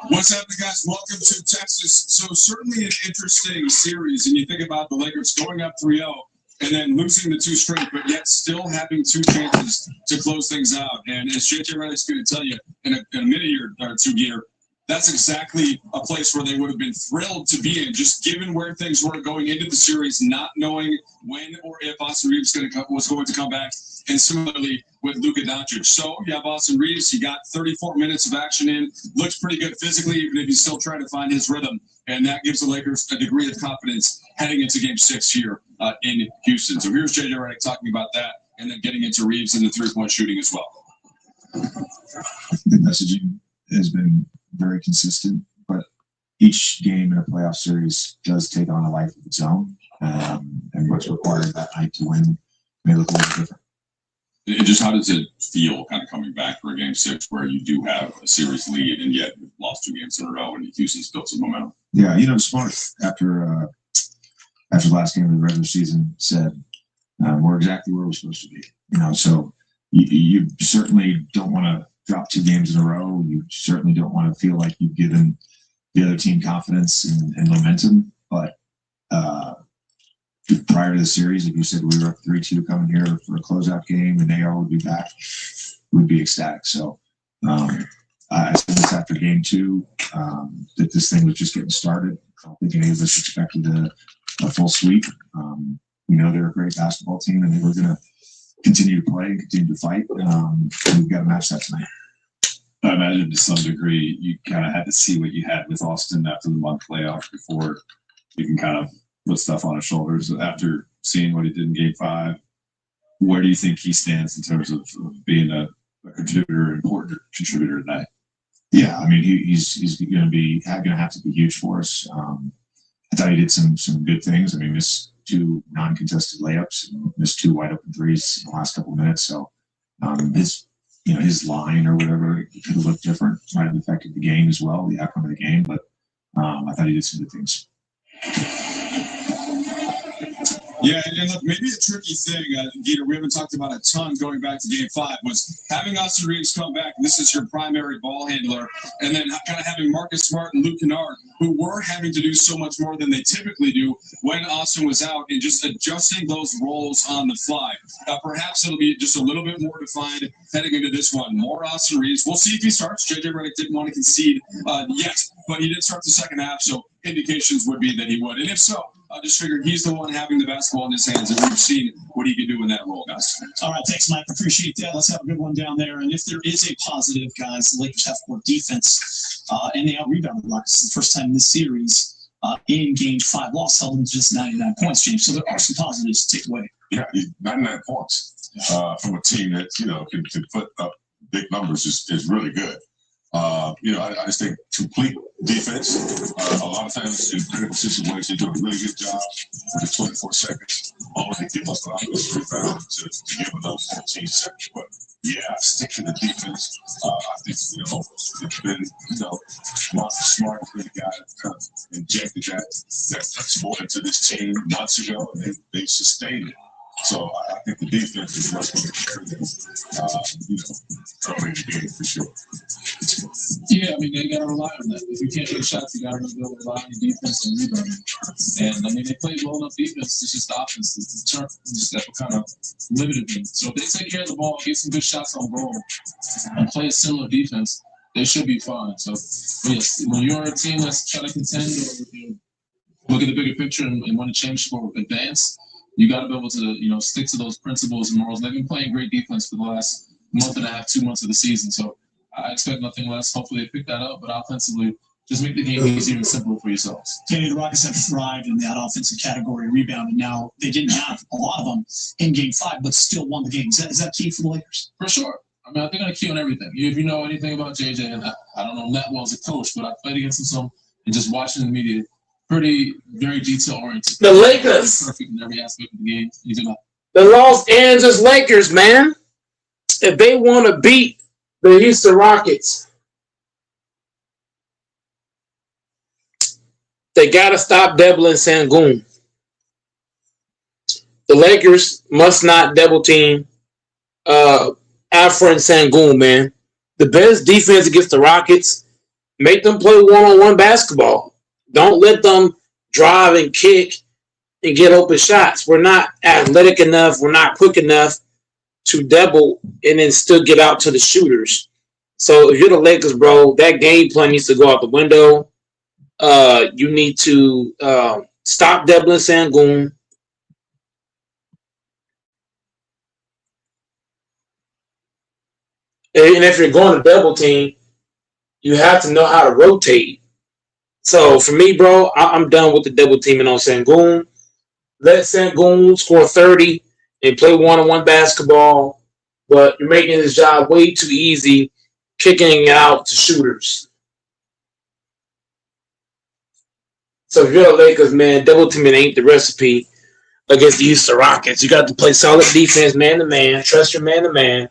What's happening, guys? Welcome to Texas. So certainly an interesting series, and you think about the Lakers going up 3-0 and then losing the two straight, but yet still having two chances to close things out. And as JJ Redick's going to tell you in a minute or two here, that's exactly a place where they would have been thrilled to be in, just given where things were going into the series, not knowing when or if Austin Reeves was going to come back. And similarly with Luka Doncic. So you have Austin Reeves. He got 34 minutes of action in. Looks pretty good physically, even if he's still trying to find his rhythm. And that gives the Lakers a degree of confidence heading into Game 6 here in Houston. So here's JJ Redick talking about that, and then getting into Reeves and the three-point shooting as well. The messaging has been very consistent, but each game in a playoff series does take on a life of its own, and what's required that night to win may look a little different. And just how does it feel kind of coming back for a Game 6 where you do have a series lead and yet you've lost two games in a row and Houston's built some momentum? Yeah, Smart after the last game of the regular season said we're exactly where we're supposed to be. So you certainly don't want to drop two games in a row. You certainly don't want to feel like you've given the other team confidence and momentum. But prior to the series, if you said we were up 3-2 coming here for a closeout game and AR would be back, we'd be ecstatic. So I said this after game 2 that this thing was just getting started. I don't think any of us expected a full sweep. We know they're a great basketball team and they were going to continue to play and continue to fight. We've got to match that tonight. I imagine to some degree you kind of had to see what you had with Austin after the month playoff before you can kind of put stuff on his shoulders. After seeing what he did in Game 5, where do you think he stands in terms of being a contributor, important contributor tonight? Yeah, I mean he's going to have to be huge for us. I thought he did some good things. I mean, missed 2 non-contested layups, and missed 2 wide open threes in the last couple of minutes. So his line or whatever could have looked different. Might have affected the game as well, the outcome of the game. But I thought he did some good things. Yeah, and look, maybe a tricky thing, Dieter, we haven't talked about a ton going back to Game 5, was having Austin Reeves come back, and this is your primary ball handler, and then kind of having Marcus Smart and Luke Kennard, who were having to do so much more than they typically do when Austin was out, and just adjusting those roles on the fly. Perhaps it'll be just a little bit more defined heading into this one. More Austin Reeves. We'll see if he starts. JJ Redick didn't want to concede yet, but he did start the second half, so indications would be that he would. And if so, I just figured he's the one having the basketball in his hands, and we've seen what he can do in that role, guys. All right, thanks, Mike. Appreciate that. Let's have a good one down there. And if there is a positive, guys, the Lakers have more defense, and they out-rebounded the Rockets the first time in this series in Game 5. Loss held them to just 99 points, James. So there are some positives to take away. Yeah, 99 points from a team that, can put up big numbers is really good. I just think complete defense. A lot of times in critical situations, they do a really good job with the 24 seconds. Only give us a lot of rebounds to give them those 14 seconds. But yeah, stick to the defense. I think it's been Marcus Smart really got kind of injected that principle into this team months ago, and they sustained it. So I think the defense is what's going to carry them, early in the game for sure. Yeah, I mean, they got to rely on that. If you can't get shots, you got to be able to rely on your defense and rebounding. And, I mean, they play well enough defense. It's just the offense. It's the turn. Just that kind of limited them. So if they take care of the ball, get some good shots on goal, and play a similar defense, they should be fine. So, yes, when you're a team that's trying to contend or look at the bigger picture and want to change or advance, you got to be able to, stick to those principles and morals. They've been playing great defense for the last month and a half, 2 months of the season. So I expect nothing less. Hopefully they pick that up. But offensively, just make the game easier and simpler for yourselves. Kenny, the Rockets have thrived in that offensive category, rebound, and now they didn't have a lot of them in Game 5, but still won the game. Is that key for the Lakers? For sure. I mean, I think they're key on everything. If you know anything about JJ, and I don't know that well as a coach, but I played against him some, and just watching the media, very detail-oriented. The Lakers. Perfect in every aspect of the game. The Los Angeles Lakers, man. If they want to beat the Houston Rockets, they got to stop Devlin Sengun. The Lakers must not double team Alfred Sengun, man. The best defense against the Rockets Make them play one-on-one basketball. Don't let them drive and kick and get open shots. We're not athletic enough. We're not quick enough to double and then still get out to the shooters. So if you're the Lakers, bro, that game plan needs to go out the window. You need to stop doubling Sengun. And if you're going to double team, you have to know how to rotate. So for me, bro, I'm done with the double teaming on Sengun. Let Sengun score 30 and play one-on-one basketball, but you're making his job way too easy, kicking it out to shooters. So if you're the Lakers, man, double teaming ain't the recipe against the Houston Rockets. You got to play solid defense, man to man, trust your man to man.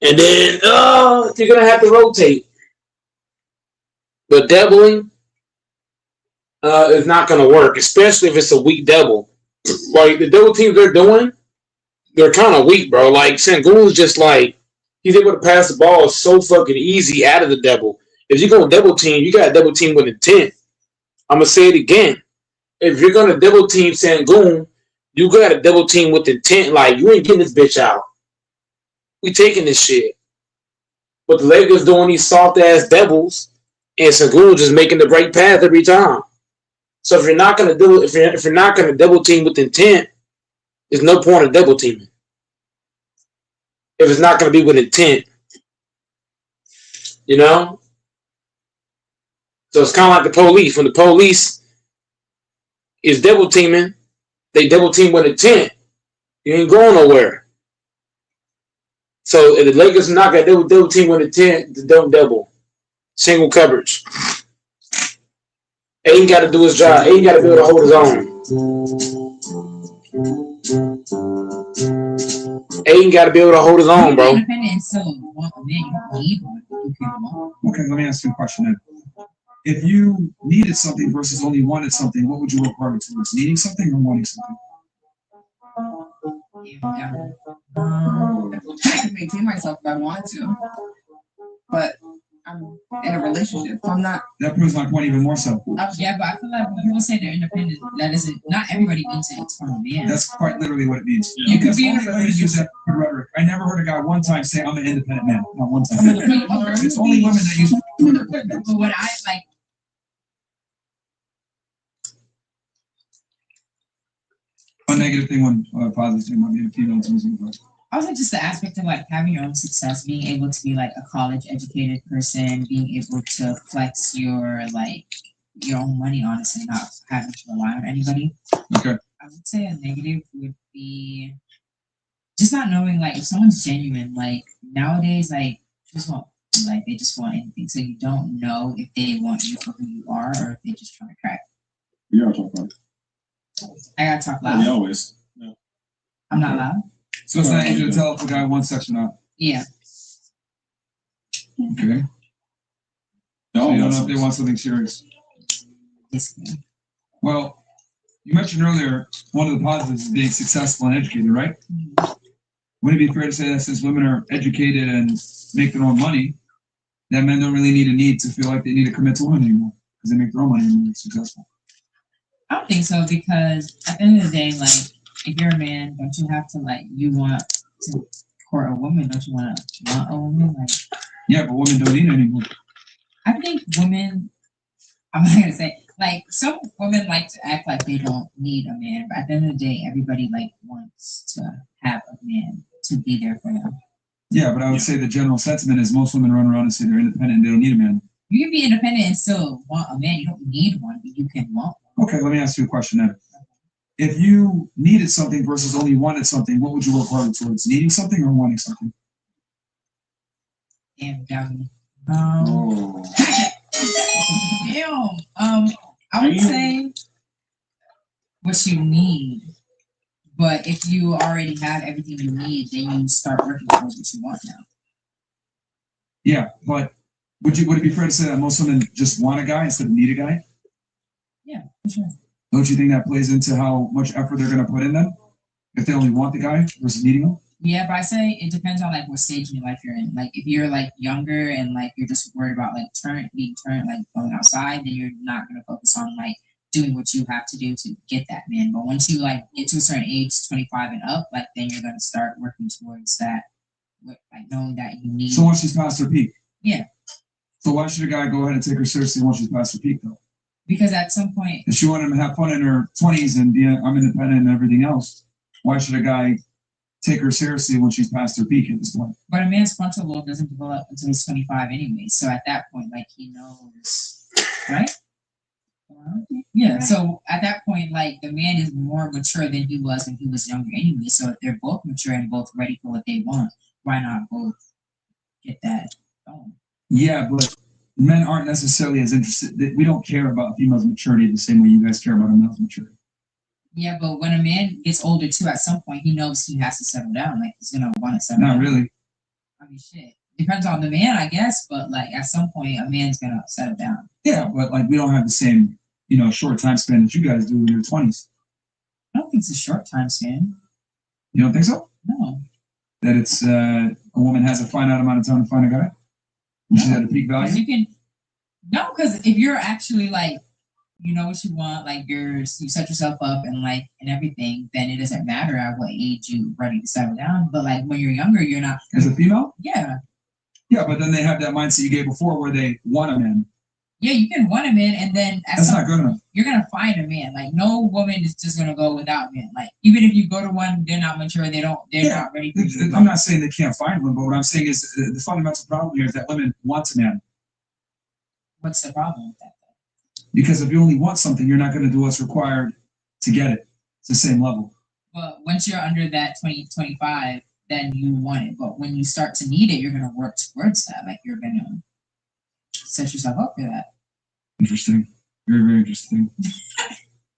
And then you're going to have to rotate. But doubling is not going to work, especially if it's a weak double. Like the double teams they're doing, they're kind of weak, bro. Like Sengun's just like, he's able to pass the ball so fucking easy out of the double. If you're going to double team, you got to double team with intent. I'm going to say it again. If you're going to double team Sengun, you got to double team with intent. Like, you ain't getting this bitch out. We taking this shit. But the Lakers doing these soft ass doubles, and Sengun just making the right path every time. So if you're not gonna do if you're not gonna double team with intent, there's no point of double teaming. If it's not gonna be with intent, you know. So it's kind of like the police. When the police is double teaming, they double team with intent. You ain't going nowhere. So if the Lakers are not gonna double team with intent, then don't double. Single coverage. Aiden got to do his job. Aiden got to be able to hold his own. Aiden got to be able to hold his own, bro. Okay, let me ask you a question then. If you needed something versus only wanted something, what would you work harder towards? Needing something or wanting something? I can maintain myself if I want to, but I'm in a relationship, so I'm not. That proves my point even more so. Yeah, but I feel like when people say they're independent, that isn't. Not everybody means it's from a man. That's quite literally what it means. You could Because be in a only women use that rhetoric. I never heard a guy one time say, "I'm an independent man." Not one time. It's only women that use. But what I like. One negative thing, one positive thing might be a female choosing. Also, just the aspect of like having your own success, being able to be like a college educated person, being able to flex your like your own money, honestly, not having to rely on anybody. Okay. I would say a negative would be just not knowing like if someone's genuine. Like nowadays, like they just want anything, so you don't know if they want you for who you are or if they're just trying to crack. You are talking about. I gotta talk Yeah, loud. always. Yeah. I'm not loud. So it's not easy to tell if a guy wants sex or not. Yeah. Okay. So you don't know if they want something serious. Basically. Well, you mentioned earlier one of the positives is being successful and educated, right? Wouldn't it be fair to say that since women are educated and make their own money, that men don't really need to feel like they need to commit to women anymore because they make their own money and they're successful? I don't think so, because at the end of the day, like, if you're a man, don't you have to, like, you want to court a woman? Don't you want a woman? Like, Yeah, but women don't need it anymore. I think women, I'm not gonna say, like, some women like to act like they don't need a man, but at the end of the day, everybody, like, wants to have a man to be there for them. Yeah, but I would say the general sentiment is most women run around and say they're independent and they don't need a man. You can be independent and still want a man. You don't need one, but you can want one. Okay, let me ask you a question then. If you needed something versus only wanted something, what would you work harder towards? Needing something or wanting something? Damn, dummy. Oh. Damn. I would say what you need, but if you already have everything you need, then you start working towards what you want now. Yeah, but would it be fair to say that most women just want a guy instead of need a guy? Yeah, for sure. Don't you think that plays into how much effort they're going to put in then? If they only want the guy versus needing him? Yeah, but I say it depends on like what stage in your life you're in. Like if you're like younger and like you're just worried about like being turned, like going outside, then you're not gonna focus on like doing what you have to do to get that man. But once you like get to a certain age, 25 and up, like then you're gonna start working towards that, like knowing that you need. So once she's past her peak. Yeah. So why should a guy go ahead and take her seriously once she's past her peak though? Because at some point, If she wanted to have fun in her 20s and be I'm independent and everything else, why should a guy take her seriously when she's past her peak at this point? but a man's frontal lobe doesn't develop until he's 25 anyway. So at that point, like he knows, right? Yeah. So at that point, like the man is more mature than he was when he was younger anyway. So if they're both mature and both ready for what they want, why not both get that going? Yeah, but men aren't necessarily as interested. We don't care about a female's maturity the same way you guys care about a male's maturity. Yeah, but when a man gets older too, at some point he knows he has to settle down. Like he's gonna want to settle Not down. really. I mean, shit. Depends on the man, I guess. But like at some point, a man's gonna settle down. Yeah, but like we don't have the same, short time span that you guys do in your 20s. I don't think it's a short time span. You don't think so? No. That it's a woman has a finite amount of time to find a guy? When she's at a peak 'Cause value? you can. No, because if you're actually like, you know what you want, like you set yourself up and everything, then it doesn't matter at what age you're ready to settle down. But like when you're younger, you're not. As a female? Yeah. Yeah, but then they have that mindset you gave before where they want a man. Yeah, you can want a man, and then at That's some not good enough. you're gonna find a man. Like no woman is just gonna go without a man. Like even if you go to one, they're not mature. They're not ready for you. I'm not saying they can't find one, but what I'm saying is the fundamental problem here is that women want a man. What's the problem with that? Because if you only want something, you're not going to do what's required to get it. It's the same level. But once you're under that 20-25, then you want it. But when you start to need it, you're gonna work towards that. Like you're gonna set yourself up for that. Interesting. Very, very interesting.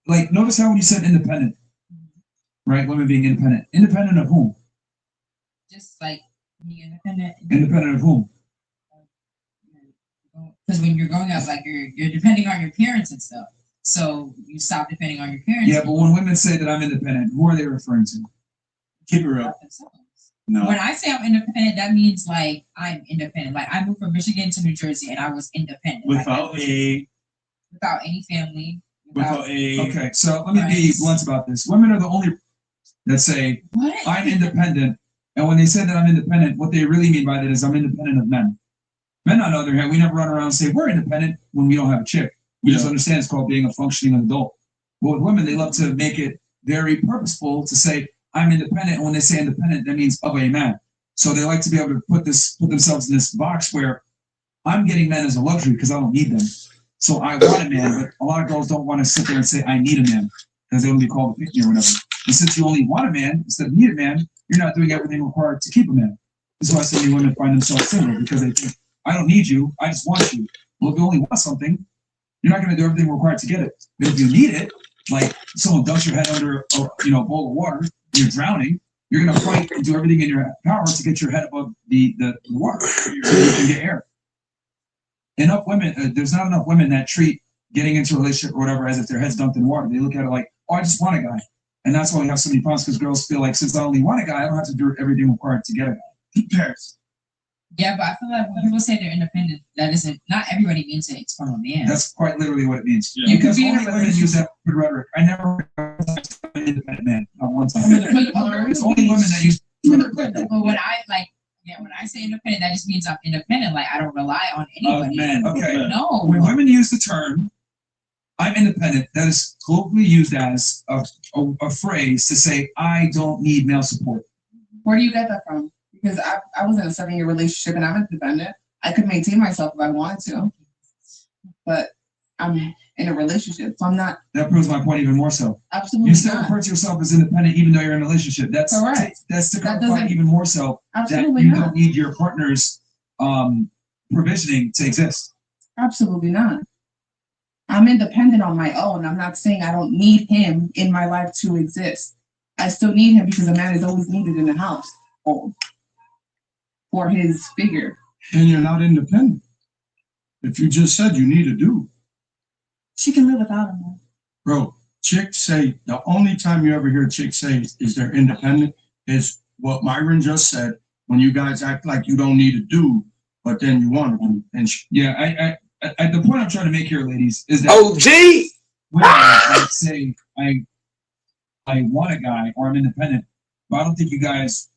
Like, notice how when you said independent, right? Women being independent. Independent of whom? Just like being independent. Independent of whom? Because when you're growing up, like you're depending on your parents and stuff. So you stop depending on your parents. Yeah, but when women say that I'm independent, who are they referring to? Keep it real. about themselves. No. When I say I'm independent, that means like I'm independent. Like I moved from Michigan to New Jersey and I was independent. Like, I was without any family. Okay, so let me be blunt about this. Women are the only that say What? I'm independent, and when they say that I'm independent, what they really mean by that is I'm independent of men. Men, on the other hand, we never run around and say we're independent when we don't have a chick. We just understand it's called being a functioning adult. But with women, they love to make it very purposeful to say I'm independent, and when they say independent, that means of a man. So they like to be able to put themselves in this box where I'm getting men as a luxury because I don't need them. So I want a man, but a lot of girls don't want to sit there and say I need a man because they want to be called a pick me or whatever. And since you only want a man instead of need a man, you're not doing everything required to keep a man. This is why so many women find themselves single because they think I don't need you, I just want you. Well, if you only want something, you're not going to do everything required to get it. But if you need it, like someone dumps your head under a bowl of water, you're drowning, you're going to fight and do everything in your power to get your head above the water so you can get air. Enough women, there's not enough women that treat getting into a relationship or whatever as if their head's dumped in water. They look at it like, oh, I just want a guy. And that's why we have so many problems because girls feel like since I only want a guy, I don't have to do everything required to get a guy. Who cares? Yeah, but I feel like when people say they're independent, that isn't, not everybody means it. It's from a man. That's quite literally what it means. Yeah. Because You could be in only a women use that good rhetoric. I never heard an independent man, not one time. It's only women that use But when when I say independent, that just means I'm independent. Like I don't rely on anybody. men. Okay. No. When women use the term I'm independent, that is colloquially used as a phrase to say I don't need male support. Where do you get that from? Because I was in a 7-year relationship and I'm independent. I could maintain myself if I wanted to. But I'm in a relationship, so I'm not. That proves my point even more so. Absolutely You still not. refer to yourself as independent even though you're in a relationship. That's Correct. That's to That clarify doesn't- even more so that Absolutely you not. don't need your partner's provisioning to exist. Absolutely not. I'm independent on my own. I'm not saying I don't need him in my life to exist. I still need him because a man is always needed in the house for his figure. And you're not independent. If you just said you need a dude. She can live without him. Bro, chicks say, the only time you ever hear chicks say is they're independent is what Myron just said, when you guys act like you don't need to do, but then you want to do. And Yeah, I the point I'm trying to make here, ladies, is that OG. women might say I want a guy or I'm independent, but I don't think you guys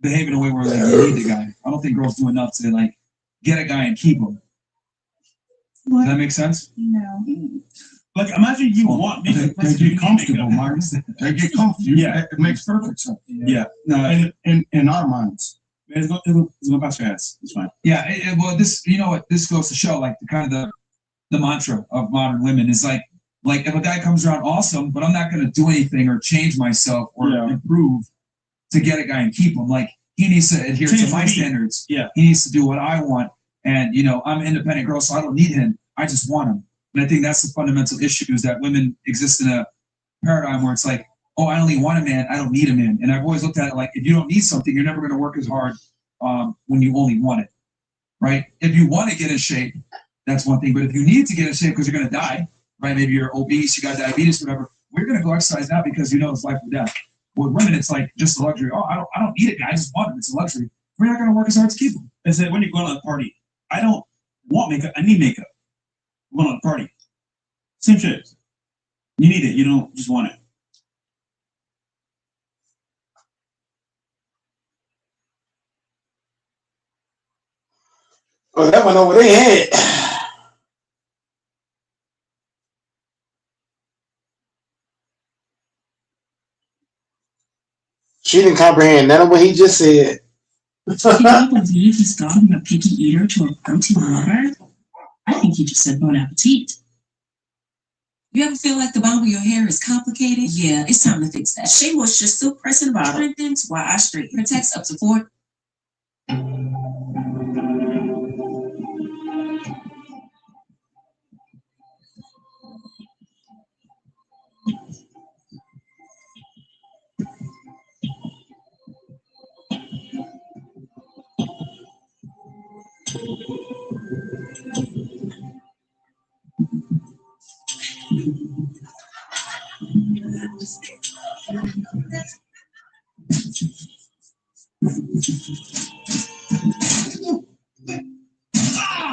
behave in a way where like you need the guy. I don't think girls do enough to like get a guy and keep him. Does that make sense? No. Like, imagine you want me they get comfortable, Myron. They get comfortable. Yeah. It makes perfect sense. Yeah. No, In our minds. it's go past your heads. It's fine. Yeah, well, this, you know what, this goes to show like the kind of the mantra of modern women is like if a guy comes around, awesome, but I'm not going to do anything or change myself or improve to get a guy and keep him. Like he needs to adhere to my standards. Yeah, he needs to do what I want, and you know I'm an independent girl, so I don't need him. I just want him, and I think that's the fundamental issue is that women exist in a paradigm where it's like, oh, I only want a man, I don't need a man. And I've always looked at it like, if you don't need something, you're never going to work as hard when you only want it, right? If you want to get in shape, that's one thing. But if you need to get in shape because you're going to die, right? Maybe you're obese, you got diabetes, whatever. We're going to go exercise now because you know it's life or death. But with women, it's like just a luxury. Oh, I don't need a guy. I just want him. It's a luxury. We're not going to work as hard to keep him. I said when you go to a party, I don't want makeup. I need makeup. I'm going to a party. Same shit. You need it. You don't just want it. Oh, that went over their head. She didn't comprehend none of what he just said. Can you believe he's gone from a picky eater to a protein lover? I think he just said bon appetit. You ever feel like the bottom of your hair is complicated? Yeah, it's time to fix that. Shea Moisture Silk Pressing Bottle strengthens while I straighten. Protects up to 4.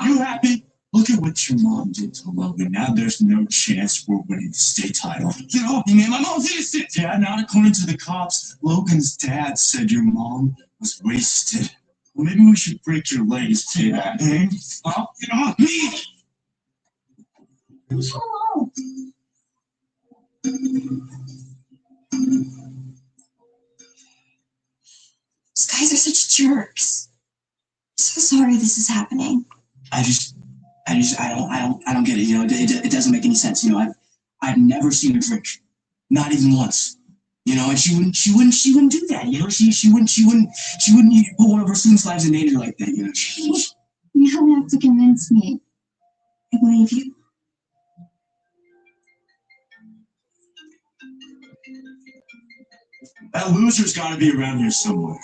You happy? Look at what your mom did to Logan. Now there's no chance we're winning the state title. Get off me, man. My mom's innocent. Yeah, not according to the cops. Logan's dad said your mom was wasted. Well, maybe we should break your legs, pay that. Hey, stop. Get off me. Hello. These guys are such jerks. So sorry this is happening. I don't get it. You know, it doesn't make any sense. You know, I've never seen her drink, not even once. You know, and she wouldn't do that. You know, she wouldn't put one of her students' lives in danger like that. You know, You don't have to convince me. I believe you. that loser's got to be around here somewhere.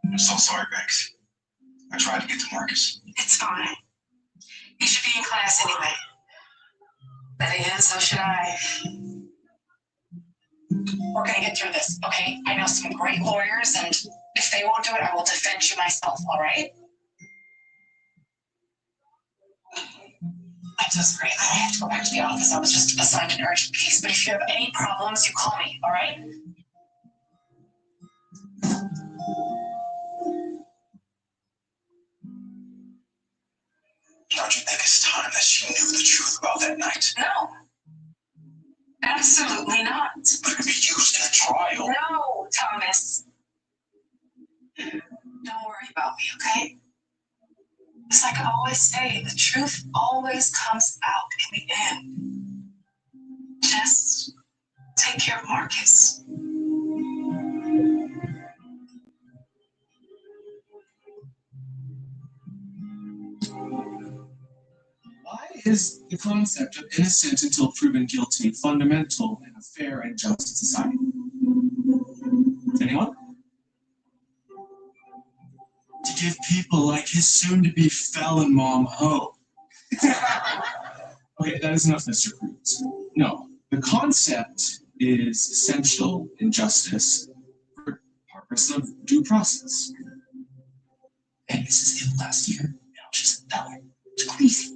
I'm so sorry, Bex. I tried to get to Marcus. It's fine. He should be in class anyway. Then again, so should I. We're gonna get through this, okay? I know some great lawyers, and if they won't do it, I will defend you myself, all right? I'm so sorry. I have to go back to the office. I was just assigned an urgent case, but if you have any problems, you call me, all right? Don't you think it's time that she knew the truth about that night? No. Absolutely not. But it could be used in a trial. No, Thomas. Don't worry about me, okay? It's like I always say, the truth always comes out in the end. Just take care of Marcus. Why is the concept of innocent until proven guilty fundamental in a fair and just society? Anyone? To give people like his soon-to-be felon mom hope. Okay, that is enough, Mr. Cruz. No, the concept is essential in justice for purpose of due process. And Mrs. Hill last year, she's a felon. It's crazy.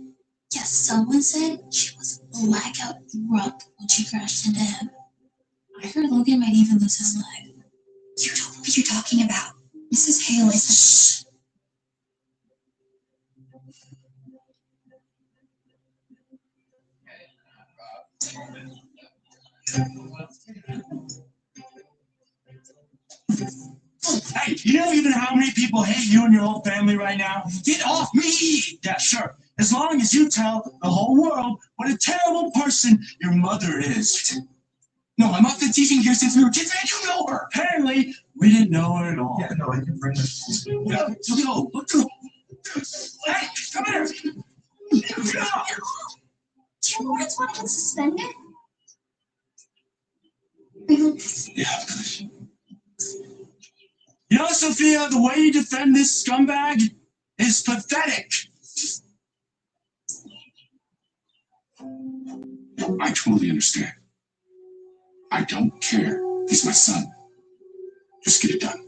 Yes, someone said she was blackout drunk when she crashed into him. I heard Logan might even lose his leg. You don't know what you're talking about. Mrs. Hale is. Hey, you know even how many people hate you and your whole family right now? Get off me! Yeah, sure. As long as you tell the whole world what a terrible person your mother is. No, my mom's been teaching here since we were kids, man. You know her. Apparently, we didn't know her at all. Yeah, no, I can bring her. Let's go. Let's go. Hey, come here. Two Lawrence want to get suspended? Yeah. You know, Sophia, the way you defend this scumbag is pathetic. I totally understand. I don't care. He's my son. Just get it done.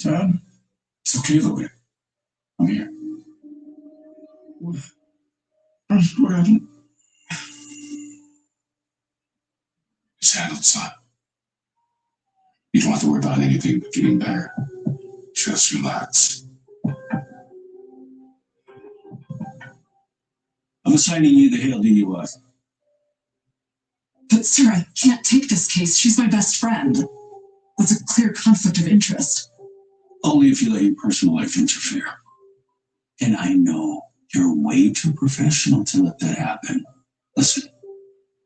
Todd? It's okay, Logan. I'm here. What happened? It's handled, son. You don't have to worry about anything but getting better. Just relax. I'm assigning you the Hale DUI. But sir, I can't take this case. She's my best friend. That's a clear conflict of interest. Only if you let your personal life interfere. And I know you're way too professional to let that happen. Listen,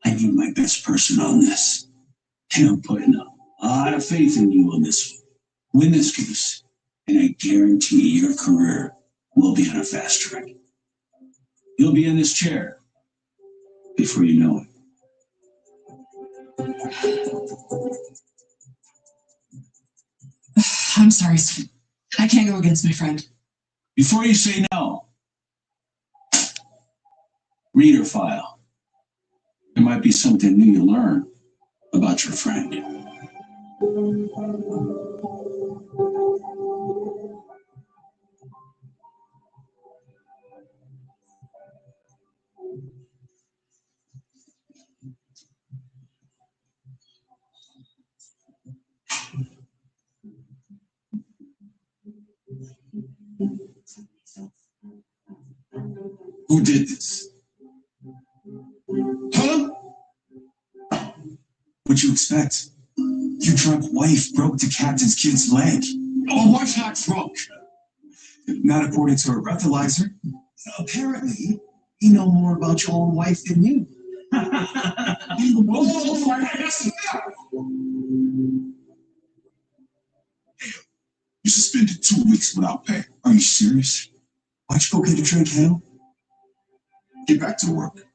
I need my best person on this. And I'm putting a lot of faith in you on this one. Win this case, and I guarantee your career will be on a fast track. You'll be in this chair before you know it. I'm sorry, sir. I can't go against my friend. Before you say no, read her file. There might be something new you learn about your friend. Who did this? Huh? What'd you expect? Your drunk wife broke the captain's kid's leg. Oh, wife's not drunk. Not according to her breathalyzer. Apparently, you know more about your own wife than you. You suspended 2 weeks without pay. Are you serious? Why'd you go get a drink, Hale? Get back to work.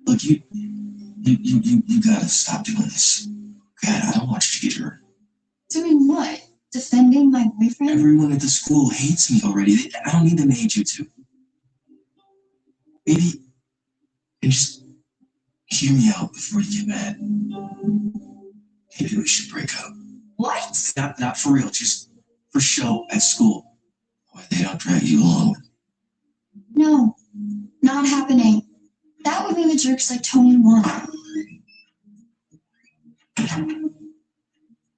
Look, you gotta stop doing this. God, I don't want you to get hurt. Doing what? Defending my boyfriend? Everyone at the school hates me already. I don't need them to hate you too. Maybe, and just hear me out before you get mad. Maybe we should break up. What? Not for real, just for show at school. Why they don't drag you along. No, not happening. That would mean the jerks like Tony won.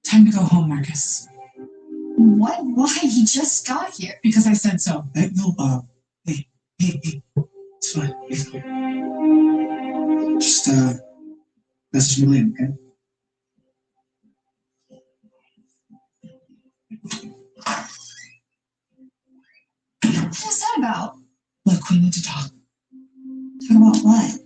Time to go home, Marcus. What? Why? He just got here. Because I said so. Hey, no, hey, it's fine. Just, message me later, okay? What's that about? Look, we need to talk. Talk about what?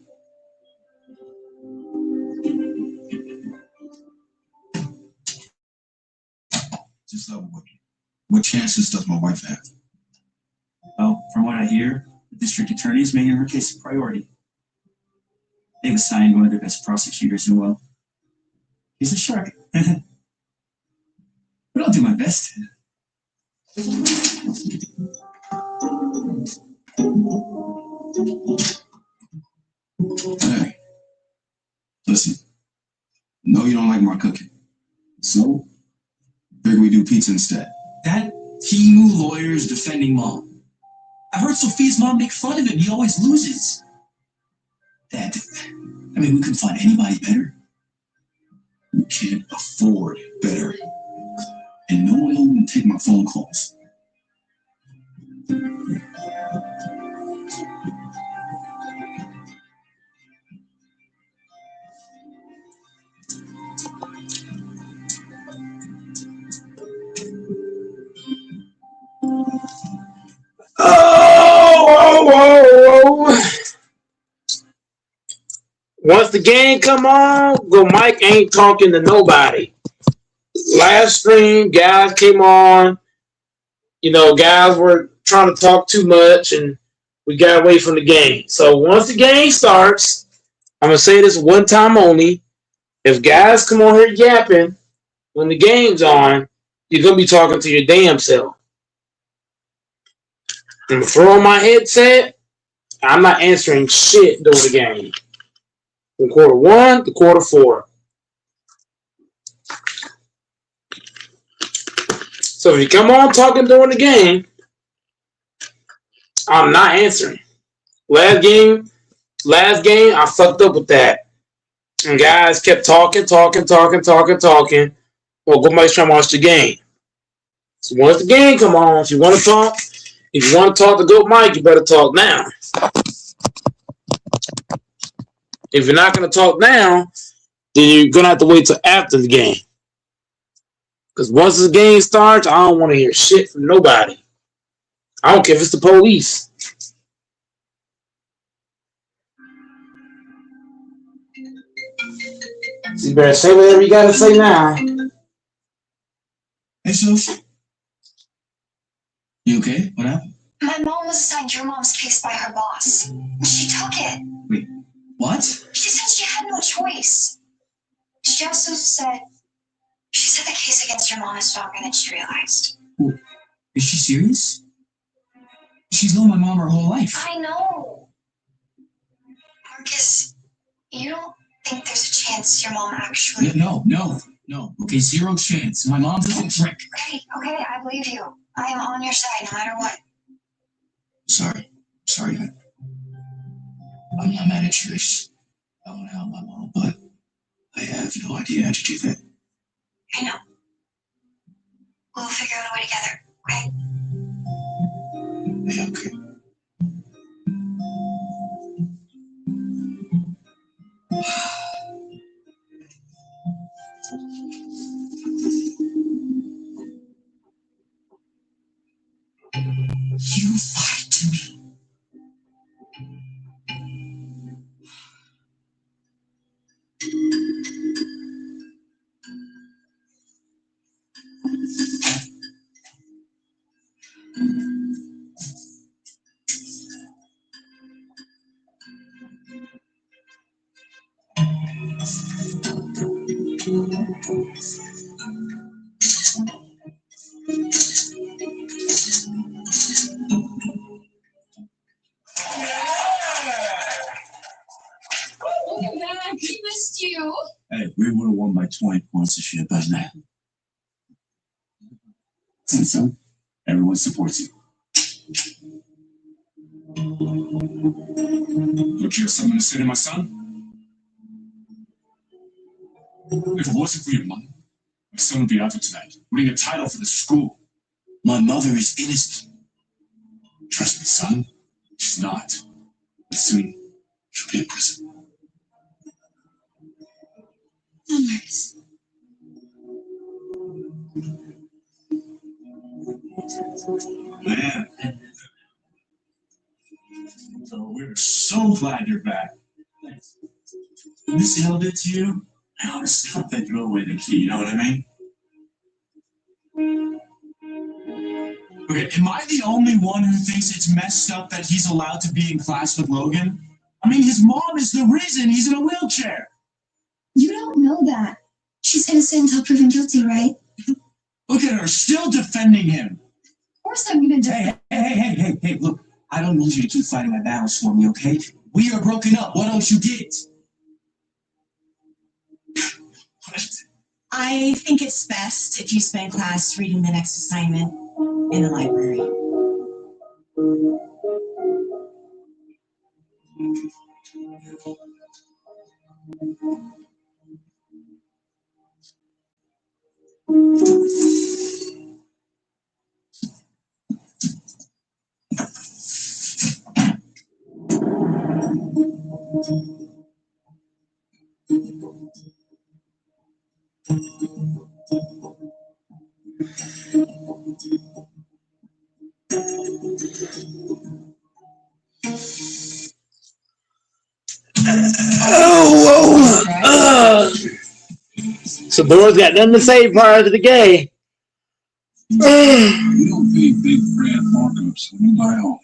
Just what chances does my wife have? Well, from what I hear, The district attorney is making her case a priority. They've assigned one of the best prosecutors in the world. He's a shark. But I'll do my best. Hey, listen. No, you don't like my cooking. So, figure we do pizza instead. That Timu lawyer is defending Mom. I heard Sophia's mom make fun of him. He always loses. Dad, I mean, we couldn't find anybody better. We can't afford better. And no one will even take my phone calls. Once the game come on, go Mike ain't talking to nobody. Last stream, guys came on. You know, guys were trying to talk too much, and we got away from the game. So once the game starts, I'm gonna say this one time only. If guys come on here yapping when the game's on, you're gonna be talking to your damn self. I'm gonna throw on my headset. I'm not answering shit during the game. From quarter 1 to quarter 4. So if you come on talking during the game, I'm not answering. Last game, I fucked up with that. And guys kept talking. Well, go back trying to watch the game. So once the game come on, if you want to talk to Goat Mike, you better talk now. If you're not going to talk now, then you're going to have to wait till after the game. Because once the game starts, I don't want to hear shit from nobody. I don't care if it's the police. So you better say whatever you got to say now. Hey, Soph. You okay? What happened? My mom was assigned your mom's case by her boss. She took it. Wait, what? She said she had no choice. She also said the case against your mom is stronger than she realized. Is she serious? She's known my mom her whole life. I know. Marcus, you don't think there's a chance your mom actually... No. Okay, 0 chance. My mom's a trick. Okay, I believe you. I am on your side no matter what. Sorry, I'm not mad at you. I want to help my mom, but I have no idea how to do that. I know. We'll figure out a way together, okay? Yeah, okay. You lied to me. Welcome back. We missed you. Hey, we would have won by 20 points if she had done that. And so, everyone supports you. Look, you have something to say to my son? If it wasn't for your mom, my son would be out there tonight, winning a title for the school. My mother is innocent. Trust me, son. She's not. But soon, she'll be in prison. Oh, Marcus. Man. So we're so glad you're back. This held it to you. I honestly hope they threw away the key, you know what I mean? Okay, am I the only one who thinks it's messed up that he's allowed to be in class with Logan? I mean, his mom is the reason he's in a wheelchair. You don't know that. She's innocent until proven guilty, right? Look at her, still defending him. Of course I'm gonna defend. Hey, look, I don't need you to keep fighting my battles for me, okay? We are broken up. What else you get? I think it's best if you spend class reading the next assignment in the library. So Dora's got nothing to say prior to the game. You don't pay big brand markups when you buy home.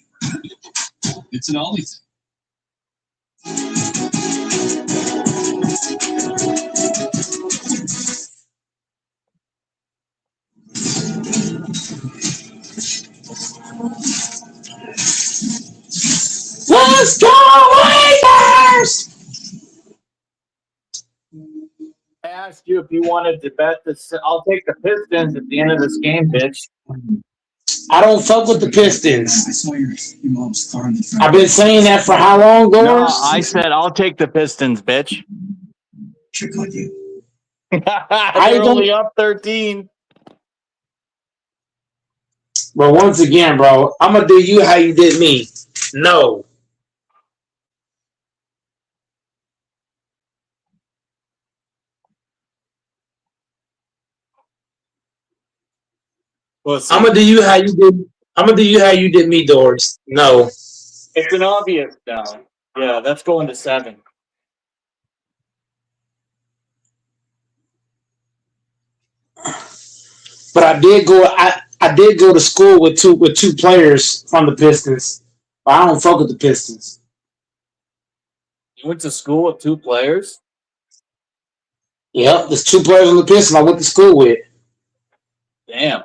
It's an Aldi thing. Let's go Lakers! I asked you if you wanted to bet this. I'll take the Pistons at the end of this game, bitch. I don't fuck with the Pistons. I saw your mom's car in the front. I've been saying that for how long, No, Doris? I said I'll take the Pistons, bitch. Trick on you. They're only up 13. But once again, bro, I'm gonna do you how you did me. No. I'm gonna do you how you did. I'm gonna do you how you did me, Doris. No. It's an obvious down. Yeah, that's going to 7. But I did go. I did go to school with two players from the Pistons. But I don't fuck with the Pistons. You went to school with 2 players? Yep, there's 2 players on the Pistons I went to school with. Damn.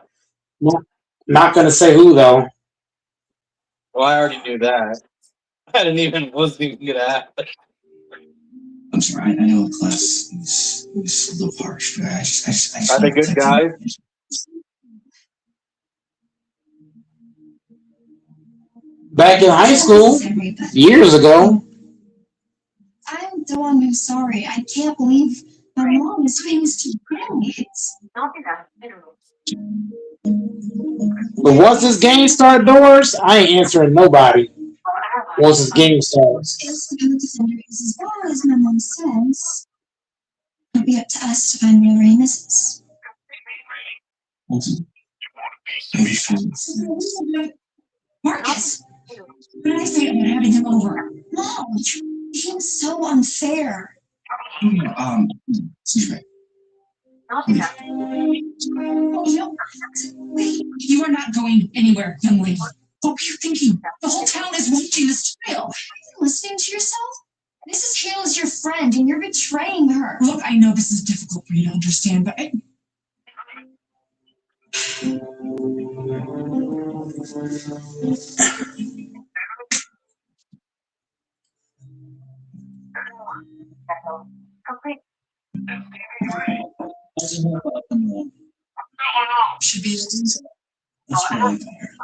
Not gonna say who though. Well, I already knew that. Wasn't even gonna ask. I'm sorry, I know the class is a little harsh, but I just Are they good guys? Back in high school, years ago. I'm the one who's sorry. I can't believe my mom is doing this to grandkids. But once this game starts, Doris, I ain't answering nobody. Once this game starts. If the defender is as bad as my mom says, it'll be up to us to find where Lorraine is. Marcus, what did I say about having him over? No, you're being so unfair. Excuse me. Wait, you are not going anywhere, young lady. What were you thinking? The whole town is watching this trial. Are you listening to yourself? Mrs. Hale is your friend, and you're betraying her. Look, I know this is difficult for you to understand, but Should be That's really fair.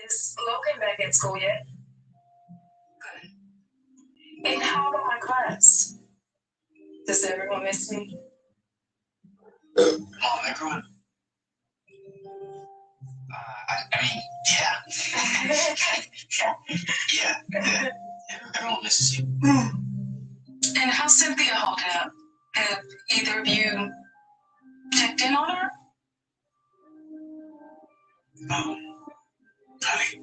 Is Logan back at school yet? Good. And how about my class? Does everyone miss me? Oh, everyone. I mean, yeah. Everyone misses you. And how's Cynthia holding up? Have either of you checked in on her? Honey,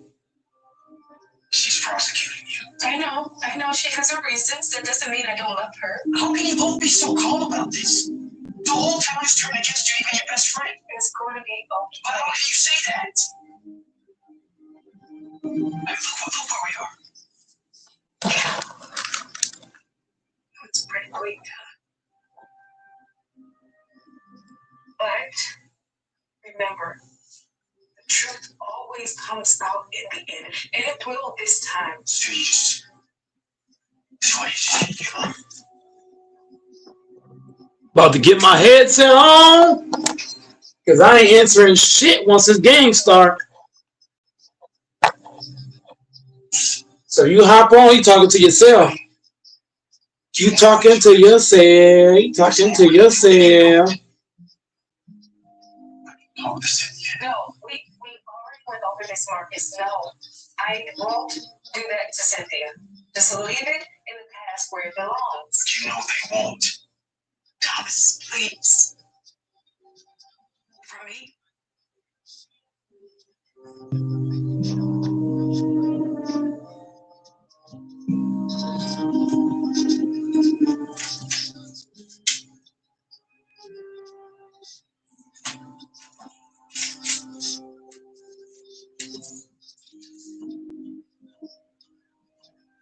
she's prosecuting you. I know she has her reasons. That doesn't mean I don't love her. How can you both be so calm about this? The whole town is turning against you, even your best friend. It's going to be okay. But how can you say that? I mean, look where we are. It's pretty bleak. But remember, the truth always comes out in the end, and it will this time. So you just give up. About to get my headset on, cause I ain't answering shit once this game start. So you hop on, you talking to yourself. You talking to yourself. You talking to yourself. No, we already went over this, Marcus. No, I won't do that to Cynthia. Just leave it in the past where it belongs. You know they won't. Thomas, please. For me,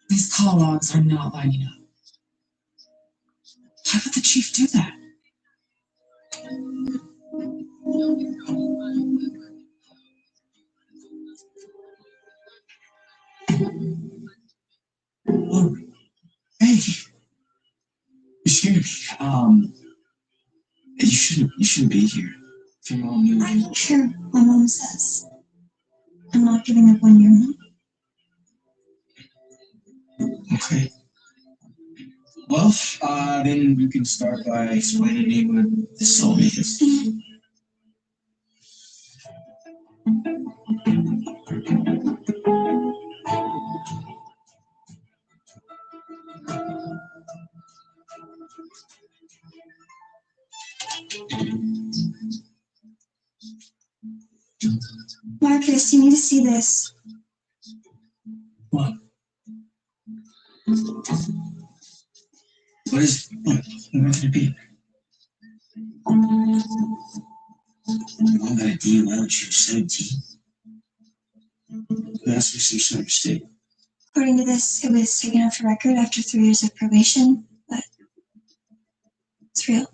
These call logs are not lining up. Why would the chief do that? Oh, hey. You scared me. You shouldn't be here. If your mom knew. I don't care what mom says. I'm not giving up on your mom. Okay. Well, then you can start by explaining to me what this all is. Marcus, you need to see this. What? What is what? What could it be? Mom got a DUI when she was 17. That's what she should mistake. According to this, it was taken off the record after 3 years of probation, but it's real.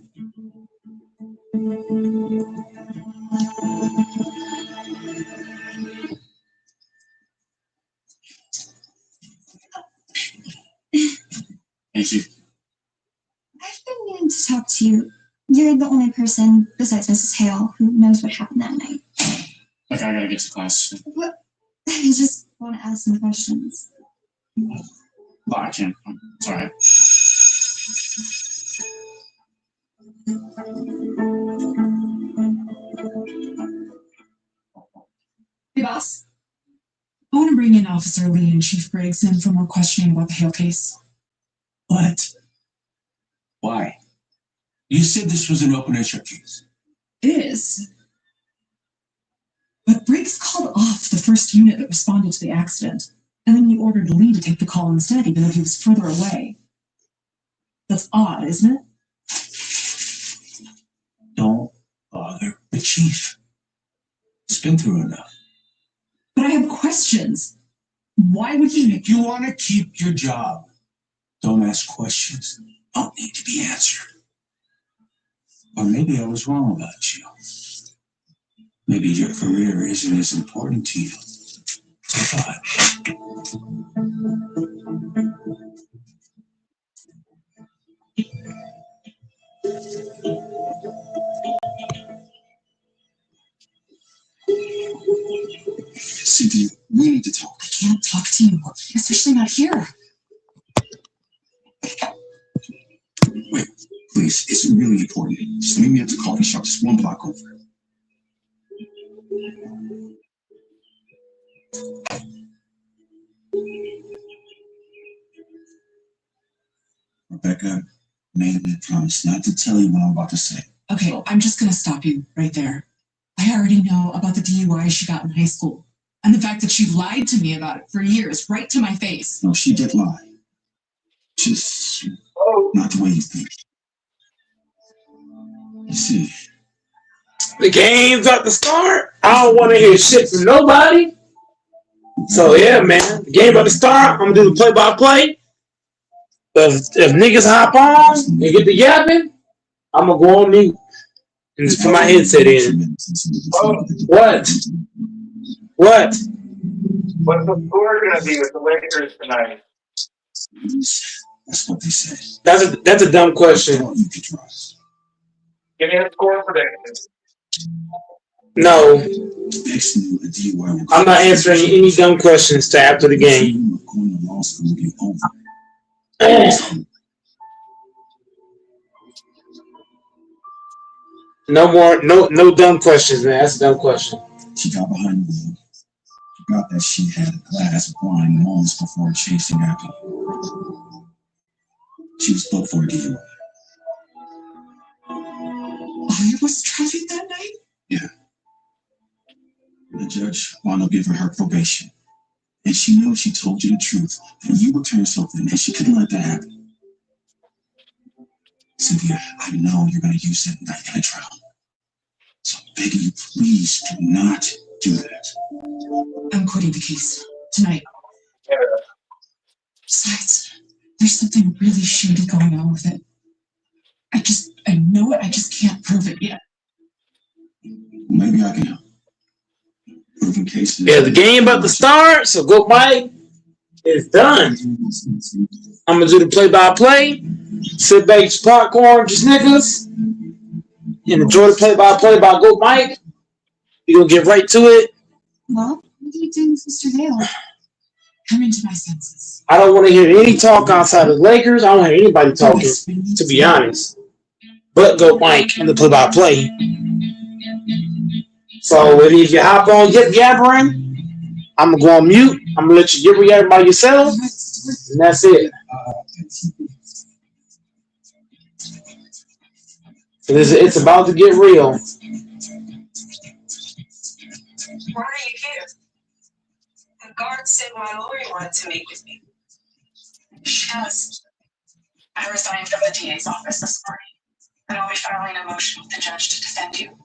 Thank you. I've been meaning to talk to you. You're the only person besides Mrs. Hale who knows what happened that night. Look, I gotta get to class. What? I just want to ask some questions. Bye, Jen. It's all right. Hey, boss. I want to bring in Officer Lee and Chief Briggs in for more questioning about the Hale case. What? Why? You said this was an open and shut case. It is. But Briggs called off the first unit that responded to the accident, and then you ordered Lee to take the call instead, even though he was further away. That's odd, isn't it? Don't bother the chief. He's been through enough. But I have questions. Why would he? If you want to keep your job, don't ask questions. Don't need to be answered. Or maybe I was wrong about you. Maybe your career isn't as important to you as I thought. Cynthia, we need to talk. I can't talk to you, especially not here. Wait, please, it's really important. Just meet me at the coffee shop just 1 block over. Rebecca made me promise not to tell you what I'm about to say. Okay, I'm just gonna stop you right there. I already know about the DUI she got in high school and the fact that she lied to me about it for years, right to my face. No, she did lie. Just not the way you think. You see, The game's about to start. I don't want to hear shit from nobody. So yeah, man, the game about to start. I'm gonna do the play-by-play. If niggas hop on and get the yapping, I'm gonna go on mute and just put my headset in. What? What? What's the score gonna be with the Lakers tonight? that's what they said. That's a dumb question. You can trust. Give me a score prediction. No, X knew a DUI would I'm not answering any dumb questions till after the game. going to law school would be over. No more, no dumb questions, man. That's a dumb question. She got behind the wheel. Forgot that she had a glass of wine moments before chasing after you. She was booked for a DUI. I was driving that night? Yeah. The judge wound up giving her probation. And she knew if she told you the truth, that you would turn something, and she couldn't let that happen. Cynthia, I know you're going to use that knife in a trial. So I'm begging you, please do not do that. I'm quitting the case tonight. Besides, there's something really shady going on with it. I know it, I just can't prove it yet. Maybe I can help. Proving cases. Yeah, the game about to start. So go, Mike. It's done. I'm gonna do the play-by-play. Sit back, eat your popcorn, just niggas, and enjoy the play-by-play by Go Mike. We gonna get right to it. Well, what are you doing, Sister Hale? Come into my senses. I don't want to hear any talk outside of the Lakers. I don't hear anybody talking, to be honest. But Go Mike and the play-by-play. So if you hop on yabbering, I'm gonna go on mute. I'm gonna let you yabber by yourself, and that's it. It's about to get real. Why are you here? The guard said my lawyer wanted to meet with me. Yes. I resigned from the DA's office this morning, and I'll be filing a motion with the judge to defend you.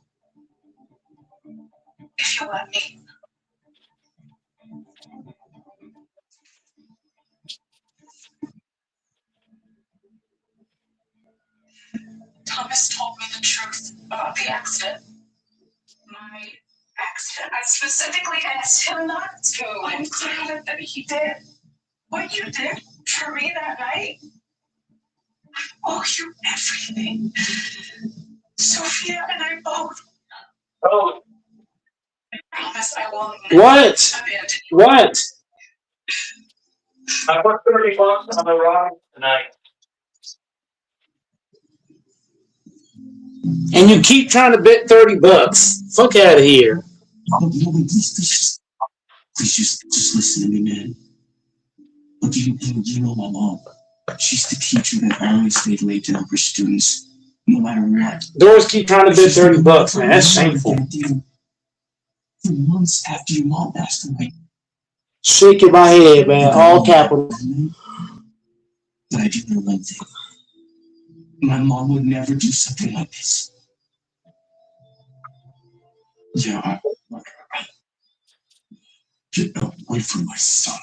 If you'll let me. Thomas told me the truth about the accident. My accident. I specifically asked him not to. I'm glad that he did. What you did for me that night. I owe you everything. Sophia and I both. Oh. I promise I will What? abandon you. What? I put $30 on the rock tonight. And you keep trying to bet $30. Fuck out of here. No, please just listen to me, man. Look, you know my mom. She's the teacher that always stayed late to help her students, no matter what. Doors keep trying to bet $30, man. That's shameful. For months after your mom passed away. Shaking my head, man. All capital. But I do know one thing. My mom would never do something like this. Yeah, get away from my son.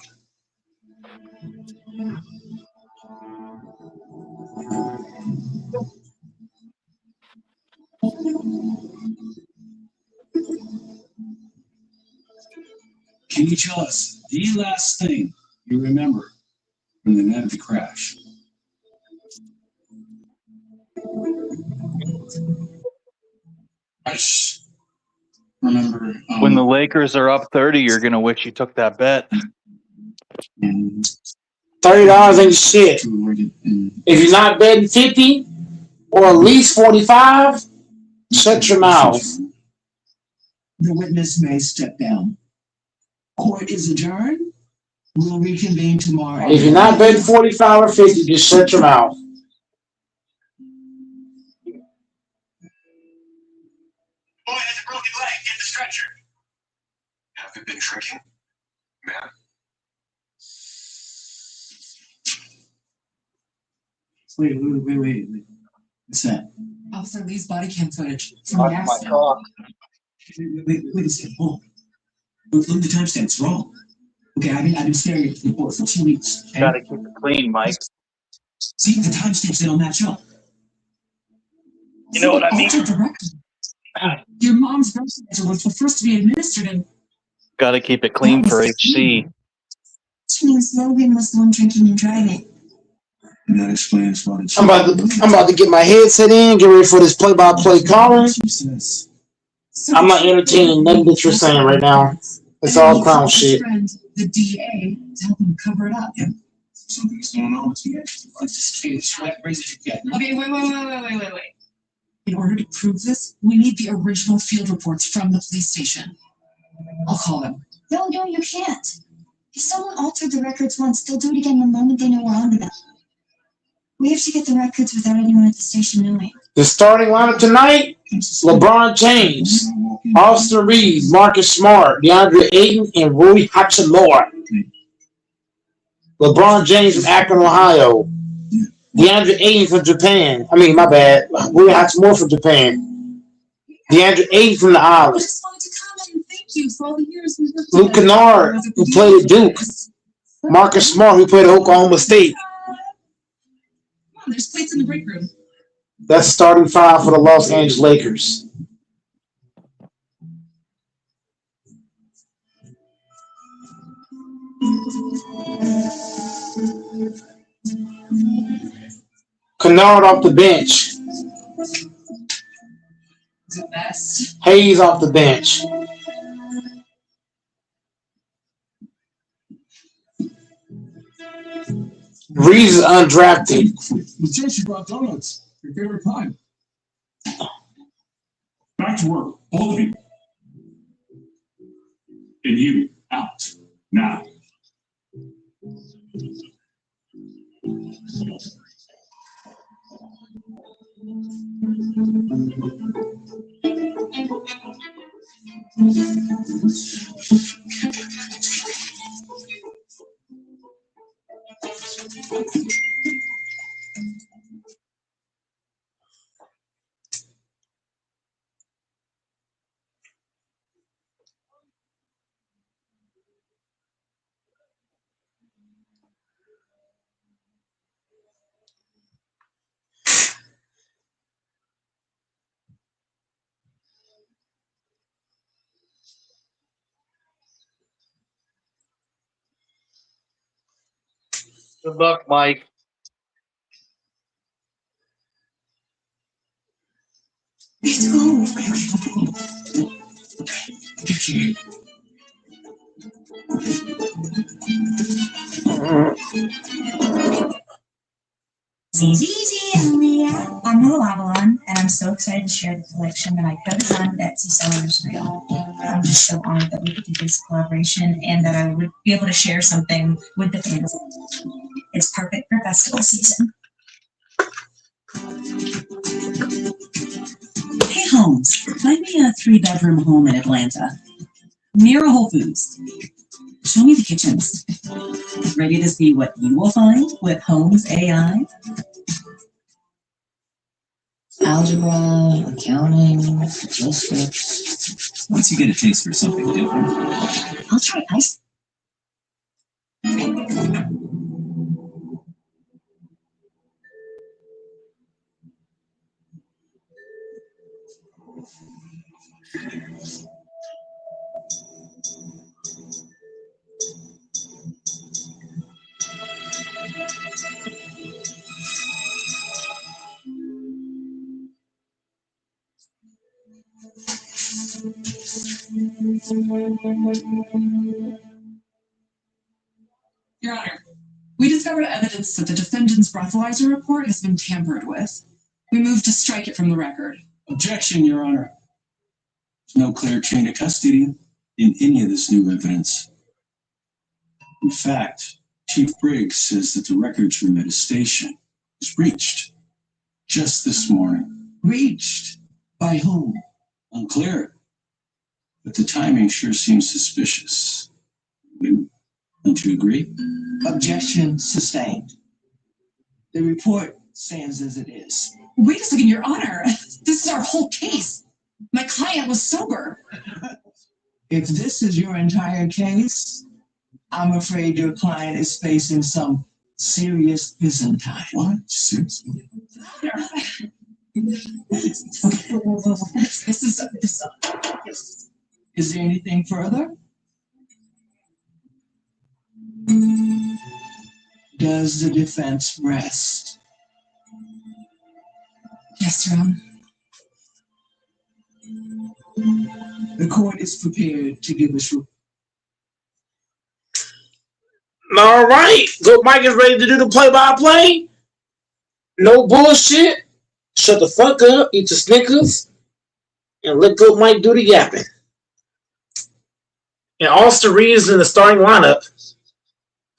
Can you tell us the last thing you remember from the night of the crash? I just remember When the Lakers are up 30, you're gonna wish you took that bet. $30 ain't shit. If you're not betting 50 or at least 45, shut your mouth. The witness may step down. Court is adjourned. We'll reconvene tomorrow. If you're not betting 45 or 50, just shut your mouth. Boy has a broken leg. stretcher. Have you been drinking, man? Wait. What's that? Officer Lee's body cam footage From from the the my accident. Wait a second. Hold on. Look at the timestamp. It's wrong. Okay, I've been staring at the report for 2 weeks. Okay? Gotta keep it clean, Mike. See, the timestamps they don't match up. You know what I mean? Altered the record. Your mom's birth schedule was the first to be administered, and Gotta keep it clean for HC. Which means Logan was the one drinking and driving. And that explains why I'm about to get my headset in, get ready for this play-by-play calling. I'm not entertaining nothing that you're saying right now. It's all clown shit. friend, the DA, to help him cover it up. Something's going on with you. I just can't sweat raise it again. Okay, wait. In order to prove this, we need the original field reports from the police station. I'll call them. No, you can't. If someone altered the records once, they'll do it again the moment they know we're onto them. We have to get the records without anyone at the station knowing. The starting lineup tonight: LeBron James, Austin Reeves, Marcus Smart, DeAndre Ayton, and Rui Hachimura. LeBron James from Akron, Ohio. DeAndre Ayton from Japan. Rui Hachimura from Japan. DeAndre Ayton from the island. Just wanted to come and thank you for all the years we've worked Luke together. Kennard, who played at Duke. Marcus Smart, who played at Oklahoma State. Come on, there's plates in the break room. That's starting five for the Los Angeles Lakers. Kennard off the bench. The best. Hayes off the bench. Reeves is undrafted. Lieutenant, you brought donuts. Your favorite kind. Back to work, both of you. And you, out. Now. Good luck, Mike. Let's go. I'm Noel Avalon, and I'm so excited to share the collection that I co-designed with Etsy Sellers Real. I'm just so honored that we could do this collaboration and that I would be able to share something with the fans. It's perfect for festival season. Hey Holmes, find me a 3-bedroom home in Atlanta, near a Whole Foods. Show me the kitchens. Ready to see what you will find with Holmes AI? Algebra, accounting, statistics. Once you get a taste for something different. I'll try ice. Your Honor, we discovered evidence that the defendant's breathalyzer report has been tampered with. We move to strike it from the record. Objection, Your Honor. There's no clear chain of custody in any of this new evidence. In fact, Chief Briggs says that the records room at his station was breached just this morning. Reached? By whom? Unclear. But the timing sure seems suspicious. Don't you agree? Objection sustained. The report stands as it is. Wait a second, Your Honor. This is our whole case. My client was sober. If this is your entire case, I'm afraid your client is facing some serious prison time. What? Seriously? Is there anything further? Does the defense rest? Yes, Your Honor. The court is prepared to give us. All right. Go Mike is ready to do the play-by-play. No bullshit. Shut the fuck up. Eat your Snickers. And let Go Mike do the yapping. And Austin Reeves in the starting lineup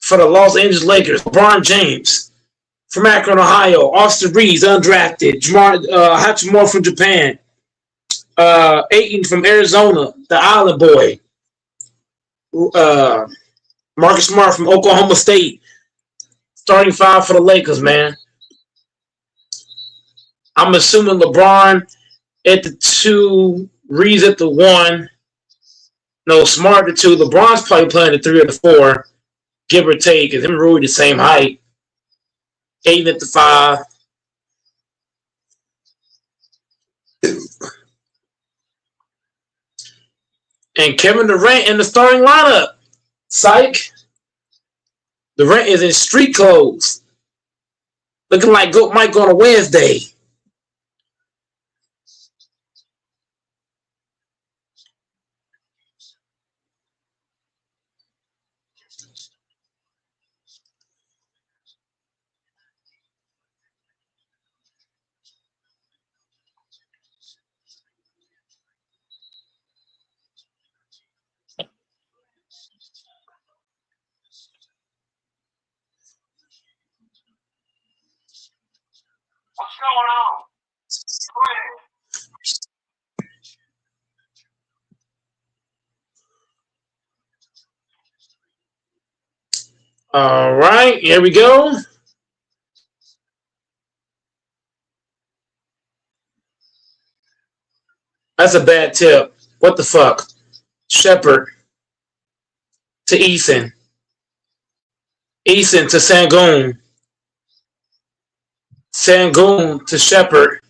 for the Los Angeles Lakers. LeBron James from Akron, Ohio. Austin Reeves, undrafted. Hachimura from Japan. Ayton from Arizona, the Island Boy. Marcus Smart from Oklahoma State. Starting five for the Lakers, man. I'm assuming LeBron at the 2, Reeves at the 1. No, Smart at the 2. LeBron's probably playing the 3 or the 4, give or take, because him and Rui the same height. Ayton at the 5. And Kevin Durant in the starting lineup. Psych. Durant is in street clothes. Looking like Goat Mike on a Wednesday. What's going on? All right, here we go. That's a bad tip. What the fuck? Shepard to Eason. Eason to Sangoon. Sangoon to Shepard.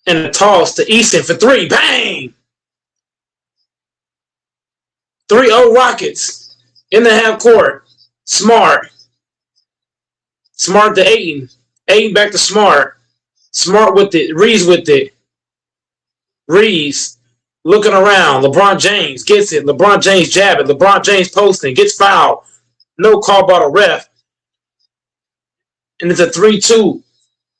And a toss to Easton for 3. Bang! 3-0 Rockets in the half court. Smart. Smart to Ayton. Ayton back to Smart. Smart with it. Reeves with it. Reeves looking around. LeBron James gets it. LeBron James jabbing. LeBron James posting. Gets fouled. No call by the ref. And it's a 3-2.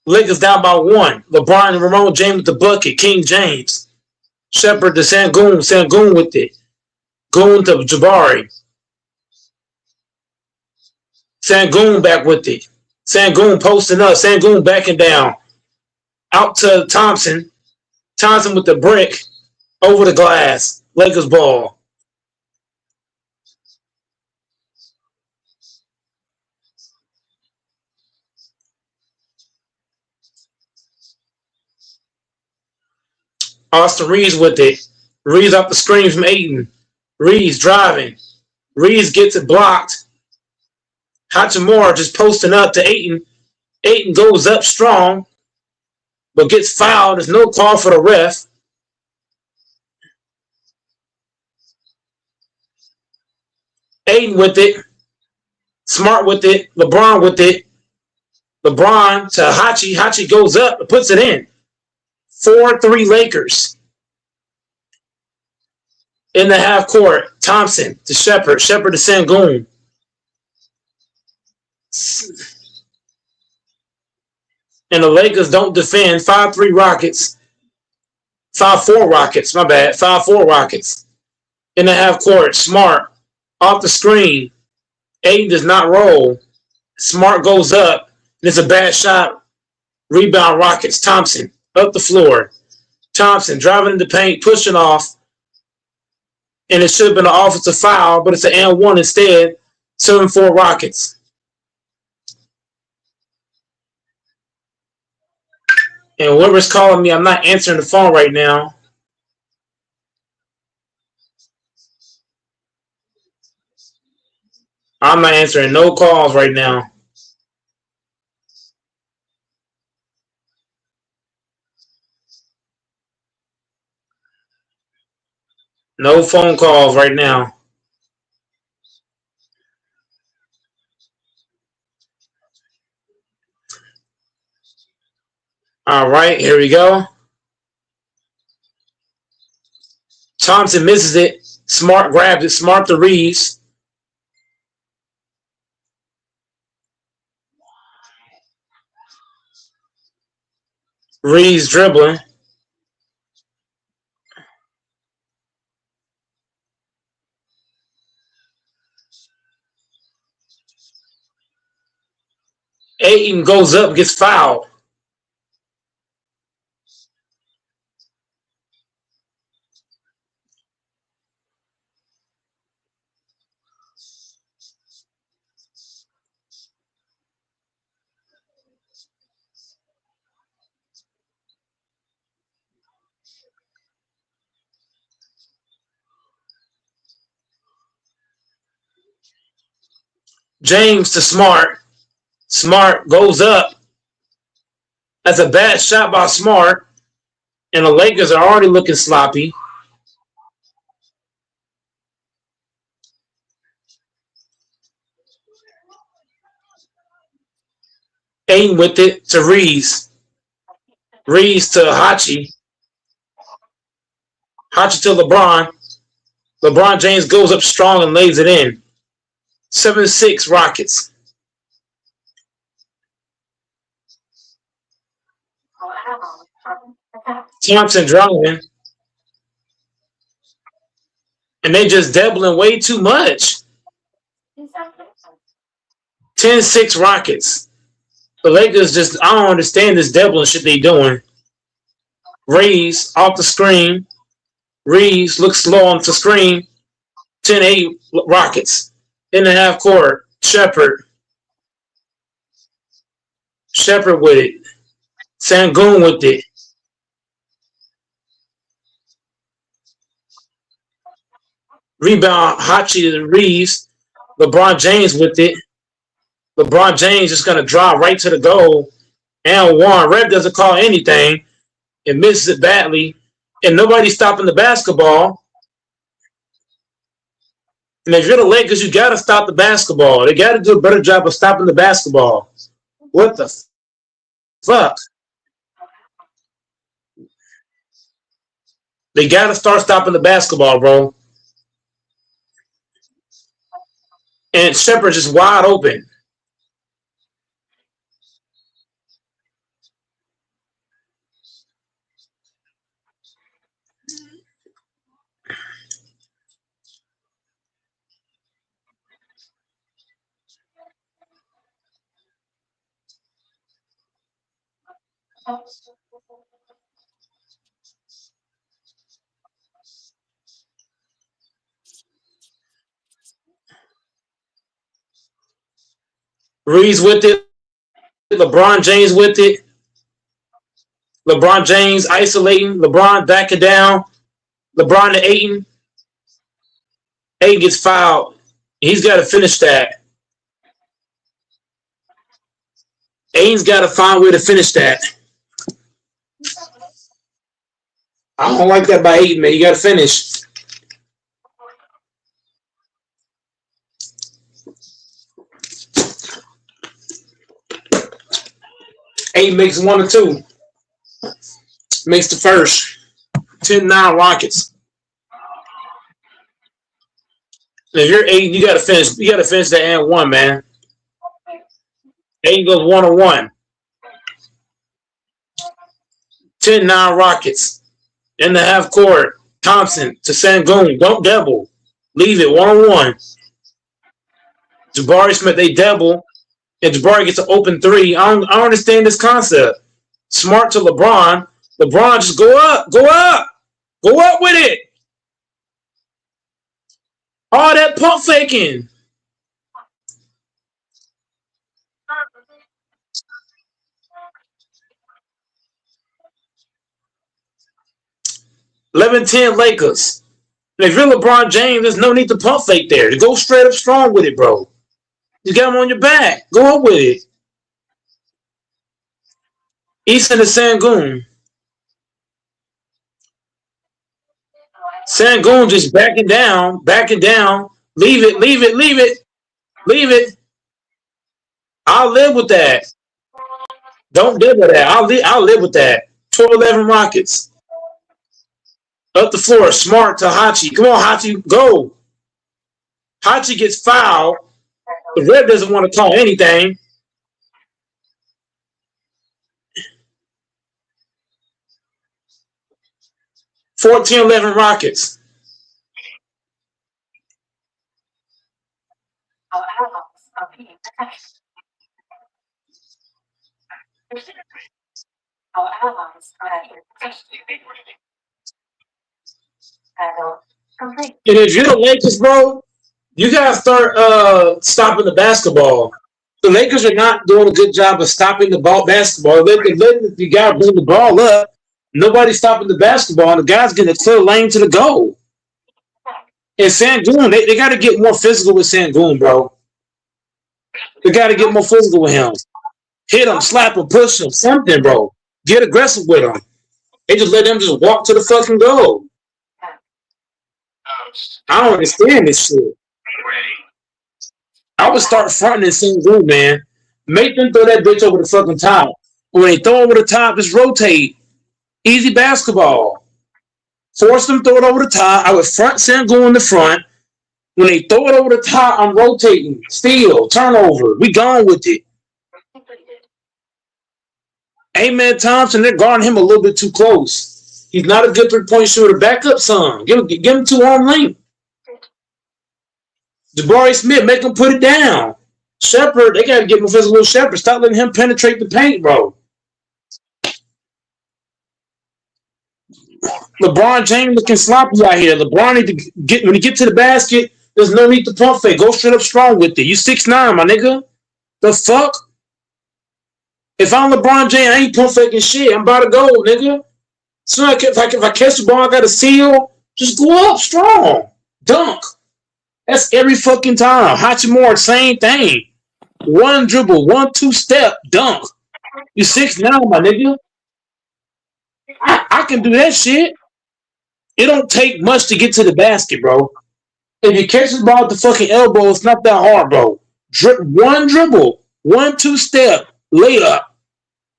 Lakers down by 1. LeBron and Ramon James with the bucket. King James. Shepard to Sangoon. Sangoon with it. Goon to Jabari. Sangoon back with it. Sangoon posting up. Sangoon backing down. Out to Thompson. Thompson with the brick. Over the glass. Lakers ball. Austin Reeves with it. Reeves off the screen from Ayton. Reeves driving. Reeves gets it blocked. Hachimura just posting up to Ayton. Ayton goes up strong, but gets fouled. There's no call for the ref. Ayton with it. Smart with it. LeBron with it. LeBron to Hachi. Hachi goes up and puts it in. 4-3 Lakers. In the half court, Thompson to Shepard. Shepard to Sangoon. And the Lakers don't defend. 5-3 Rockets. 5-4 Rockets. My bad. 5-4 Rockets. In the half court, Smart off the screen. Ayton does not roll. Smart goes up. And it's a bad shot. Rebound Rockets. Thompson up the floor. Thompson driving in the paint, pushing off. And it should have been an offensive foul, but it's an and one instead. 7-4 Rockets. And whoever's calling me, I'm not answering the phone right now. I'm not answering no calls right now. No phone calls right now. All right, here we go. Thompson misses it. Smart grabs it. Smart to Reeves. Reeves dribbling. Ayton goes up, gets fouled. James to Smart. Smart goes up. That's a bad shot by Smart. And the Lakers are already looking sloppy. Ayton with it to Reeves. Reeves to Hachi. Hachi to LeBron. LeBron James goes up strong and lays it in. 7-6 Rockets. Thompson driving. And they just doubling way too much. 10-6 Rockets. The Lakers just, I don't understand this doubling shit they doing. Reeves off the screen. Reeves looks slow on the screen. 10-8 Rockets. In the half court. Shepherd. Shepherd with it. Sangoon with it. Rebound, Hachi to Reeves. LeBron James with it. LeBron James is going to drive right to the goal. And one. Red doesn't call anything. It misses it badly. And nobody's stopping the basketball. And if you're the Lakers, you got to stop the basketball. They got to do a better job of stopping the basketball. What the fuck? They got to start stopping the basketball, bro. And Shepherd's just wide open. Reeves with it. LeBron James with it. LeBron James isolating. LeBron backing down. LeBron to Ayton. Ayton gets fouled. He's got to finish that. Ayton's got to find a way to finish that. I don't like that by Ayton, man. You got to finish. Ayton makes 1 or 2. Makes the first. 10-9 Rockets. And if you're Ayton, you got to finish. You got to finish that and 1, man. Ayton goes 1-on-1. 10-9 Rockets. In the half court. Thompson to Sangoon. Don't double. Leave it 1-on-1. Jabari Smith, they double. And Jabari gets an open 3. I don't understand this concept. Smart to LeBron. LeBron, just go up, go up, go up with it. All that pump faking. $11-10 Lakers. And if you're LeBron James, there's no need to pump fake there. You go straight up strong with it, bro. You got him on your back. Go up with it. Easton to Sangoon. Sangoon just backing down, backing down. Leave it, leave it, leave it, leave it. I'll live with that. Don't deal with that. I'll live with that. 12-11 Rockets. Up the floor, Smart to Hachi. Come on, Hachi, go. Hachi gets fouled. The ref doesn't want to call anything. $14-11 Rockets. Our allies are being attacked. Our allies are being attacked. Complete. And if you're the Lakers, bro, you gotta start stopping the basketball. The Lakers are not doing a good job of stopping the basketball. They're letting the guy bring the ball up. Nobody's stopping the basketball, and the guy's getting a clear lane to the goal. And Sangoon, they got to get more physical with Sangoon, bro. They got to get more physical with him. Hit him, slap him, push him, something, bro. Get aggressive with him. They just let him just walk to the fucking goal. I don't understand this shit. I would start fronting and Sangoon, man. Make them throw that bitch over the fucking top. When they throw over the top, just rotate. Easy basketball. Force them, throw it over the top. I would front Sangoon in the front. When they throw it over the top, I'm rotating. Steal, turnover. We gone with it. Amen Thompson, they're guarding him a little bit too close. He's not a good three-point shooter. Back up some. Give him 2 arm length. Jabari Smith, make him put it down. Shepard, they got to get him a physical Shepard. Stop letting him penetrate the paint, bro. LeBron James looking sloppy out here. LeBron need to get, when you get to the basket, there's no need to pump fake. Go straight up strong with it. You 6'9", my nigga. The fuck? If I'm LeBron James, I ain't pump faking shit. I'm about to go, nigga. So if I catch the ball, I got a seal. Just go up strong. Dunk. That's every fucking time. Hachimura, same thing. One dribble, 1-2 step, dunk. You 6'9", my nigga. I can do that shit. It don't take much to get to the basket, bro. If you catch the ball at the fucking elbow, it's not that hard, bro. One dribble, 1-2 step, layup,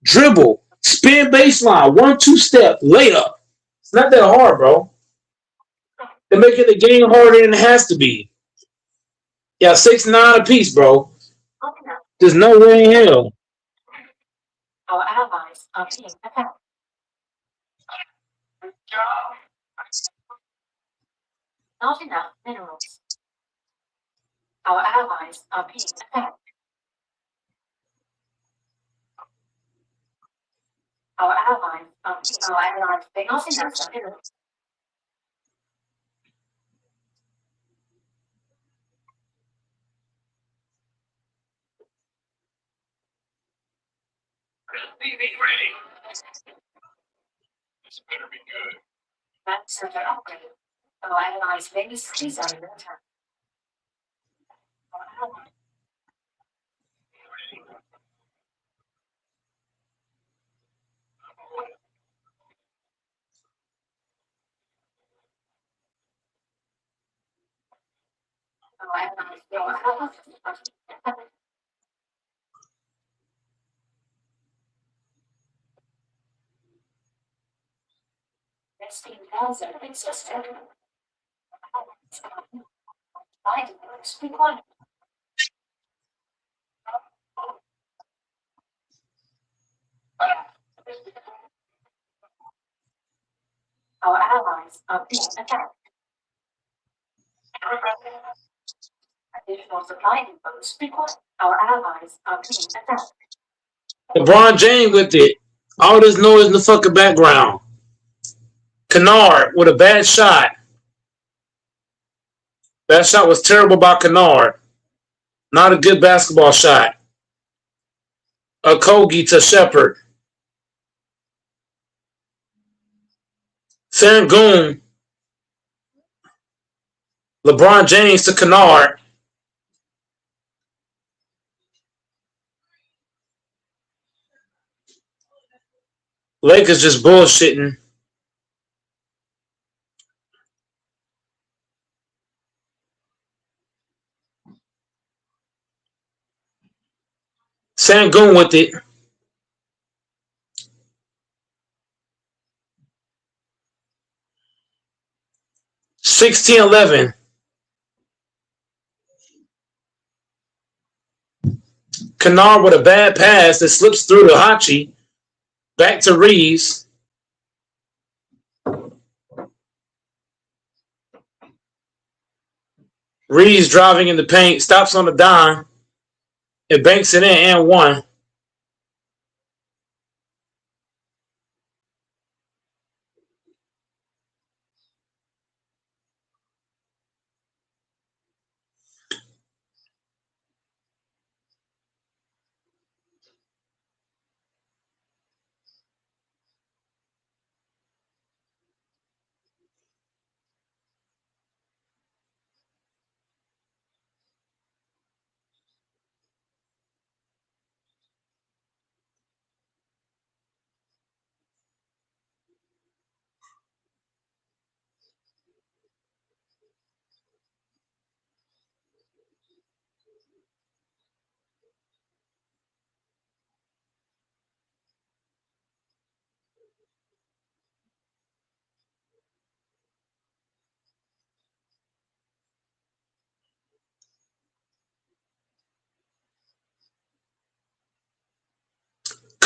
dribble, spin baseline, 1-2 step, layup. It's not that hard, bro. They're making the game harder than it has to be. Yeah, 6'9" apiece, bro. There's no way in hell. Our allies are being attacked. Not enough minerals. Our allies are being attacked. Our allies are being not enough minerals. Ready. This better be good. That's center upgrade. Our allies Vegas is under attack. Our allies are being attacked. Additional supply depots required. Our allies are being attacked. LeBron James with it. All this noise in the fucking background. Kennard with a bad shot. That shot was terrible by Kennard. Not a good basketball shot. Okogie to Shepard. Sengun. LeBron James to Kennard. Lakers just bullshitting. Sengun with it. (16-11). Kennard with a bad pass that slips through to Hachi. Back to Reeves. Reeves driving in the paint. Stops on the dime. It banks it in and one.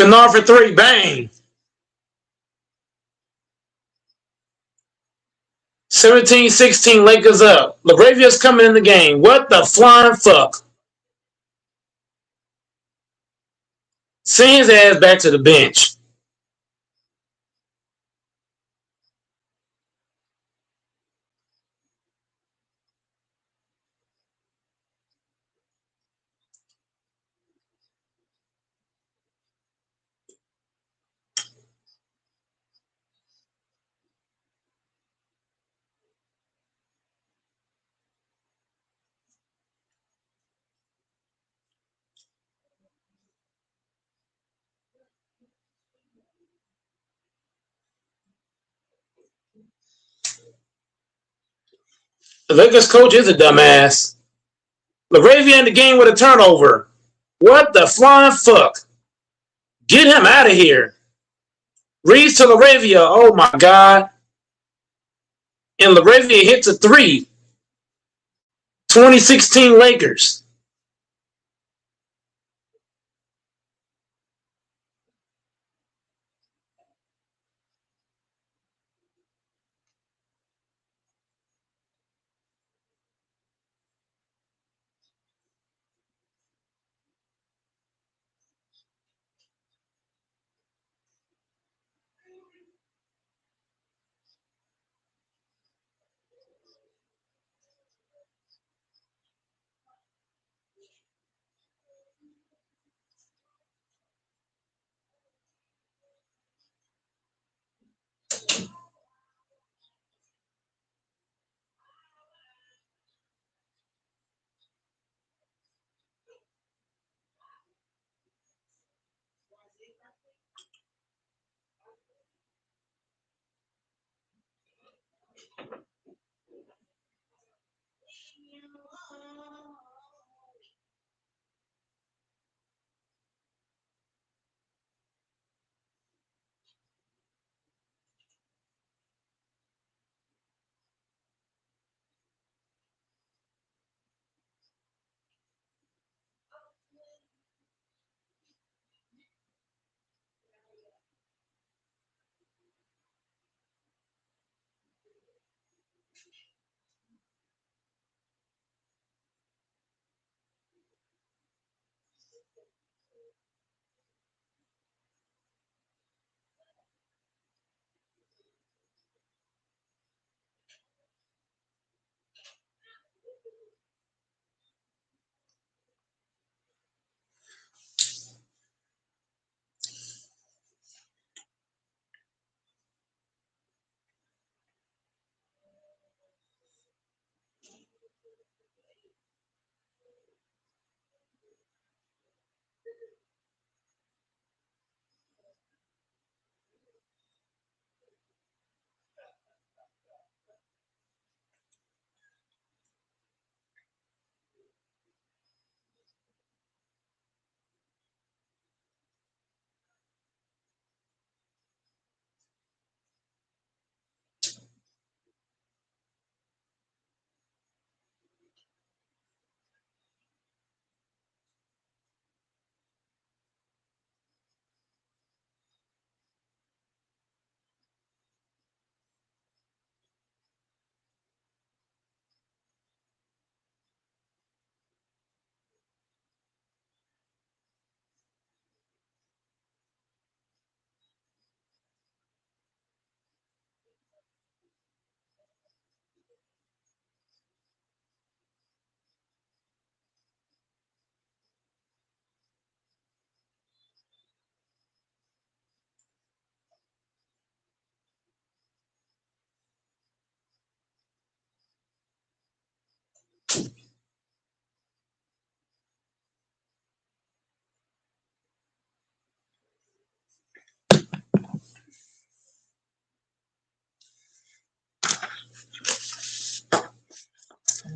Kennard for three. Bang. 17-16. Lakers up. LaRavia's coming in the game. What the flying fuck? Send his ass back to the bench. The Lakers coach is a dumbass. LaRavia in the game with a turnover. What the flying fuck? Get him out of here. Reeves to LaRavia. Oh my God. And LaRavia hits a three. 2016 Lakers.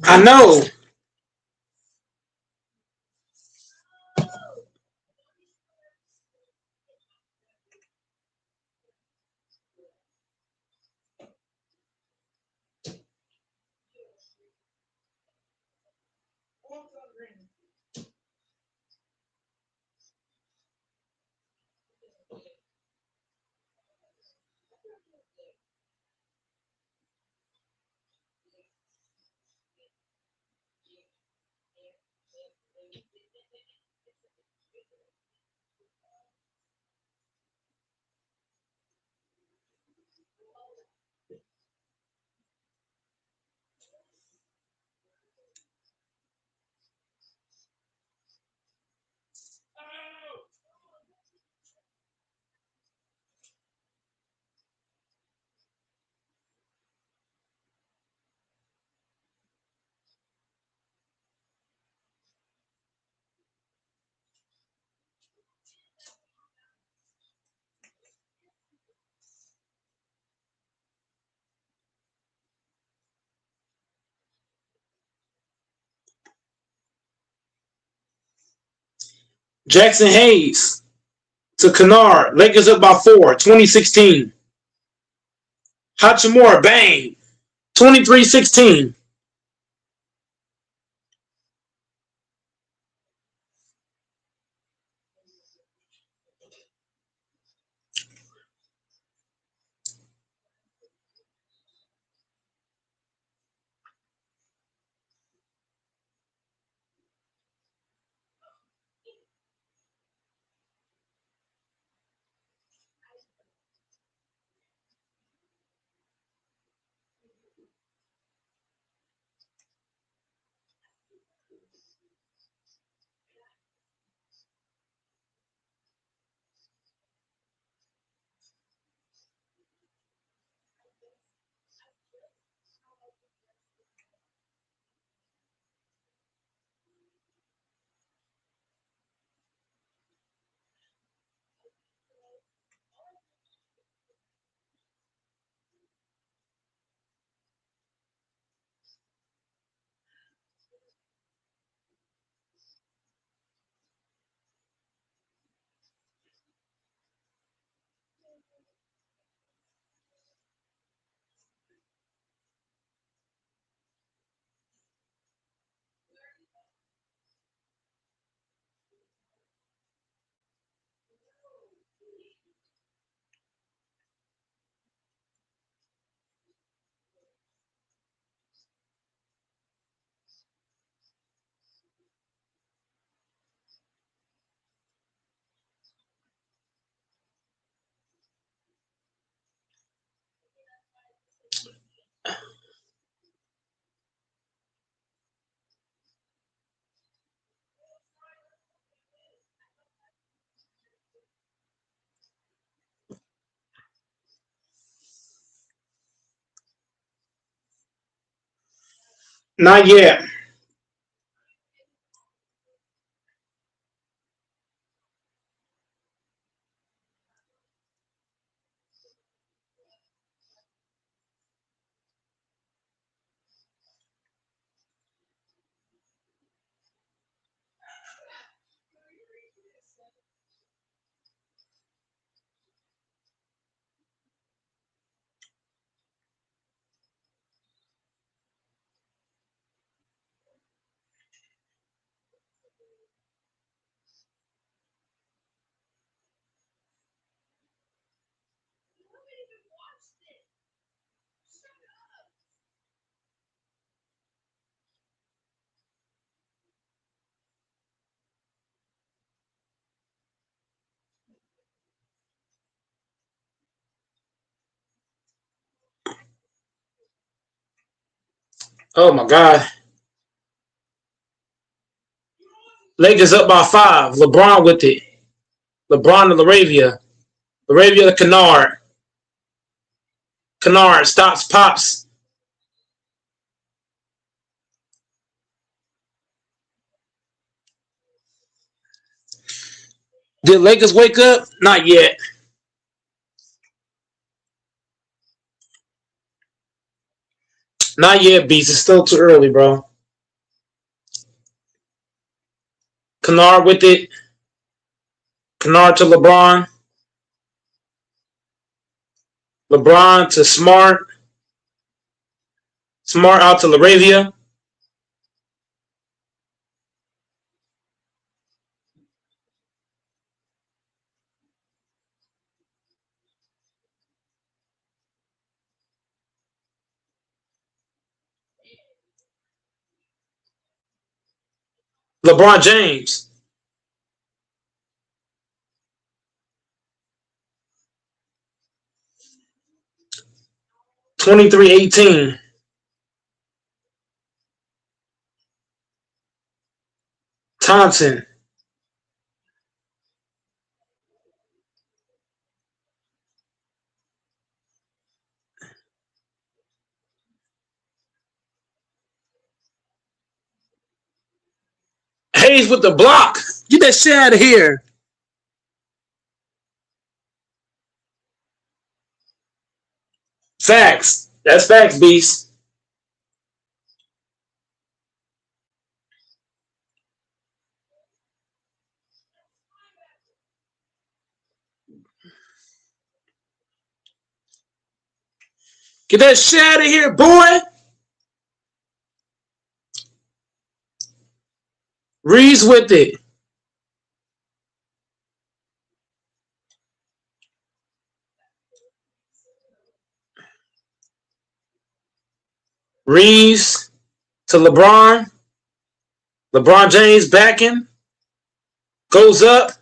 I know. Jackson Hayes to Kennard. Lakers up by 4. 2016. Hachimura, bang. 23-16. Not yet. Oh my God. Lakers up by 5. LeBron with it. LeBron to Laravia. Laravia to Kennard. Kennard stops, pops. Did Lakers wake up? Not yet. Not yet, Beats. It's still too early, bro. Kennard with it. Kennard to LeBron. LeBron to Smart. Smart out to LaRavia. LeBron James. (23-18). Thompson. Hayes with the block. Get that shit out of here. Facts. That's facts, Beast. Get that shit out of here, boy. Reeves with it. Reeves to LeBron. LeBron James backing. Goes up.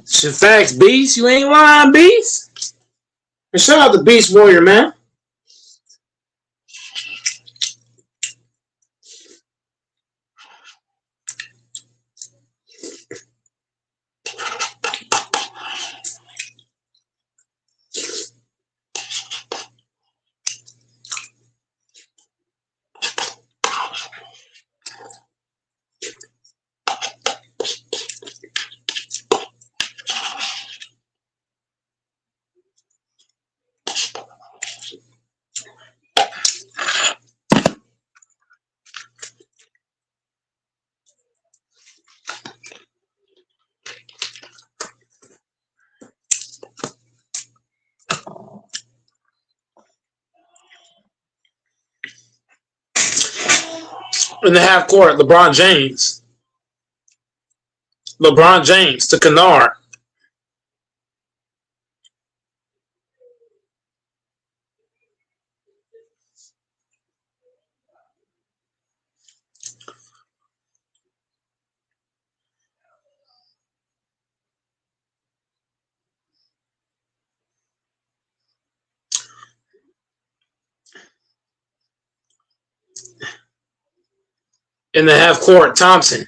Shit, facts, Beast. You ain't lying, Beast. And shout out to Beast Warrior, man. In the half court, LeBron James. LeBron James to Kennard. In the half court, Thompson.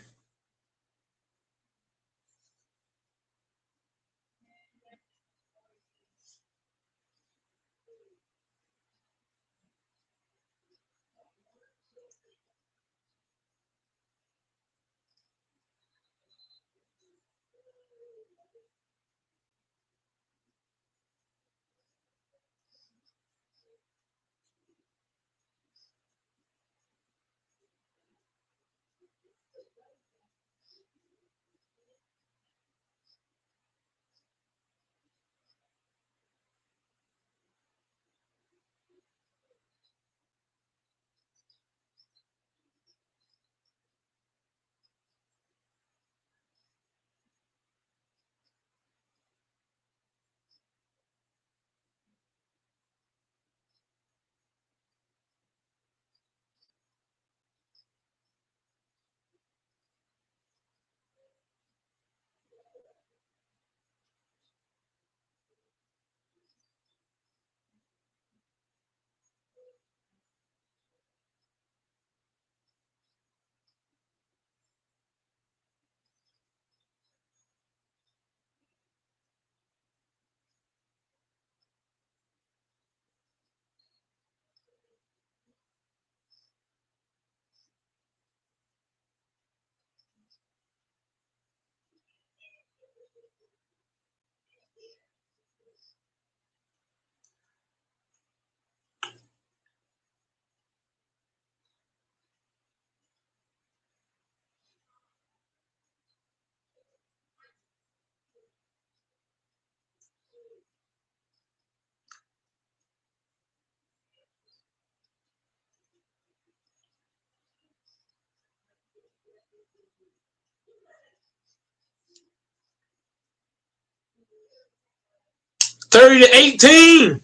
$30-18.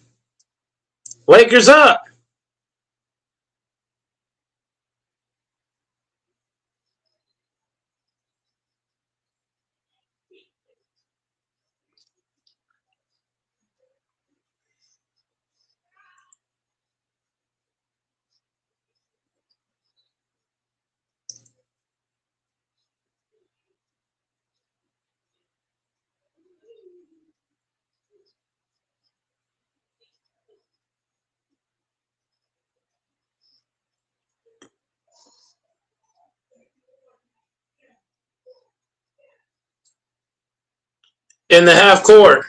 Lakers up. In the half court,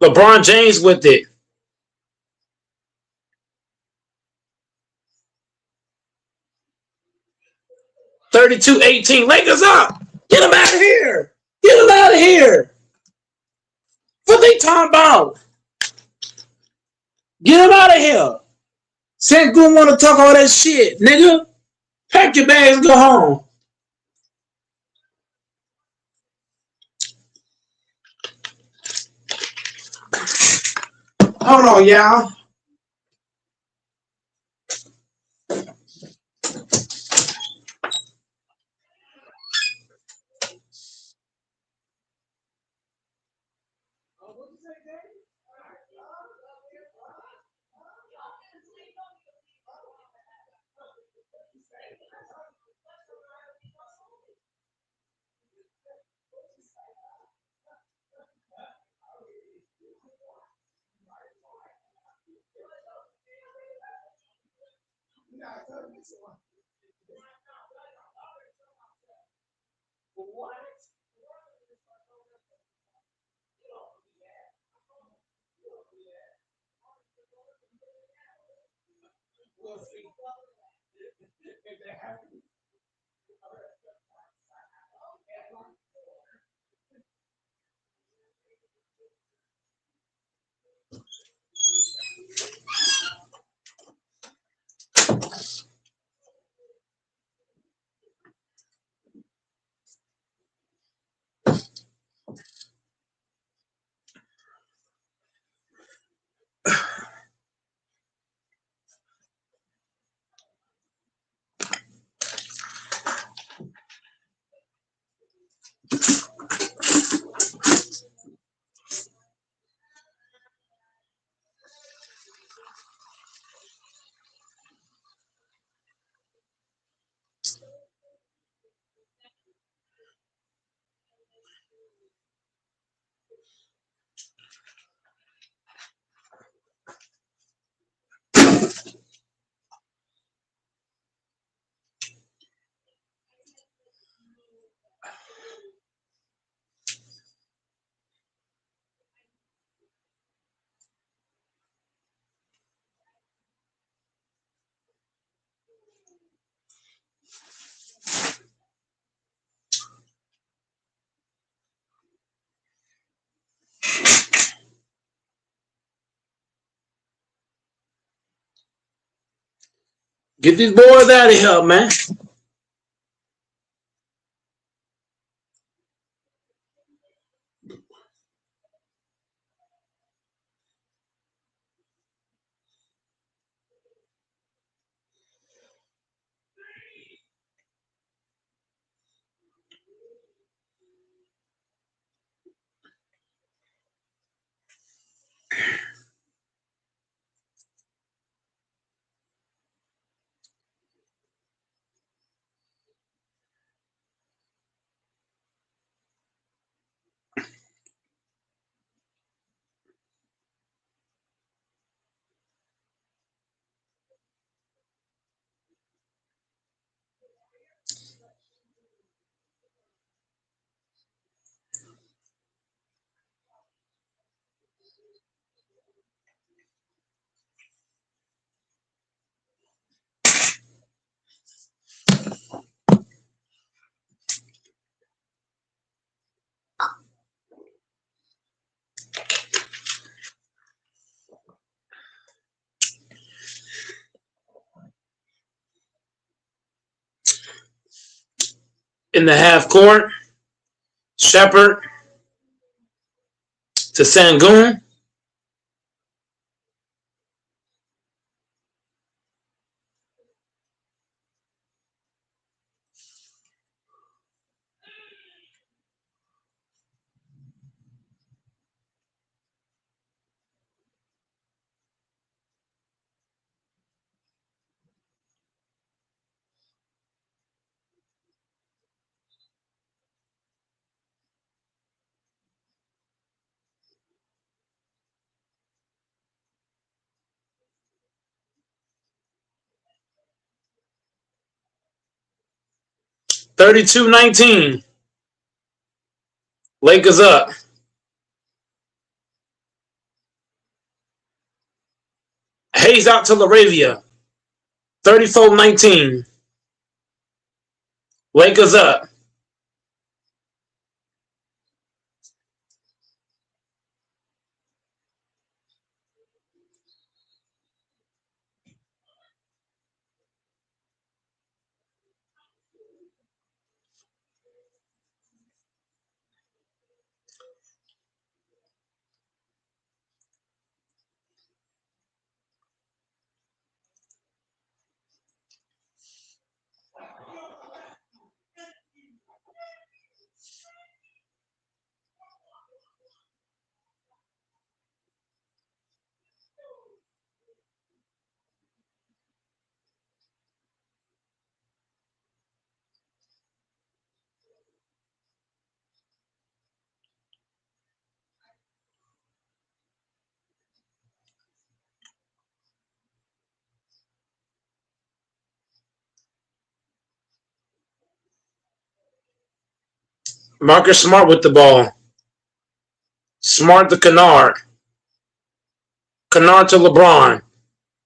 LeBron James with it. $32-18. Lakers up. Get him out of here. Get him out of here. What they talking about? Get him out of here. Sengun want to talk all that shit, nigga. Pack your bags, go home. Hold on, y'all. Get these boys out of here, man. In the half court, Shepard to Sangoon. $32-19. Lakers up. Hayes out to LaRavia. 34-19. Lakers up. Marcus Smart with the ball. Smart to Kennard. Kennard to LeBron.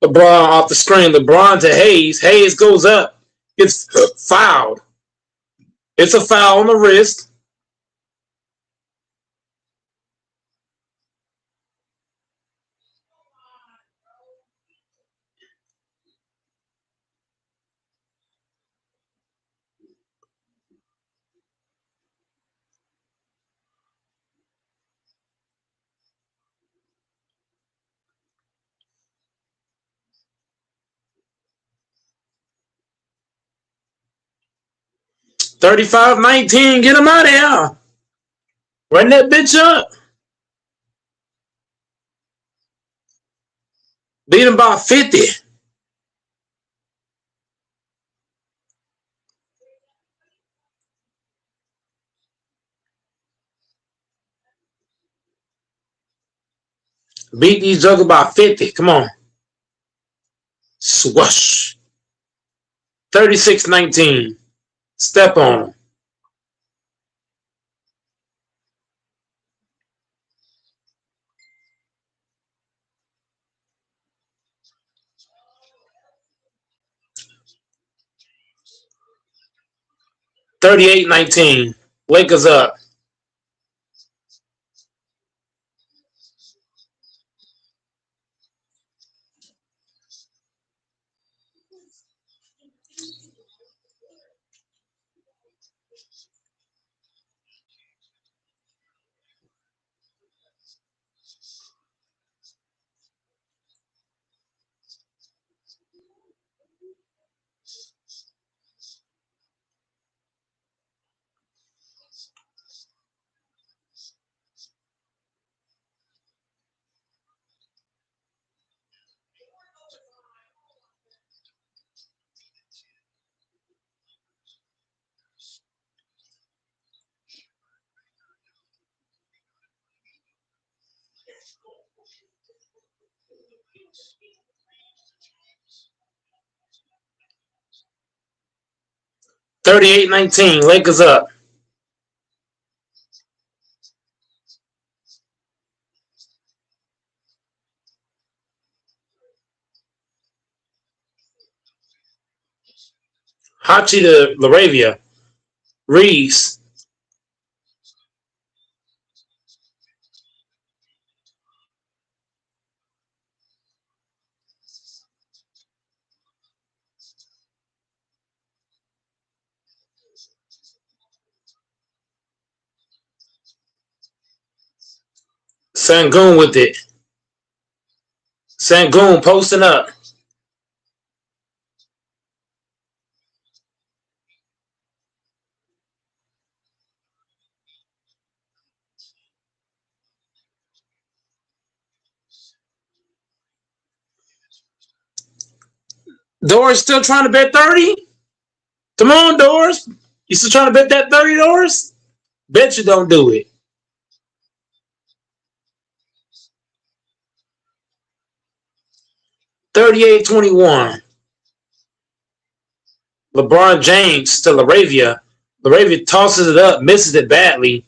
LeBron off the screen. LeBron to Hayes. Hayes goes up. Gets fouled. It's a foul on the wrist. $35-19. Get him out of here. Run that bitch up. Beat him by 50. Beat these jokers by 50. Come on. Swoosh. 36-19. Step on them. $38-19. Lakers up. $38-19. Lakers up. Hachi to Laravia. Reeves. Sangoon with it. Sangoon posting up. Doris still trying to bet 30? Come on, Doris. You still trying to bet that 30, Doris? Bet you don't do it. $38-21. LeBron James to Laravia. Laravia tosses it up, misses it badly.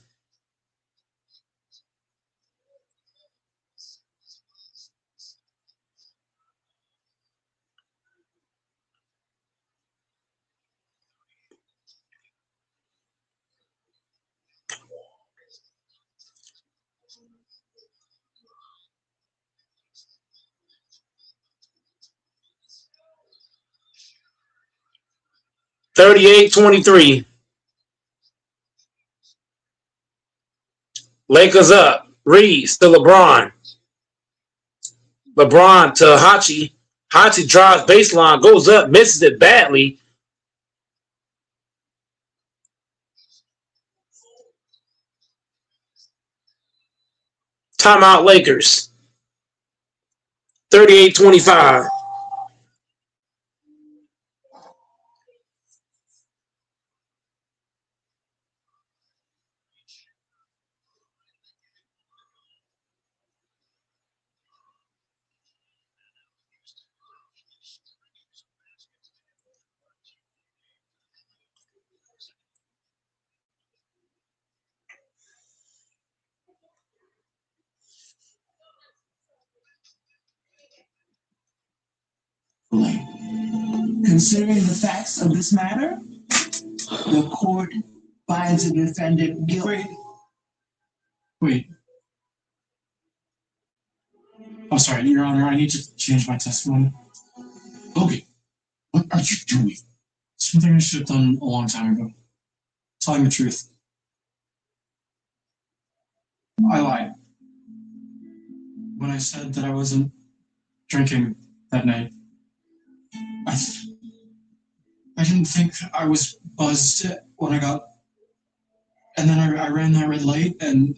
$38-23. Lakers up. Reeves to LeBron. LeBron to Hachi. Hachi drives baseline, goes up, misses it badly. Timeout Lakers. 38-25. Considering the facts of this matter, the court finds the defendant guilty. Wait. I'm sorry, Your Honor. I need to change my testimony. Logan, what are you doing? Something I should have done a long time ago. Telling the truth. I lied. When I said that I wasn't drinking that night, I didn't think I was buzzed when I got, and then I ran that red light, and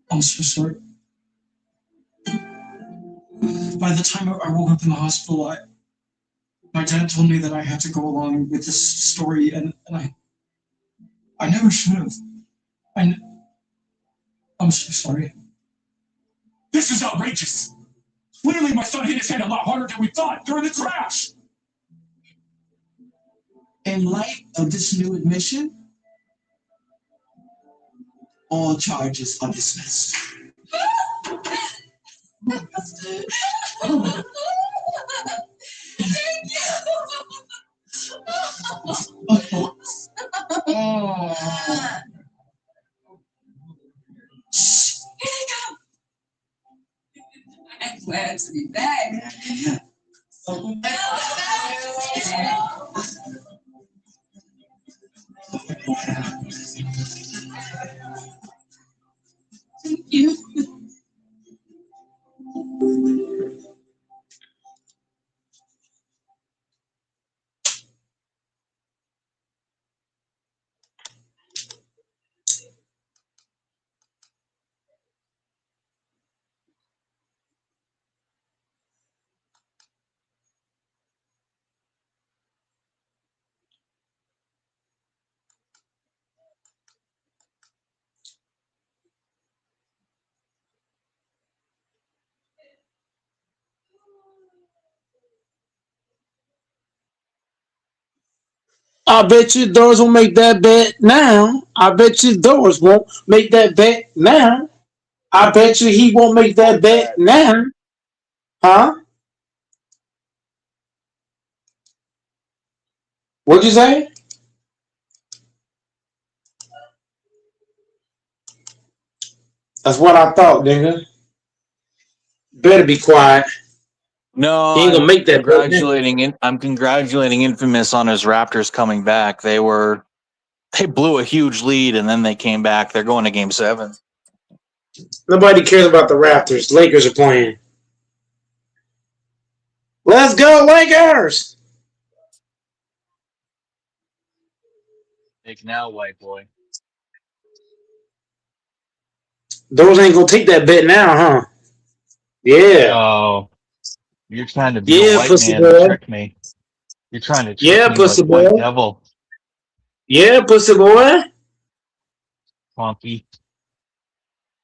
I'm so sorry. By the time I woke up in the hospital, my dad told me that I had to go along with this story, and I never should have. I'm so sorry. This is outrageous. Clearly, my son hit his head a lot harder than we thought during the crash. In light of this new admission, all charges are dismissed. I'm glad to be back. Thank you. I bet you Doors won't make that bet now. I bet you Doors won't make that bet now. I bet you he won't make that bet now. Huh? What'd you say? That's what I thought, nigga. Better be quiet. No, He ain't gonna make that bet now. I'm congratulating Infamous on his Raptors coming back. They blew a huge lead and then they came back. They're going to Game 7. Nobody cares about the Raptors. Lakers are playing. Let's go, Lakers! Take now, white boy. Those ain't gonna take that bet now, huh? Yeah. Oh, you're trying to be a white pussy man boy. and trick me. You're trying to trick Yeah, me pussy like White boy. Devil. Yeah, pussy boy. Funky.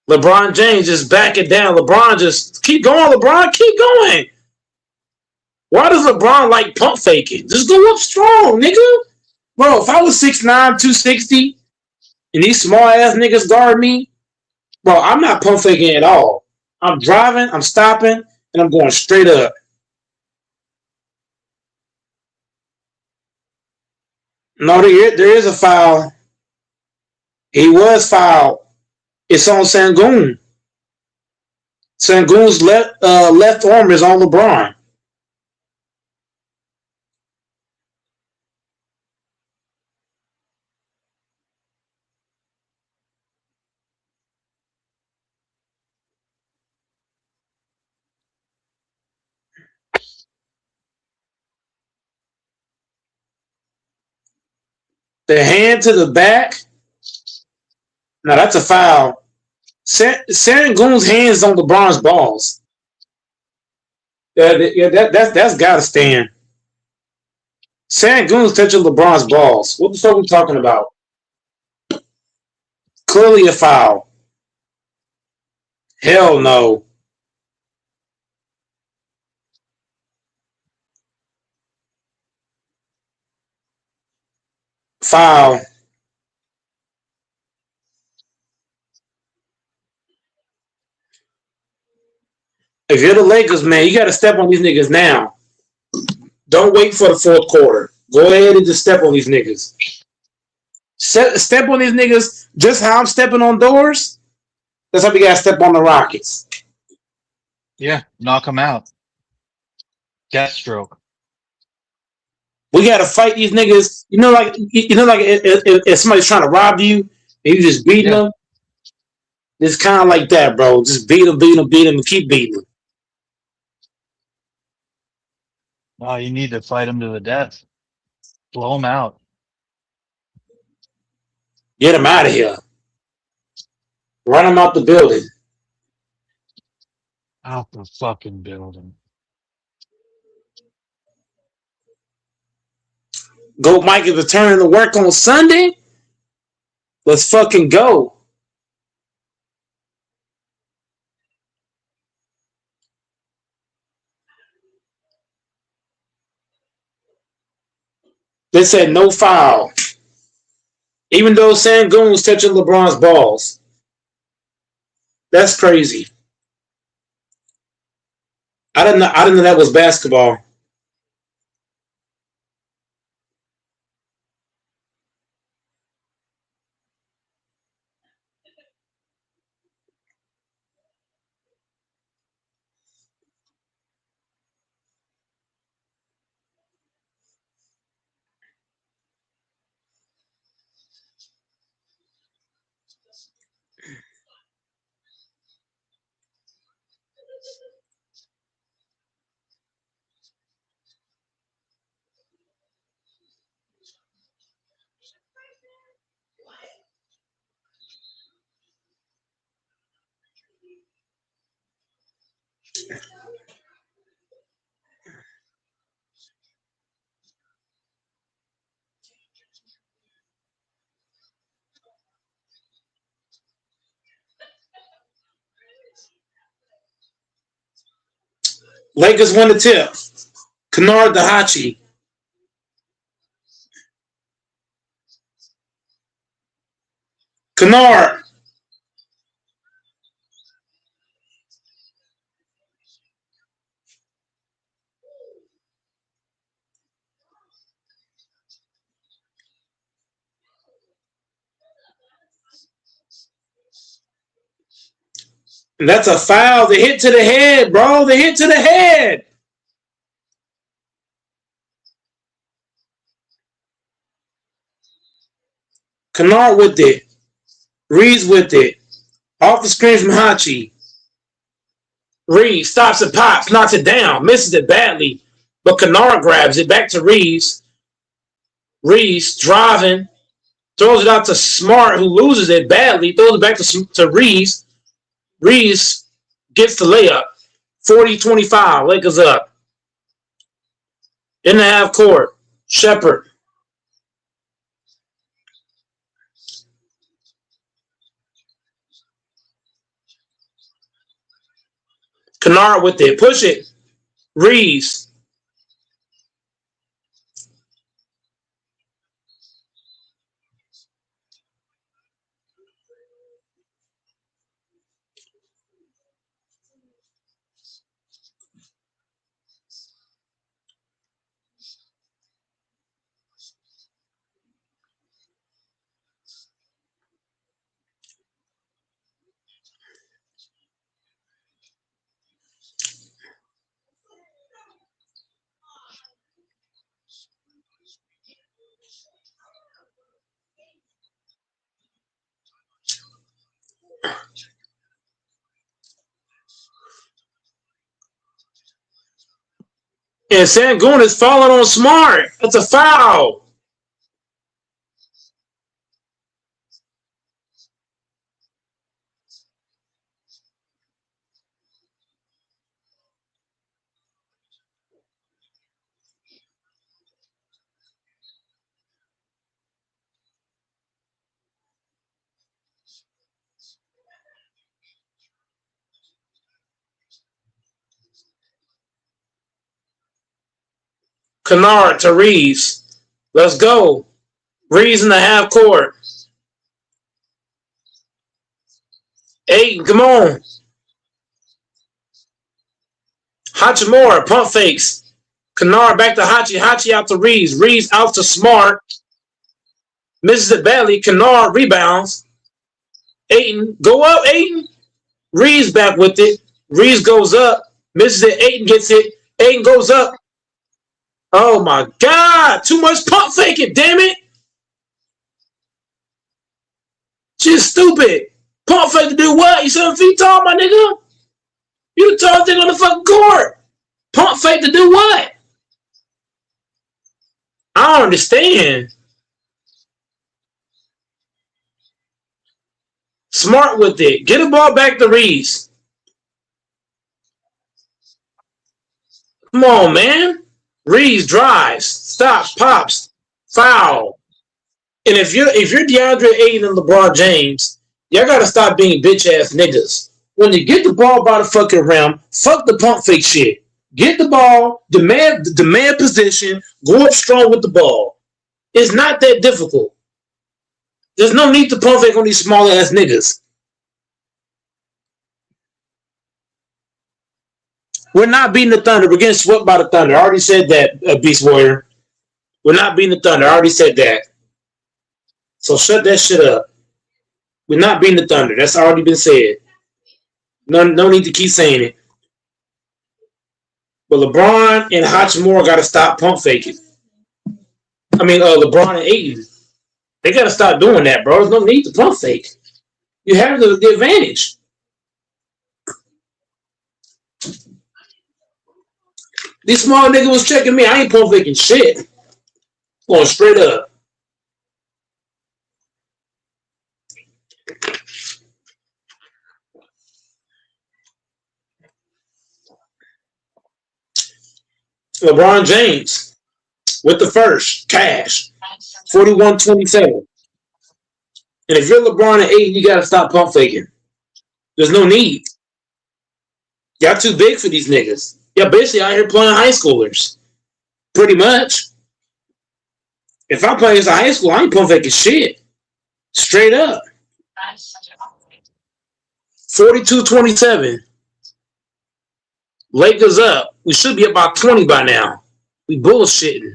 LeBron James just back it down. LeBron just keep going. LeBron, keep going. Why does LeBron like pump faking? Just go up strong, nigga. Bro, if I was 6'9", 260, and these small ass niggas guard me, bro, I'm not pump faking at all. I'm driving, I'm stopping, and I'm going straight up. No, there is a foul. He was fouled. It's on Sengun. Sengun's left arm is on LeBron. The hand to the back. Now that's a foul. Sengun's hands on LeBron's balls. That's got to stand. Sengun's touching LeBron's balls. What the fuck are we talking about? Clearly a foul. Hell no. Foul. If you're the Lakers, man, you got to step on these niggas now. Don't wait for the fourth quarter. Go ahead and just step on these niggas. Step on these niggas just how I'm stepping on Doors. That's how we got to step on the Rockets. Yeah, knock them out. Deathstroke. We got to fight these niggas. Like if somebody's trying to rob you and you just beating them. It's kind of like that, bro. Just beat them, and keep beating them. Oh, you need to fight them to the death. Blow them out. Get them out of here. Run them out the building. Out the fucking building. Go, Mike is returning to work on Sunday. Let's fucking go. They said no foul. Even though Sengun was touching LeBron's balls. That's crazy. I didn't know that was basketball. Lakers win the tip. Kennard Dahachi. Kennard. And that's a foul. They hit to the head, bro. They hit to the head. Kennard with it. Reeves with it. Off the screen from Hachi. Reeves stops and pops, knocks it down, misses it badly. But Kennard grabs it back to Reeves. Reeves driving. Throws it out to Smart, who loses it badly. Throws it back to Reeves. Reeves gets the layup. 40-25. Lakers up. In the half court. Shepherd. Kennard with it. Push it. Reeves. And Sengun is falling on Smart. That's a foul. Kennard to Reeves. Let's go. Reeves in the half court. Ayton, come on. Hachimura, pump fakes. Kennard back to Hachi. Hachi out to Reeves. Reeves out to Smart. Misses it badly. Kennard rebounds. Ayton, go up, Ayton. Reeves back with it. Reeves goes up. Misses it. Ayton gets it. Ayton goes up. Oh my God! Too much pump faking, damn it! She's stupid. Pump fake to do what? You 7 feet tall, my nigga? You the tallest thing on the fucking court. Pump fake to do what? I don't understand. Smart with it. Get the ball back to Reeves. Come on, man. Reeves drives, stops, pops, foul. And if you're DeAndre Ayton and LeBron James, y'all gotta stop being bitch ass niggas. When you get the ball by the fucking rim, fuck the pump fake shit. Get the ball, demand position, go up strong with the ball. It's not that difficult. There's no need to pump fake on these small ass niggas. We're not beating the Thunder. We're getting swept by the Thunder. I already said that, Beast Warrior. We're not beating the Thunder. I already said that. So shut that shit up. We're not beating the Thunder. That's already been said. No need to keep saying it. But LeBron and Hachimura got to stop pump faking. I mean, LeBron and Ayton. They got to stop doing that, bro. There's no need to pump fake. You have the advantage. This small nigga was checking me. I ain't pump faking shit. Going straight up. LeBron James with the first cash 41-27. And if you're LeBron at 8, you gotta stop pump faking. There's no need. Y'all too big for these niggas. Y'all basically out here playing high schoolers. Pretty much. If I'm playing as a high school, I ain't pump faking shit. Straight up. 42-27. Lakers up. We should be about 20 by now. We bullshitting.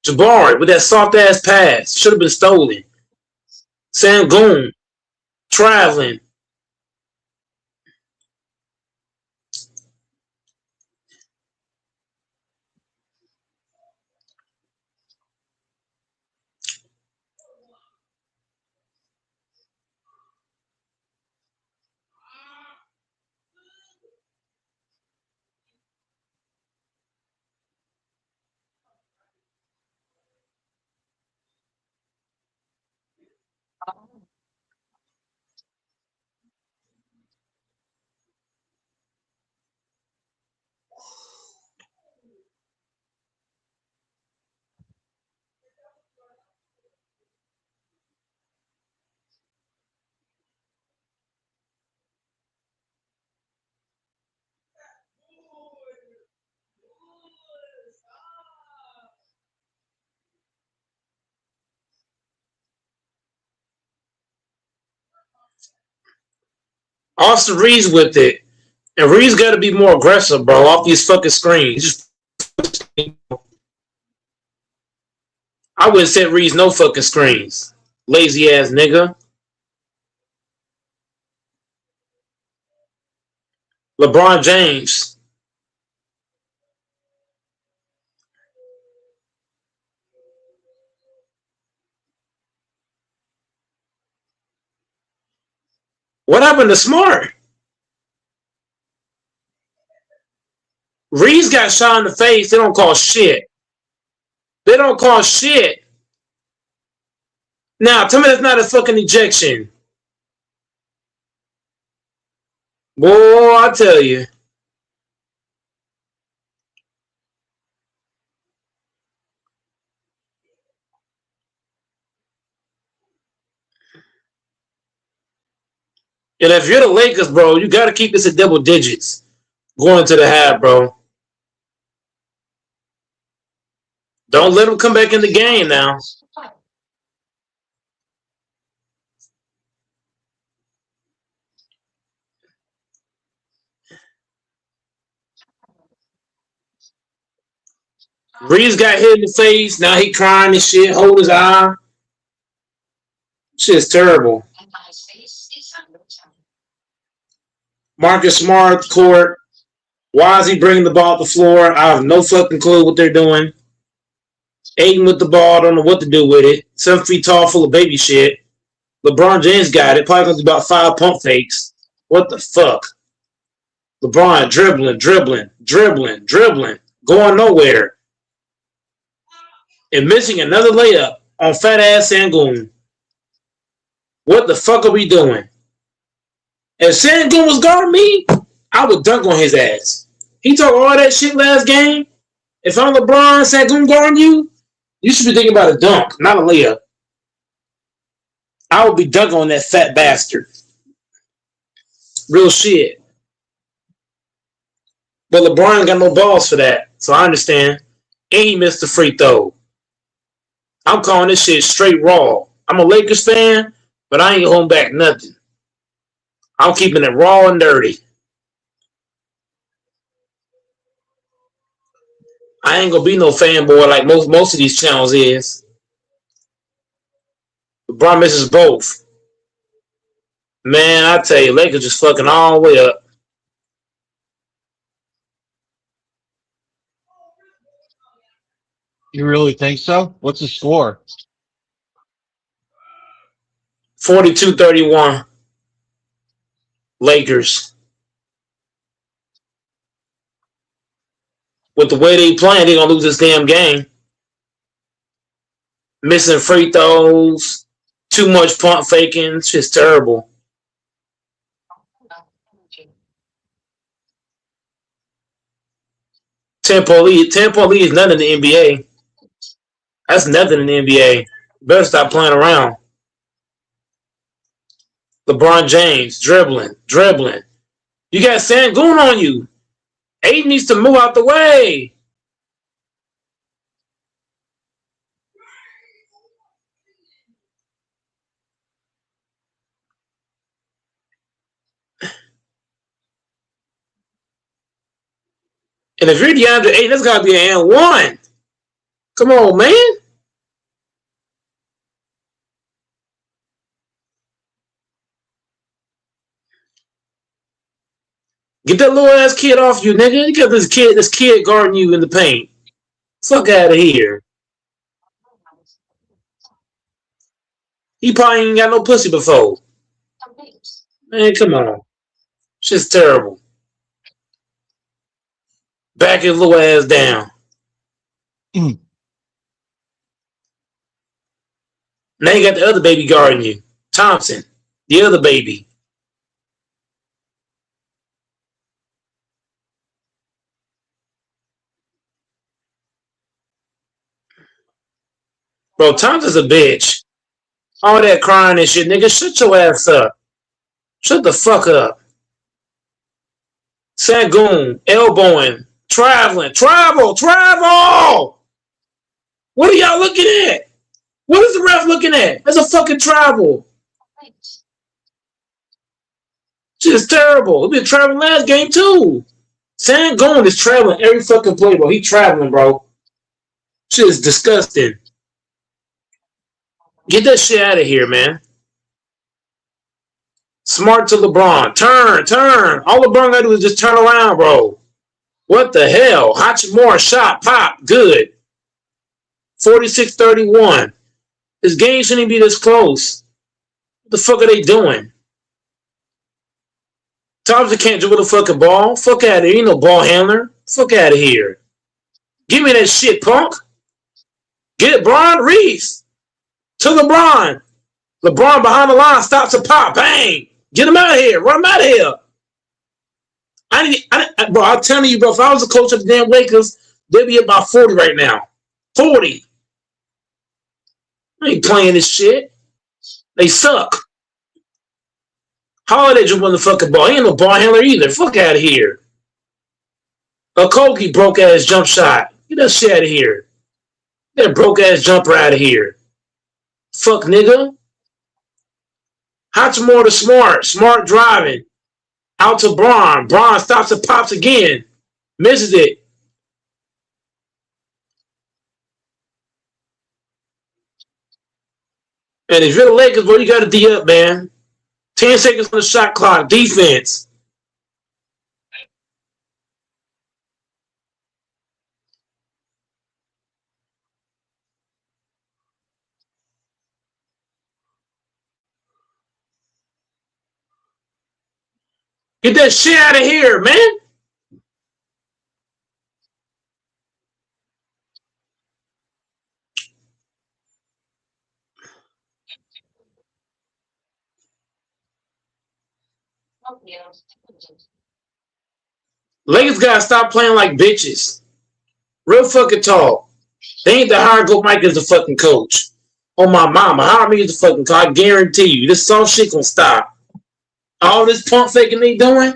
Jabari with that soft ass pass. Should have been stolen. Sangoon. Traveling. Austin Reeves with it. And Reeves got to be more aggressive, bro, off these fucking screens. I wouldn't set Reeves no fucking screens. Lazy ass nigga. LeBron James. What happened to Smart? Reeves got shot in the face. They don't call shit. They don't call shit. Now, tell me that's not a fucking ejection. Boy, I tell you. And if you're the Lakers, bro, you got to keep this at double digits going into the half, bro. Don't let them come back in the game now. Reeves got hit in the face. Now he crying and shit. Hold his eye. Shit's terrible. Marcus Smart court. Why is he bringing the ball to the floor? I have no fucking clue what they're doing. Aiden with the ball. Don't know what to do with it. 7 feet tall, full of baby shit. LeBron James got it. Probably going to do about 5 pump fakes. What the fuck? LeBron dribbling. Going nowhere. And missing another layup on fat ass Sangoon. What the fuck are we doing? If Sangoon was guarding me, I would dunk on his ass. He talked all that shit last game. If I'm LeBron, Sangoon guarding you, you should be thinking about a dunk, not a layup. I would be dunking on that fat bastard. Real shit. But LeBron got no balls for that, so I understand. And he missed the free throw. I'm calling this shit straight raw. I'm a Lakers fan, but I ain't holding back nothing. I'm keeping it raw and dirty. I ain't gonna be no fanboy like most of these channels is. LeBron misses both. Man, I tell you, Lakers just fucking all the way up. You really think so? What's the score? 42-31. Lakers. With the way they playing, they're gonna lose this damn game. Missing free throws, too much pump faking. It's just terrible. Tempo lead is nothing in the NBA. That's nothing in the NBA. Better stop playing around. LeBron James dribbling. You got Sengun on you. Aiden needs to move out the way. And if you're DeAndre Ayton, that's got to be an and one. Come on, man. Get that little ass kid off you, nigga. You got this kid guarding you in the paint. Fuck out of here. He probably ain't got no pussy before. Man, come on. Shit's terrible. Back his little ass down. Now you got the other baby guarding you. Thompson. The other baby. Bro, Thompson's a bitch. All that crying and shit, nigga. Shut your ass up. Shut the fuck up. Sengun, elbowing, travel. What are y'all looking at? What is the ref looking at? That's a fucking travel. Just terrible. He's been traveling last game too. Sengun is traveling every fucking play, bro. He traveling, bro. Shit is disgusting. Get that shit out of here, man. Smart to LeBron. Turn. All LeBron gotta do is just turn around, bro. What the hell? Hachimura shot, pop, good. 46-31. This game shouldn't be this close. What the fuck are they doing? Thompson can't dribble the fucking ball. Fuck out of here. You ain't no ball handler. Fuck out of here. Give me that shit, punk. Get it, Bron Reeves. To LeBron. LeBron behind the line stops a pop. Bang. Get him out of here. Run him out of here. Bro, I'm telling you, bro, if I was the coach of the damn Lakers, they'd be about 40 right now. 40. I ain't playing this shit. They suck. How are they dribbling the fucking ball? He ain't no ball handler either. Fuck out of here. Okogie broke ass jump shot. Get that shit out of here. Get that broke ass jumper out of here. Fuck nigga. Hachimura to Smart. Smart driving. Out to Bron. Bron stops and pops again. Misses it. And if you're the Lakers, bro, you got to D up, man. 10 seconds on the shot clock. Defense. Get that shit out of here, man. Lakers gotta stop playing like bitches. Real fucking talk. They ain't the hire go Mike as the fucking coach. Oh my mama, hire me as the fucking coach. I guarantee you, this soft shit gonna stop. All this pump faking they doing,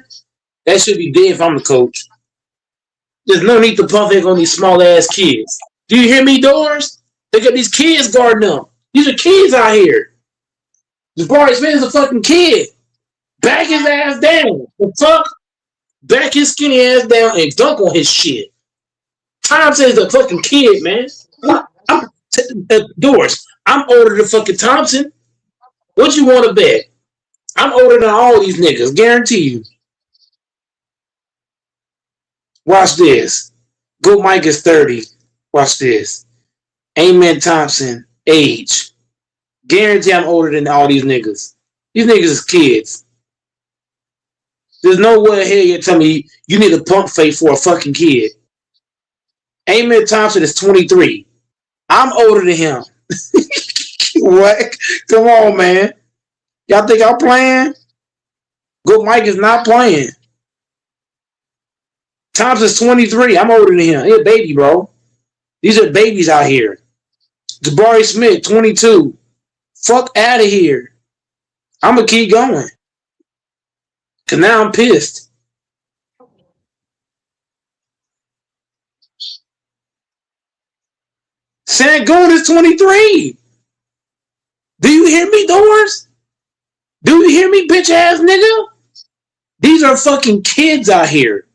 that should be dead if I'm the coach. There's no need to pump fake on these small ass kids. Do you hear me, Doors? They got these kids guarding them. These are kids out here. Jabari Smith is a fucking kid. Back his ass down. The fuck? Back his skinny ass down and dunk on his shit. Thompson is a fucking kid, man. Doors. I'm older than fucking Thompson. What you want to bet? I'm older than all these niggas. Guarantee you. Watch this. Go Mike is 30. Watch this. Amen Thompson, age. Guarantee I'm older than all these niggas. These niggas is kids. There's no way here you're telling me you need a pump fake for a fucking kid. Amen Thompson is 23. I'm older than him. What? Come on, man. Y'all think I'm playing? Good Mike is not playing. Thompson's 23. I'm older than him. He's a baby, bro. These are babies out here. Jabari Smith, 22. Fuck out of here. I'm going to keep going. Because now I'm pissed. Sangoon is 23. Do you hear me, Doors? Do you hear me, bitch ass nigga? These are fucking kids out here.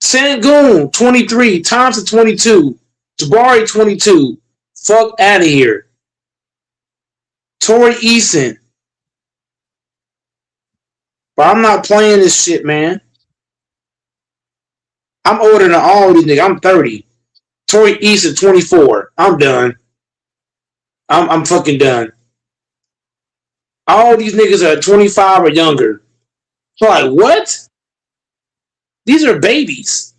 Sangoon, 23. Thompson, 22. Jabari, 22. Fuck out of here. Torrey Eason. But I'm not playing this shit, man. I'm older than all these niggas. I'm 30. Torrey Eason, 24. I'm done. I'm fucking done. All these niggas are 25 or younger. So like, what? These are babies.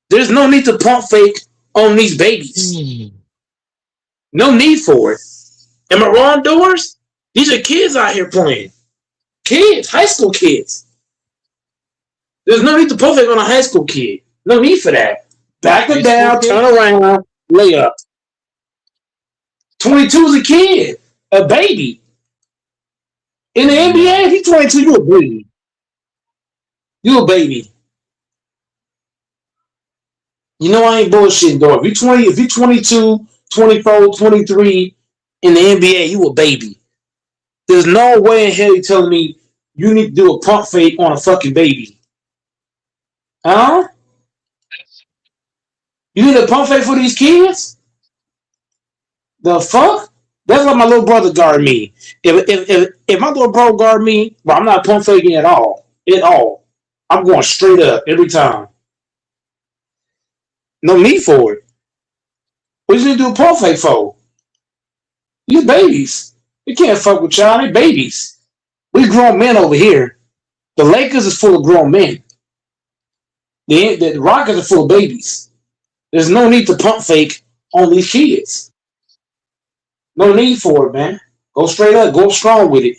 There's no need to pump fake on these babies. No need for it. Am I wrong, Doors? These are kids out here playing. Kids, high school kids. There's no need to pump fake on a high school kid. No need for that. Back it down, turn around, lay up. 22 is a kid, a baby. In the NBA, if you're 22, you're a baby. You're a baby. You know I ain't bullshitting, dog. If you're 22, 24, 23 in the NBA, you a baby. There's no way in hell you're telling me you need to do a pump fake on a fucking baby. Huh? You need a pump fake for these kids? The fuck? That's why my little brother guard me. If my little bro guard me, well, I'm not pump faking at all. At all. I'm going straight up every time. No need for it. What you need to do a pump fake for? You babies. You can't fuck with y'all. They babies. We grown men over here. The Lakers is full of grown men. The Rockets are full of babies. There's no need to pump fake on these kids. No need for it, man. Go straight up. Go strong with it.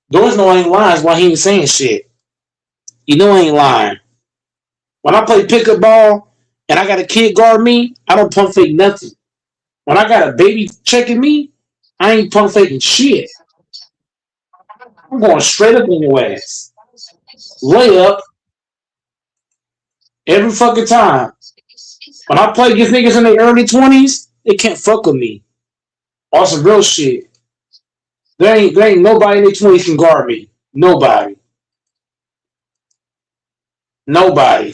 Doors know I ain't lying while he ain't saying shit. You know I ain't lying. When I play pickup ball and I got a kid guard me, I don't pump fake nothing. When I got a baby checking me, I ain't pump faking shit. I'm going straight up in your ass. Lay up every fucking time. When I play against niggas in their early 20s, they can't fuck with me. On some real shit. There ain't nobody in their 20s can guard me. Nobody. Nobody.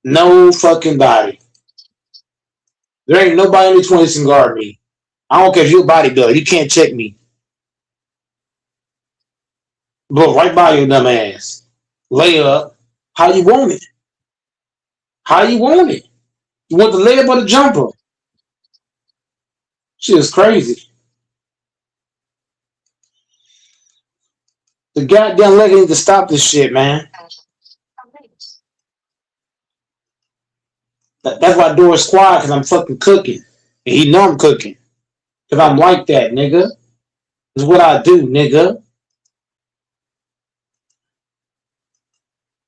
No fucking body. There ain't nobody in their 20s can guard me. I don't care if you're a bodybuilder. You can't check me. Blow right by your dumb ass. Lay up. How you want it? How you want it? You want the layup or the jumper? Shit is crazy. The goddamn leg need to stop this shit, man. That's why Doris quiet, because I'm fucking cooking. And he know I'm cooking. Because I'm like that, nigga. It's what I do, nigga.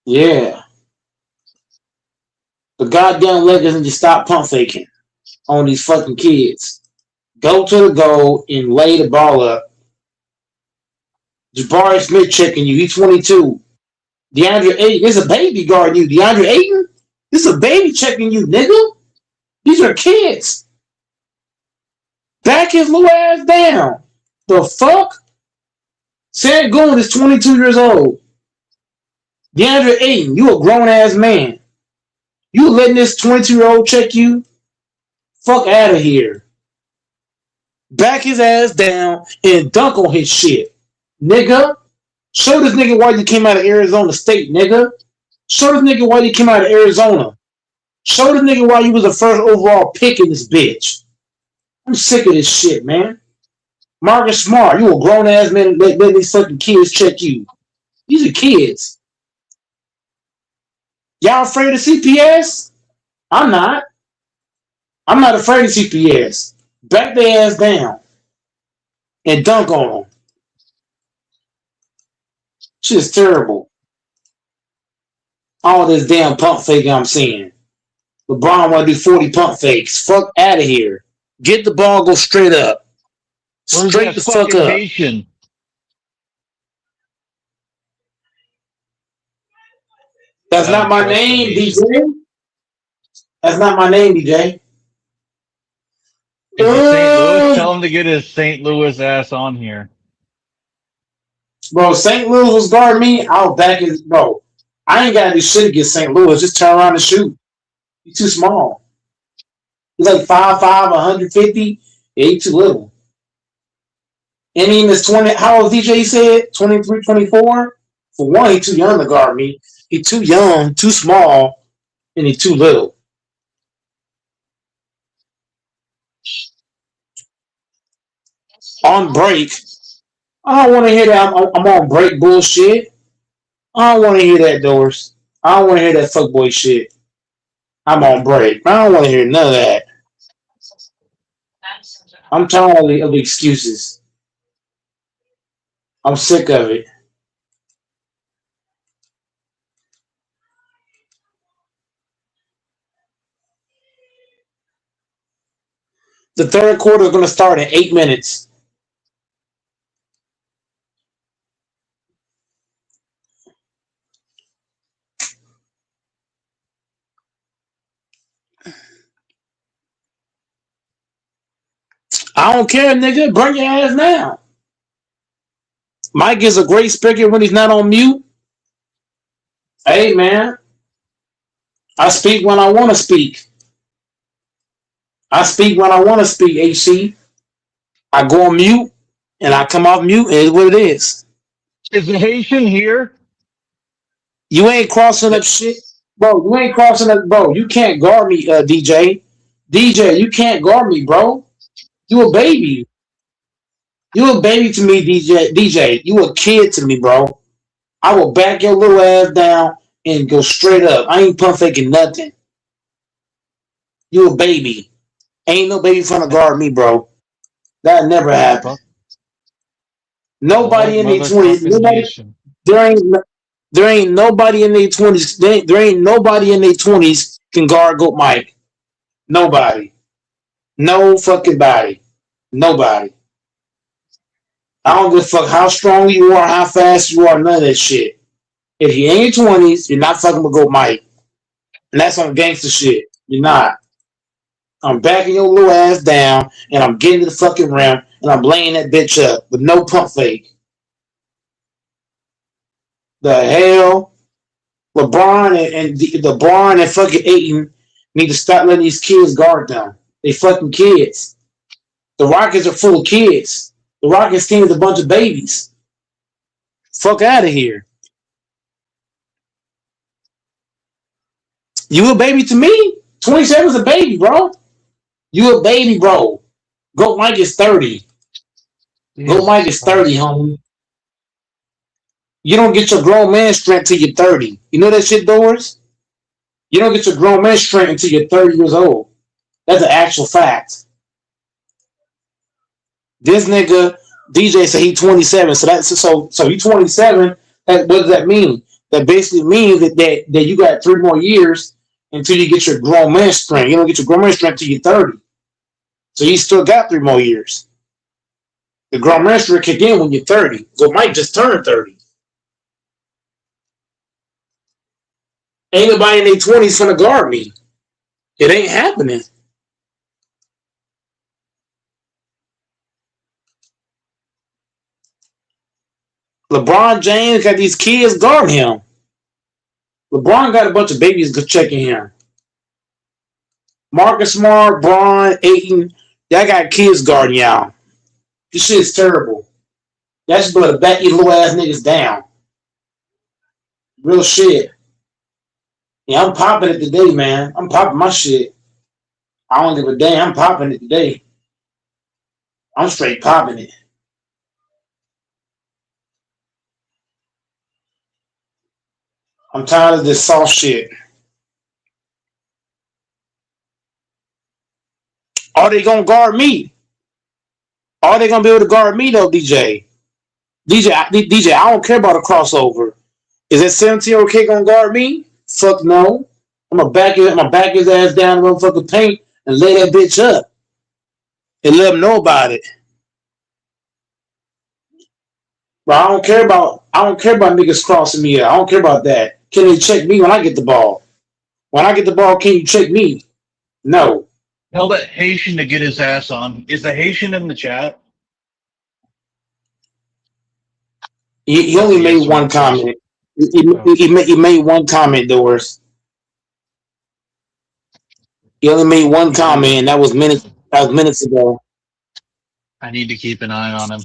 Yeah. The goddamn Lakers need to stop pump faking on these fucking kids. Go to the goal and lay the ball up. Jabari Smith checking you. He's 22. DeAndre Ayton is a baby guarding you. DeAndre Ayton? This is a baby checking you, nigga. These are kids. Back his little ass down. The fuck? Sangoon is 22 years old. DeAndre Ayton, you a grown ass man. You letting this 22-year-old check you? Fuck out of here. Back his ass down and dunk on his shit. Nigga. Show this nigga why you came out of Arizona State, nigga. Show this nigga why you came out of Arizona. Show this nigga why you was the first overall pick in this bitch. I'm sick of this shit, man. Marcus Smart, you a grown ass man letting these fucking kids check you. These are kids. Y'all afraid of CPS? I'm not. I'm not afraid of CPS. Back their ass down and dunk on them. Shit's terrible. All this damn pump fake I'm seeing. LeBron want to do 40 pump fakes. Fuck out of here. Get the ball, go straight up. Where's Straight that the fuck fucking up. Haitian? That's not my name, DJ. That's not my name, DJ. Is it St. Louis? Tell him to get his St. Louis ass on here. Bro, St. Louis was guarding me. I'll back his. Bro, I ain't got to do shit against St. Louis. Just turn around and shoot. He's too small. He's like 5'5", 150. Yeah, he's too little. And he is 20. How old DJ said? 23, 24? For one, he's too young to guard me. He's too young, too small, and he's too little. On break. I don't want to hear that. I'm on break bullshit. I don't want to hear that, Doris. I don't want to hear that fuckboy shit. I'm on break. I don't want to hear none of that. I'm tired of the excuses. I'm sick of it. The third quarter is going to start in 8 minutes. I don't care, nigga. Bring your ass now. Mike is a great speaker when he's not on mute. Hey, man. I speak when I want to speak. I speak when I want to speak, AC. I go on mute, and I come off mute, and it's what it is. Is the Haitian here? You ain't crossing up shit. Bro, you ain't crossing up. Bro, you can't guard me, DJ. DJ, you can't guard me, bro. You a baby. You a baby to me, DJ. DJ, you a kid to me, bro. I will back your little ass down and go straight up. I ain't pump faking nothing. You a baby. Ain't no baby trying to guard me, bro. That never happened. Nobody in their 20s. There ain't nobody in their 20s. There ain't nobody in their 20s can guard Goat Mike. Nobody. No fucking body. Nobody. I don't give a fuck how strong you are, how fast you are, none of that shit. If you're in your 20s, you're not fucking with Goat Mike. And that's on gangster shit. You're not. I'm backing your little ass down, and I'm getting to the fucking rim, and I'm laying that bitch up with no pump fake. The hell? LeBron and fucking Ayton need to stop letting these kids guard them. They fucking kids. The Rockets are full of kids. The Rockets team is a bunch of babies. Fuck out of here. You a baby to me? 27 is a baby, bro. You a baby, bro. Goat Mike is 30. Goat Mike is 30, homie. You don't get your grown man strength till you're 30. You know that shit, Doris? You don't get your grown man strength until you're 30 years old. That's an actual fact. This nigga, DJ said he's 27. So he's 27. What does that mean? That basically means that you got 3 more years until you get your grown man strength. You don't get your grown man strength until you're 30. So you still got 3 more years. The grown man strength kick in when you're 30. So Mike just turned 30. Ain't nobody in their 20s finna guard me. It ain't happening. LeBron James got these kids guarding him. LeBron got a bunch of babies checking him. Marcus Smart, Braun, Ayton, y'all got kids guarding y'all. This shit's terrible. Y'all just better back your little ass niggas down. Real shit. Yeah, I'm popping it today, man. I'm popping my shit. I don't give a damn. I'm popping it today. I'm straight popping it. I'm tired of this soft shit. Are they gonna guard me? Are they gonna be able to guard me though, DJ? DJ, I don't care about a crossover. Is that 17-year-old kid gonna guard me? Fuck no. I'm gonna back his ass down in the motherfucking paint and lay that bitch up. And let him know about it. But I don't care about niggas crossing me out. I don't care about that. Can they check me when I get the ball? When I get the ball, can you check me? No. Tell that Haitian to get his ass on. Is the Haitian in the chat? He only made one comment. He made one comment, Doris. He only made one comment, and that was minutes ago. I need to keep an eye on him.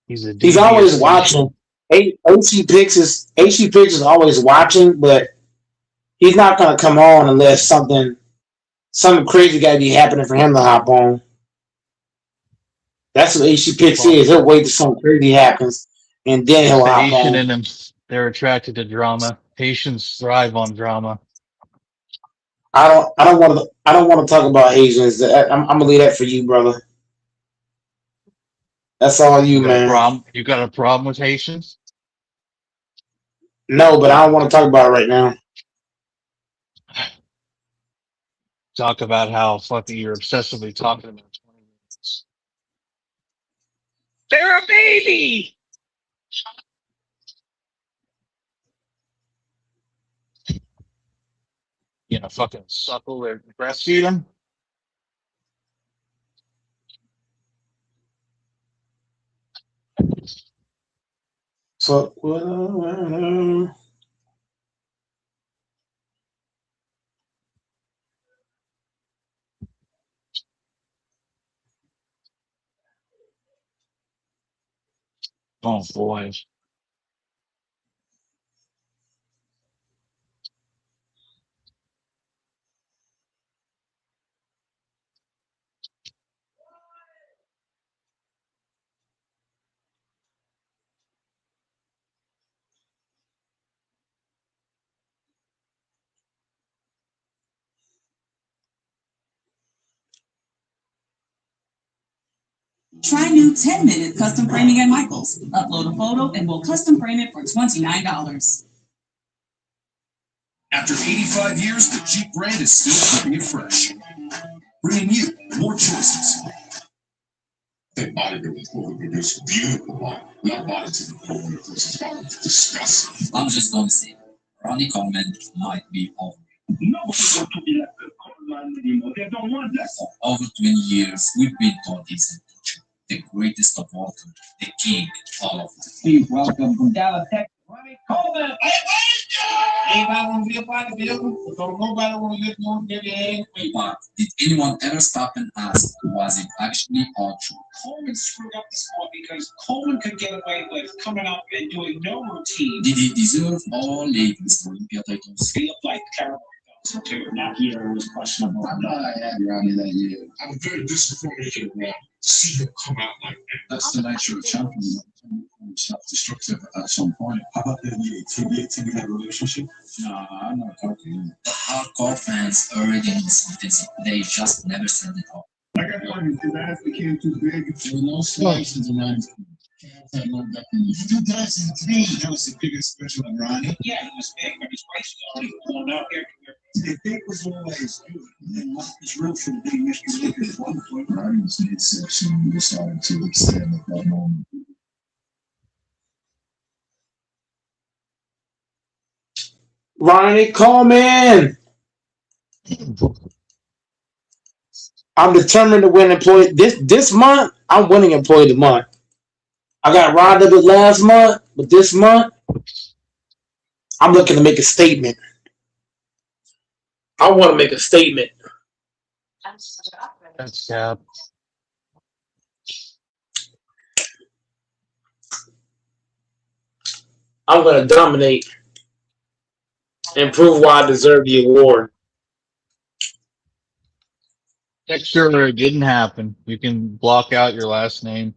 He's always watching. HG Picks is always watching, but he's not gonna come on unless something crazy gotta be happening for him to hop on. That's what HG Picks is. He'll wait till something crazy happens, and then he'll The hop Haitian on. in him. They're attracted to drama. Haitians thrive on drama. I don't want to talk about Asians. I'm gonna leave that for you, brother. That's all you, man. You got a problem with Haitians? No, but I don't want to talk about it right now. Talk about how fucking you're obsessively talking about 20 minutes. They're a baby! You know, fucking suckle or breastfeed them? So, oh boy. Try new 10-minute custom framing at Michaels. Upload a photo and we'll custom frame it for $29. After 85 years, the Jeep brand is still keeping it fresh, bringing you more choices. That bodybuilding program is beautiful, man. Not body to the program, this is body to discuss. I'm just gonna say, Ronnie Coleman might be over. Nobody wants to be like the Coleman anymore. They don't want that. For over 20 years, we've been taught this culture. The greatest of all time, the king, all of them. Please welcome from Dallas, Texas, Ronnie Coleman. Anybody want to be a bodybuilder? Don't nobody want to lift more than their hand. But did anyone ever stop and ask, was it actually all true? Coleman screwed up the sport because Coleman could get away with coming up and doing no routine. Did he deserve all ladies Olympia titles? He looked like terrible. So too. That year was questionable. I'm not had Ronnie that year. I'm very disappointed in Ronnie. See him come out like that. That's the nature of champions. Self-destructive at some point. How about that year? TV had a relationship? No, I'm not talking. The hardcore fans already knew something, so they just never said it all. I got one. His ass became too big. There were no slides in the 90s. 2003, that was the biggest special of Ronnie. Yeah, he was big, but his waist was already blown out everywhere. The big was always good. And what is real for the big Mr. Big is one point. Ronnie was midsection. We decided to extend at that moment. Ronnie Coleman. I'm determined to win employee this month. I'm winning employee of the month. I got robbed of it last month, but this month I'm looking to make a statement. I want to make a statement. That's cap. I'm going to dominate and prove why I deserve the award. Make sure it didn't happen. You can block out your last name.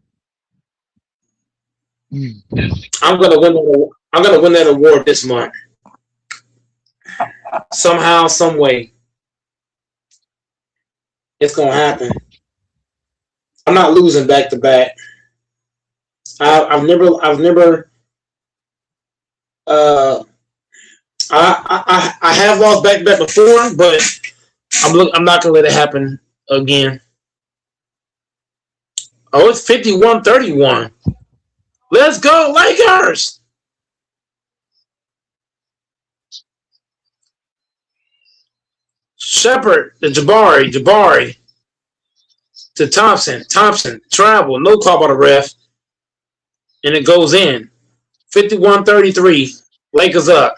I'm going to win that award this month. Somehow, some way. It's going to happen. I'm not losing back to back. I've never I have lost back to back before, but I'm not gonna let it happen again. Oh, it's 51-31. Let's go, Lakers! Shepard to Jabari to Thompson, travel, no call by the ref, and it goes in. 51-33, Lakers up.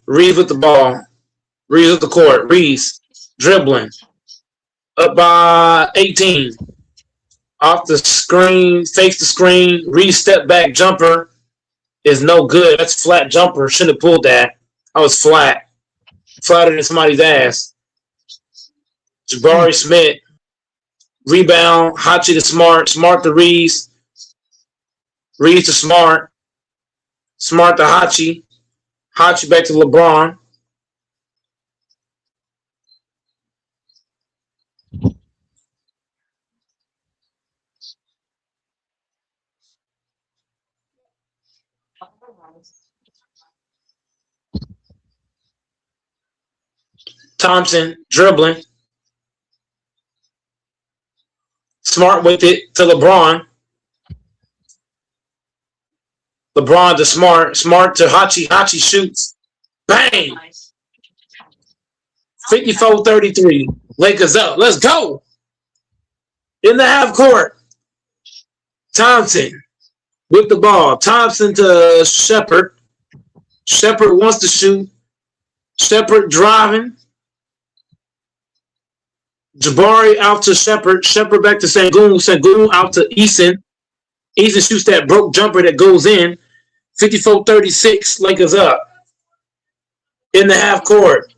Reeves with the ball. Reeves with the court. Reeves dribbling. Up by 18. Off the screen, fakes the screen. Reeves step back jumper is no good. That's flat jumper. Shouldn't have pulled that. I was flat. Flatter than somebody's ass. Jabari Smith. Rebound. Hachi to Smart. Smart to Reeves. Reeves to Smart. Smart to Hachi. Hachi back to LeBron. Thompson dribbling. Smart with it to LeBron. LeBron to Smart. Smart to Hachi. Hachi shoots. Bang! 54-33. Lakers up. Let's go! In the half court. Thompson with the ball. Thompson to Shepard. Shepard wants to shoot. Shepard driving. Jabari out to Shepard. Shepard back to Sengun. Sengun out to Eason. Eason shoots that broke jumper that goes in. 54-36. Lakers up. In the half court.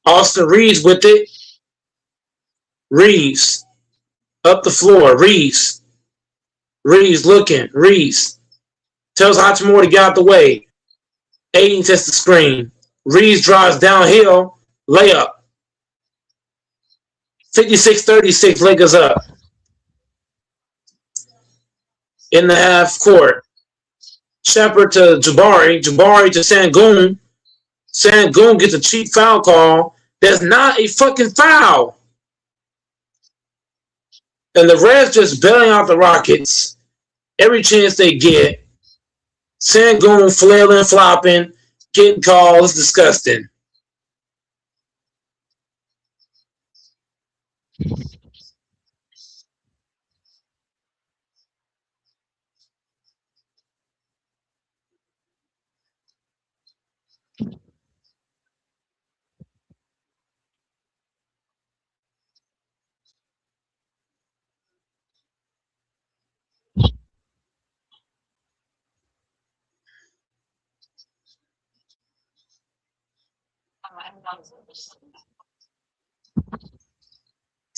Austin Reeves with it. Reeves. Up the floor. Reeves. Reeves looking. Reeves. Tells Hachimura to get out the way. Aiden tests the screen. Reeves drives downhill. Layup. 56-36. Lakers up. In the half court. Shepard to Jabari. Jabari to Sengun. Sengun gets a cheap foul call. That's not a fucking foul. And the refs just bailing out the Rockets every chance they get. Sengun flailing, flopping, getting calls. It's disgusting.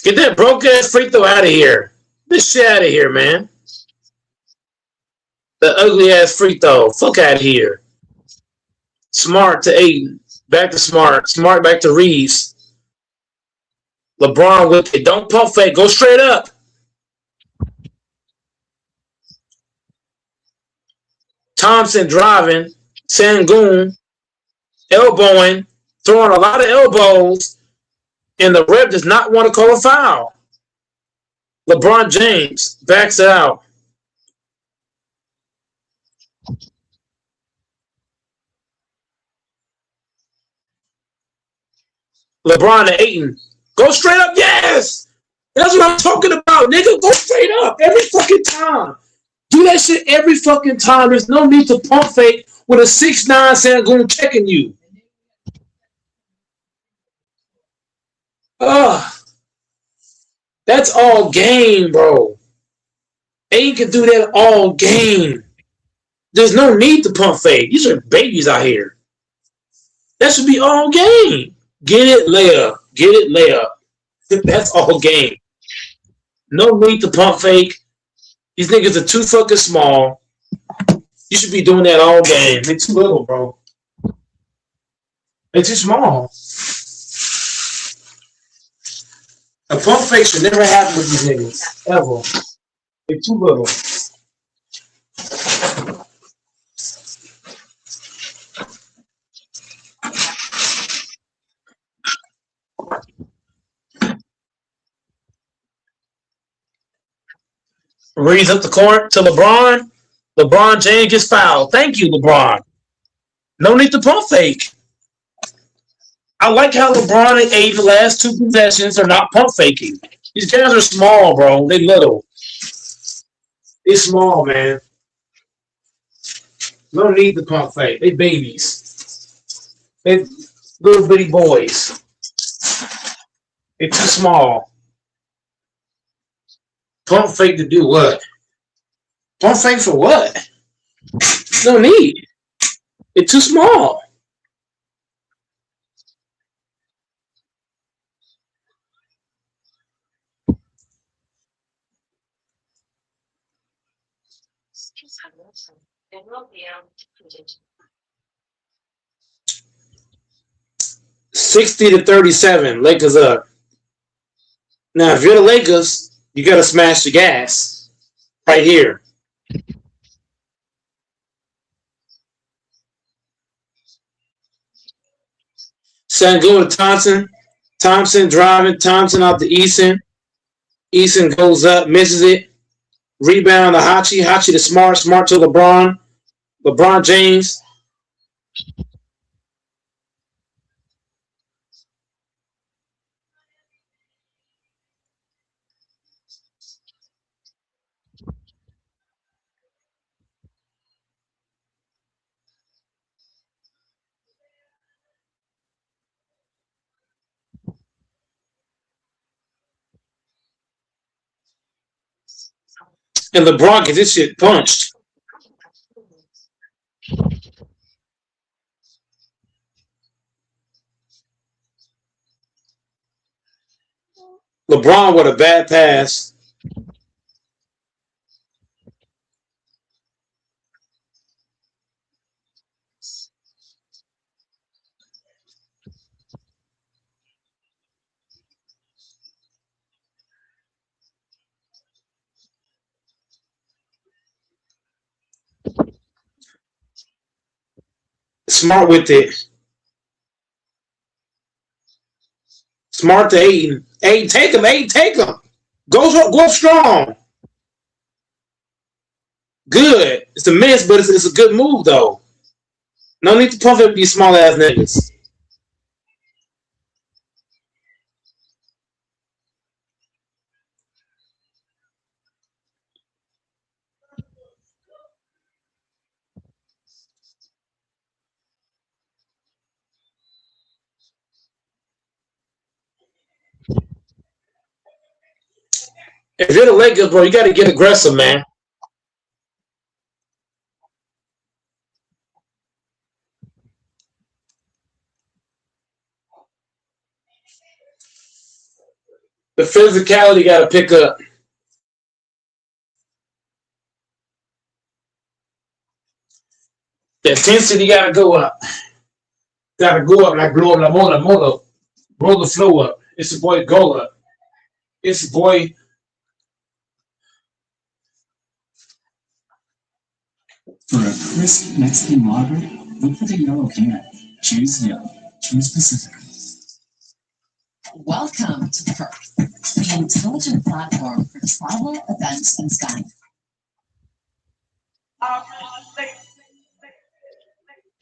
Get that broke ass free throw out of here. Get this shit out of here, man. The ugly ass free throw. Fuck out of here. Smart to Aiden. Back to Smart. Smart back to Reeves. LeBron with it. Don't pump fake. Go straight up. Thompson driving. Sengun elbowing. Throwing a lot of elbows. And the ref does not want to call a foul. LeBron James backs out. LeBron to Ayton. Go straight up, yes! That's what I'm talking about, nigga. Go straight up every fucking time. Do that shit every fucking time. There's no need to pump fake with a 6'9" Sangoon checking you. That's all game, bro. Ayton can do that all game. There's no need to pump fake. These are babies out here. That should be all game. Get it, layup. Get it, layup. That's all game. No need to pump fake. These niggas are too fucking small. You should be doing that all game. They're too little, bro. They're too small. A pump fake should never happen with these niggas. Ever. They're too little. Reads up the court to LeBron. LeBron James gets fouled. Thank you, LeBron. No need to pump fake. I like how LeBron and AD the last two possessions are not pump faking. These guys are small, bro. They little. They small, man. No need to pump fake. They babies. They little bitty boys. They're too small. Pump fake to do what? Pump fake for what? No need. It's too small. $60-37. Lakers up. Now, if you're the Lakers, you got to smash the gas right here. Sangoon to Thompson. Thompson driving. Thompson out to Eason. Eason goes up, misses it. Rebound to Hachi. Hachi to Smart. Smart to LeBron. LeBron James. And LeBron gets this shit punched. LeBron with a bad pass. Smart with it. Smart to Ayton. Ayton, take him. Ayton, take him. Go strong. Good. It's a miss, but it's a good move, though. No need to pump it these small ass niggas. If you're the Lakers, bro, you got to get aggressive, man. The physicality got to pick up. The intensity got to go up. Got to go up like blow la mola. Roll the flow up. It's a boy Gola. It's a boy. For a crisp Mexican lager, look for the yellow can. Choose yellow. Choose Pacific. Welcome to Perth, the intelligent platform for travel, events, and skiing.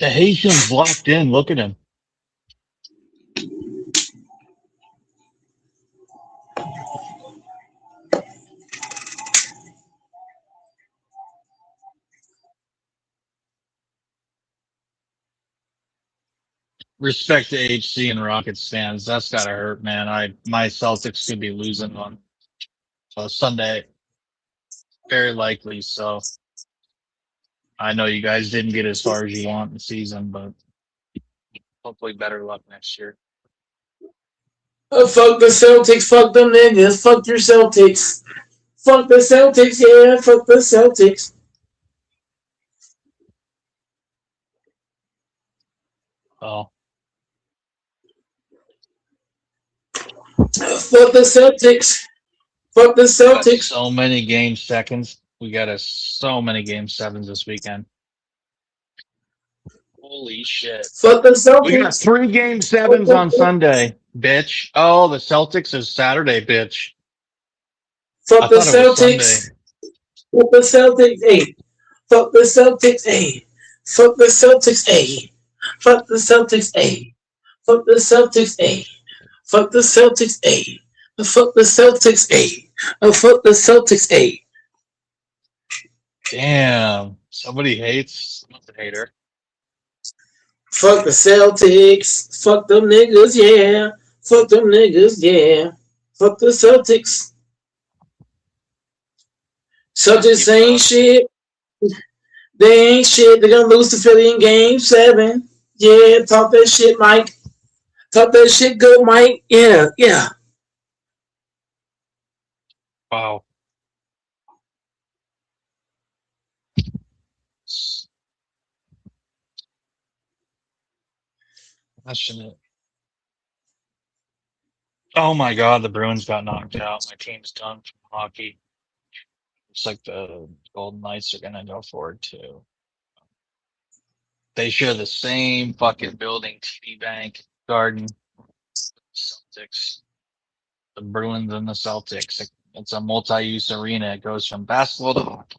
The Haitian's locked in. Look at him. respect to HC and Rockets fans. That's gotta hurt, man. My Celtics could be losing on Sunday, very likely. So I know you guys didn't get as far as you want in the season, but hopefully better luck next year. Fuck the Celtics. Fuck them niggas. Fuck your Celtics. Fuck the Celtics. Yeah, fuck the Celtics. Oh. Fuck the Celtics. Fuck the Celtics. So many game seconds. We got so many game sevens this weekend. Holy shit. Fuck the Celtics. We got 3 game sevens on Sunday, bitch. Oh, the Celtics is Saturday, bitch. Fuck the Celtics. Fuck the Celtics. Hey. Fuck the Celtics. Hey. Fuck the Celtics. Hey. Fuck the Celtics. Hey. Fuck the Celtics. Hey. Fuck the Celtics. Hey. Fuck the Celtics. Hey. Fuck the Celtics. Hey. Damn. Somebody hates. Someone's a hater. Fuck the Celtics. Fuck them niggas, yeah. Fuck them niggas, yeah. Fuck the Celtics. Celtics ain't shit. They ain't shit. They're gonna lose to Philly in game 7. Yeah, talk that shit, Mike. Talk that shit good, Mike. Yeah, yeah. Wow. Passionate. Oh my god, the Bruins got knocked out. My team's done from hockey. Looks like the Golden Knights are gonna go forward too. They share the same fucking building, TD Bank, Garden, Celtics. The Bruins and the Celtics. It's a multi-use arena. It goes from basketball to hockey.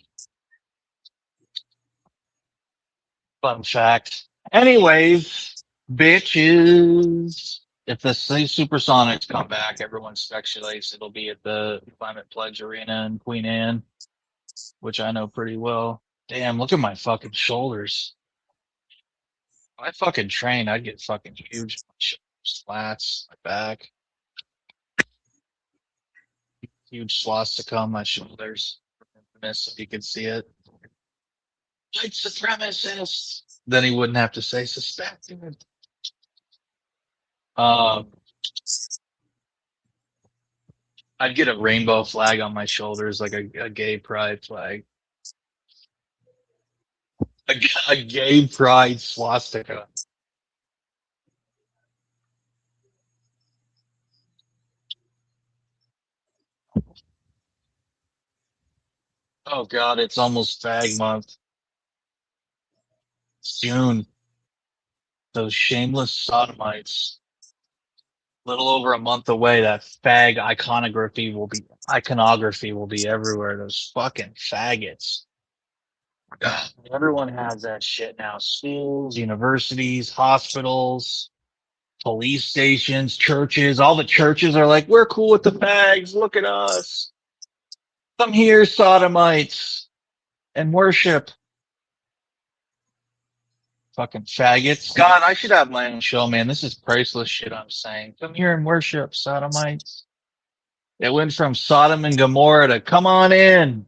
Fun fact. Anyways, bitches. If the Supersonics come back, everyone speculates it'll be at the Climate Pledge Arena in Queen Anne, which I know pretty well. Damn, look at my fucking shoulders. If I fucking trained, I'd get fucking huge shoulders, lats, my back. Huge swastika on my shoulders. Infamous, if you could see it. White supremacist. Then he wouldn't have to say suspected. I'd get a rainbow flag on my shoulders, like a gay pride flag. A gay pride swastika. Oh god, it's almost fag month. Soon. Those shameless sodomites. Little over a month away, that fag iconography will be everywhere. Those fucking faggots. God, everyone has that shit now. Schools, universities, hospitals, police stations, churches. All the churches are like, we're cool with the fags. Look at us. Come here, sodomites, and worship. Fucking faggots. God, I should have my own show, man. This is priceless shit I'm saying. Come here and worship, sodomites. It went from Sodom and Gomorrah to come on in.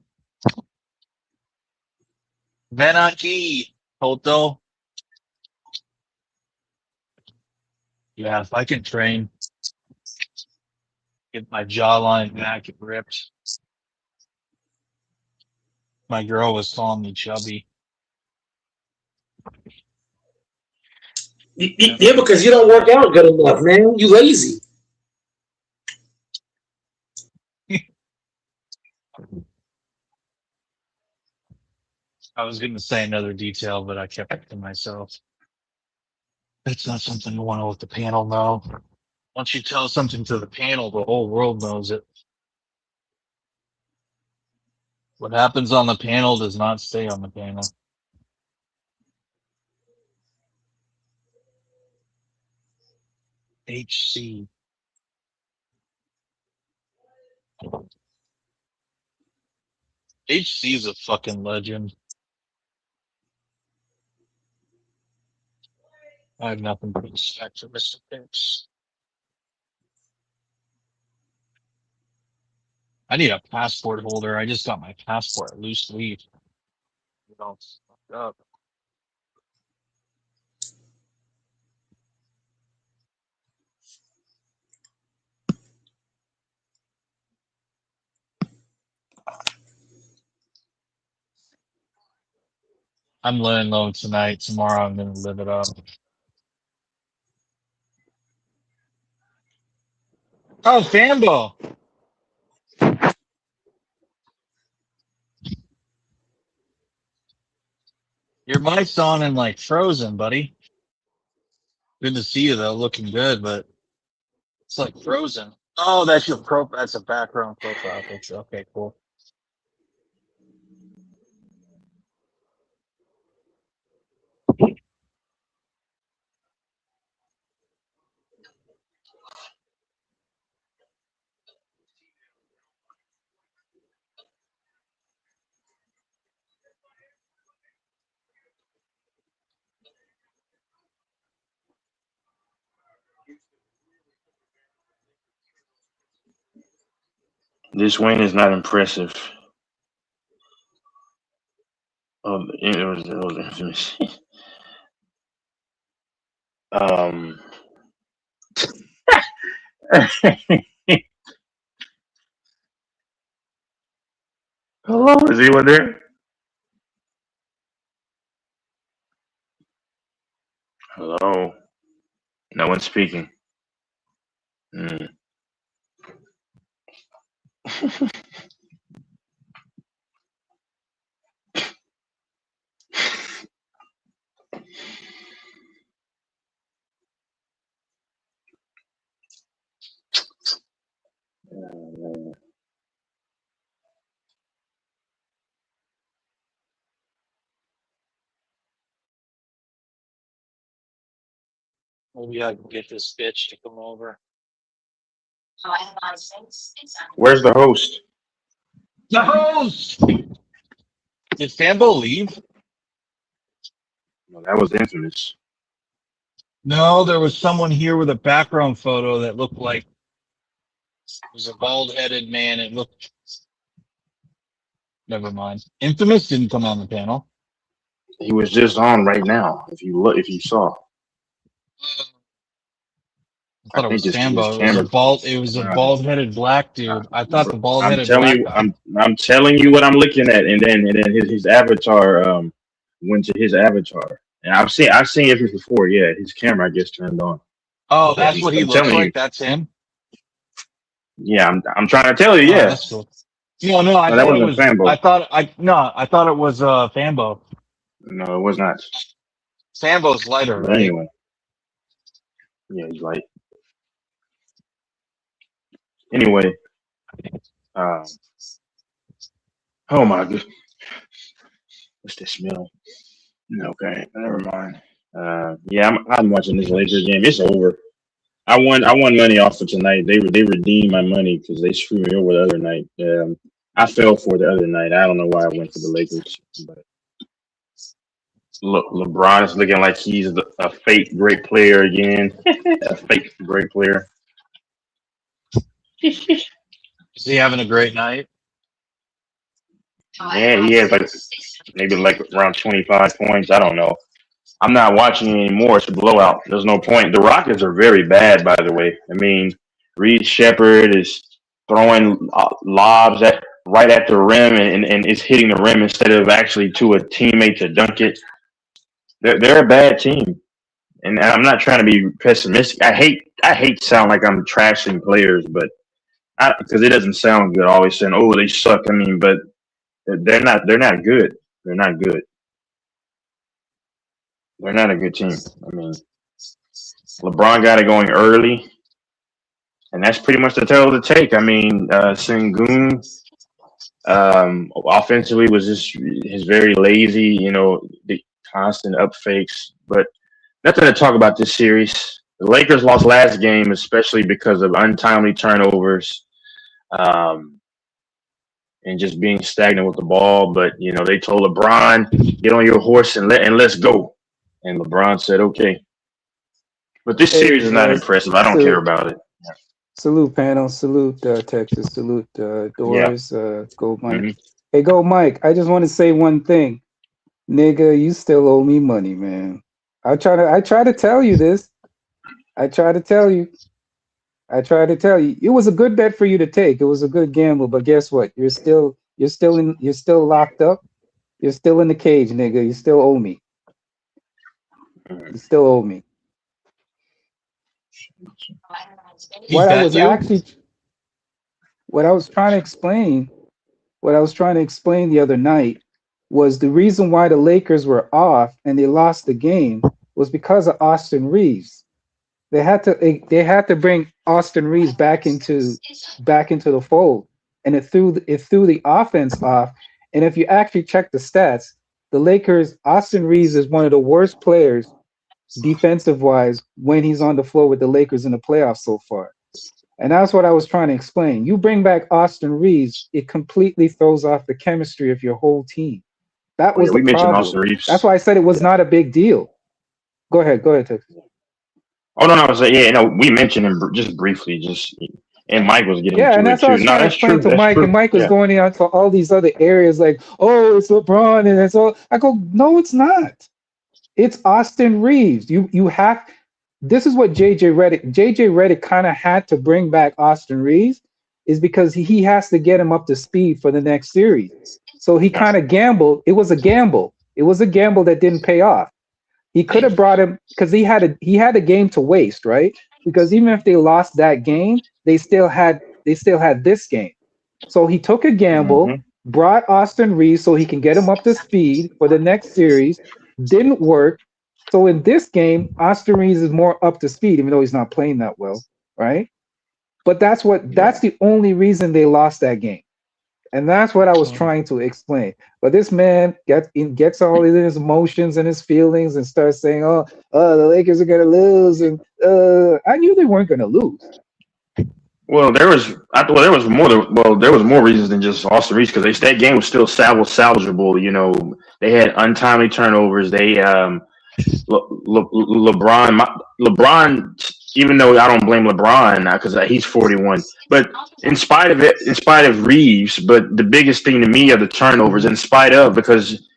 Ven aquí, Hoto. Yeah, if I can train, get my jawline back and ripped. My girl was calling me chubby. Yeah, because you don't work out good enough, man. You lazy. I was going to say another detail, but I kept it to myself. That's not something you want to let the panel know. Once you tell something to the panel, the whole world knows it. What happens on the panel does not stay on the panel. HC. HC is a fucking legend. I have nothing but respect for Mr. Phipps. I need a passport holder. I just got my passport loose leaf. You know, it's fucked up. I'm laying low tonight. Tomorrow I'm gonna live it up. Oh, Fambo. Your mic's on and like frozen, buddy. Good to see you though, looking good, but it's like frozen. Oh, that's your that's a background profile picture. Okay, cool. This win is not impressive. Oh, it was infamous. Hello, is anyone there? Hello. No one's speaking. Hmm. Maybe I can get this bitch to come over. Where's the host? The host! Did Fambo leave? Well, that was infamous. No, there was someone here with a background photo that looked like it was a bald-headed man. It looked. Never mind. Infamous didn't come on the panel. He was just on right now. If you look, if you saw. I thought it was Fambo. It was a bald-headed black dude. I thought the bald-headed black guy. I'm telling you what I'm looking at, and then his avatar went to his avatar, and I've seen it before. Yeah, his camera I guess turned on. Oh, that's what he looks like. That's him. Yeah, I'm trying to tell you. Oh, Yeah. that's cool. No, I thought it was Fambo. I thought it was Fambo. No, it was not. Fambo's lighter, But right? anyway. Yeah, he's light. Anyway, oh my god, what's that smell? Okay, never mind. Yeah, I'm watching this Lakers game. It's over. I won money off of tonight. They redeemed my money because they screwed me over the other night. I fell for the other night. I don't know why I went for the Lakers, but look, LeBron is looking like he's a fake great player again. A fake great player. Is he having a great night? Yeah, he has maybe around 25 points. I don't know. I'm not watching it anymore. It's a blowout. There's no point. The Rockets are very bad, by the way. I mean, Reed Shepherd is throwing lobs right at the rim and it's hitting the rim instead of actually to a teammate to dunk it. They're a bad team, and I'm not trying to be pessimistic. I hate to sound like I'm trashing players, but because it doesn't sound good. Always saying, "Oh, they suck." I mean, but they're not good. They're not good. They're not a good team. I mean, LeBron got it going early, and that's pretty much the tale of the tape. I mean, Sengun offensively was just very lazy. The constant up fakes, but nothing to talk about this series. The Lakers lost last game, especially because of untimely turnovers, and just being stagnant with the ball. But they told LeBron, "Get on your horse and let's go." And LeBron said, "Okay." But this Hey, series is not impressive. I don't care about it. salute panel, salute Texas, salute Yeah. Doors, Gold Mike. Mhm. Hey, Gold Mike, I just want to say one thing, nigga. You still owe me money, man. I try to tell you this. I try to tell you. It was a good bet for you to take. It was a good gamble, but guess what? You're still locked up. You're still in the cage, nigga. You still owe me. You still owe me. He What I bet was you? actually, what I was trying to explain, the other night was the reason why the Lakers were off and they lost the game was because of Austin Reeves. They had to bring Austin Reeves back into the fold, and it threw the offense off. And if you actually check the stats, the Lakers, Austin Reeves is one of the worst players defensive wise when he's on the floor with the Lakers in the playoffs so far. And that's what I was trying to explain. You bring back Austin Reeves, it completely throws off the chemistry of your whole team. That was we the mentioned problem. Austin Reeves. That's why I said it was not a big deal. Go ahead, Texas. Oh no, I was like, yeah, no, we mentioned him just briefly, and Mike was getting Yeah, and into it that's what I too. was No, trying to that's explain true. to That's Mike, true. and Mike was Yeah. going into all these other areas like, oh, it's LeBron and it's all. I go, no, it's not. It's Austin Reeves. You have. This is what JJ Redick kind of had to bring back Austin Reeves, is because he has to get him up to speed for the next series. So he kind of gambled. It was a gamble. It was a gamble that didn't pay off. He could have brought him because he had a game to waste, right? Because even if they lost that game, they still had this game. So he took a gamble, brought Austin Reeves so he can get him up to speed for the next series. Didn't work. So in this game, Austin Reeves is more up to speed, even though he's not playing that well, right? But that's the only reason they lost that game. And that's what I was trying to explain. But this man gets all in his emotions and his feelings and starts saying, oh, the Lakers are going to lose. And I knew they weren't going to lose. Well, there was more reasons than just Austin Reeves because that game was still salvageable. You know, they had untimely turnovers. They LeBron, even though I don't blame LeBron because he's 41, but in spite of Reeves, but the biggest thing to me are the turnovers. In spite of, because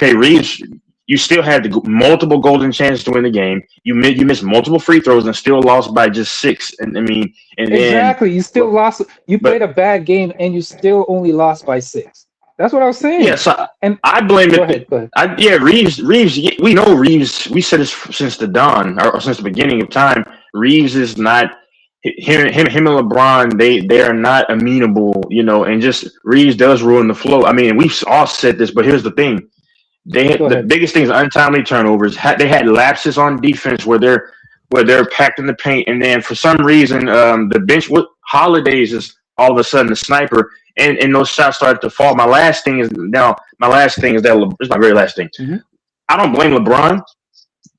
Reeves, you still had multiple golden chances to win the game. You missed multiple free throws and still lost by just 6. And I mean, exactly, you still lost. You played a bad game and you still only lost by 6. That's what I was saying. Yeah, so I blame it. Go ahead. Reeves. We know Reeves. We said this since the dawn or since the beginning of time. Reeves is not him and LeBron. They are not amenable, you know. And just Reeves does ruin the flow. I mean, we've all said this, but here's the thing: the biggest thing is untimely turnovers. They had lapses on defense where they're packed in the paint, and then for some reason, the bench Holidays is all of a sudden the sniper. And those shots started to fall. My last thing is this is my very last thing. Mm-hmm. I don't blame LeBron.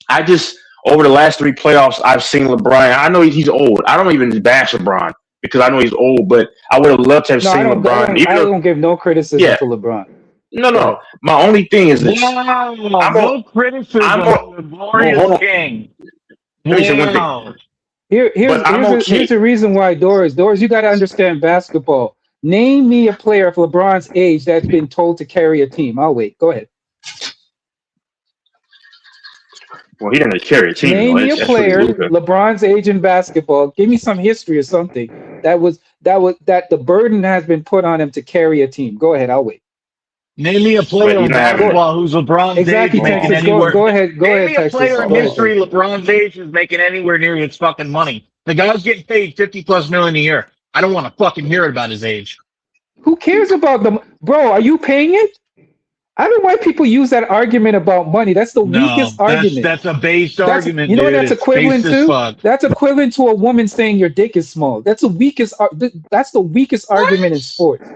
I just, over the last 3 playoffs, I've seen LeBron. I know he's old. I don't even bash LeBron because I know he's old, but I would have loved to have seen LeBron. I don't give no criticism to LeBron. No. My only thing is this. No criticism of the glorious king. Let me say one thing. Here's the reason why, Doris, you got to understand basketball. Name me a player of LeBron's age that's been told to carry a team. I'll wait. Go ahead. Well, he didn't carry a team. Name me a player LeBron's age in basketball. Give me some history or something that the burden has been put on him to carry a team. Go ahead. I'll wait. Name me a player in basketball who's LeBron's age making anywhere. Go ahead. Name me a Texas. player in history LeBron's age is making anywhere near his fucking money. The guy's getting paid $50+ million a year. I don't want to fucking hear about his age. Who cares about them, bro? Are you paying it? I don't know why people use that argument about money. That's the weakest argument. That's a based argument. You know what that's equivalent to? That's equivalent to a woman saying your dick is small. That's the weakest. That's the weakest argument in sports.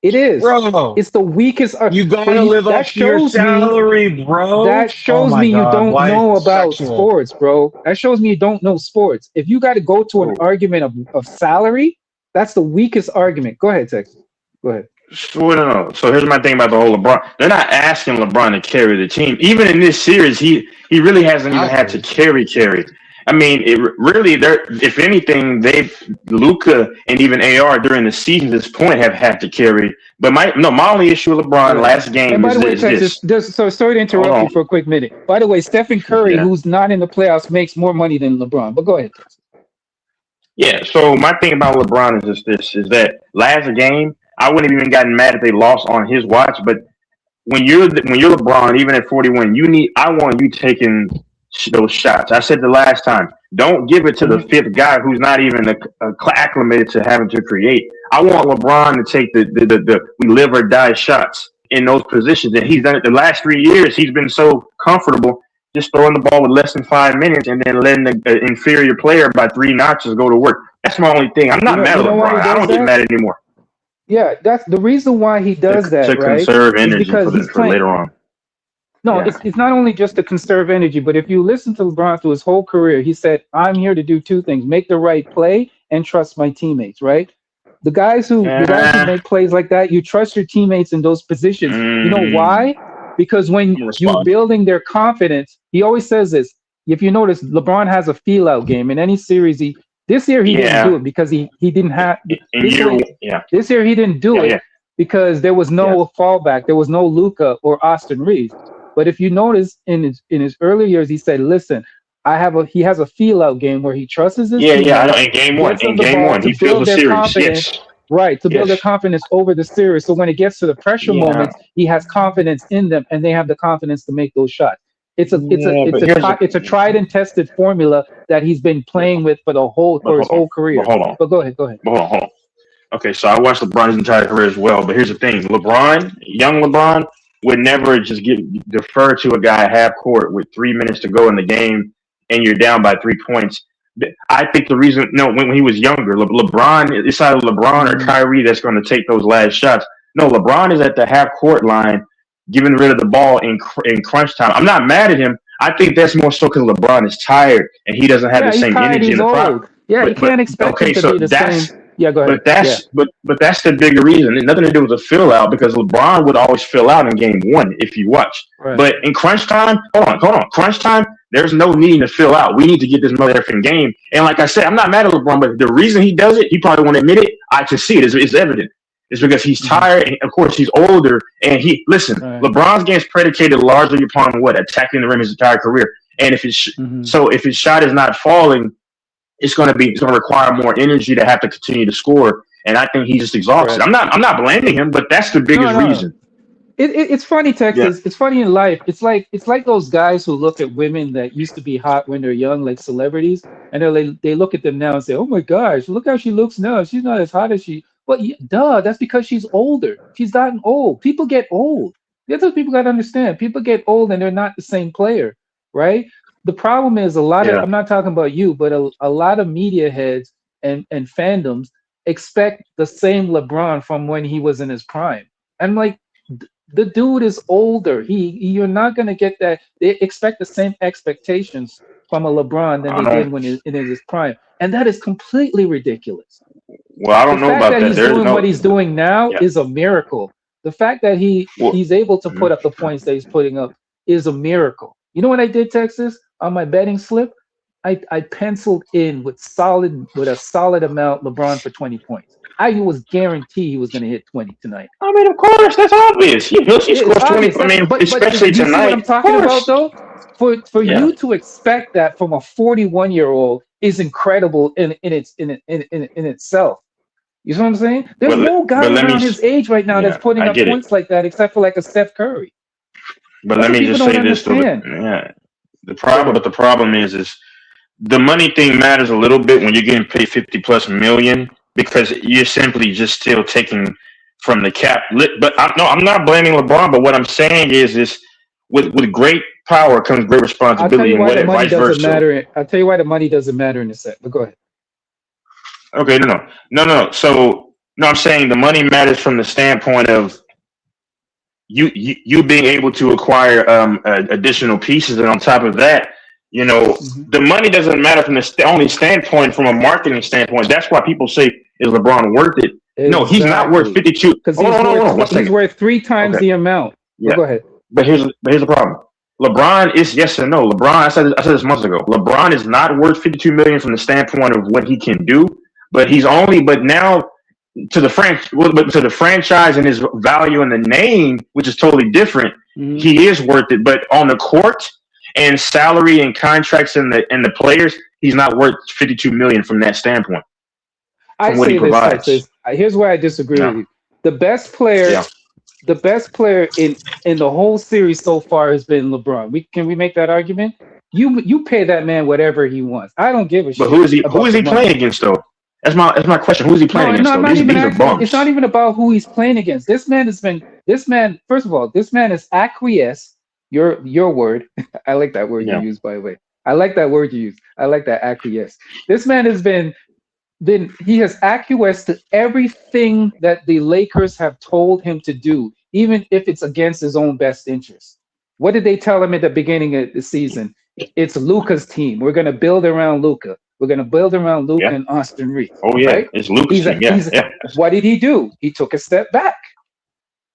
It is. Bro, it's the weakest. You gotta live off your salary, bro. That shows me you don't know about sports, bro. That shows me you don't know sports. If you got to go to an argument of salary, that's the weakest argument. Go ahead, Texas. Go ahead. No. So here's my thing about the whole LeBron. They're not asking LeBron to carry the team. Even in this series, he really hasn't even had to carry. I mean, really, if anything, Luka and even AR during the season at this point have had to carry. But my only issue with LeBron last game And by the way, is this. Texas, so sorry to interrupt Hold you on. for a quick minute. By the way, Stephen Curry, Yeah. who's not in the playoffs, makes more money than LeBron. But go ahead, Texas. Yeah, so my thing about LeBron is just this: is that last game, I wouldn't have even gotten mad if they lost on his watch. But when you're LeBron, even at 41, I want you taking those shots. I said the last time, don't give it to the fifth guy who's not even acclimated to having to create. I want LeBron to take the we live or die shots in those positions, and he's done it the last 3 years. He's been so comfortable just throwing the ball with less than 5 minutes and then letting the inferior player by 3 notches go to work. That's my only thing. I'm not mad at LeBron. I don't get mad anymore. Yeah, that's the reason why he does that, To right? conserve is energy because he's for playing. later on. No, Yeah. it's not only just to conserve energy, but if you listen to LeBron through his whole career, he said, I'm here to do 2 things: make the right play and trust my teammates, right? The guys who make plays like that, you trust your teammates in those positions. You know why? Because when you're building their confidence, he always says this. If you notice, LeBron has a feel out game in any series. This year he didn't do it because he didn't have this year he didn't do it because there was no fallback. There was no Luka or Austin Reeves. But if you notice in his earlier years, he said, "Listen, he has a feel out game where he trusts his teammates, I know. In game one, he to feels build the their series. confidence, Yes. right? To build Yes. their confidence over the series. So when it gets to the pressure Yeah. moments, he has confidence in them, and they have the confidence to make those shots. It's a tried and tested formula that he's been playing with for his whole career. But hold on. But go ahead. Hold on. Okay, so I watched LeBron's entire career as well. But here's the thing: young LeBron, would never just defer to a guy half court with 3 minutes to go in the game, and you're down by 3 points. I think the reason, when he was younger, LeBron, it's either LeBron or Kyrie that's going to take those last shots. No, LeBron is at the half court line, giving rid of the ball in crunch time. I'm not mad at him. I think that's more so because LeBron is tired and he doesn't have the same energy in the crowd. Yeah, you can't expect him to be the same. Yeah, go ahead. But that's the bigger reason. It's nothing to do with the fill out, because LeBron would always fill out in game one if you watch. Right. But in crunch time, hold on. Crunch time, there's no need to fill out. We need to get this motherfucking game. And like I said, I'm not mad at LeBron, but the reason he does it, he probably won't admit it. I can see it. It's evident. It's because he's tired, and of course he's older. And LeBron's game is predicated largely upon attacking the rim his entire career. And if his shot is not falling, it's going to require more energy to have to continue to score. And I think he's just exhausted. Right. I'm not blaming him, but that's the biggest reason. It's funny, Texas. Yeah. It's funny in life. It's like those guys who look at women that used to be hot when they're young, like celebrities, and they look at them now and say, "Oh my gosh, look how she looks now. She's not as hot as she." Well, duh. That's because she's older. She's gotten old. People get old. That's what people got to understand. People get old and they're not the same player, right? The problem is I'm not talking about you, but a lot of media heads and fandoms expect the same LeBron from when he was in his prime. And like, the dude is older. You're not going to get that. They expect the same expectations from a LeBron than they did when in his prime. And that is completely ridiculous. Well, I don't know about that. He's doing what he's doing now is a miracle. The fact that he's able to put up the points that he's putting up is a miracle. You know what I did, Texas? On my betting slip, I penciled in with a solid amount LeBron for 20 points. I was guaranteed he was going to hit 20 tonight. I mean, of course, that's obvious. He scores 20. I mean, especially but you tonight. See what I'm talking about, though? For you to expect that from a 41-year-old is incredible in itself. You know what I'm saying? There's no guy around his age right now that's putting up points like that, except for like a Steph Curry. But let me just say this, though. The problem is the money thing matters a little bit when you're getting paid $50+ million, because you're simply just still taking from the cap. But I'm not blaming LeBron. But what I'm saying is with great power comes great responsibility, and vice versa. I'll tell you why the money doesn't matter in a sec. But go ahead. Okay, no. So I'm saying the money matters from the standpoint of you being able to acquire additional pieces, and on top of that, the money doesn't matter from the only standpoint, from a marketing standpoint. That's why people say, is LeBron worth it? Exactly. No, he's not worth 52. Because he's worth 3 times the amount. Yeah. Go ahead. But here's the problem. LeBron is yes or no. LeBron, I said this months ago. LeBron is not worth $52 million from the standpoint of what he can do, but now to the franchise and his value in the name, which is totally different. Mm-hmm. He is worth it, but on the court and salary and contracts and the players, he's not worth $52 million from that standpoint. I what he say provides. this. Here's where I disagree with you. The best player in the whole series so far has been LeBron. Can we make that argument? You pay that man whatever he wants. I don't give a shit. But who is he playing against though? That's my question. Who is he playing against though? These are bums. It's not even about who he's playing against. This man, first of all, this man is acquiesced. Your word. I like that word you use, by the way. I like that word you use. I like that acquiesce. This man has he has acquiesced to everything that the Lakers have told him to do, even if it's against his own best interest. What did they tell him at the beginning of the season? It's Luka's team. We're going to build around Luka. We're going to build around Luka and Austin Reeves. Oh, yeah. Right? It's Luka's team. What did he do? He took a step back.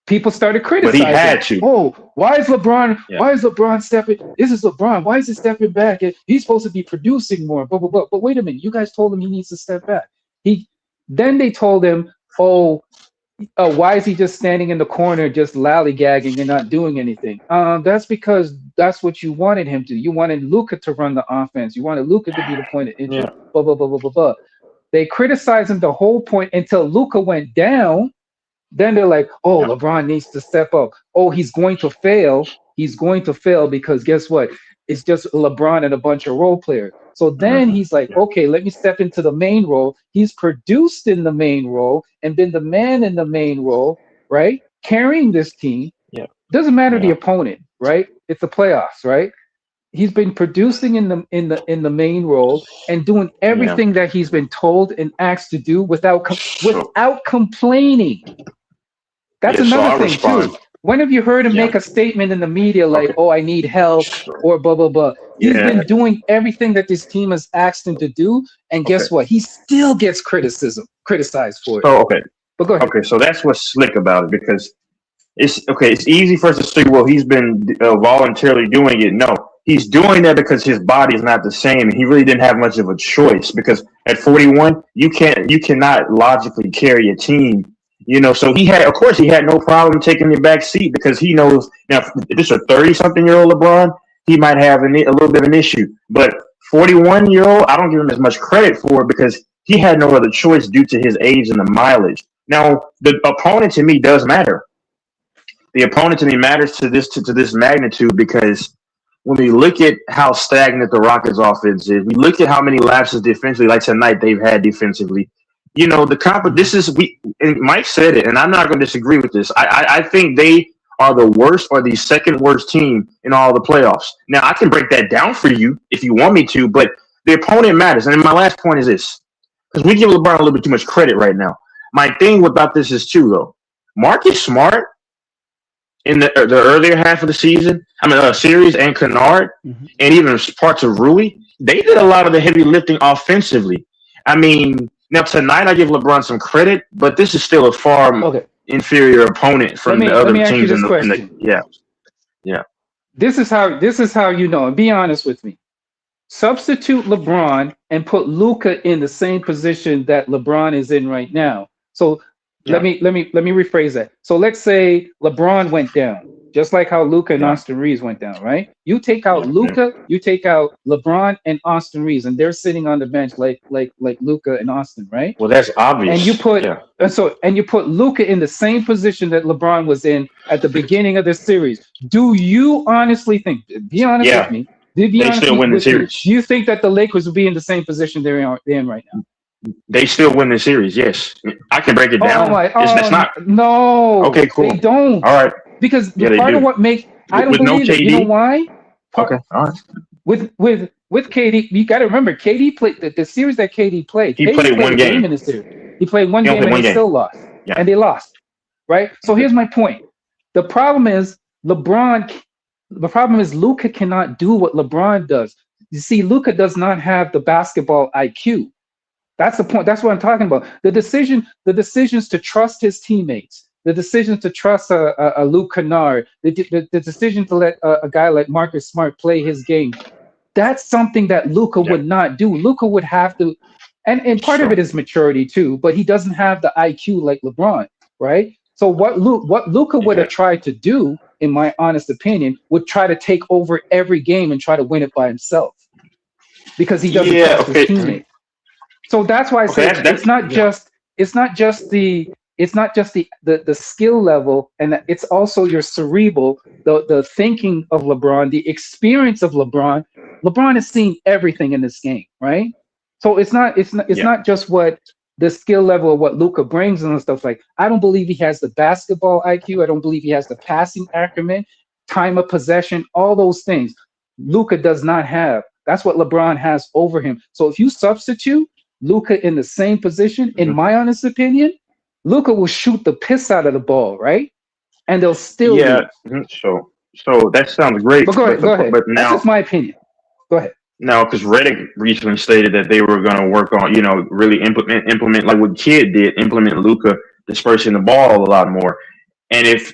People started criticizing. But he had to. Oh, why is LeBron stepping? This is LeBron. Why is he stepping back? He's supposed to be producing more. Blah, blah, blah. But wait a minute. You guys told him he needs to step back. Then they told him, why is he just standing in the corner, just lollygagging and not doing anything? That's because that's what you wanted him to. You wanted Luka to run the offense. You wanted Luka to be the point of interest. Yeah. Blah, blah, blah, blah, blah, blah. They criticized him the whole point until Luka went down. Then they're like, LeBron needs to step up. Oh, he's going to fail. He's going to fail because guess what? It's just LeBron and a bunch of role players. So then he's like, okay, let me step into the main role. He's produced in the main role and been the man in the main role, right? Carrying this team. Yeah. Doesn't matter the opponent, right? It's the playoffs, right? He's been producing in the main role and doing everything that he's been told and asked to do without complaining. That's another thing too. When have you heard him make a statement in the media like, I need help or blah, blah, blah? He's been doing everything that this team has asked him to do. And guess what? He still gets criticized for it. Oh, okay. But go ahead. Okay, so that's what's slick about it because it's easy for us to say, well, he's been voluntarily doing it. No, he's doing that because his body is not the same. And he really didn't have much of a choice because at 41, you cannot logically carry a team. So he had no problem taking the back seat because he knows now if this is a 30-something-year-old LeBron, he might have a little bit of an issue. But 41-year-old, I don't give him as much credit for it because he had no other choice due to his age and the mileage. Now, the opponent to me does matter. The opponent to me matters to this magnitude because when we look at how stagnant the Rockets' offense is, we look at how many lapses defensively, like tonight, they've had defensively. And Mike said it, and I'm not going to disagree with this. I think they are the worst or the second worst team in all the playoffs. Now, I can break that down for you if you want me to, but the opponent matters. And my last point is this, because we give LeBron a little bit too much credit right now. My thing about this is too, though. Marcus Smart in the earlier half of the season, series, and Kennard, and even parts of Rui, they did a lot of the heavy lifting offensively. Now tonight I give LeBron some credit, but this is still a far inferior opponent from the other teams in the yeah. This is how you know, and be honest with me. Substitute LeBron and put Luka in the same position that LeBron is in right now. So let me rephrase that. So let's say LeBron went down, just like how Luka and Austin Reeves went down, right? You take out Luka, you take out LeBron and Austin Reeves, and they're sitting on the bench like Luka and Austin, right? Well, that's obvious. And you put Luka in the same position that LeBron was in at the beginning of the series. Do you honestly think? Be honest with me. They still win the series. Do you think that the Lakers will be in the same position they're in right now? They still win the series. Yes, I can break it down. That's not. No. Okay, cool. They don't. All right. Because part of what makes I don't believe it. You know why? Okay. All right. With KD, you got to remember KD played the series that KD played. He played one game in the series. He played one game and they still lost. Yeah. And they lost. Right. So here's my point. The problem is Luka cannot do what LeBron does. You see, Luka does not have the basketball IQ. That's the point. That's what I'm talking about. The decisions to trust his teammates, the decision to trust a Luke Kennard, the decision to let a guy like Marcus Smart play his game, that's something that Luka would not do. Luka would have to, and part of it is maturity too, but he doesn't have the IQ like LeBron, right? So what Luka would have tried to do, in my honest opinion, would try to take over every game and try to win it by himself, because he doesn't trust his teammates. So that's why I say it's not just the skill level, and it's also your cerebral, the thinking of LeBron, the experience of LeBron. LeBron has seen everything in this game, right? So it's not just what the skill level of what Luka brings and stuff like. I don't believe he has the basketball IQ. I don't believe he has the passing acumen, time of possession, all those things. Luka does not have. That's what LeBron has over him. So if you substitute Luka in the same position, in my honest opinion, Luka will shoot the piss out of the ball, right? And they'll still lose. So that sounds great. But go ahead. But now, that's just my opinion. Go ahead. Now, because Redick recently stated that they were going to work on, really implement like what Kidd did, implement Luka dispersing the ball a lot more. And if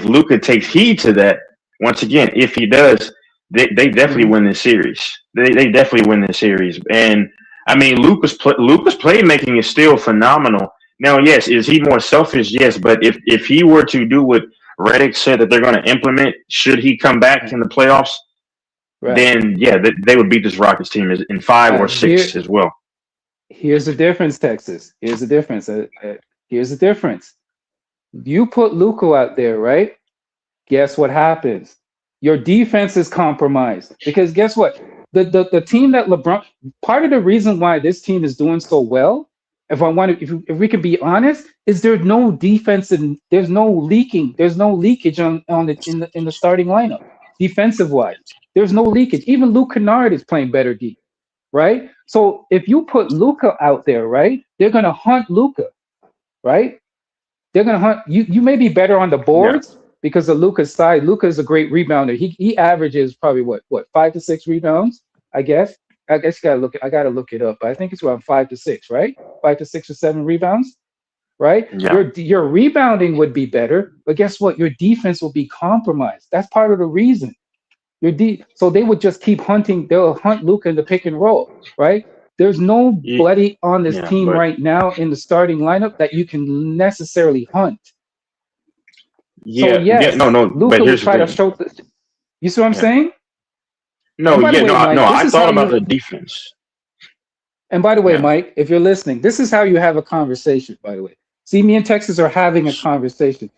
Luka takes heed to that, once again, if he does, they definitely win this series. They definitely win this series. And I mean, Luka's playmaking is still phenomenal. Now, yes, is he more selfish? Yes, but if he were to do what Redick said that they're going to implement, should he come back in the playoffs, then they would beat this Rockets team in 5 or 6 as well. Here's the difference, Texas. Here's the difference. Here's the difference. You put Luka out there, right? Guess what happens? Your defense is compromised, because guess what? The team that LeBron, part of the reason why this team is doing so well, if we can be honest, is there's no defense and there's no leakage in the starting lineup, defensive wise. There's no leakage. Even Luke Kennard is playing better deep, right? So if you put Luka out there, right, they're gonna hunt Luka, right? They're gonna hunt you. You may be better on the boards because of Luka's side. Luka is a great rebounder. He averages probably what 5 to 6 rebounds, I guess. I gotta look it up. But I think it's around 5 to 6, right? 5 to 6 or 7 rebounds, right? Yeah. Your rebounding would be better, but guess what? Your defense will be compromised. That's part of the reason. So they would just keep hunting. They'll hunt Luka in the pick and roll, right? There's nobody on this team right now in the starting lineup that you can necessarily hunt. Yeah, so yes, no. Luka will try to show this. You see what I'm saying? I thought about the defense. And by the way, Mike, if you're listening, this is how you have a conversation. By the way, see, me and Texas are having a conversation.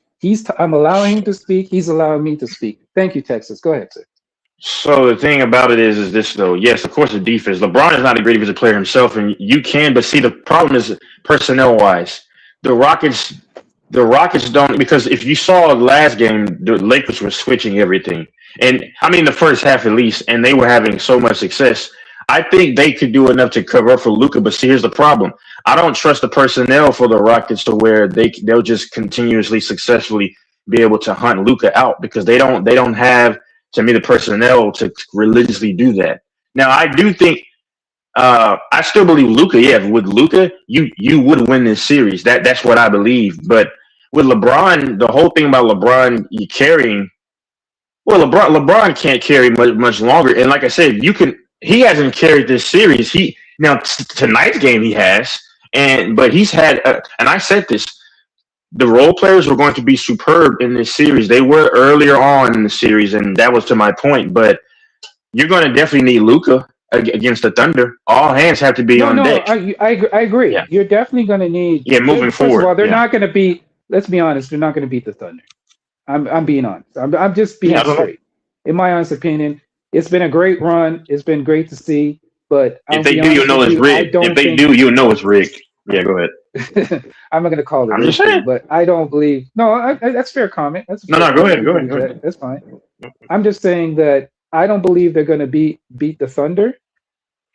I'm allowing him to speak. He's allowing me to speak. Thank you, Texas. Go ahead, sir. So the thing about it is this though. Yes, of course, the defense. LeBron is not a great defensive player himself, and you can. But see, the problem is personnel wise. The Rockets don't, because if you saw last game, the Lakers were switching everything, and I mean the first half at least, and they were having so much success. I think they could do enough to cover up for Luka. But see, here's the problem. I don't trust the personnel for the Rockets to where they'll just continuously successfully be able to hunt Luka out, because they don't have, to me, the personnel to religiously do that. Now, I do think I still believe Luka. Yeah, with Luka, you would win this series. That's what I believe. But with LeBron, the whole thing about LeBron carrying, well, LeBron can't carry much longer. And like I said, he hasn't carried this series. Tonight's game he has, but he's had. And I said this. The role players were going to be superb in this series. They were earlier on in the series, and that was to my point. But you're going to definitely need Luka against the Thunder. All hands have to be on deck. I agree. Yeah. You're definitely going to need. Yeah, moving forward. First of all, they're not going to beat. Let's be honest. They're not going to beat the Thunder. I'm being honest. I'm just being straight. In my honest opinion, it's been a great run. It's been great to see. But if they do, you know it's rigged. If they do, you know it's rigged. Yeah, go ahead. I'm not going to call it. I'm just saying, but I don't believe. No, that's fair comment. That's no. Go ahead. That's fine. I'm just saying that I don't believe they're going to beat the Thunder.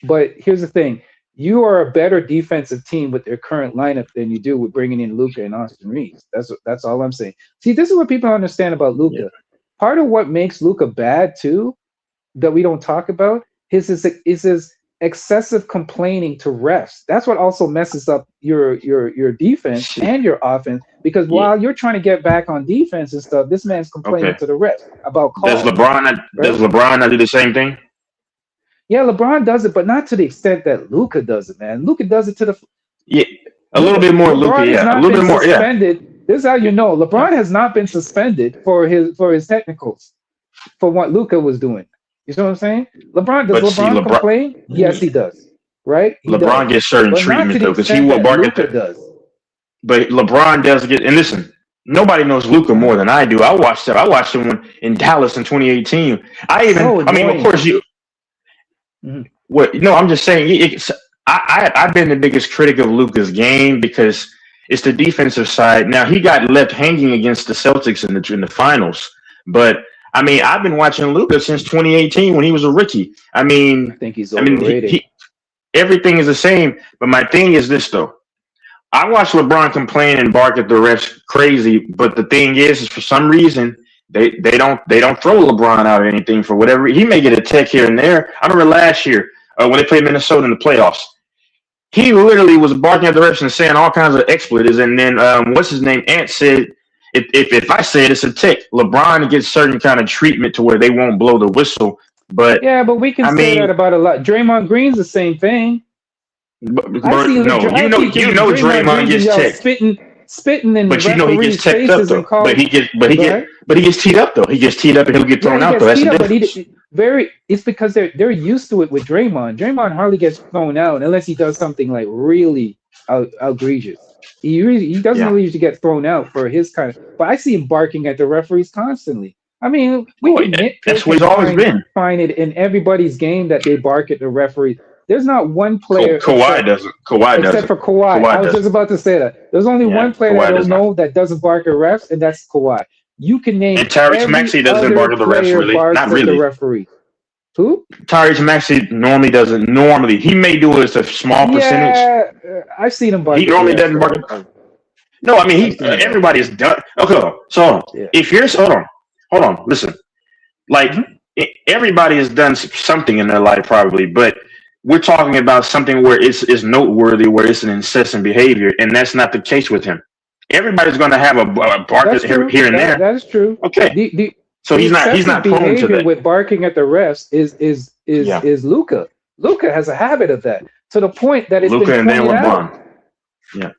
But here's the thing: you are a better defensive team with their current lineup than you do with bringing in Luka and Austin Reeves. That's all I'm saying. See, this is what people understand about Luka. Yeah. Part of what makes Luka bad too, that we don't talk about, is his excessive complaining to refs. That's what also messes up your defense and your offense. Because while you're trying to get back on defense and stuff, this man's complaining Okay. to the refs about calls. Does LeBron not do the same thing? Yeah, LeBron does it, but not to the extent that Luka does it, man. Luka does it to the Yeah, a little bit more, Luka. LeBron has Yeah, a not little been bit more. Yeah. suspended. This is how you know LeBron has not been suspended for his technicals for what Luka was doing. You see what I'm saying? LeBron does But see, LeBron LeBron- complain? Yes, he does. Right? He LeBron does. gets certain But not to treatment the though, because he extent will that bark at Luka the. does. But LeBron does get. And listen, nobody knows Luka more than I do. I watched him when, in Dallas in 2018. I mean, of annoying. course you. Mhm. What? No, I'm just saying. I've been the biggest critic of Luka's game because it's the defensive side. Now he got left hanging against the Celtics in the finals, but I mean I've been watching Luka since 2018 when he was a rookie. I mean, I think he's overrated. Everything is the same. But my thing is this though. I watch LeBron complain and bark at the refs crazy, but the thing is for some reason they don't throw LeBron out or anything for whatever. He may get a tech here and there. I remember last year when they played Minnesota in the playoffs. He literally was barking at the refs and saying all kinds of expletives. And then what's his name? Ant said, if I say it, it's a tick. LeBron gets certain kind of treatment to where they won't blow the whistle. But Yeah, but we can I say mean- that about a lot. Draymond Green's the same thing. but I see Draymond Green gets yell ticked. spitting in But the you know he gets referees' teched up faces though. and calling. But he gets teed up though. He gets teed up and he'll get thrown Yeah, out he though. gets That's the beat up, but difference. it's because they're used to it with Draymond. Draymond hardly gets thrown out unless he does something like really outrageous. He doesn't really usually get thrown out for his kind of. But I see him barking at the referees constantly. I mean, we can nitpick That's what he's and always been. find it in everybody's game that they bark at the referees. There's not one player. Kawhi doesn't. Kawhi Except doesn't. for Kawhi. I was doesn't. just about to say that. There's only Yeah, one player Kawhi that I does don't know that doesn't bark at refs, and that's Kawhi. You can name And Tyrese every Maxey doesn't other bark at the refs, player really. barks Not at really. the referee. Who? Tyrese Maxey normally doesn't. Normally, he may do it as a small percentage. Yeah, I've seen him bark. He at the normally refs. doesn't bark. No, I mean everybody is done. Okay, so hold on. If you're hold on, listen. Like everybody has done something in their life probably, but we're talking about something where it's noteworthy, where it's an incessant behavior, and that's not the case with him. Everybody's going to have a bark That's here, true. here and there. That is true. Okay. So the he's not excessive prone to behavior that. with barking at the refs is Luka. Luka has a habit of that to the point that it's Luka been and then pointed out. LeBron. Yeah.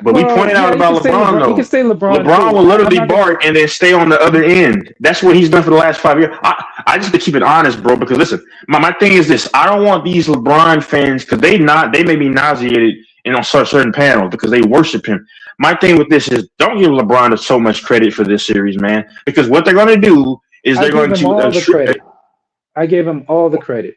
But we pointed out about LeBron though. You can say LeBron. LeBron too. will literally I'm not gonna- bark and then stay on the other end. That's what he's done for the last 5 years. I just to keep it honest, bro. Because listen, my thing is this: I don't want these LeBron fans because they may be nauseated on certain panels because they worship him. My thing with this is don't give LeBron so much credit for this series, man. Because what they're going to do is I they're going gave him all to. the credit. I gave him all the credit.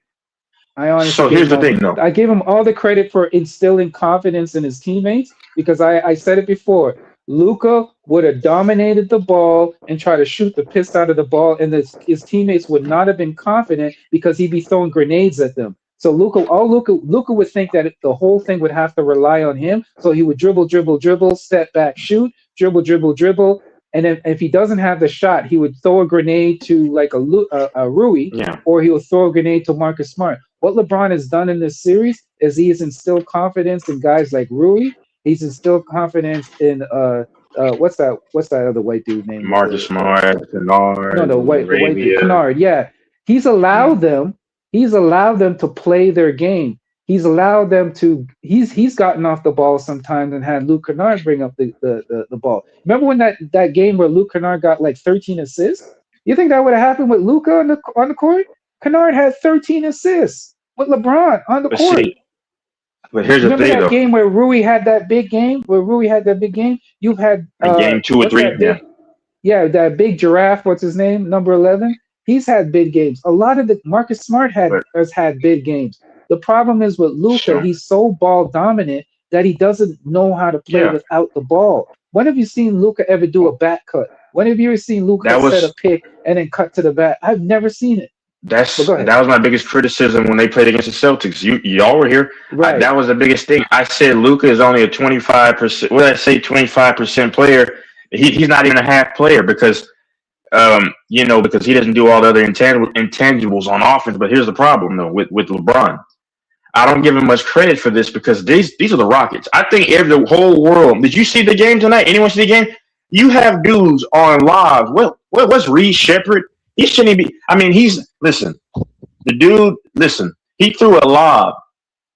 I honestly. So gave here's the him thing, all- though. I gave him all the credit for instilling confidence in his teammates because I said it before. Luka would have dominated the ball and try to shoot the piss out of the ball, and his teammates would not have been confident because he'd be throwing grenades at them. So Luka would think that the whole thing would have to rely on him. So he would dribble, step back, shoot, dribble, and then if he doesn't have the shot, he would throw a grenade to like a Rui, or he will throw a grenade to Marcus Smart. What LeBron has done in this series is he has instilled confidence in guys like Rui. He's instilled confidence in what's that other white dude named Marcus Smart, Kennard, no, the white dude, Arabia. Kennard. Yeah, he's allowed them to play their game. He's allowed them to. He's gotten off the ball sometimes and had Luke Kennard bring up the ball. Remember when that game where Luke Kennard got like 13 assists? You think that would have happened with Luka on the court? Kennard had 13 assists with LeBron on the court. But here's the Remember thing, that though. game where Rui had that big game? You've had Game 2 or what's 3. that big- Yeah, that big giraffe. What's his name? Number 11. He's had big games. A lot of the Marcus Smart has had big games. The problem is with Luka, he's so ball dominant that he doesn't know how to play without the ball. When have you seen Luka ever do a back cut? When have you ever seen Luka set a pick and then cut to the back? I've never seen it. That was my biggest criticism when they played against the Celtics. Y'all were here. Right. That was the biggest thing. I said Luka is only a 25%. What did I say? 25% player. He's not even a half player because, because he doesn't do all the other intangibles on offense. But here's the problem though with LeBron. I don't give him much credit for this because these are the Rockets. I think the whole world. Did you see the game tonight? Anyone see the game? You have dudes on live. What's Reed Shepherd? He shouldn't be. I mean, listen. The dude, listen. He threw a lob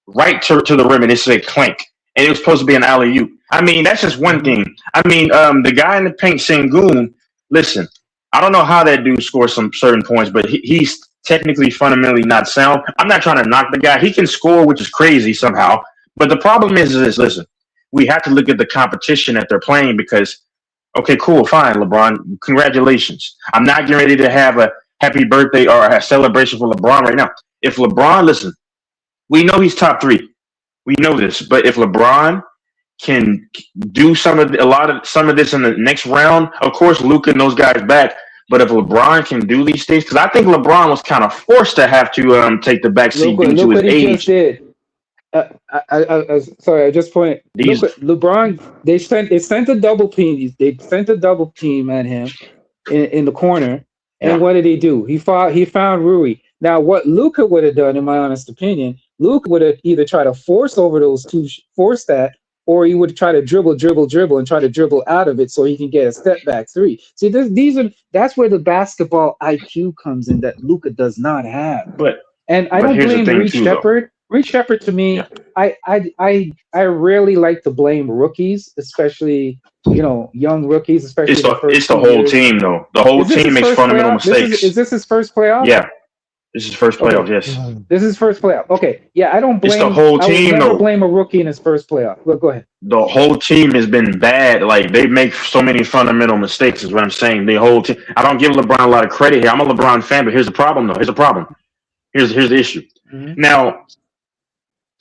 right to the rim and it said clank, and it was supposed to be an alley-oop. I mean, that's just one thing. I mean, the guy in the paint, Sengun. Listen, I don't know how that dude scores some certain points, but he's technically fundamentally not sound. I'm not trying to knock the guy. He can score, which is crazy somehow. But the problem is this, listen, we have to look at the competition that they're playing because, okay, cool, fine, LeBron, congratulations. I'm not getting ready to have a happy birthday or a celebration for LeBron right now. If LeBron, listen, we know he's top 3. We know this. But if LeBron can do some of this in the next round, of course, Luka and those guys back. But if LeBron can do these things, because I think LeBron was kind of forced to have to take the back seat due to his age. Just did. Sorry, I just pointed. LeBron, they sent a double team. They sent a double team at him in the corner, and what did he do? He found Rui. Now, what Luka would have done, in my honest opinion, Luka would have either tried to force over those two, force that, or he would try to dribble, and try to dribble out of it so he can get a step back 3. See, that's where the basketball IQ comes in that Luka does not have. And I don't blame Reed Shepherd. Reed Shepherd, to me, I rarely like to blame rookies, especially young rookies, especially it's the whole team though. The whole team makes fundamental mistakes. Is this his first playoff? Yeah. This is first playoff, yes. This is first playoff. Okay. Yeah, I don't blame. It's the whole team, I would never blame a rookie in his first playoff. Go ahead. The whole team has been bad. Like, they make so many fundamental mistakes is what I'm saying. The whole team. I don't give LeBron a lot of credit here. I'm a LeBron fan, but here's the problem, though. Here's the issue. Mm-hmm. Now,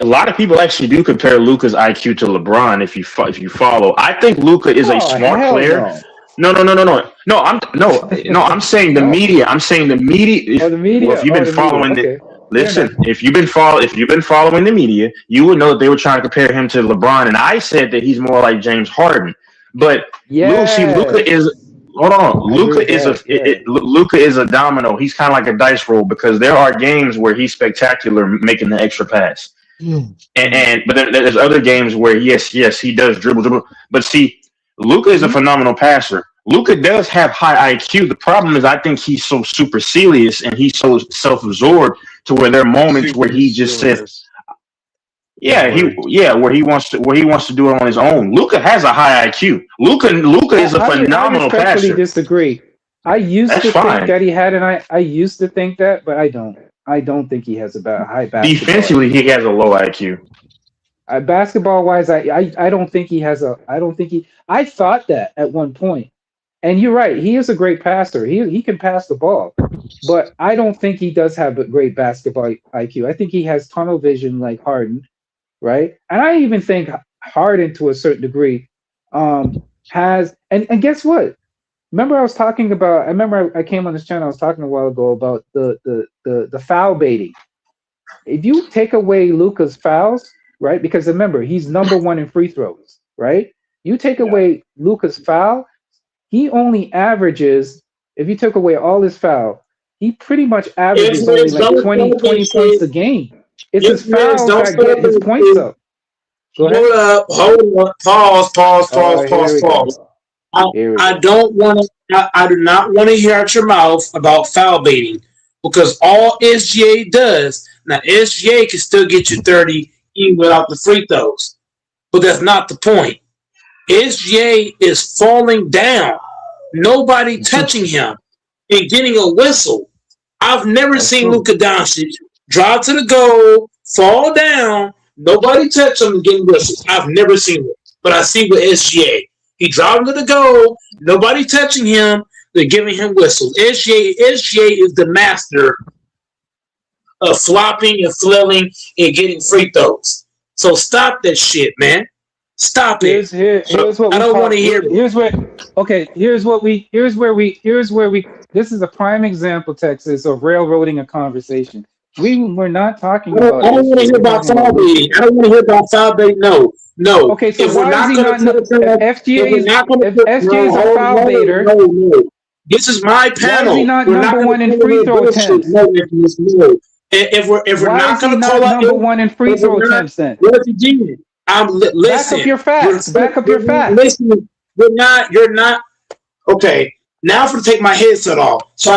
a lot of people actually do compare Luka's IQ to LeBron if you follow. I think Luka is a smart player. No. I'm saying the media. I'm saying the media. The media. Well, if you've been following it, listen. If you've been following the media, you would know that they were trying to compare him to LeBron, and I said that he's more like James Harden. But Luka is. Hold on, Luka is a domino. He's kind of like a dice roll because there are games where he's spectacular making the extra pass, but there's other games where yes he does dribble. But see, Luka is a phenomenal passer. Luka does have high IQ. The problem is I think he's so supercilious and he's so self-absorbed to where there are moments where he just says, where he wants to do it on his own. Luka has a high IQ. Luka is a phenomenal passer. I respectfully disagree. I used to think that he had I used to think that, but I don't. I don't think he has a high basketball. Defensively, he has a low IQ. Basketball wise, I don't think he has I thought that at one point. And you're right, he is a great passer. He can pass the ball. But I don't think he does have a great basketball IQ. I think he has tunnel vision like Harden, right? And I even think Harden to a certain degree has and guess what? Remember I came on this channel, I was talking a while ago about the foul baiting. If you take away Luka's fouls, right? Because remember, he's number 1 in free throws, right? You take away Luka's foul, he only averages, if you took away all his foul, he pretty much averages only like 20 points a game. It's his fouls that get his points up. Hold up, pause. I do not want to hear out your mouth about foul baiting because all SGA does, now SGA can still get you 30 even without the free throws, but that's not the point. SGA is falling down, nobody touching him and getting a whistle. I've never seen Luka Doncic drive to the goal, fall down, nobody touch him and getting whistles. I've never seen it, but I see with SGA. He driving to the goal, nobody touching him, they're giving him whistles. SGA is the master of flopping and flailing and getting free throws. So stop that shit, man. Stop it. Here's what I don't want to hear. Here's where we. This is a prime example, Texas, of railroading a conversation. We're not talking about. I don't want to hear about foul baiting. I don't want to hear about foul baiting. No. Okay, so why is he not? If FGA is a foul baiter. This is my panel. Why is he not number 1 in free throw attempts? No. If we're Why not is he gonna not call out number one in free if we're throw not- attempts then? Once again, listen. Back up your facts. Back up your facts. Listen, you're not okay. Now I'm gonna take my headset off so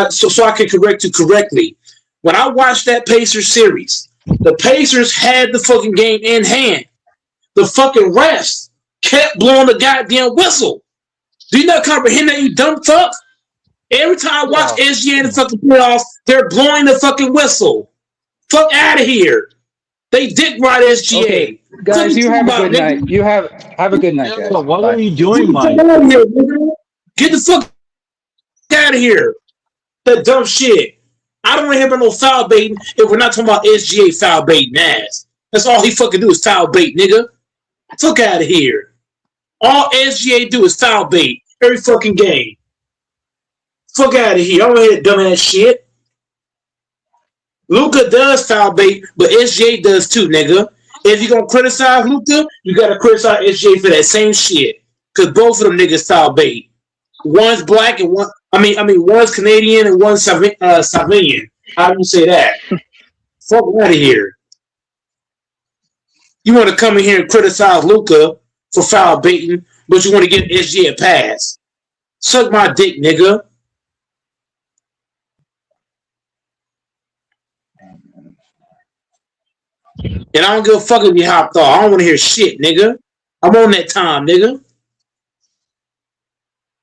I can correct you correctly. When I watched that Pacers series, the Pacers had the fucking game in hand. The fucking refs kept blowing the goddamn whistle. Do you not comprehend that, you dumb fuck? Every time I watch SGA in the fucking playoffs, they're blowing the fucking whistle. Fuck out of here. They dick ride SGA. Okay, guys, you have a good night. You have a good night, guys. What Bye. are you doing, Mike? Get the fuck out of here. That dumb shit. I don't want to hear about no foul baiting if we're not talking about SGA foul baiting ass. That's all he fucking do is foul bait, nigga. Fuck out of here. All SGA do is foul bait every fucking game. Fuck out of here. I don't want to hear that dumbass shit. Luka does foul bait, but SGA does too, nigga. If you're gonna criticize Luka, you gotta criticize SGA for that same shit. Cause both of them niggas foul bait. One's black and one's Canadian and one's Slovenian. How do you say that? Fuck out of here. You want to come in here and criticize Luka for foul baiting, but you want to give SGA a pass. Suck my dick, nigga. And I don't give a fuck if you hopped off. I don't want to hear shit, nigga. I'm on that time, nigga.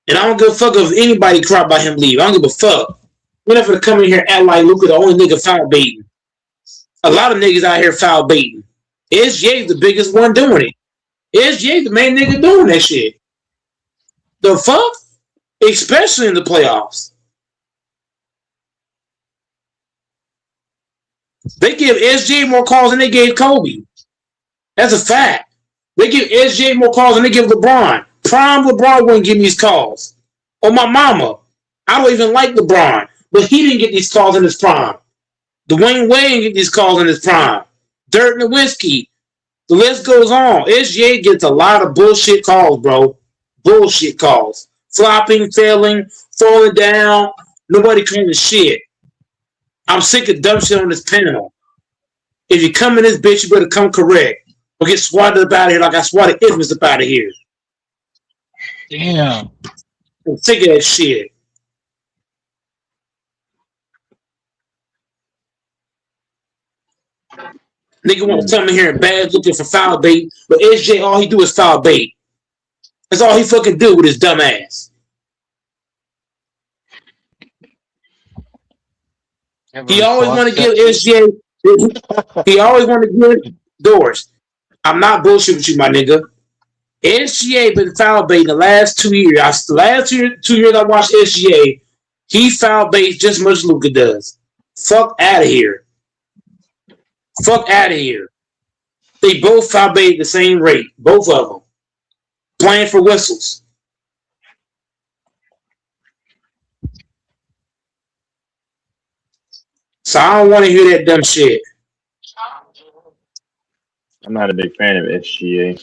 And I don't give a fuck if anybody cried by him leave. I don't give a fuck. We're not gonna come in here and act like Luka the only nigga foul baiting. A lot of niggas out here foul baiting. SGA's the biggest one doing it. SGA's the main nigga doing that shit. The fuck? Especially in the playoffs. They give SGA more calls than they gave Kobe. That's a fact. They give SGA more calls than they give LeBron. Prime LeBron wouldn't give me these calls. Oh, my mama. I don't even like LeBron. But he didn't get these calls in his prime. Dwayne Wade didn't get these calls in his prime. Dirk Nowitzki. The list goes on. SGA gets a lot of bullshit calls, bro. Bullshit calls. Flopping, failing, falling down. Nobody claiming shit. I'm sick of dumb shit on this panel. If you come in this bitch, you better come correct. Or get swatted up out of here like I swatted Ismus up out of here. Damn. I'm sick of that shit. Nigga want to come in here and bad looking for foul bait, but SJ, all he do is foul bait. That's all he fucking do with his dumb ass. He always want to give SJ. He always want to give doors. I'm not bullshit with you, my nigga. SGA been foul baiting the last 2 years. The last 2 years I watched SGA, he foul baits just as much as Luka does. Fuck out of here. Fuck out of here. They both foul bait at the same rate. Both of them. Playing for whistles. So I don't want to hear that dumb shit. I'm not a big fan of SGA.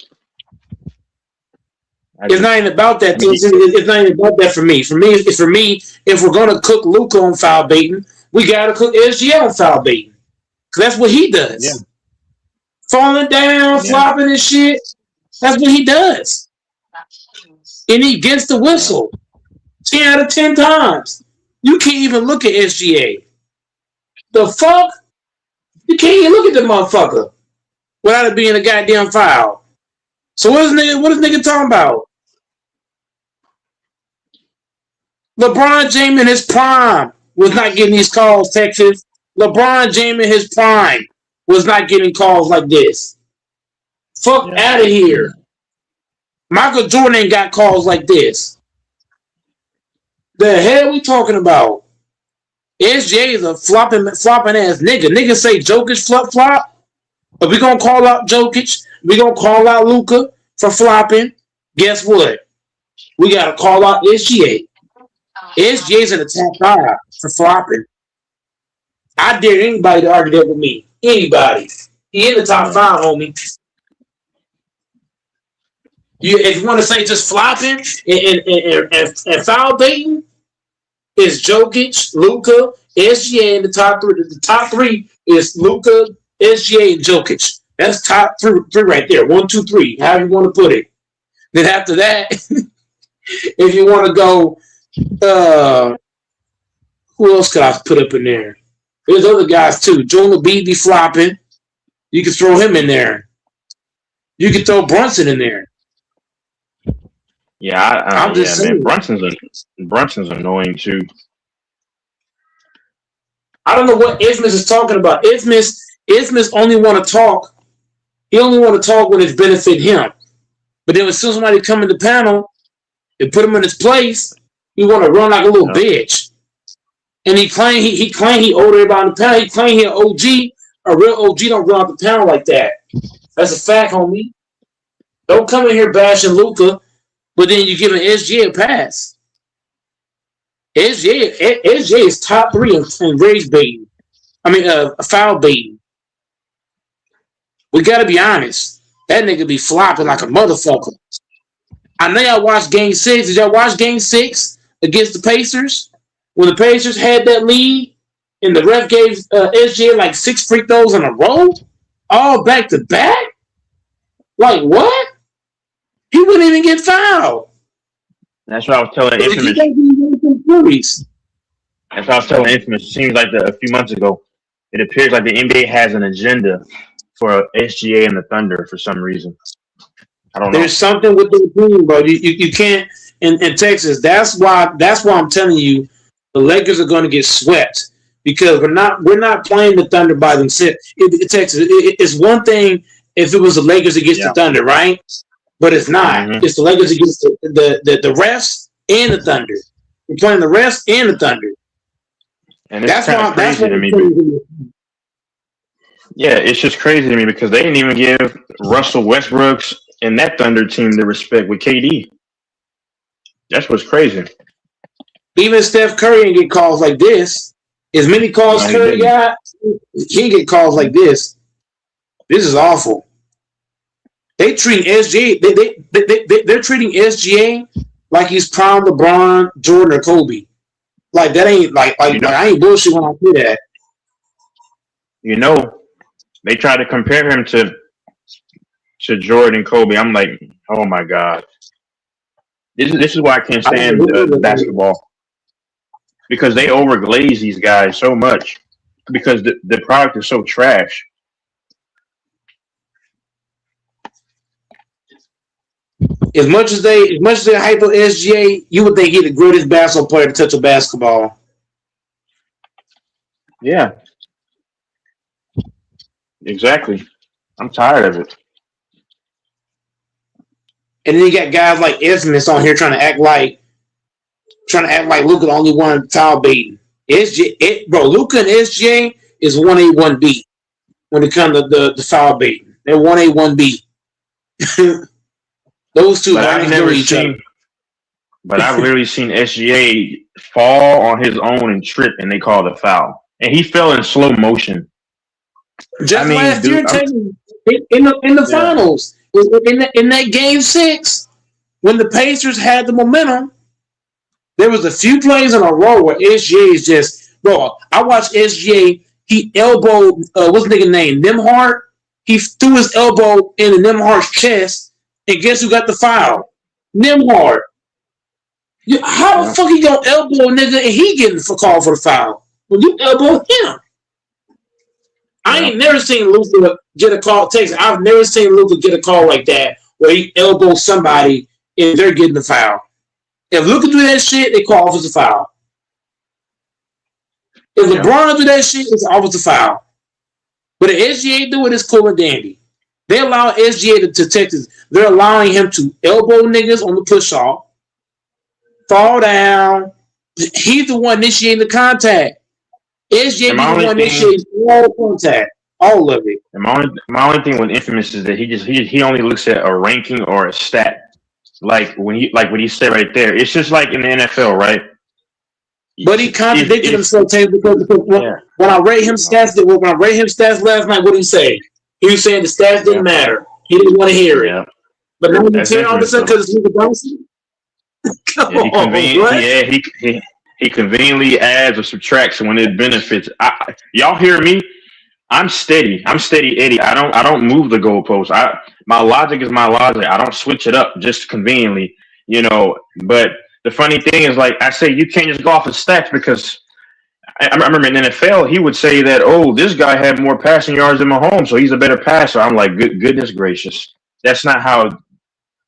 It's not even about that. It's not even about that for me. For me, if we're gonna cook Luka on foul baiting, we gotta cook SGA on foul baiting. Cause that's what he does. Yeah. Falling down, flopping and shit. That's what he does. And he gets the whistle 10 out of 10 times. You can't even look at SGA. The fuck? You can't even look at the motherfucker without it being a goddamn foul. So what is nigga talking about? LeBron James in his prime was not getting these calls, Texas. LeBron James in his prime was not getting calls like this. Fuck out of here. Michael Jordan ain't got calls like this. The hell we talking about? SJ is a flopping ass nigga. Niggas say Jokic flop. But we gonna call out Jokic. We gonna call out Luka for flopping. Guess what? We gotta call out SGA. SGA's in the top 5 for flopping. I dare anybody to argue that with me. Anybody. He in the top 5, homie. If you want to say just flopping and foul baiting, it's Jokic, Luka, SGA in the top 3. The top 3 is Luka, SGA, and Jokic. That's top three right there. 1, 2, 3. However you want to put it. Then after that, if you want to go, who else could I put up in there? There's other guys too. Joel Embiid be flopping. You can throw him in there. You can throw Brunson in there. Yeah, I'm just man. saying. Brunson's annoying too. I don't know what Ismus is talking about. Ismus only want to talk. He only want to talk when it's benefit him. But then when somebody come in the panel and put him in his place, he want to run like a little bitch. And he claim he older everybody on the panel. He claim he an OG. A real OG don't run out the panel like that. That's a fact, homie. Don't come in here bashing Luka, but then you giving SGA a pass. SGA is top 3 in raise baiting. I mean, foul baiting. We got to be honest. That nigga be flopping like a motherfucker. I know y'all watched Game 6. Did y'all watch Game 6 against the Pacers? When the Pacers had that lead and the ref gave SGA like 6 free throws in a row? All back to back? Like what? He wouldn't even get fouled. That's what I was telling Infamous. That's what I was telling Infamous. It seems like a few months ago, it appears like the NBA has an agenda for SGA and the Thunder for some reason. I don't know. There's something with the team, bro. You can't in Texas. That's why I'm telling you the Lakers are going to get swept because we're not playing the Thunder by themselves. Texas, it's one thing if it was the Lakers against the Thunder, right? But it's not. Mm-hmm. It's the Lakers against the refs and the Thunder. We're playing the refs and the Thunder. And it's kind of crazy to me. Yeah, it's just crazy to me because they didn't even give Russell Westbrook's and that Thunder team the respect with KD. That's what's crazy. Even Steph Curry didn't get calls like this. As many calls Curry got, he didn't get calls like this. This is awful. They treat SGA. They're treating SGA like he's prime LeBron, Jordan, or Kobe. Like that ain't like I ain't bullshit when I do that. You know, they try to compare him to Jordan, Kobe. I'm like, oh my god, this is why I can't stand basketball because they overglaze these guys so much because the product is so trash. As much as they hype on SGA, you would think he's the greatest basketball player to touch a basketball. Yeah. Exactly. I'm tired of it. And then you got guys like Ismus on here trying to act like Luka the only one foul baiting. Luka and SGA is 1A, 1B when it comes to the foul baiting. They're 1A, 1B. Those two I've literally seen SGA fall on his own and trip, and they called a foul. And he fell in slow motion. Just last year, in the finals, in that Game 6, when the Pacers had the momentum, there was a few plays in a row where SGA is just, bro, I watched SGA, he elbowed, what's the nigga name, Nembhard? He threw his elbow in Nembhard's chest, and guess who got the foul? Nembhard. How the fuck he gonna elbow a nigga and he getting called for the foul? Well, you elbow him. I ain't never seen Luka get a call. I've never seen Luka get a call like that where he elbows somebody and they're getting the foul. If Luka do that shit, they call offensive foul. If LeBron do that shit, it's offensive foul. But if SGA do it, it's cool and dandy. They allow SGA to Texas. They're allowing him to elbow niggas on the push-off, fall down. He's the one initiating the contact. SGA is the one initiating all contact, all of it. My only thing with Infamous is that he only looks at a ranking or a stat. Like when he said right there, it's just like in the NFL, right? But he contradicted himself because when I read him stats last night, what did he say? He was saying the stats didn't matter. He didn't want to hear it. Yeah. But now he's saying all of a sudden because it's Luka Doncic. He conveniently adds or subtracts when it benefits. Y'all hear me? I'm steady. I'm steady, Eddie. I don't move the goalposts. My logic is my logic. I don't switch it up just conveniently, you know. But the funny thing is, like I say, you can't just go off of stats because I remember in NFL he would say that, oh, this guy had more passing yards than Mahomes, so he's a better passer. I'm like, goodness gracious, that's not how.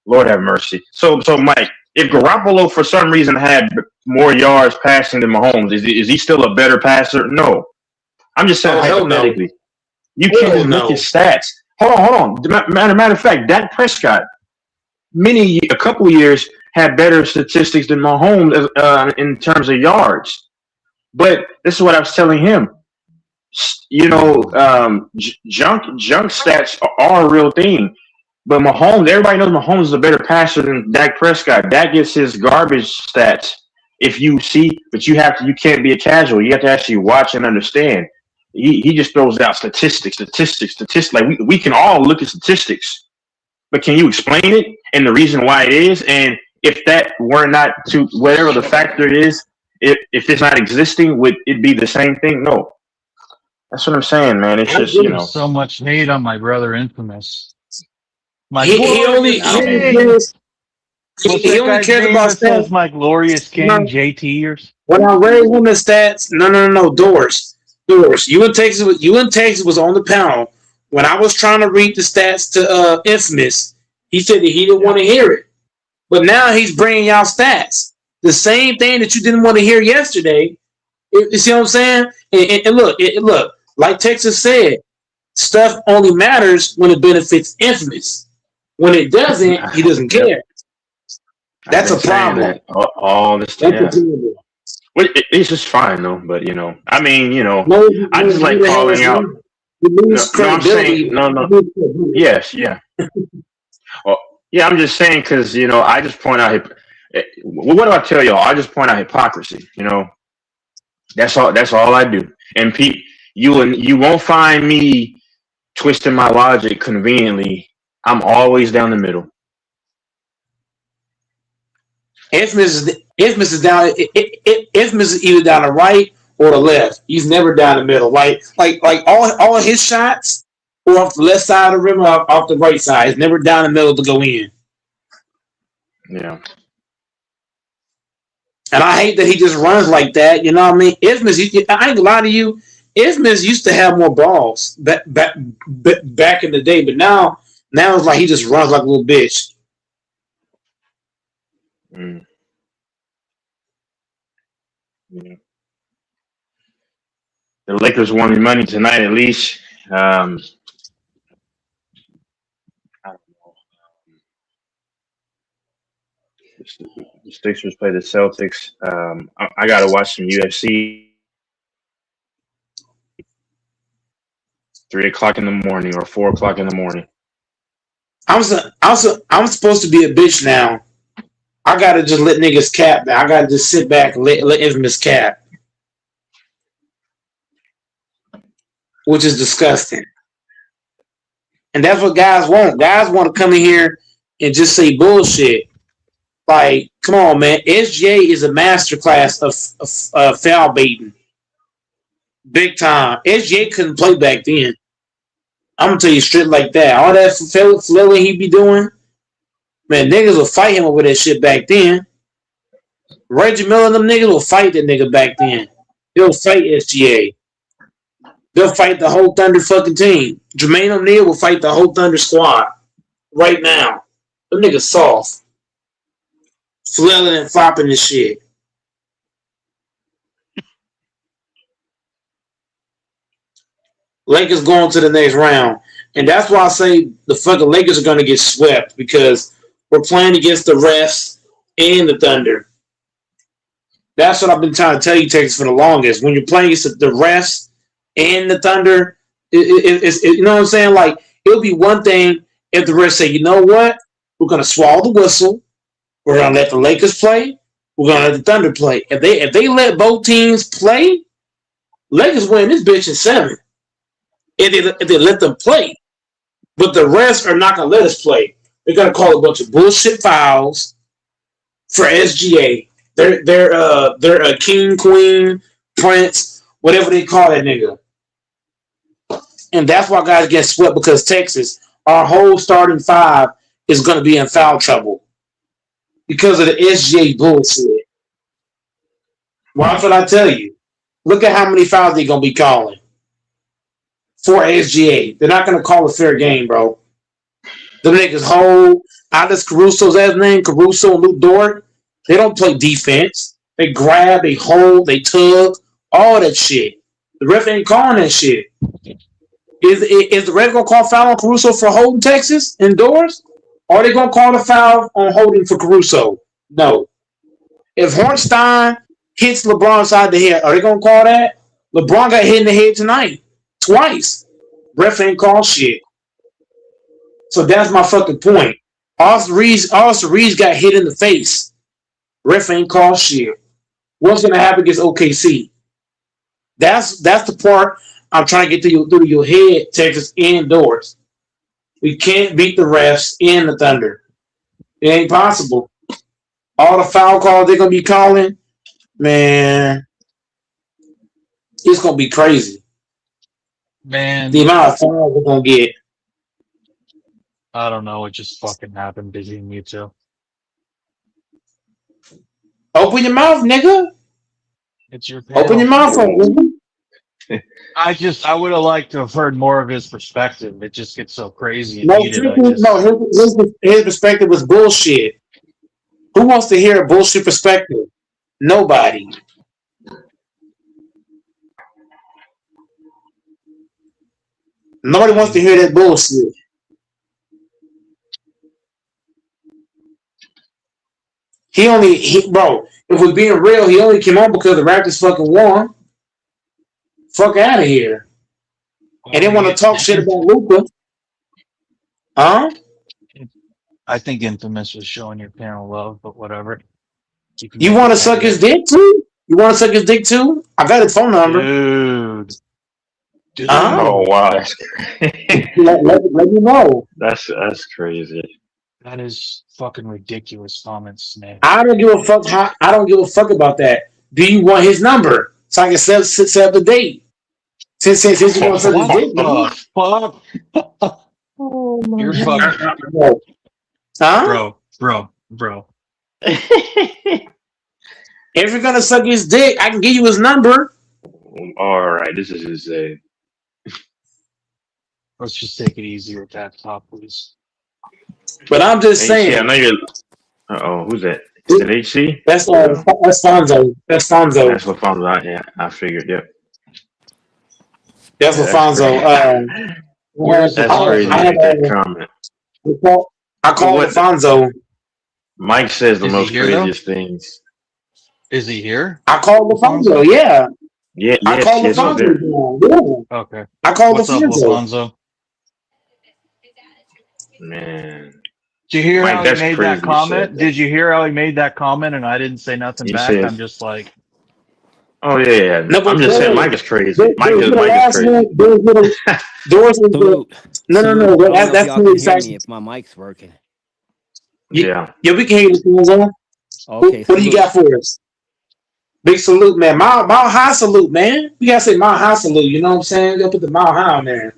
Lord have mercy. So Mike, if Garoppolo for some reason had more yards passing than Mahomes, is he still a better passer? No. I'm just saying hypothetically. You can't just look at stats. Hold on. Matter of fact, Dak Prescott, a couple of years had better statistics than Mahomes in terms of yards. But this is what I was telling him. You know, junk stats are a real thing. But Mahomes, everybody knows Mahomes is a better passer than Dak Prescott. Dak gets his garbage stats. If you see, but you can't be a casual. You have to actually watch and understand. He just throws out statistics. Like we can all look at statistics, but can you explain it and the reason why it is? And if that were not to whatever the factor is, if it's not existing, would it be the same thing? No. That's what I'm saying, man. It's just so much hate on my brother Infamous. He only cares about stats. My glorious king, JT. When I read him the stats, no, Doors. You and Texas was on the panel when I was trying to read the stats to Infamous. He said that he didn't want to hear it, but now he's bringing y'all stats. The same thing that you didn't want to hear yesterday. You see what I'm saying? And look, like Texas said, stuff only matters when it benefits Infamous. When it doesn't, he doesn't care. That's a problem. All this time. It's just fine though, but I just like calling out. I'm saying, no. Yes, yeah. Well, yeah, I'm just saying because I just point out. What do I tell y'all? I just point out hypocrisy. That's all I do. And Pete, you won't find me twisting my logic conveniently. I'm always down the middle. Infamous is down. Infamous is either down the right or the left. He's never down the middle. Like all of his shots or off the left side of the rim or off the right side. It's never down the middle to go in. Yeah. And I hate that he just runs like that. You know what I mean? Infamous, I ain't gonna lie to you. Infamous used to have more balls back in the day, but now it's like he just runs like a little bitch. Mm. Yeah. The Lakers won the money tonight, at least. I don't know. The Sixers play the Celtics. I got to watch some UFC. 3:00 in the morning or 4:00 in the morning. I'm supposed to be a bitch now. I gotta just let niggas cap now. I gotta just sit back and let Infamous cap, which is disgusting. And that's what guys want. Guys want to come in here and just say bullshit. Like, come on, man. SGA is a masterclass of foul baiting. Big time. SGA couldn't play back then. I'm gonna tell you straight like that. All that flailing he be doing, man, niggas will fight him over that shit back then. Reggie Miller and them niggas will fight that nigga back then. They'll fight SGA. They'll fight the whole Thunder fucking team. Jermaine O'Neal will fight the whole Thunder squad right now. Them niggas soft. Flailing and flopping this shit. Lakers going to the next round. And that's why I say the fucking Lakers are going to get swept because we're playing against the refs and the Thunder. That's what I've been trying to tell you, Texas, for the longest. When you're playing against the refs and the Thunder, you know what I'm saying? Like, it'll be one thing if the refs say, you know what? We're going to swallow the whistle. We're going to let the Lakers play. We're going to let the Thunder play. If they let both teams play, Lakers win this bitch in 7. If they let them play. But the refs are not going to let us play. They're going to call a bunch of bullshit fouls for SGA. They're a king, queen, prince, whatever they call that nigga. And that's why guys get swept because Texas, our whole starting five is going to be in foul trouble because of the SGA bullshit. Watch what I tell you. Look at how many fouls they're going to be calling for SGA. They're not going to call a fair game, bro. The niggas hold Alex Caruso's ass name, Caruso and Luke Dort. They don't play defense. They grab, they hold, they tug, all that shit. The ref ain't calling that shit. Is the ref gonna call foul on Caruso for holding Texas indoors? Or are they gonna call the foul on holding for Caruso? No. If Hornstein hits LeBron side the head, are they gonna call that? LeBron got hit in the head tonight. Twice. Ref ain't call shit. So that's my fucking point. Austin Reeves got hit in the face. Ref ain't call shit. What's gonna happen against OKC? That's the part I'm trying to get through your head, Texas, indoors. We can't beat the refs in the Thunder. It ain't possible. All the foul calls they're gonna be calling, man, it's gonna be crazy. Man, the amount of fouls we're gonna get. I don't know. It just fucking happened. Busy and you too. Open your mouth, nigga. It's your Open your mouth, nigga. I would have liked to have heard more of his perspective. It just gets so crazy and No, heated. his perspective was bullshit. Who wants to hear a bullshit perspective? Nobody. Nobody wants to hear that bullshit. Bro, if we're being real, he only came on because the Raptors fucking won. Fuck out of here. And they want to talk shit about Luka. Huh? I think Infamous was showing your parent love, but whatever. You want to suck his dick too? You want to suck his dick too? I got his phone number. Dude. Oh wow, that's let me know. That's crazy. That is fucking ridiculous comments, man. I don't give a fuck. I don't give a fuck about that. Do you want his number so I can set up the date? Since you want to suck his dick, fuck. Oh my You're God. fucking, Huh? bro. If you're gonna suck his dick, I can give you his number. All right, this is insane. Let's just take it easy with that top, please. But I'm just saying. I know you're. Who's that? Is it HC? That's Fonzo. That's Fonzo. That's LaFonso. Yeah, I figured. Yep. That's LaFonso. That's crazy. That comment. I call LaFonso. Mike says the Is most he here, though? craziest things. Is he here? I call LaFonso. Yeah. Yeah. I call LaFonso. Yeah. Okay. I call What's up, LaFonso. LaFonso? Man. Did you hear Mike, how he that's made crazy that you comment? said that. Did you hear how he made that comment and I didn't say nothing He back? said- I'm just like, Oh yeah. No, but I'm just saying, Mike is crazy. Mike is crazy. Doors is Salute. no. I don't know if That's y'all too can hear exciting. me if my mic's working. Yeah. Yeah, we can hear you, Fonzo. Okay, What do you salute. got for us? Big salute, man. Mile high salute, man. We gotta say mile high salute. You know what I'm saying? We gotta put the mile high on there.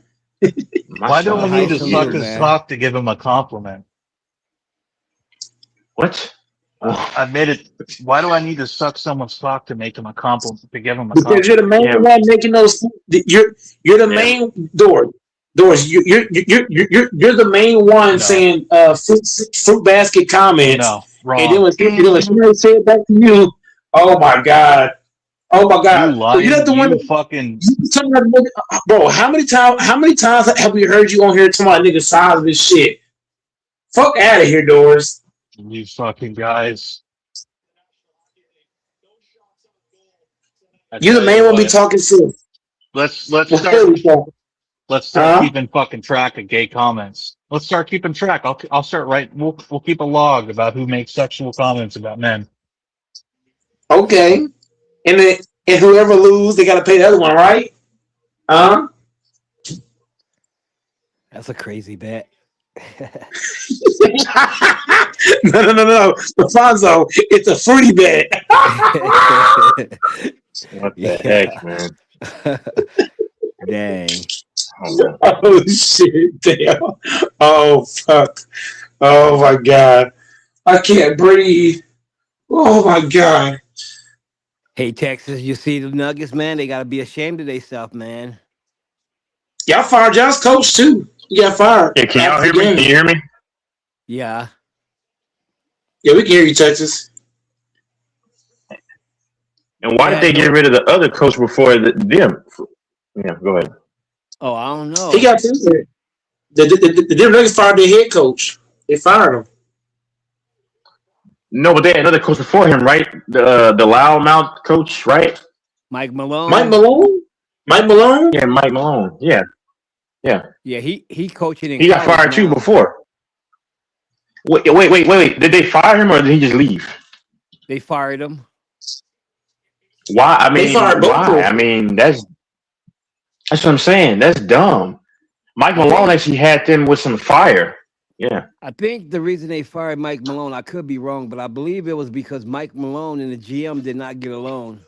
why don't we High need to salute, suck his man. cock to give him a compliment? What? I made it. Why do I need to suck someone's cock to make him a compliment? To give him a Because you're the main compliment? one making those. You're the main doors. You're the main one saying fruit basket comments. No, wrong. And then when somebody say it back to you, oh my god, You so lying? you're not the one. You fucking. Bro, how many times have we heard you on here talking about nigga size of this shit? Fuck out of here, Doors. You fucking guys. You the main one be talking shit. Let's What start. are we talking? Let's start Huh? keeping fucking track of gay comments. Let's start keeping track. I'll start writing. We'll keep a log about who makes sexual comments about men. Okay. And whoever lose, they gotta pay the other one, right? Huh? That's a crazy bet. No. Alfonso, it's a fruity bet. What the heck, man? Dang. Oh shit! Damn! Oh fuck! Oh my god! I can't breathe. Oh my god! Hey, Texas, you see the Nuggets, man? They got to be ashamed of themselves, man. Y'all fired y'all's coach too. You got fired. Yeah, can y'all after hear the me? game. Can you hear me? Yeah. Yeah, we can hear you, Texas. And why did they get rid of the other coach before them? Yeah, go ahead. Oh, I don't know. He got fired. The Denver Nuggets fired their head coach. They fired him. No, but they had another coach before him, right? The loudmouth coach, right? Mike Malone. Mike Malone. Mike Malone. Yeah, Mike Malone. Yeah, yeah. Yeah, he coaching in He got college fired too now. before. Wait. Did they fire him or did he just leave? They fired him. Why? I They mean, fired both of why? them. I mean, that's what I'm saying. That's dumb. Mike Malone actually had them with some fire. Yeah. I think the reason they fired Mike Malone, I could be wrong, but I believe it was because Mike Malone and the GM did not get along.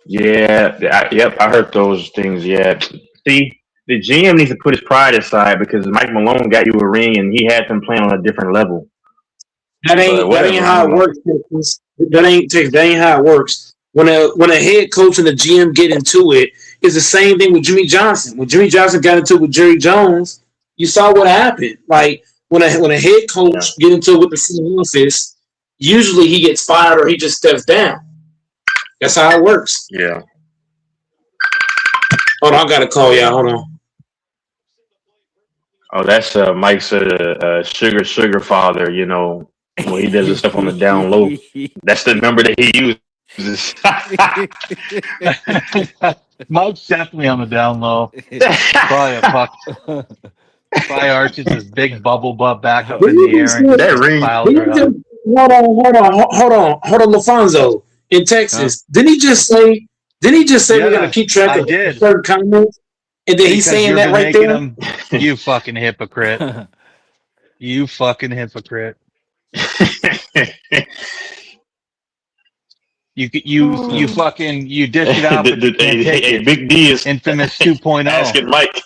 Yeah. Yep. I heard those things. Yeah. See, the GM needs to put his pride aside because Mike Malone got you a ring and he had them playing on a different level. That ain't how it works. That ain't how it works. When a head coach and the GM get into it, it's the same thing with Jimmy Johnson. When Jimmy Johnson got into it with Jerry Jones, you saw what happened. Like when a head coach get into it with the front office, usually he gets fired or he just steps down. That's how it works. Yeah. Hold on, I gotta call y'all. Hold on. Oh, that's Mike's sugar father. You know, when he does the stuff on the down low. That's the number that he uses. Mike's definitely on the down low. Probably a fuck. Probably arches his big bubble butt back up in the air and that ring. piles her up. Hold on, LaFonso in Texas. Didn't he just say we're gonna keep track of certain comments? And then he's Because saying you've that been right making there. him- you fucking hypocrite. You fucking hypocrite. You fucking you dish it out. But you can't take Hey, it. Big D is Infamous 2.0. asking Mike.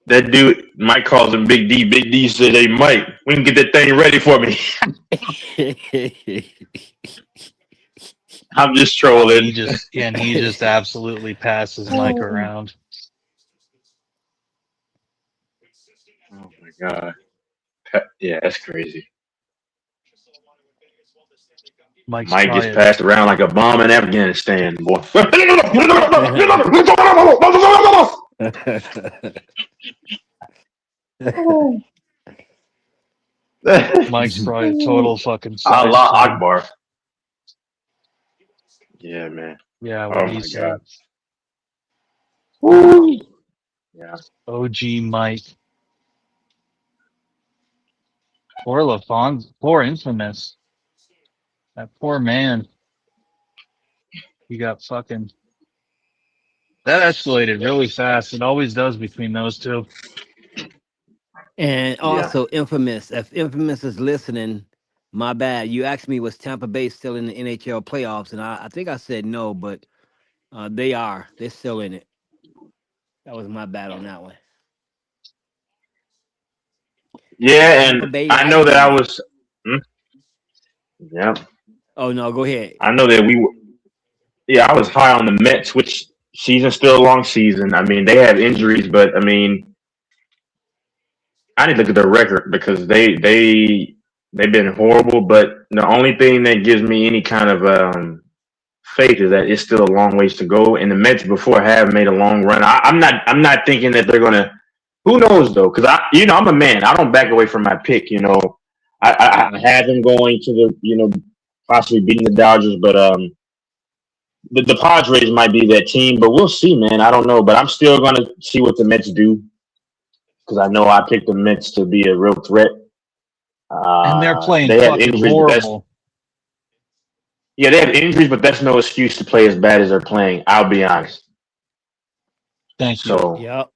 That dude, Mike calls him Big D. Big D said, "Hey, Mike, we can get that thing ready for me." I'm just trolling. He just absolutely passes Mike around. Oh my god. Yeah, that's crazy. Mike's Mike gets probably- passed around like a bomb in Afghanistan, boy. Mike's probably a total fucking Allah Akbar. Yeah, man. Yeah, Oh what my he said. God. Yeah. OG Mike. Poor LaFonso. Poor Infamous. That poor man. He got fucking. That escalated really fast. It always does between those two. And also, Infamous. If Infamous is listening, my bad. You asked me, was Tampa Bay still in the NHL playoffs? And I think I said no, but they are. They're still in it. That was my bad on that one. Yeah, Tampa and Bay I know that I was. Yeah. Oh, no, go ahead. I know that we were. Yeah, I was high on the Mets, which season's still a long season. I mean, they have injuries, but I mean, I need to look at their record because they've been horrible. But the only thing that gives me any kind of faith is that it's still a long ways to go. And the Mets before have made a long run. I'm not thinking that they're gonna. Who knows though? Because I'm a man. I don't back away from my pick. You know, I had them going to the possibly beating the Dodgers, but the Padres might be that team, but we'll see, man. I don't know, but I'm still gonna see what the Mets do because I know I picked the Mets to be a real threat. And they're playing they have fucking injuries, but horrible. yeah, they have injuries, but that's no excuse to play as bad as they're playing. I'll be honest. Thank you. So Yep.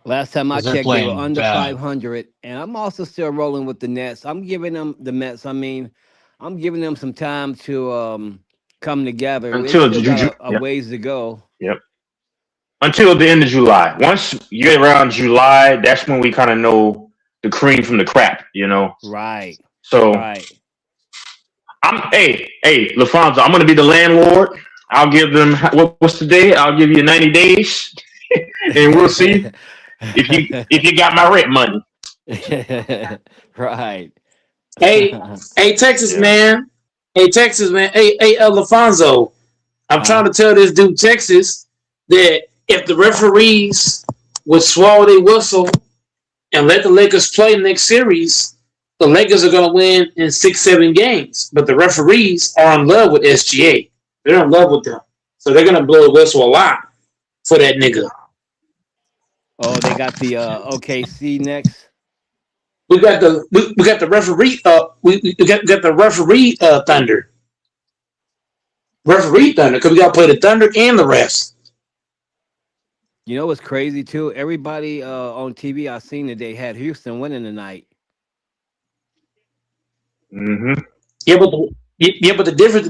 Last time I 'Cause they're checked, they were playing under bad. 500, and I'm also still rolling with the Nets. I'm giving them the Mets. I mean, I'm giving them some time to come together. Until They still got Juju- a ways to go. Yep. until the end of July. Once you get around July, that's when we kind of know the cream from the crap, you know. Right. So Right. hey, LaFonso, I'm gonna be the landlord. I'll give them what's the day? I'll give you 90 days, and we'll see if you got my rent money. Right. Hey, Texas Yeah. man. Hey, Texas man. Hey, LaFonso. I'm trying to tell this dude Texas that if the referees would swallow their whistle and let the Lakers play next series, the Lakers are going to win in 6-7 games. But the referees are in love with SGA. They're in love with them, so they're going to blow the whistle a lot for that nigga. Oh, they got the OKC next. We got the referee. We got the referee Thunder. Referee Thunder, because we got to play the Thunder and the refs. You know what's crazy too? Everybody on TV I seen today had Houston winning tonight. Mm-hmm. Yeah, but the difference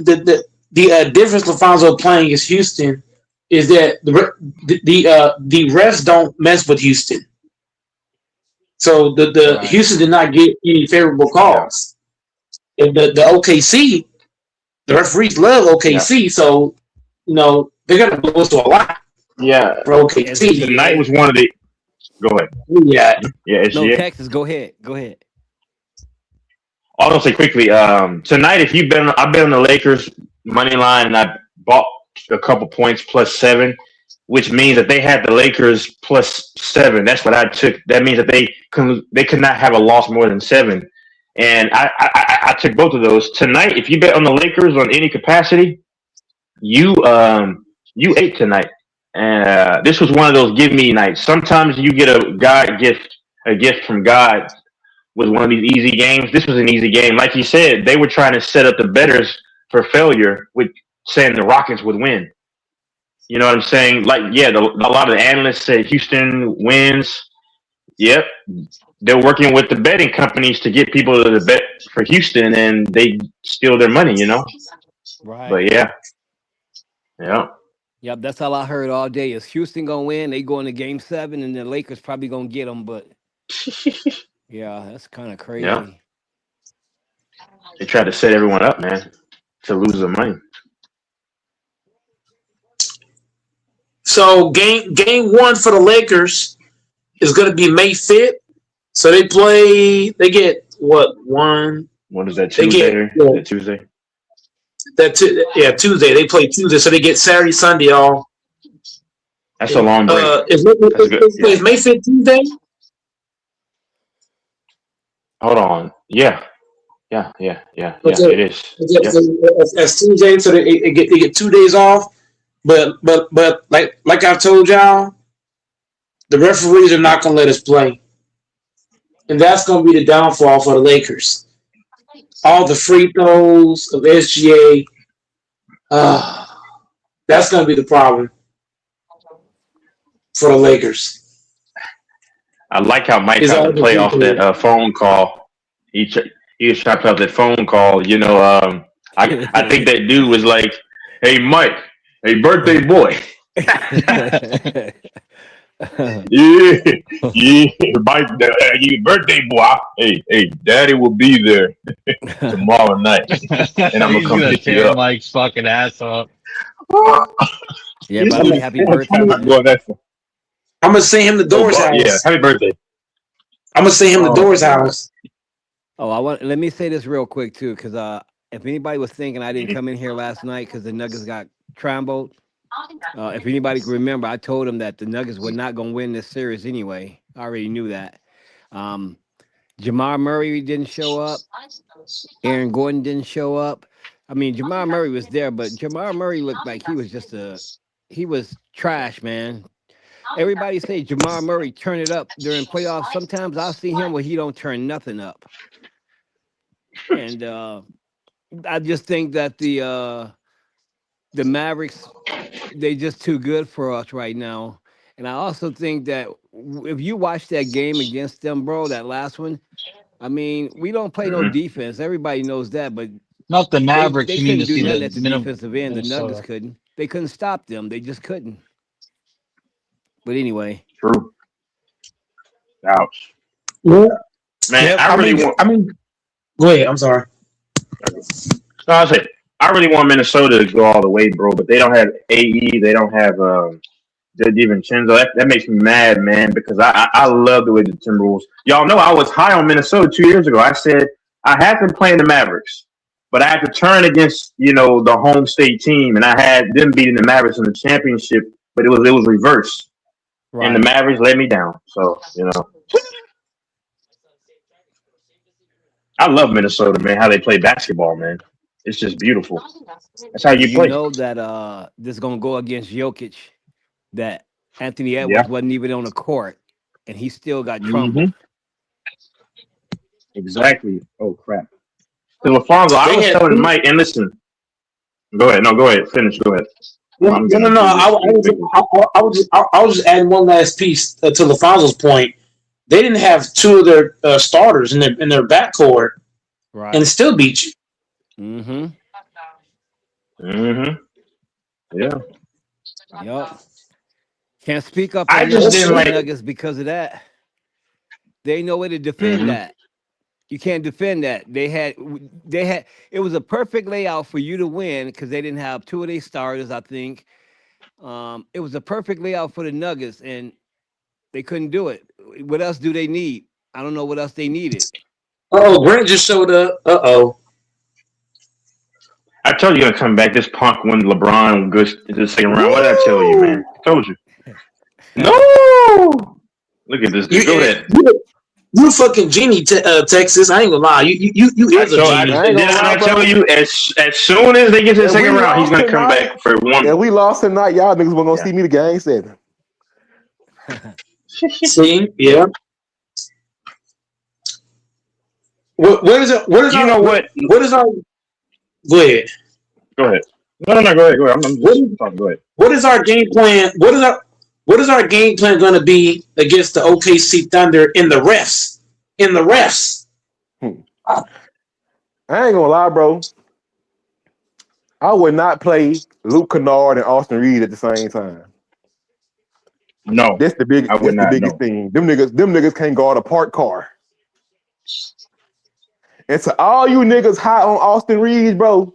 the difference LaFonso playing against Houston is that the refs don't mess with Houston. So the Right. Houston did not get any favorable calls. And the OKC, the referees love OKC, so you know they're gonna blow us to a lot Yeah. for OKC. Tonight was one of the. Go ahead. Yeah. Yeah, No, SGA. Texas, go ahead. Go ahead. I'll say quickly. Tonight, if you bet, I bet on the Lakers money line, and I bought a couple points +7, which means that they had the Lakers +7. That's what I took. That means that they could not have a loss more than 7, and I took both of those tonight. If you bet on the Lakers on any capacity, you ate tonight. And this was one of those give me nights. Sometimes you get a gift from God with one of these easy games. This was an easy game. Like you said, they were trying to set up the bettors for failure with saying the Rockets would win. You know what I'm saying? Like, yeah, a lot of the analysts said Houston wins. Yep. They're working with the betting companies to get people to bet for Houston, and they steal their money, you know? Right. But, yeah. Yeah. Yep, that's all I heard all day. Is Houston gonna win? They going to Game 7, and the Lakers probably gonna get them. But yeah, that's kind of crazy. Yeah. They tried to set everyone up, man, to lose their money. So game 1 for the Lakers is going to be May 5th. So they get what, one? What is that, They Tuesday? get Is it Tuesday? Tuesday. They play Tuesday, so they get Saturday, Sunday off. That's a long break. Is That's good. May 5th Tuesday? Hold on. Yeah. Yeah, Okay. it is. Yep. That's Tuesday, so they get 2 days off. But like I've told y'all, the referees are not going to let us play, and that's going to be the downfall for the Lakers. All the free throws of SGA, that's going to be the problem for the Lakers. I like how Mike Is tried all to the play off people- that phone call. He was trying to play off that phone call. You know, I think that dude was like, "Hey, Mike, hey, birthday boy." yeah, Mike, you birthday boy. Hey, Daddy will be there tomorrow night, and I'm gonna He's come gonna pick you tear up. Mike's fucking ass up. Yeah, buddy, happy birthday. Boy, that's I'm gonna send him the Doors house. yeah. Happy birthday. I'm gonna send him the Doors house. Oh, let me say this real quick too, because if anybody was thinking I didn't come in here last night because the Nuggets got trampled, if anybody can remember, I told them that the Nuggets were not going to win this series anyway. I already knew that. Jamal Murray didn't show up. Aaron Gordon didn't show up. I mean, Jamal Murray was there, but Jamal Murray looked like he was he was trash, man. Everybody say Jamal Murray turn it up during playoffs. Sometimes I'll see him where he don't turn nothing up. And I just think that the Mavericks, they just too good for us right now. And I also think that if you watch that game against them, bro, that last one, I mean, we don't play no defense. Everybody knows that, but Not the Mavericks. they You need couldn't to do see nothing the at the minimum. defensive end. The Nuggets couldn't. They couldn't stop them. They just couldn't. But anyway, True. Ouch. Yeah. Man, Yep, I really want. Go ahead. I'm sorry. No, I said I really want Minnesota to go all the way, bro. But they don't have AE. They don't have DiVincenzo. That makes me mad, man. Because I love the way the Timberwolves. Y'all know I was high on Minnesota 2 years ago. I said I had them playing the Mavericks, but I had to turn against the home state team, and I had them beating the Mavericks in the championship. But it was reverse, and the Mavericks let me down. So I love Minnesota, man. How they play basketball, man. It's just beautiful. That's how you play. You know that this is gonna go against Jokic. That Anthony Edwards wasn't even on the court, and he still got crumbled. Exactly. Oh crap. So LaFonso, I was telling Mike, and listen. Go ahead. No, go ahead. Finish. Go ahead. No. I was just adding one last piece to LaFonso's point. They didn't have two of their starters in their backcourt, and still beat you. Yeah. Yep. Can't speak up. I on just the didn't like Nuggets because of that. There ain't no way to defend that. You can't defend that. They had. It was a perfect layout for you to win because they didn't have two of their starters. I think it was a perfect layout for the Nuggets, and they couldn't do it. What else do they need? I don't know what else they needed. Oh, Grant just showed up. I told you gonna come back. This punk when LeBron goes to the second round. What did I tell you, man? I told you. No. Look at this dude. Go ahead. You fucking genie, Texas. I ain't gonna lie. You is a genie. I tell you, as soon as they get to the second round, he's gonna come back for one. Yeah, we lost tonight. Y'all niggas weren't gonna see me the game 7. See, yeah. What is it? What is you our, know what? What is our? Go ahead. Go ahead. No. Go ahead. Go ahead. Go ahead. What is our game plan? What is our game plan going to be against the OKC Thunder in the refs? I ain't gonna lie, bro. I would not play Luke Kennard and Austin Reed at the same time. No, that's the biggest thing. Them niggas can't guard a parked car. And to all you niggas high on Austin Reed, bro,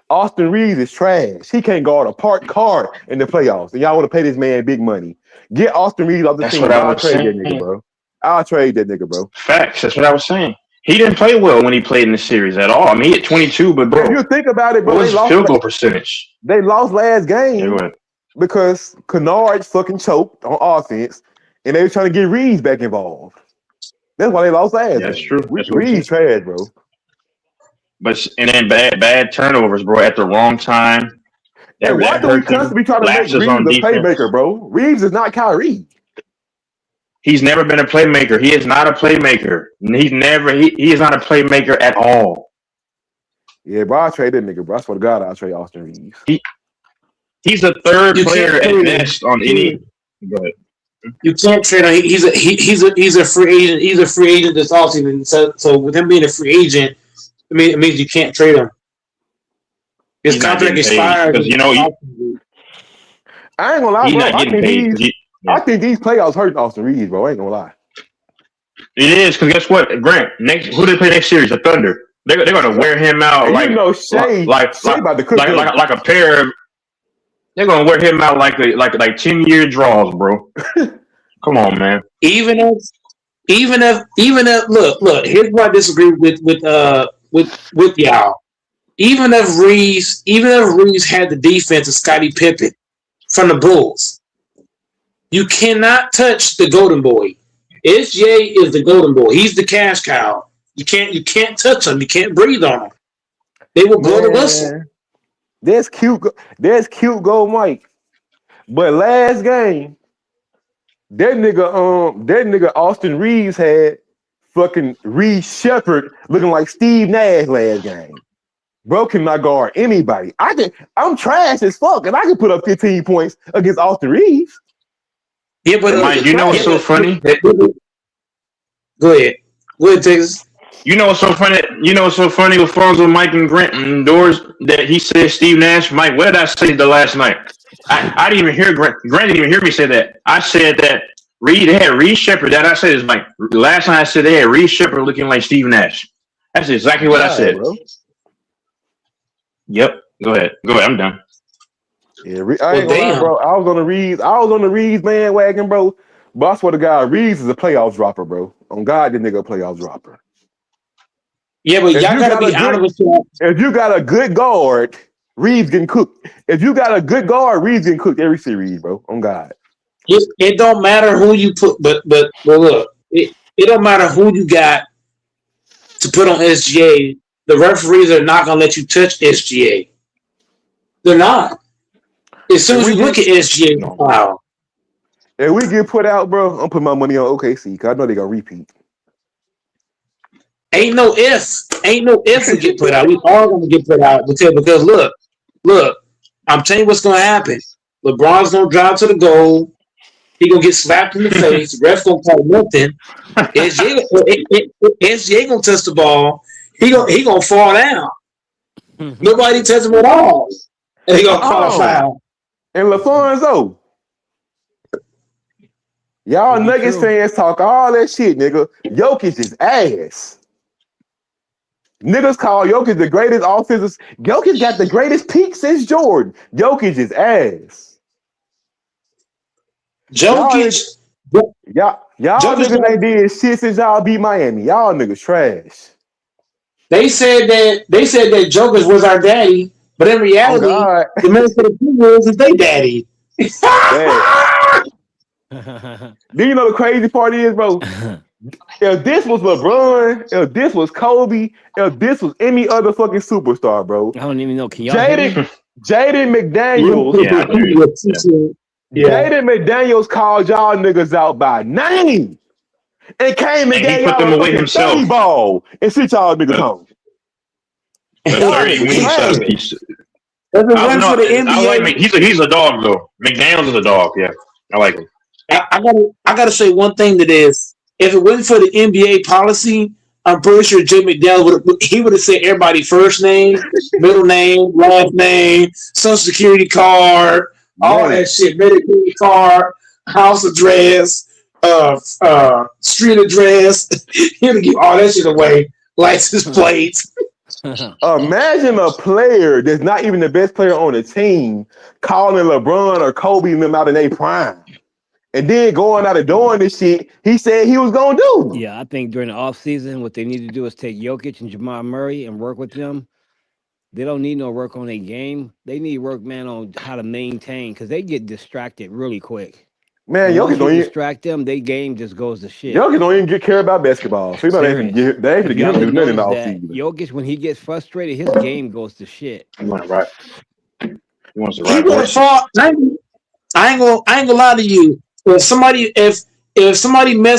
Austin Reed is trash. He can't guard a parked car in the playoffs. And y'all want to pay this man big money. Get Austin Reed off the team. I'll trade that nigga, bro. I'll trade that nigga, bro. Facts. That's what I was saying. He didn't play well when he played in the series at all. I mean, he hit 22, but bro, if you think about it, bro, what was his field goal percentage? They lost last game because Kennard fucking choked on offense, and they were trying to get Reeves back involved. That's why they lost last game. That's true. Reeves trash, bro. But and then bad turnovers, bro, at the wrong time. Hey, why do we constantly try to make Reeves a playmaker, bro? Reeves is not Kyrie. He's never been a playmaker. He is not a playmaker. He is not a playmaker at all. Yeah, bro, I'll trade that nigga, bro. I swear to God, I'll trade Austin Reeves. He's a third player at best on any. Go ahead. You can't trade him. He's a free agent. He's a free agent this offseason. So with him being a free agent, it means you can't trade him. His contract expired. I ain't gonna lie, bro. I think these playoffs hurting Austin Reeves, bro. I ain't gonna lie. It is, because guess what, Grant? Who they play next series? The Thunder. They're gonna wear him out like a pair of. They're gonna wear him out like 10-year draws, bro. Come on, man. Even if look. Here's why I disagree with y'all. Even if Reeves had the defense of Scottie Pippen from the Bulls, you cannot touch the golden boy. SJ is the golden boy. He's the cash cow. You can't touch him. You can't breathe on him. They will blow the whistle. There's cute gold Mike. But last game, that nigga Austin Reeves had fucking Reed Shepherd looking like Steve Nash last game. Bro cannot guard anybody. I'm trash as fuck, and I can put up 15 points against Austin Reeves. Yeah, but Mike, you know what's so funny? Go ahead, Texas. You know what's so funny? LaFonso, Mike, and Grant indoors that he said Steve Nash. Mike, what did I say the last night? I didn't even hear Grant didn't even hear me say that. I said that they had Reed Shepard. That I said is like last time I said they had Reed Shepard looking like Steve Nash. That's exactly what I said. Bro. Yep. Go ahead. I'm done. Yeah, I ain't gonna lie, bro. I was on the Reeves bandwagon, bro. But I swear to God, Reeves is a playoff dropper, bro. On God, this nigga a playoff dropper. Yeah, but y'all gotta be honest with you. If you got a good guard, Reeves getting cooked. If you got a good guard, Reeves getting cooked every series, bro. On God. It don't matter who you put, but look, it don't matter who you got to put on SGA. The referees are not gonna let you touch SGA. They're not. As soon as you look at SGA, wow. If we get put out, bro, I'm putting my money on OKC because I know they're gonna repeat. Ain't no if we get put out. We are gonna get put out because look, I'm telling you what's gonna happen. LeBron's gonna drive to the goal. He gonna get slapped in the face. Ref's gonna call nothing. SGA gonna touch the ball. He gonna fall down. Nobody touch him at all. And he gonna call a foul. And LaFonso. Y'all Nuggets fans talk all that shit, nigga. Jokic is ass. Niggas call Jokic the greatest offensive. Jokic got the greatest peak since Jordan. Jokic is ass. Jokic. Y'all niggas ain't did shit since y'all beat Miami. Y'all niggas trash. They said that Jokic was our daddy, but in reality, the Minnesota Timberwolves is their daddy. Do you know the crazy part is, bro? If this was LeBron, if this was Kobe, if this was any other fucking superstar, bro. I don't even know. Can y'all hear me? Jaden McDaniels. Jaden McDaniels called y'all niggas out by name and came and gave put them y'all away a himself. ball and sit y'all niggas home. I like he's a dog though. McDaniels is a dog. Yeah, I like him. I gotta say one thing to this. If it wasn't for the NBA policy, I'm pretty sure Jay McDaniels would have said everybody first name, middle name, last name, social security card, all that shit, Medicaid card, house address, street address. He would give all that shit away, license plates. Imagine a player that's not even the best player on the team calling LeBron or Kobe and them out in their prime. And then going out and doing this shit he said he was going to do. Yeah, I think during the offseason, what they need to do is take Jokic and Jamal Murray and work with them. They don't need no work on their game. They need work, man, on how to maintain because they get distracted really quick. Man, Jokic don't distract them, their game just goes to shit. Jokic don't even care about basketball. So they ain't get him nothing in the offseason. Jokic, when he gets frustrated, his game goes to shit. He wants to ride. He would have fought. I ain't gonna lie to you. If somebody messed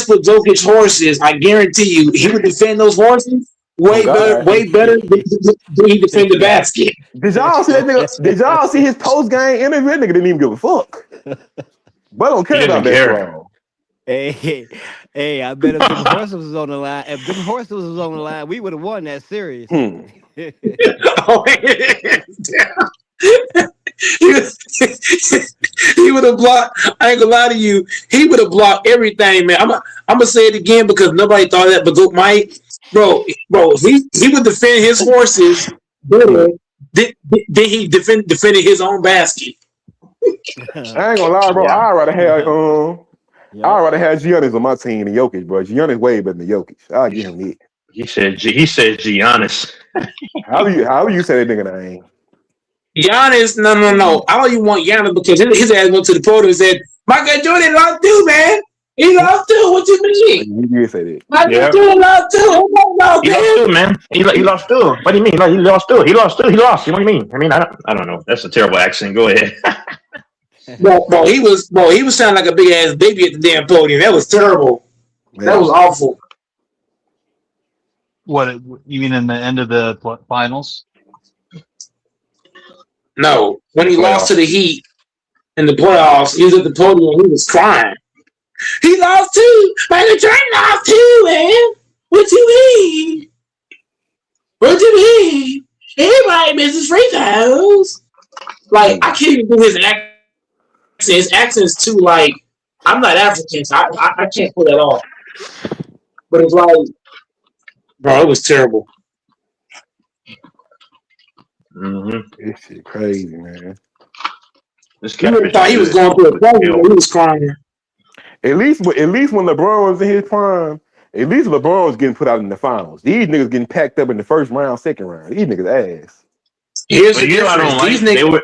with Jokic's horses, I guarantee you he would defend those horses way better than he defend the basket. Did y'all see that nigga? Did y'all see his post game interview? That nigga didn't even give a fuck. But I don't care about basketball. Hey, I bet if them horses was on the line, we would have won that series. He would have blocked. I ain't gonna lie to you. He would have blocked everything, man. I'm gonna say it again because nobody thought that, but Mike, bro, he would defend his horses better than he defended his own basket. I ain't gonna lie, bro. I'd rather have Giannis on my team than Jokic, bro. Giannis way better than Jokic. I'll give him it. He said Giannis. How you say that nigga name? Giannis, no. I don't even want Giannis because his ass went to the podium and said, Michael Jordan lost too, man. He lost too. What you mean? You did say that. Michael Jordan lost too. He lost too, man. He lost too. What do you mean? Like, he lost too. He lost. What do you mean? I mean, I don't know. That's a terrible accent. Go ahead. Bro, he was sounding like a big ass baby at the damn podium. That was terrible. Man. That was awful. What you mean in the end of the finals? No, when he lost to the Heat in the playoffs, he was at the podium and he was crying. He lost too. Michael Jordan lost too, man. What you mean? What you mean? Everybody misses free throws. Like, I can't even do his act his accent's too like. I'm not African, so I can't pull that off. But it's like, bro, it was terrible. This shit crazy, man. This You would have thought he was going through a problem. He was crying. At least when LeBron was in his prime, at least LeBron was getting put out in the finals. These niggas getting packed up in the first round, second round. These niggas ass. Here's But the you know I difference. don't like. These They niggas. were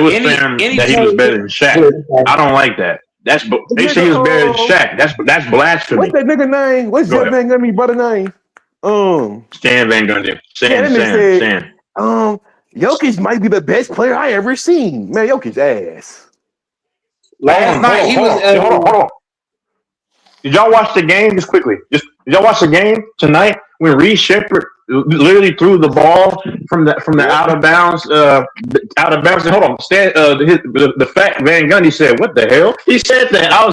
saying that he was better than Shaq. I don't like that. They say he was better than Shaq. That's blasphemy. What's that nigga name? What's Jeff Van Gundy's brother name? Stan Van Gundy. Stan. Stan. Jokic might be the best player I ever seen. Man, Jokic ass. Last night he was. Hold on. Did y'all watch the game? Just quickly. Did y'all watch the game tonight when Reed Shepherd literally threw the ball from the out of bounds? And hold on, Stan, the fat Van Gundy said, "What the hell?" He said that. I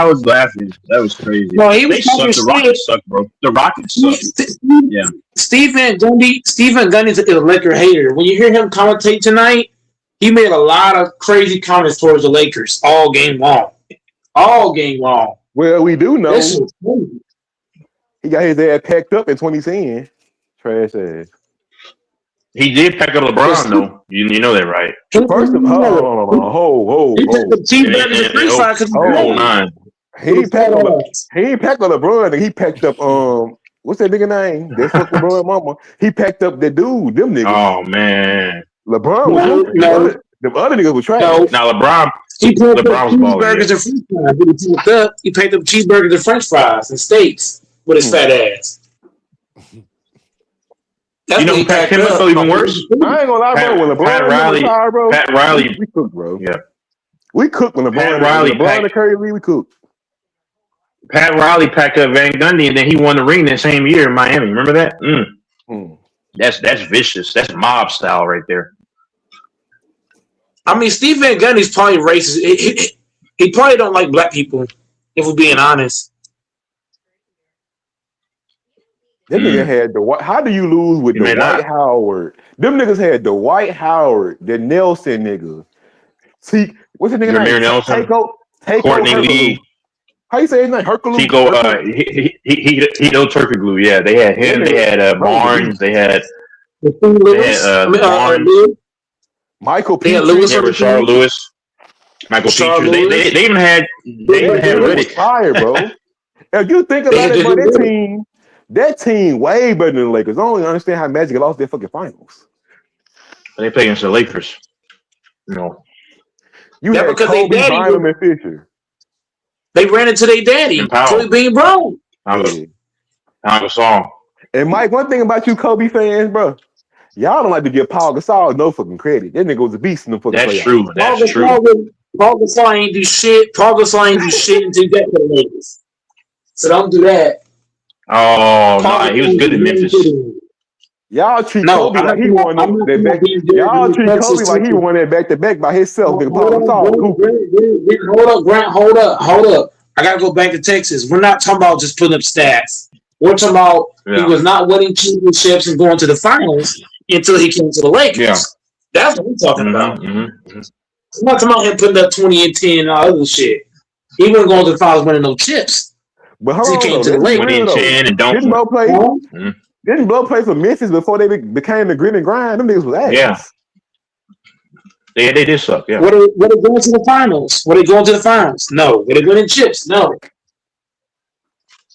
was laughing. That was crazy. No, he was they suck. The Rockets suck, bro. The Rockets suck. Yeah. Steve Van Gundy's a Laker hater. When you hear him commentate tonight, he made a lot of crazy comments towards the Lakers all game long. Well, we do know he got his ass packed up in 2010. Trash ass. He did pack up LeBron though. You know that, right? First of all, He took the cheeseburgers and French fries because he ain't packed up LeBron. He packed up what's that nigga name? That's what LeBron mama. He packed up the dude. Them niggas. Oh man, LeBron was them other niggas was trash. Now LeBron. He packed up LeBron was balling. He packed up cheeseburgers and French fries and steaks with his fat ass. You know who packed him up so even worse? I ain't gonna lie, bro. When LeBron Pat Riley, we cooked, bro. Yeah, we cooked when LeBron and Curry Lee. We cooked. Pat Riley packed up Van Gundy, and then he won the ring that same year in Miami. Remember that? That's vicious. That's mob style right there. I mean, Steve Van Gundy's probably racist. He probably don't like black people, if we're being honest. That nigga had the. How do you lose with the Dwight Howard? Them niggas had the Dwight Howard, the Nelson nigga. See, what's the nigga name? Nelson, Take Courtney Lee. How you say his name? Hercules. Tico, he know Turkoglu. Yeah, they had him. They had Barnes. They had Barnes. Michael Petrie, Rashard Lewis, Michael Petrie. They even had Riddick. Fire, bro. If you think about it, bro, that team way better than the Lakers. I don't even understand how Magic lost their fucking finals. They play against the Lakers. No, you had Kobe, Bynum, and Fisher. They ran into their daddy, Kobe Bean Brown. I was song. And Mike, one thing about you Kobe fans, bro. Y'all don't like to give Paul Gasol no fucking credit. That nigga was a beast in the fucking playoffs. True. That's true. Paul Gasol ain't do shit. Paul Gasol ain't do shit until he got to the Lakers. So don't do that. Oh no, he was good in Memphis. Y'all treat Kobe like he won that back. Y'all treat Kobe like he won that back to back by himself. Hold up, Grant. Hold up. I gotta go back to Texas. We're not talking about just putting up stats. We're talking about he was not winning championships and going to the finals until he came to the Lakers. Yeah. That's what we're talking about. I'm not talking about him putting up 20 and 10 and all other shit. He wasn't going to the finals winning no chips. But hold on, he came to the Lakers. Didn't Blow play for Memphis before they became the grit and grind? Them niggas was ass. Yeah. They did suck. Yeah. Were they going to the finals? Were they going to the finals? No. Were they winning chips? No.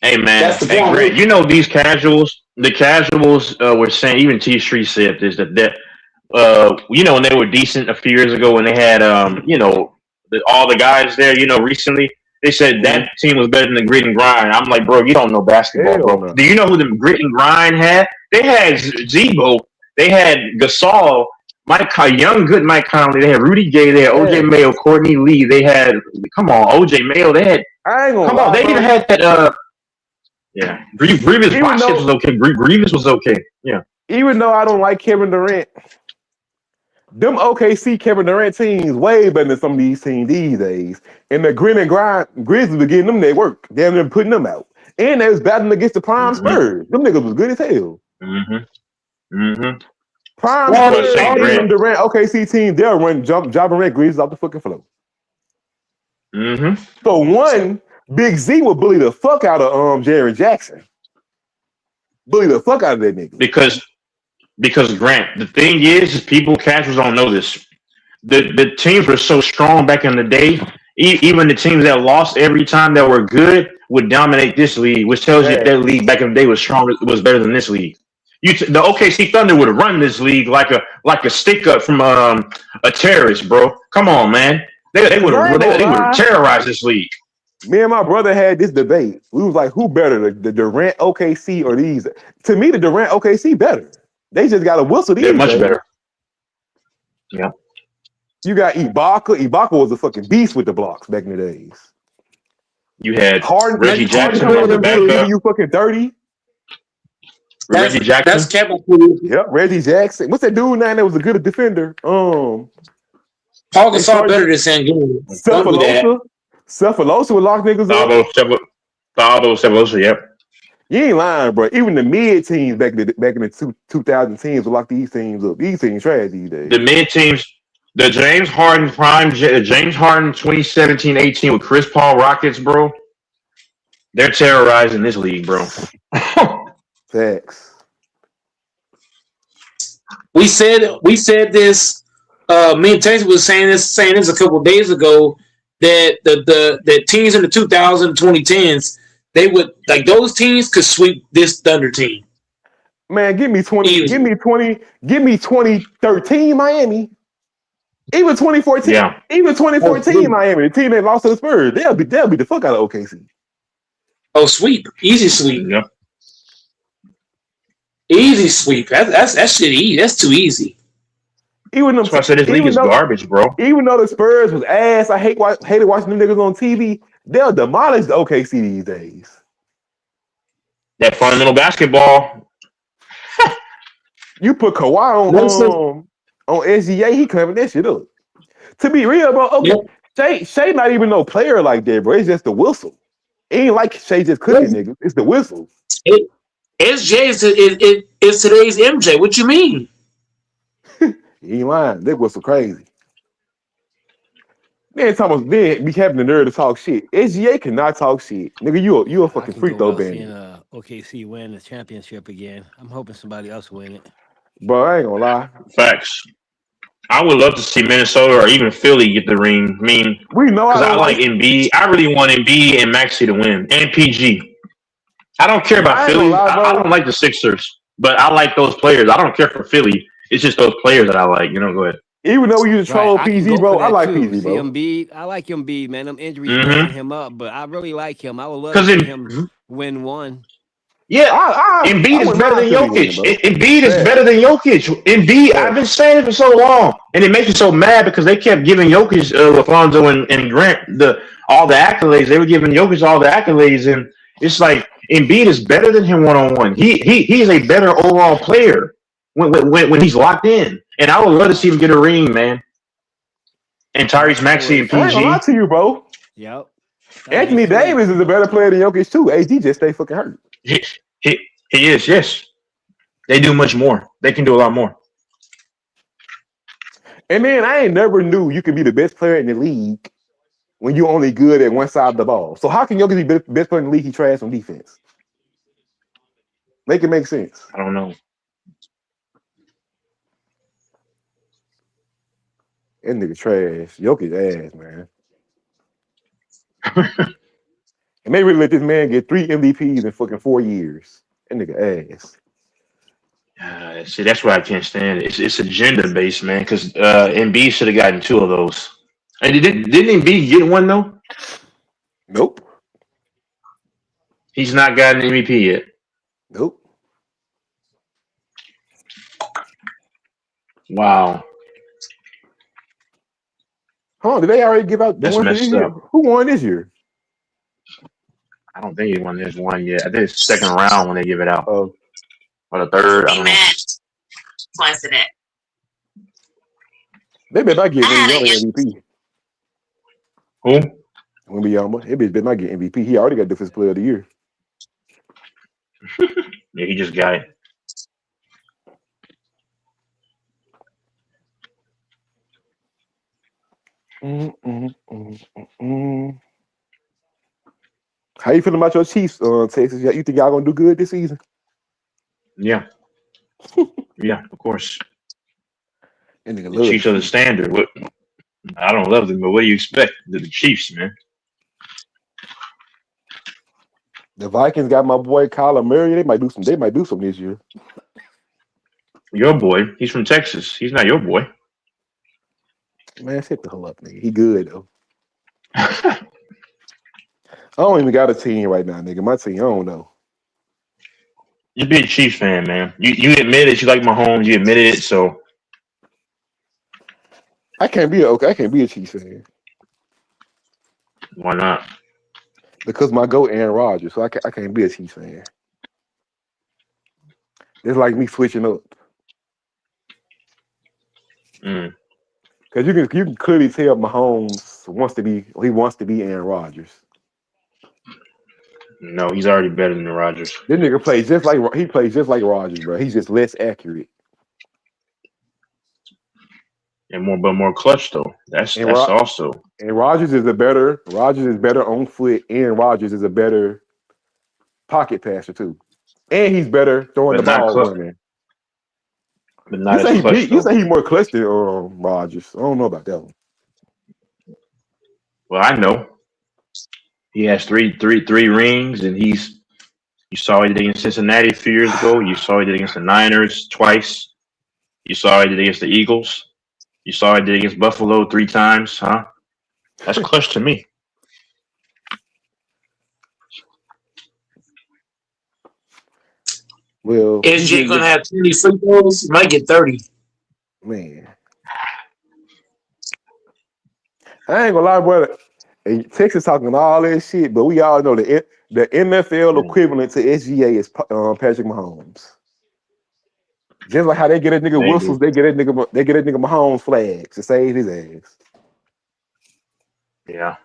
Hey man, Grant, you know these casuals. The casuals were saying, even T Street said this, that when they were decent a few years ago when they had all the guys there, recently. They said that team was better than the grit and grind. I'm like, bro, you don't know basketball, bro. No. Do you know who the grit and grind had? They had Zebo. They had Gasol, Mike Conley. They had Rudy Gay. They had OJ Mayo, Courtney Lee. They had, OJ Mayo. They had, they even had that, Grievous was okay. Grievous was okay. Yeah. Even though I don't like Kevin Durant, them OKC Kevin Durant teams way better than some of these teams these days. And the grit and grind Grizzlies were getting them their work. Damn near putting them out. And they was battling against the prime Spurs. Them niggas was good as hell. Prime Well, Spurs, St. all them Grant. Durant OKC team, they'll run Job Durant greases off the fucking floor. Mm-hmm. So one, Big Z will bully the fuck out of Jaren Jackson. Bully the fuck out of that nigga. Because Grant, the thing is people casuals don't know this. The teams were so strong back in the day. Even the teams that lost every time that were good would dominate this league, which tells you that league back in the day was stronger, was better than this league. The OKC Thunder would have run this league like a stick up from a terrorist, bro. Come on, man. They would have terrorized this league. Me and my brother had this debate. We was like, who better, the Durant OKC or these? To me, the Durant OKC better. They just got a whistle these They're much days. better. Yeah. You got Ibaka. Ibaka was a fucking beast with the blocks back in the days. You had Harden, Reggie Jackson Harden on the backup. you fucking 30. Reggie Jackson. That's Kevin. Yep, Reggie Jackson. What's that dude now that was a good defender? Paul Gasol better than Sengun. Don't do that. Cephalosha would lock niggas up. Thabo Cephalosha, yep. You ain't lying, bro. Even the mid teams back in the 2000 teams would lock these teams up. These teams trash these days. The mid teams, the James Harden prime, James Harden 2017-18 with Chris Paul Rockets, bro. They're terrorizing this league, bro. Facts. We said this. Me and Texas was saying this a couple of days ago that the teams in the 2000s, 2010s, they would like those teams could sweep this Thunder team. Man, give me 2013 Miami. Even 2014, yeah. Even 2014 Miami, the team that lost to the Spurs, they'll be the fuck out of OKC. Oh, sweep, easy sweep. Yep. Easy sweep. That shit easy. That's too easy. That's why I said this league is garbage, bro. Even though the Spurs was ass, I hated watching them niggas on TV. They'll demolish the OKC these days. That fundamental basketball. You put Kawhi on SGA, he clamping that shit up. To be real, bro, okay, Shea not even no player like that, bro. It's just the whistle. It ain't like Shea just cooking niggas. It's the whistle. SJ is today's MJ. What you mean? You ain't lying. That whistle crazy. Then Thomas be having the nerve to talk shit. SGA cannot talk shit. Nigga, you a fucking free throw bandit. OKC win the championship again. I'm hoping somebody else win it. Bro, I ain't gonna lie. Facts. I would love to see Minnesota or even Philly get the ring. I mean, we know because I like Embiid. I really want Embiid and Maxey to win, and PG. I don't care about Philly. I don't like the Sixers, but I like those players. I don't care for Philly. It's just those players that I like. Go ahead. Even though you troll PG, bro, I like PG, bro. Embiid, I like Embiid, man. Them injuries messing him up, but I really like him. I would love to see him win one. Yeah, Embiid is better than Jokic. Embiid is better than Jokic. Embiid, I've been saying it for so long, and it makes me so mad because they kept giving Jokic, Alfonso, and Grant all the accolades. They were giving Jokic all the accolades, and it's like Embiid is better than him one-on-one. He is a better overall player when he's locked in, and I would love to see him get a ring, man. And Tyrese Maxey and PG. I ain't gonna lie to you, bro. Yep. Anthony Davis is a better player than Jokic too. AD just stay fucking hurt. He is, yes. They do much more. They can do a lot more. And then I ain't never knew you could be the best player in the league when you're only good at one side of the ball. So how can Jokic be the best player in the league? He trash on defense. Make it make sense. I don't know. That nigga trash. Jokic ass, man. And they really let this man get 3 MVPs in fucking 4 years. That nigga ass. See, that's why I can't stand it. It's agenda based, man. Because Embiid should have gotten 2 of those. And didn't Embiid get one though? Nope. He's not gotten an MVP yet. Nope. Wow. Hold on, did they already give out the That's one messed this year? up. Who won this year? I don't think he won this one yet. I think it's second round when they give it out. Oh. Or the third. I don't know. Twice a day. They better not get MVP. Who? Wembanyama. They better not get MVP. He already got Defensive Player of the Year. Yeah, he just got it. Mm, mm, mm, mm, mm. How you feeling about your Chiefs, Texas? You think y'all gonna do good this season? Yeah, yeah, of course. That nigga The love the Chiefs are the Chiefs. standard. What I don't love them, but what do you expect? They're the Chiefs, man. The Vikings got my boy Kyler Murray. They might do some. They might do something this year. Your boy, he's from Texas. He's not your boy. Man, shut the hell up, nigga. He good though. I don't even got a team right now, nigga. My team, I don't know. You be a Chiefs fan, man. You admitted you like Mahomes. You admitted it, so I can't be a Chiefs fan why not? because my goat Aaron Rodgers. So I can't be a Chiefs fan. It's like me switching up Mm. because you can clearly tell Mahomes wants to be Aaron Rodgers. No, he's already better than Rodgers. This nigga plays just like Rodgers, bro. He's just less accurate. And more clutch though. That's And also. And Rodgers is better on foot, and Rodgers is a better pocket passer too. And he's better throwing But the not ball clutch. running. But not as clutch. You say he's more clutch than Rodgers. I don't know about that one. Well, I know. He has three rings, and you saw he did against Cincinnati a few years ago. You saw he did against the Niners twice. You saw he did against the Eagles. You saw he did against Buffalo 3 times, huh? That's clutch to me. Well, SJ gonna have 20 free throws. He might get 30. Man, I ain't gonna lie, brother. Texas talking all this shit, but we all know the NFL equivalent to SGA is Patrick Mahomes. Just like how they get a nigga whistles, they get a nigga Mahomes flags to save his ass. Yeah.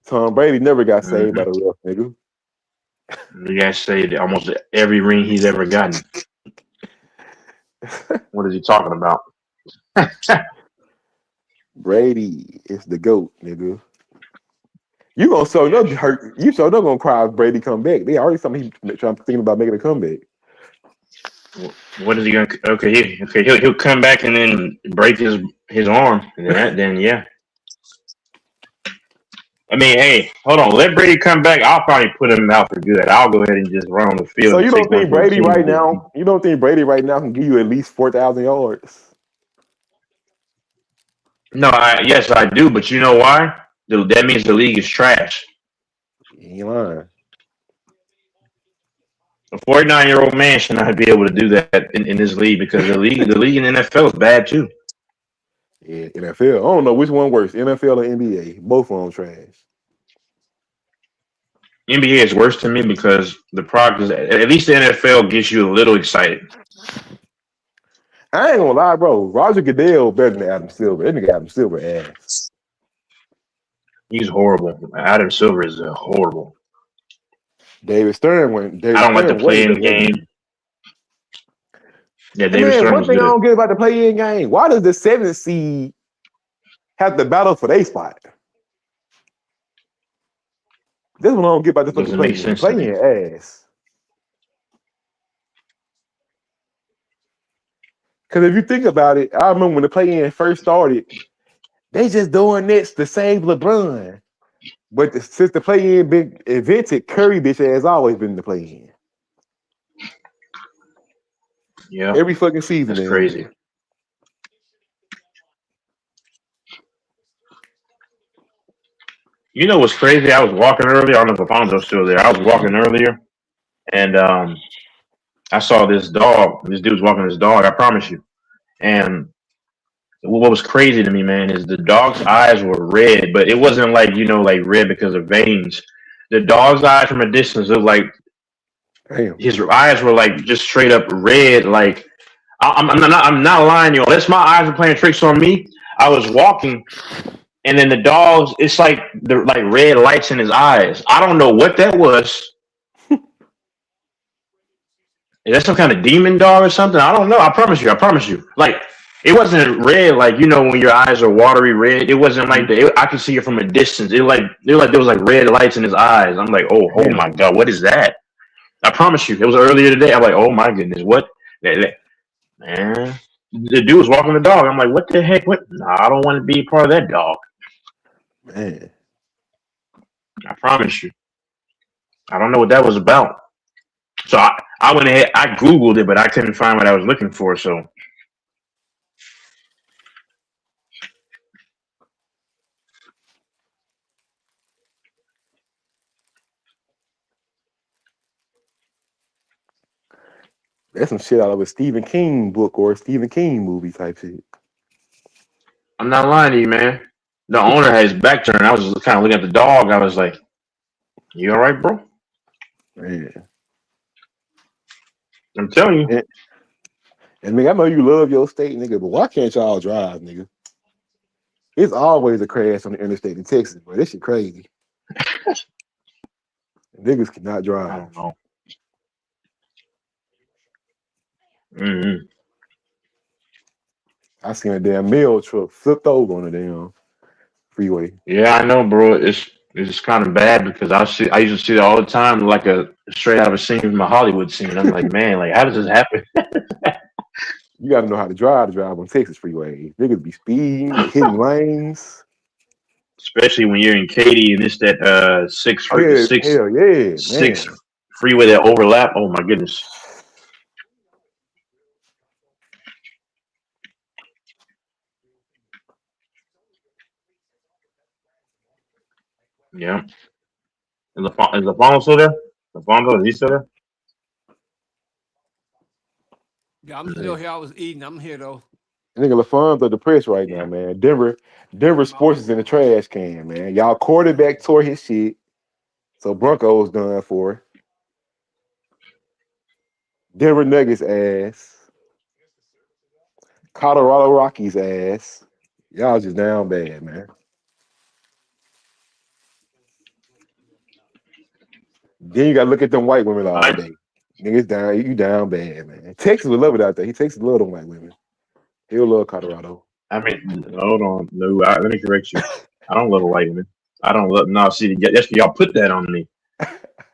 Tom Brady never got saved by the ref, nigga. You guys say that almost every ring he's ever gotten. What is he talking about? Brady is the GOAT, nigga. You gonna so no hurt. You so not gonna cry if Brady come back. They already thinking about making a comeback. What is he gonna? Okay, he'll come back and then break his arm, and then yeah. I mean, hey, hold on. Let Brady come back. I'll probably put him out for good. I'll go ahead and just run on the field. So you don't think Brady right now? You don't think Brady right now can give you at least 4,000 yards? No, yes, I do. But you know why? That means the league is trash. You ain't lying. A 49-year-old man should not be able to do that in this league because the league in the NFL is bad too. Yeah, NFL. I don't know which one worse, NFL or NBA. Both of them trash. NBA is worse to me because the product is at least the NFL gets you a little excited. I ain't gonna lie, bro. Roger Goodell better than Adam Silver. That nigga Adam Silver ass. He's horrible. Adam Silver is horrible. David Stern went. I don't like the play-in game. Yeah, David Stern one was thing good. I don't get about the play-in game. Why does the 7th seed have to battle for their spot? This one I don't get about the fucking Doesn't make play-in. sense to me. Play-in ass. Because if you think about it, I remember when the play-in first started, they just doing this to save LeBron. But since the play-in been invented, Curry bitch has always been the play-in. Yeah, every fucking season. That's crazy. You know what's crazy? I was walking earlier. I don't know if Alfonso's still there. I was walking earlier, and I saw this dog. This dude's walking his dog. I promise you. And what was crazy to me, man, is the dog's eyes were red, but it wasn't like like red because of veins. The dog's eyes from a distance looked like his eyes were like just straight up red. Like I'm not lying to you. Unless my eyes were playing tricks on me, I was walking. And then the dogs, it's like the red lights in his eyes. I don't know what that was. Is that some kind of demon dog or something? I don't know. I promise you. I promise you. Like it wasn't red, like you know when your eyes are watery red. It wasn't like that. I could see it from a distance. It like there was like red lights in his eyes. I'm like, oh my god, what is that? I promise you, it was earlier today. I'm like, oh my goodness, what? Man, the dude was walking the dog. I'm like, what the heck? What? Nah, I don't want to be part of that dog. Man, I promise you. I don't know what that was about. So I went ahead, I Googled it, but I couldn't find what I was looking for. So that's some shit out of a Stephen King book or a Stephen King movie type shit. I'm not lying to you, man. The owner had his back turned. I was just kind of looking at the dog. I was like, you all right, bro? Yeah. I'm telling you. And nigga, I know you love your state, nigga, but why can't y'all drive, nigga? It's always a crash on the interstate in Texas, but this shit crazy. Niggas cannot drive. I don't know. Mm-hmm. I seen a damn mail truck flipped over on the damn freeway. Yeah, I know, bro. It's kind of bad because I usually see that all the time, like a straight out of a scene from a Hollywood scene. I'm like, man, like how does this happen? You gotta know how to drive on Texas freeway. Niggas be speeding, hitting lanes. Especially when you're in Katy and it's that six freeway that overlap. Oh my goodness. Yeah. Is LaFonso still there? LaFonso, is he still there? Yeah, I'm still here. I was eating. I'm here though. Nigga, LaFonso depressed right now, man. Denver sports is in the trash can, man. Y'all quarterback tore his shit, so Broncos done for. Denver Nuggets ass. Colorado Rockies ass. Y'all just down bad, man. Then you gotta look at them white women all day. Niggas down, you down bad, man. Texas would love it out there. Texas love them white women. He'll love Colorado. I mean, hold on. No, let me correct you. I don't love a white woman. I don't love. No, see, that's y'all put that on me.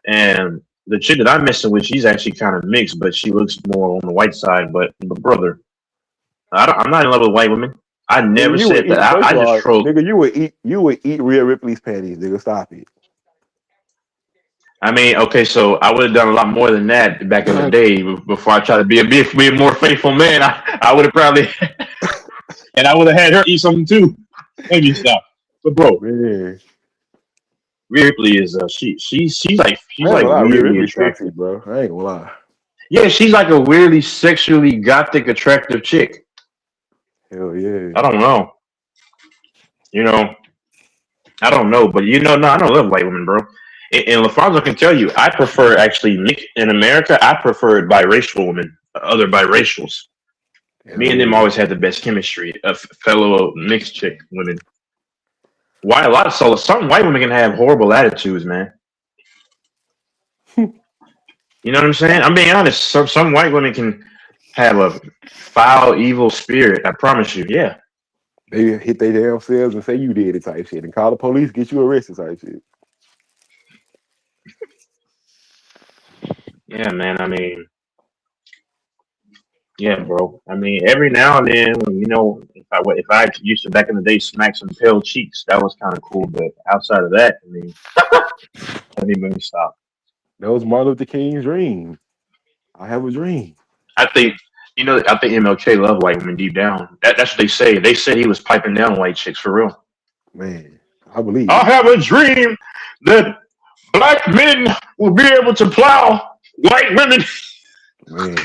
And the chick that I'm messing with, she's actually kind of mixed, but she looks more on the white side. But brother, I'm not in love with white women. I never said that. I just trolled. Nigga, you would eat Rhea Ripley's panties, nigga. Stop it. I mean, okay, so I would have done a lot more than that back in the day before I tried to be a more faithful man. I would have probably, and I would have had her eat something too. Maybe stop. But bro, man, Ripley is she's like weirdly attractive, bro. I ain't gonna lie. Yeah, she's like a weirdly sexually gothic attractive chick. Hell yeah. I don't know. I don't know, but no, I don't love white women, bro. And LaFonso can tell you, I prefer actually in America. I prefer biracial women, other biracials. Me and them always had the best chemistry. Fellow mixed chick women. Why some white women can have horrible attitudes, man. You know what I'm saying? I'm being honest. Some white women can have a foul, evil spirit. I promise you. Yeah. They hit their damn selves and say you did it type shit, and call the police, get you arrested type shit. Yeah, man. I mean, yeah, bro. I mean, every now and then, if I used to back in the day smack some pale cheeks, that was kind of cool. But outside of that, I mean, let me stop. That was Martin Luther King's dream. I have a dream. I think MLK loved white women deep down. That's what they say. They said he was piping down white chicks for real. Man, I believe. I have a dream that black men will be able to plow white women. Man.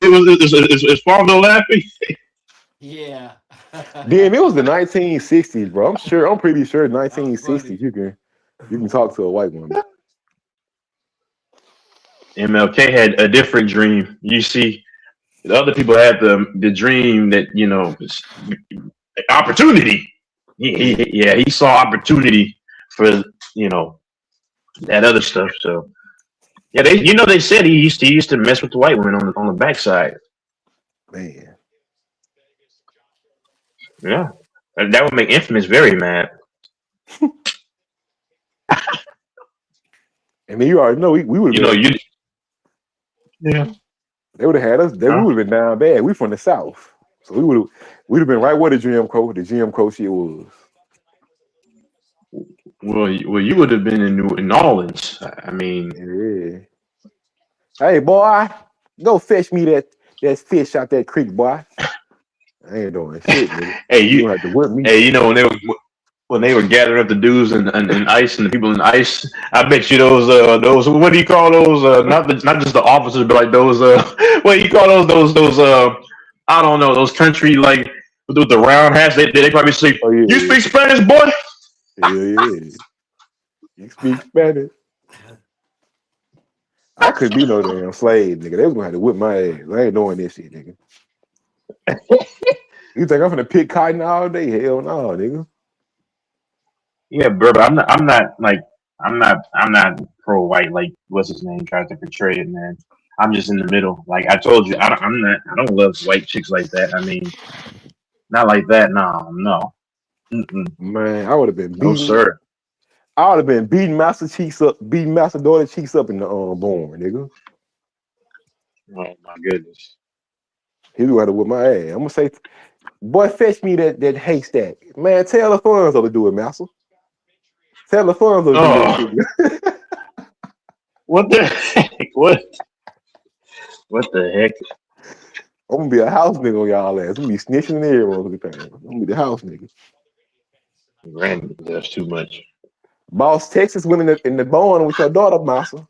Is Farmville laughing? Yeah. Damn, it was the 1960s, bro. I'm pretty sure 1960s you can talk to a white woman. MLK had a different dream. You see, the other people had the dream that opportunity. He saw opportunity for that other stuff. So yeah, they said he used to mess with the white women on the backside. Man, Yeah, that would make Infamous very mad. and then you already know we would have been. Yeah. They would have had us. We would have been down bad. We from the South, so we'd have been right where the GM Crow shit was. Well, you would have been in New Orleans. I mean, yeah. Hey, boy, go fetch me that fish out that creek, boy. I ain't doing shit, nigga. Hey, you have to whip me. Hey, when they were gathering up the dudes and ice and the people in ice, I bet you those what do you call those? Not just the officers, but like those what do you call those I don't know, those country like with the round hats. They probably say, oh, yeah, "You speak Spanish, boy." Yeah. You speak Spanish. I couldn't be no damn slave, nigga. They was gonna have to whip my ass. I ain't doing this shit, nigga. You think I'm gonna pick cotton all day? Hell no, nigga. Yeah, bro, but I'm not pro white like what's his name tried to portray it, man. I'm just in the middle. Like I told you, I don't love white chicks like that. I mean, not like that. No. Mm-mm. Man, I would have been beating. No, sir. I would have been beating Master Daughter cheeks up in the born, nigga. Oh my goodness. He would have to whip my ass. I'm gonna say, boy, fetch me that haystack. Man, tell LaFonso to do it, Master. Tell LaFonso to do it. What the heck? What the heck? I'm gonna be a house nigga on y'all ass. I'm gonna be snitching in everyone. I'm gonna be the house nigga. Randy, that's too much. Boss Texas went in the bone with your daughter, Master.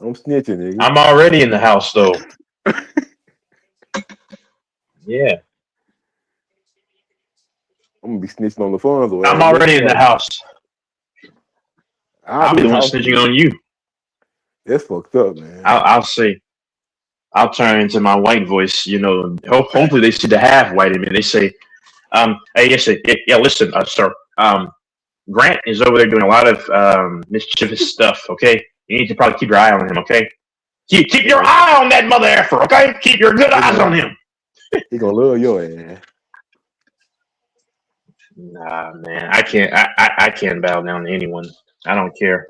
I'm snitching, nigga. I'm already in the house though. Yeah. I'm gonna be snitching on LaFonso. I'm already in the house. I'll be the one snitching on you. That's fucked up, man. I'll say. I'll turn into my white voice. You know, hopefully they see the half white in me. They say, "Hey, yeah, listen, sir. Grant is over there doing a lot of mischievous stuff. Okay, you need to probably keep your eye on him. Okay, keep your eye on that mother effer. Okay, keep your good eyes on him. He gonna love your ass. Nah, man, I can't. I can't bow down to anyone. I don't care.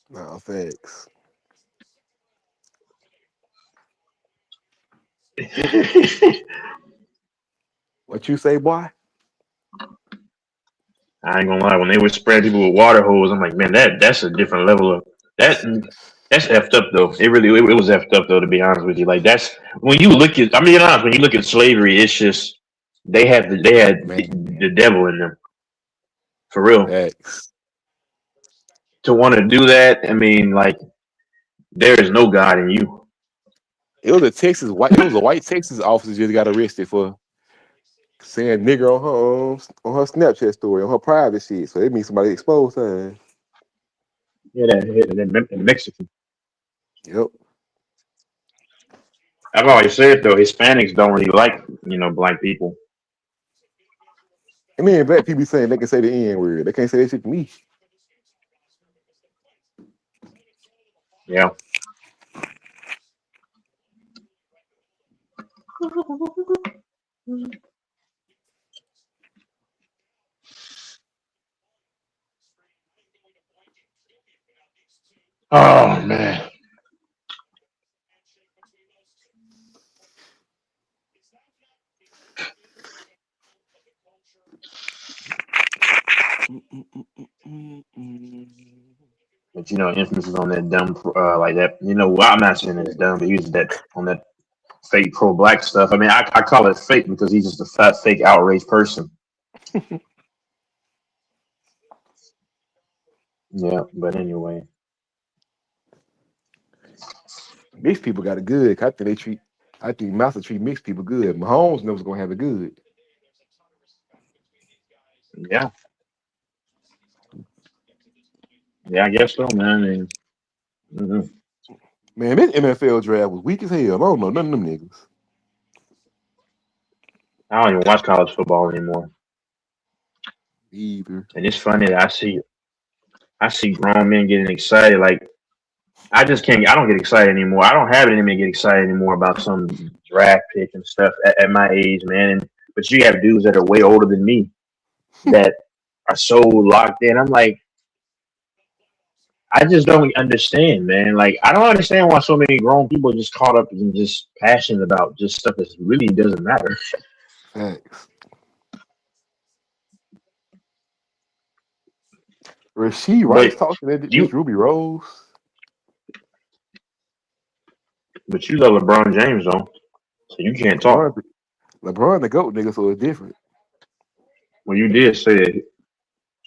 Nah, facts. What you say, boy? I ain't gonna lie. When they were spraying people with water hose, I'm like, man, that's a different level of that. That's effed up though. It was effed up though. To be honest with you, like that's when you look at. I mean, honest, when you look at slavery, it's just they had the devil in them, for real. Facts. To want to do that, I mean, like there is no God in you. It was a white Texas officer just got arrested for saying nigger on her Snapchat story, on her private shit. So it means somebody exposed her. Yeah, that Mexican. Yep. I've always said though, Hispanics don't really like black people. I mean, black people saying they can say the N word. They can't say that shit to me. Yeah. Oh man. But Infamous is on that dumb like that. Well, I'm not saying it's dumb, but he was on that fake pro-black stuff. I mean, I call it fake because he's just a fat, fake, outraged person. Yeah, but anyway. Mixed people got it good. I think Master treat mixed people good. Mahomes knows gonna have it good. Yeah. Yeah, I guess so, man. Man, this NFL draft was weak as hell. I don't know none of them niggas. I don't even watch college football anymore. Either. And it's funny that I see I see grown men getting excited. Like I just can't. I don't get excited anymore. I don't have it in me to get excited anymore about some draft pick and stuff at my age, man. But you have dudes that are way older than me that are so locked in. I'm like, I just don't understand, man. Like, I don't understand why so many grown people are just caught up and just passionate about just stuff that really doesn't matter. Facts. Rasheed Rice But talking at you, this Ruby Rose. but you love LeBron James though, so you can't talk. LeBron the GOAT nigga, so it's different. Well, you did say that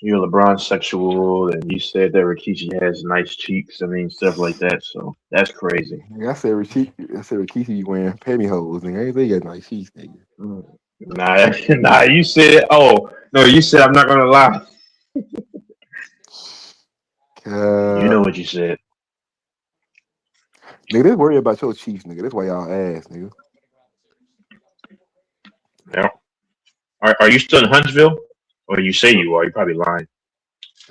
you're LeBron sexual, and you said that Rikishi has nice cheeks. I mean, stuff like that. So that's crazy. I said Rikishi be wearing pantyhose, nigga. I ain't say he got nice cheeks, nigga. Nah, you said. Oh no, you said I'm not gonna lie. You know what you said. Nigga, they worry about your Chiefs, nigga. That's why y'all ass, nigga. Yeah. Are you still in Huntsville, or you say you are? You're probably lying.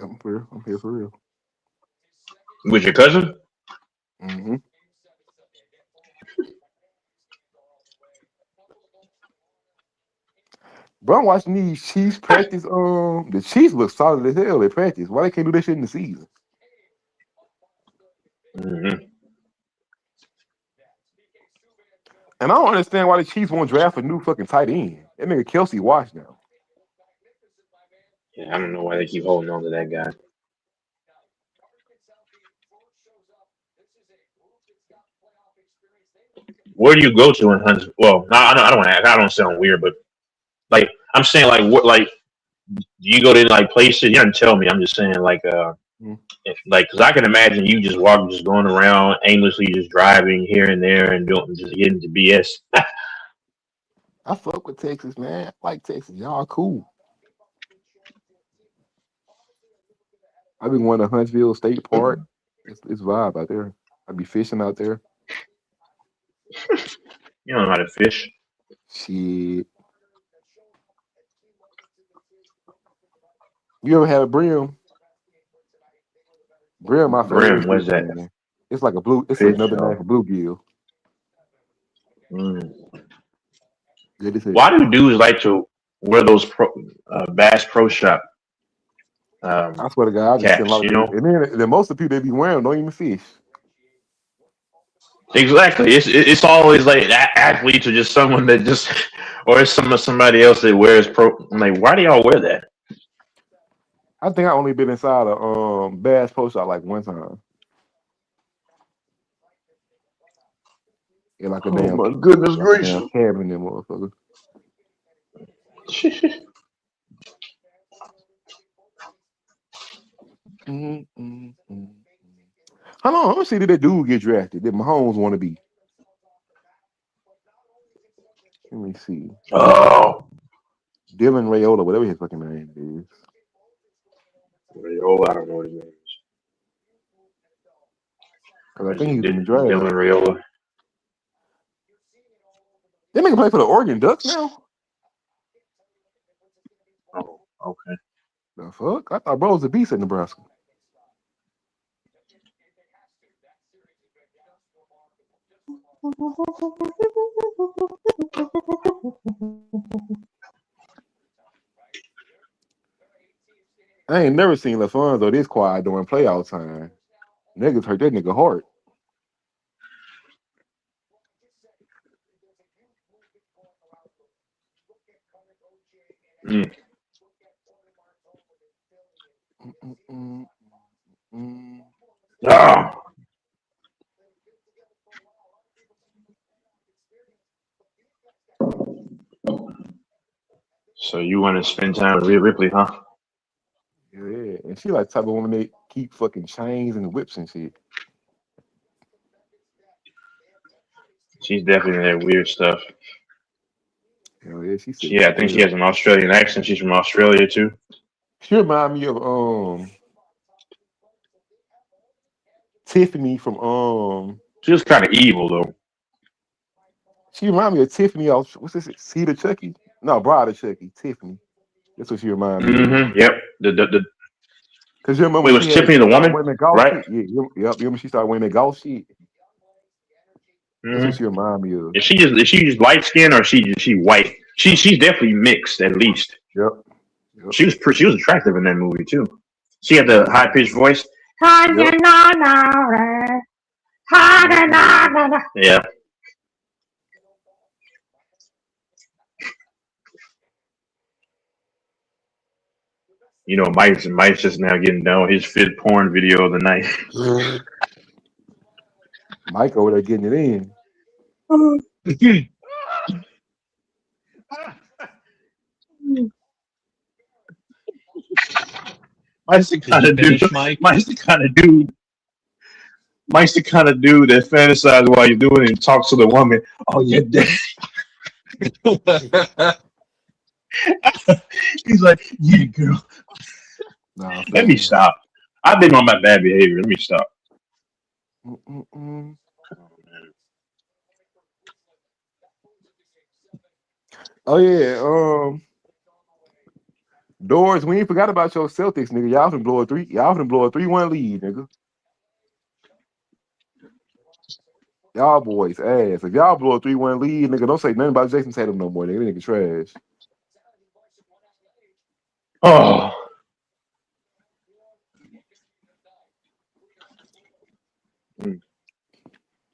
I'm here for real. With your cousin? Mm-hmm. Bro, I'm watching these Chiefs practice. The Chiefs look solid as hell at practice. Why they can't do that shit in the season? Mm-hmm. And I don't understand why the Chiefs won't draft a new fucking tight end. That nigga Kelsey washed now. Yeah, I don't know why they keep holding on to that guy. Where do you go to in Huntsville? Well, no, I don't want to ask. I don't sound weird, but like I'm saying, like what, like do you go to like places? You don't tell me. I'm just saying, like, if, like, because I can imagine you just going around aimlessly, just driving here and there and just getting to BS. I fuck with Texas, man. I like Texas. Y'all cool. I've been going to Huntsville State Park. It's vibe out there. I be fishing out there. You don't know how to fish. Shit. You ever had a brim? Brim, my favorite. Brim, what's that? Man. It's like a blue. It's Fish, another name for bluegill. Good as hell. Why do dudes like to wear those Bass Pro Shop? I swear to God, I just caps, seen a lot of you know? people, and then most of the people they be wearing them don't even fish. Exactly. It's always like athletes or just someone that just, or it's somebody else that wears pro. I'm like, why do y'all wear that? I think I only been inside a Bass Pro Shop like one time. In like a damn, my goodness like damn cabin in there, motherfucker. Hold on, let me see. Did that dude get drafted? Did Mahomes want to be? Let me see. Oh, Dylan Raiola, whatever his fucking name is. Raiola, I don't know what his name is. Because I think he's in the draft. Dylan Raiola. That nigga play for the Oregon Ducks now? Oh, okay. The fuck? I thought bro was a beast at Nebraska. I ain't never seen LaFonso this quiet during playoff time. Niggas hurt that nigga heart. Oh. So you want to spend time with Rhea Ripley, huh? Yeah, and she like the type of woman that keep fucking chains and whips and shit. She's definitely that weird stuff. Hell yeah, Yeah, I think she has an Australian accent. She's from Australia too. She remind me of Tiffany from She was kind of evil though. She remind me of Tiffany off what's this? Cedar Chucky? No, Bride of Chucky. Tiffany. That's what she remind me of. Yep. Cause you remember Wait, was she had Tiffany the woman, winning golf right? shit? Yeah, yep. You remember she started winning golf shit? That's what Mm-hmm. she remind me of. Is she just light skin or she white? She's definitely mixed at least. Yep. She was attractive in that movie too. She had the high pitched voice. Yep. Yeah. You know, Mike's just now getting down with his fifth porn video of the night. Mike over there getting it in. Mike's the kind of dude. Mike's the kind of dude. Mike's the kind of dude that fantasizes while you're doing it and talks to the woman. Oh, you're dead. He's like, yeah, girl. Nah, Let me stop. I've been on my bad behavior. Let me stop. Oh yeah. Doors, we ain't forgot about your Celtics, nigga. Y'all finna blow a 3-1 lead, nigga. Y'all boys ass. If y'all blow a 3-1 lead, nigga, don't say nothing about Jason Tatum no more, nigga. That nigga trash. Oh.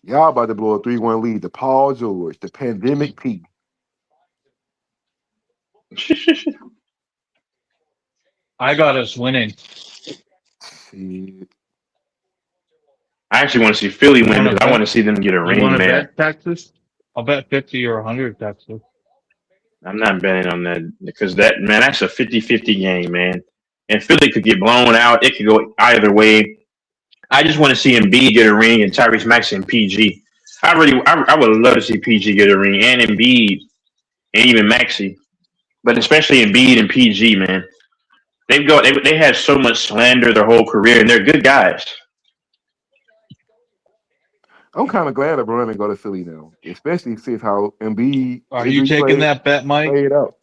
Y'all about to blow a 3-1 lead to Paul George, the pandemic P. I got us winning. Shit. I actually want to see Philly win because I want to see them get a ring, want to man. bet Texas? I'll bet 50 or 100 Texas. I'm not betting on that because that's a 50-50 game, man. And Philly could get blown out. It could go either way. I just want to see Embiid get a ring and Tyrese Maxey and PG. I would love to see PG get a ring and Embiid and even Maxey, but especially Embiid and PG, man. They had so much slander their whole career, and they're good guys. I'm kind of glad LeBron didn't go to Philly now, especially see how Embiid. Are you taking that bet, Mike? Played out.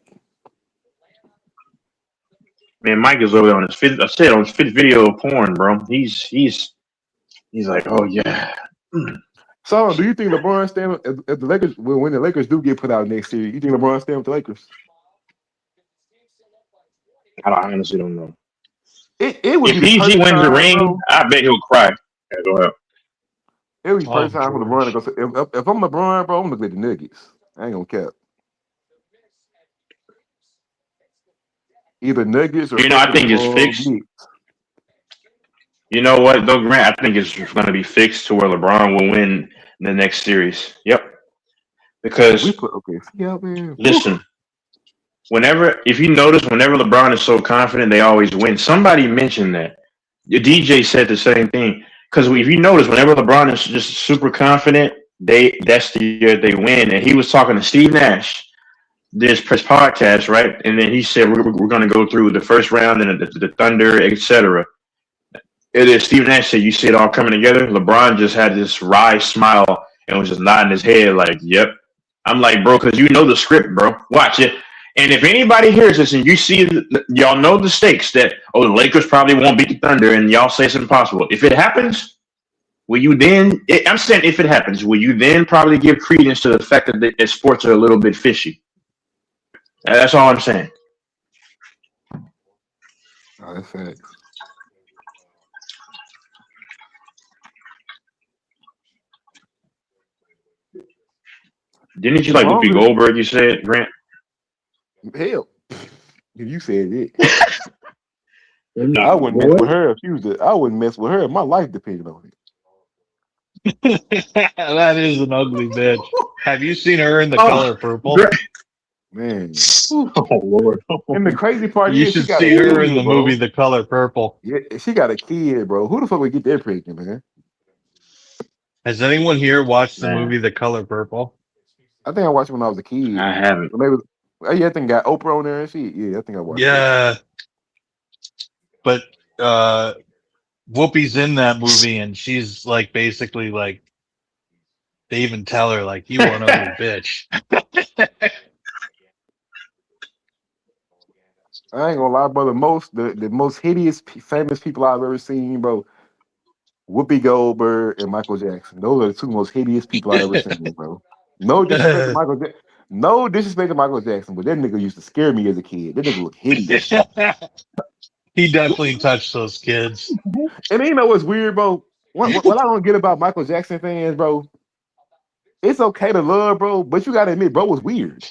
Man, Mike is over there on his fifth. I said on his fifth video of porn, bro. He's like, oh yeah. So, do you think LeBron stand if the Lakers when the Lakers do get put out next year? You think LeBron stand with the Lakers? I honestly don't know. It would if be PG wins the time, ring, bro. I bet he'll cry. Yeah, go ahead. It would be first time for LeBron to go. If I'm LeBron, bro, I'm gonna look at the Nuggets. I ain't gonna cap. Either Nuggets or I think it's fixed. You know what, though, Grant? I think it's going to be fixed to where LeBron will win the next series. Yep. Because listen, if you notice, whenever LeBron is so confident, they always win. Somebody mentioned that. Your DJ said the same thing. Because if you notice, whenever LeBron is just super confident, that's the year they win. And he was talking to Steve Nash, this press podcast, right? And then he said we're going to go through the first round and the Thunder, etc. It is Steve Nash said you see it all coming together. LeBron just had this wry smile and was just nodding his head like, "Yep." I'm like, bro, because you know the script, bro. Watch it. And if anybody hears this and you see, y'all know the stakes that, the Lakers probably won't beat the Thunder, and y'all say it's impossible. If it happens, will you then? I'm saying if it happens, will you then probably give credence to the fact that sports are a little bit fishy? That's all I'm saying. Oh, that's facts. Didn't you like Whoopi Goldberg? You said, Grant. Hell, you said it. I wouldn't mess with her if she was. I wouldn't mess with her if my life depended on it. That is an ugly bitch. Have you seen her in The Color Purple? Man. Oh Lord. And the crazy part You is should she got see a her kid, in the bro. movie The Color Purple. Yeah, she got a kid, bro. Who the fuck would get that pregnant, man? Has anyone here watched the movie The Color Purple? I think I watched it when I was a kid. I haven't. Maybe. Yeah, I think got Oprah on there and shit. Yeah, I think I watched. Yeah. But Whoopi's in that movie, and she's like basically like they even tell her like you are an ugly bitch. I ain't gonna lie, bro. The most hideous, famous people I've ever seen, bro. Whoopi Goldberg and Michael Jackson. Those are the two most hideous people I've ever seen, bro. No disrespect to Michael Jackson. No disrespect to Michael Jackson, but that nigga used to scare me as a kid. That nigga looked hideous. He definitely touched those kids. And you know what's weird, bro? What I don't get about Michael Jackson fans, bro, it's okay to love, bro, but you gotta admit, bro was weird.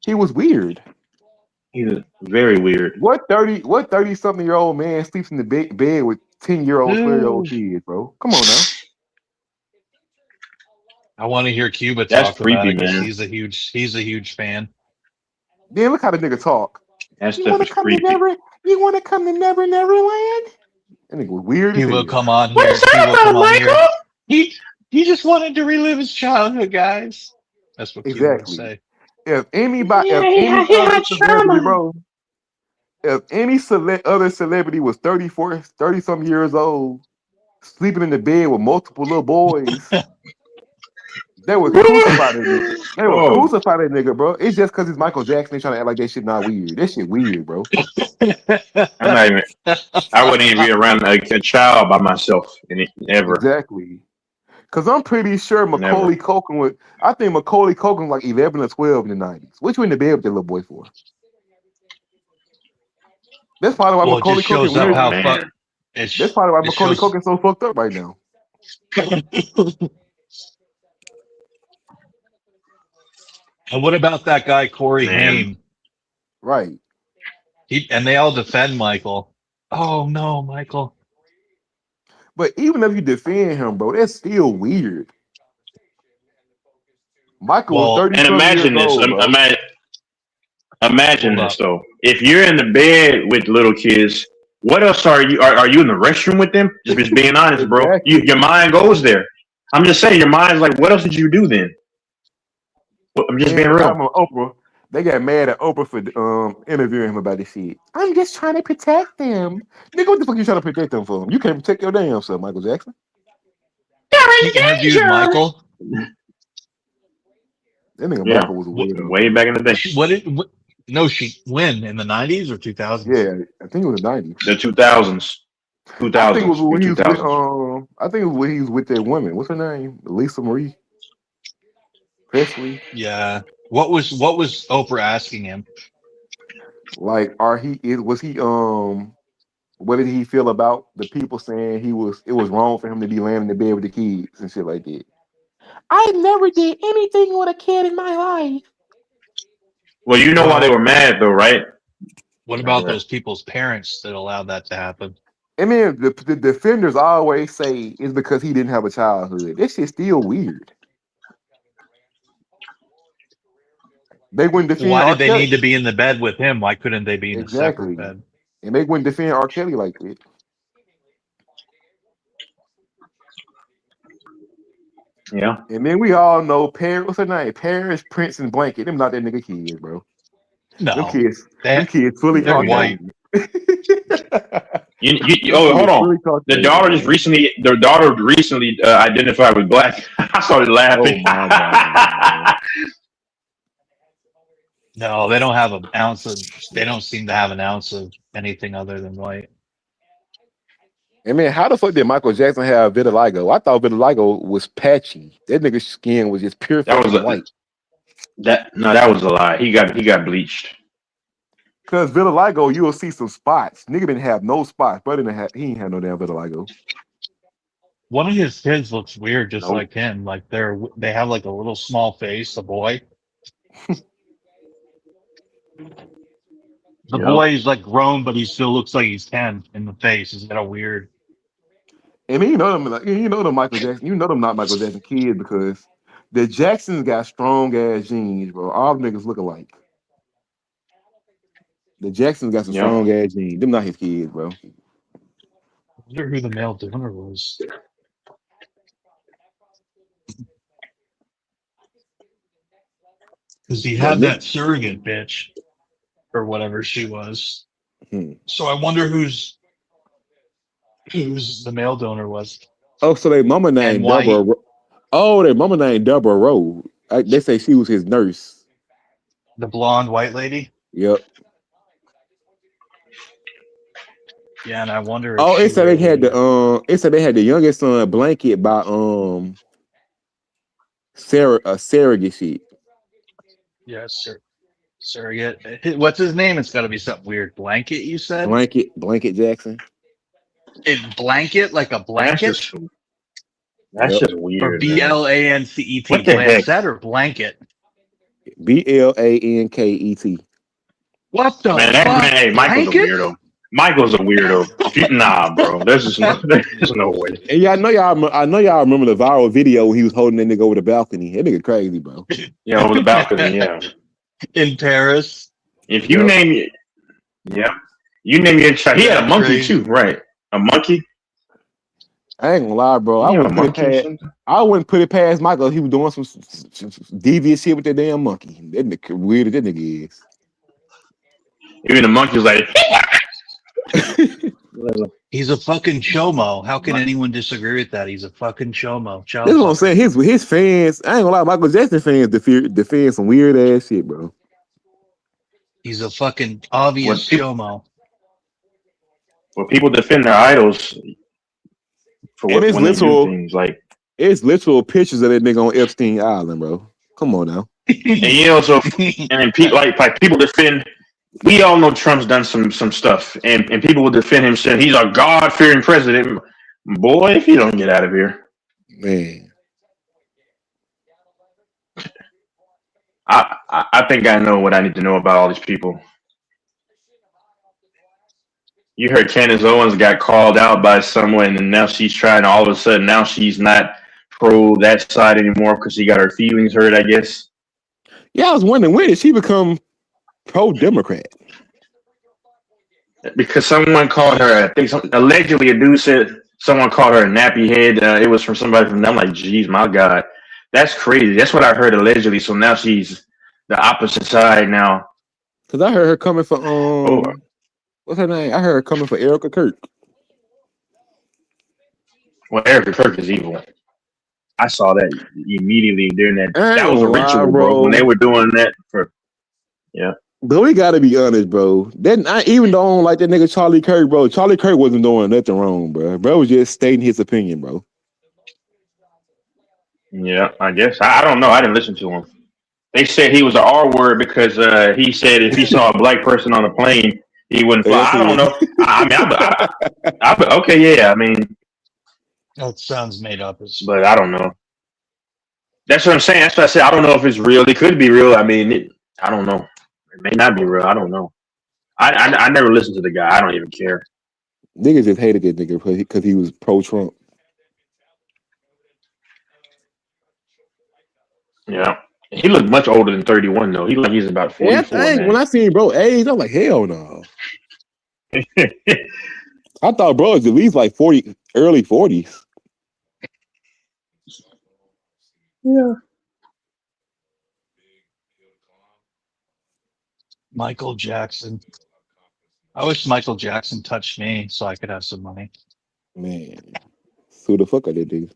He was weird. He's very weird. What 30-something-year-old man sleeps in the bed with 10-year-old, 12-year-old kids, bro? Come on now. I want to hear Cuba That's talk about creepy, it because man. he's a huge fan. Then look how the nigga talk. That You stuff wanna is come creepy. to You wanna come to Never Land? That nigga was weird as Cuba, hell. come on What here. is that Cuba, about, come on Michael? here. He just wanted to relive his childhood, guys. That's what Cuba would Exactly. say. If anybody, Yeah, if he any had other celebrity, trauma. bro, if any other celebrity was 30-something years old, sleeping in the bed with multiple little boys, they would crucify that nigga. They would Oh. crucify that nigga, bro. It's just because it's Michael Jackson. They trying to act like that shit not weird. That shit weird, bro. I'm not even. I wouldn't even be around a child by myself ever. Exactly. Because I'm pretty sure Never. Macaulay Culkin would. I think Macaulay Culkin was like 11 or 12 in the 90s. What you in the bed with that little boy for? That's probably why Well, it Macaulay just shows Culkin up weird. how man. That's probably why it Macaulay shows. Culkin's so fucked up right now. And what about that guy Corey Man. Haim? Right. And they all defend Michael. Oh no, Michael. But even if you defend him, bro, that's still weird. Michael was Well, 30 And imagine years this. old, bro. Imagine Hold this up. though. If you're in the bed with little kids, what else are you? Are you in the restroom with them? Just being honest, bro. Exactly. Your mind goes there. I'm just saying, your mind's like, what else did you do then? I'm just being And real. I'm on Oprah. They got mad at Oprah for interviewing him about this shit. I'm just trying to protect them. Nigga, what the fuck you trying to protect them for? You can't protect your damn self, Michael Jackson. He interviewed Michael. That nigga Yeah, Michael was a weirdo. way back in the day, No, when in the 90s or 2000s? Yeah, I think it was the 90s. the 2000s, I think it was when he was with 2000s. I think it was when he was with that woman. What's her name? Lisa Marie Presley. Yeah. What was Oprah asking him? Like, what did he feel about the people saying it was wrong for him to be laying in the bed with the kids and shit like that? I never did anything with a kid in my life. Well, you know why they were mad though, right? What about those people's parents that allowed that to happen? I mean, the defenders always say it's because he didn't have a childhood. That shit's still weird. They wouldn't defend Why R. did they Kelly. need to be in the bed with him? Why couldn't they be in a Exactly. separate bed? And they wouldn't defend R. Kelly like that. Yeah. And then we all know Paris, what's her name? Paris, Prince, and Blanket. Them not that nigga kids, bro. No. Them kids fully they're white. Caucasian. Hold on. The daughter recently identified with black. I started laughing. Oh my God. No, they don't have an ounce of. They don't seem to have an ounce of anything other than white. I mean, how the fuck did Michael Jackson have vitiligo? I thought vitiligo was patchy. That nigga's skin was just pure That was fucking white. that was a lie. He got bleached. Cause vitiligo, you'll see some spots. Nigga didn't have no spots, but he ain't have no damn vitiligo. One of his kids looks weird, just Nope. like him. Like they have like a little small face. A boy. The Yep. boy is like grown, but he still looks like he's 10 in the face. Is that a weird? I mean, you know them Michael Jackson. You know them not Michael Jackson kids because the Jacksons got strong ass genes, bro. All them niggas look alike. The Jacksons got some Yep. strong ass genes. Them not his kids, bro. I wonder who the male donor was. Because he had that surrogate bitch, or whatever she was. So I wonder who's the male donor was. Oh, so their mama named white. Deborah. Their mama named Deborah Rowe. They say she was his nurse. The blonde white lady. Yep. Yeah, and I wonder. Oh, if it said they had the It said they had the youngest son blanket by surrogate shit. Yeah, surrogate. What's his name? It's got to be something weird. Blanket, you said? Blanket Jackson. Blanket, like a blanket? That's just Or weird. man. BLANCET. What the heck? Blancet or blanket? BLANKET. What the Man, fuck? hey, Michael's Blanket? a weirdo. Michael's a weirdo. Nah, bro. There's no way. And yeah, I know y'all remember the viral video when he was holding that nigga over the balcony. That nigga crazy, bro. Yeah, over the balcony, yeah. In Paris. If you name it, yeah. You name your child. He had a monkey Crazy. too, right? A monkey? I ain't gonna lie, bro. He had a monkey or something? I wouldn't put it past Michael. He was doing some devious shit with that damn monkey. That nigga weird as that nigga is. Even the monkey was like, He's a fucking chomo. How can anyone disagree with that? He's a fucking chomo. That's what I'm saying. His fans, I ain't gonna lie, Michael Jackson fans defend some weird ass shit, bro. He's a fucking obvious chomo. well, people defend their idols for And what it's when they do literal. things like, It's literal pictures of that nigga on Epstein Island, bro. Come on now. and you know, so and then people like people defend. We all know Trump's done some stuff, and people will defend him saying he's a God-fearing president. Boy, if you don't get out of here, man. I think I know what I need to know about all these people. You heard Candace Owens got called out by someone, and now she's trying. All of a sudden, now she's not pro that side anymore because she got her feelings hurt, I guess. Yeah, I was wondering, when did she become pro-Democrat? Because someone called her, I think allegedly a dude said someone called her a nappy head. It was from somebody from them. I'm like, geez, my God, that's crazy. That's what I heard allegedly. So now she's the opposite side now. Because I heard her coming for what's her name? I heard her coming for Erica Kirk. Well, Erica Kirk is evil. I saw that immediately during that. I ain't That was a gonna lie, ritual, bro. bro. When they were doing that for, yeah. But we gotta be honest, bro. Even though I don't like that nigga Charlie Kirk, bro. Charlie Kirk wasn't doing nothing wrong, bro. Bro was just stating his opinion, bro. Yeah, I guess. I don't know. I didn't listen to him. They said he was an R word because he said if he saw a black person on a plane, he wouldn't fly. I don't know. Okay, yeah. I mean, That sounds made up. but I don't know. That's what I'm saying. That's what I said. I don't know if it's real. It could be real. I mean, I don't know. It may not be real. I don't know. I never listened to the guy. I don't even care. Niggas just hated that nigga because he was pro-Trump. Yeah. He looked much older than 31, though. He looked like he's about 44. Yeah, man. when I seen bro age, I'm like, hell no. I thought bro was at least like 40, early 40s. Yeah. Michael Jackson. I wish Michael Jackson touched me so I could have some money. Man, who the fuck are they dude?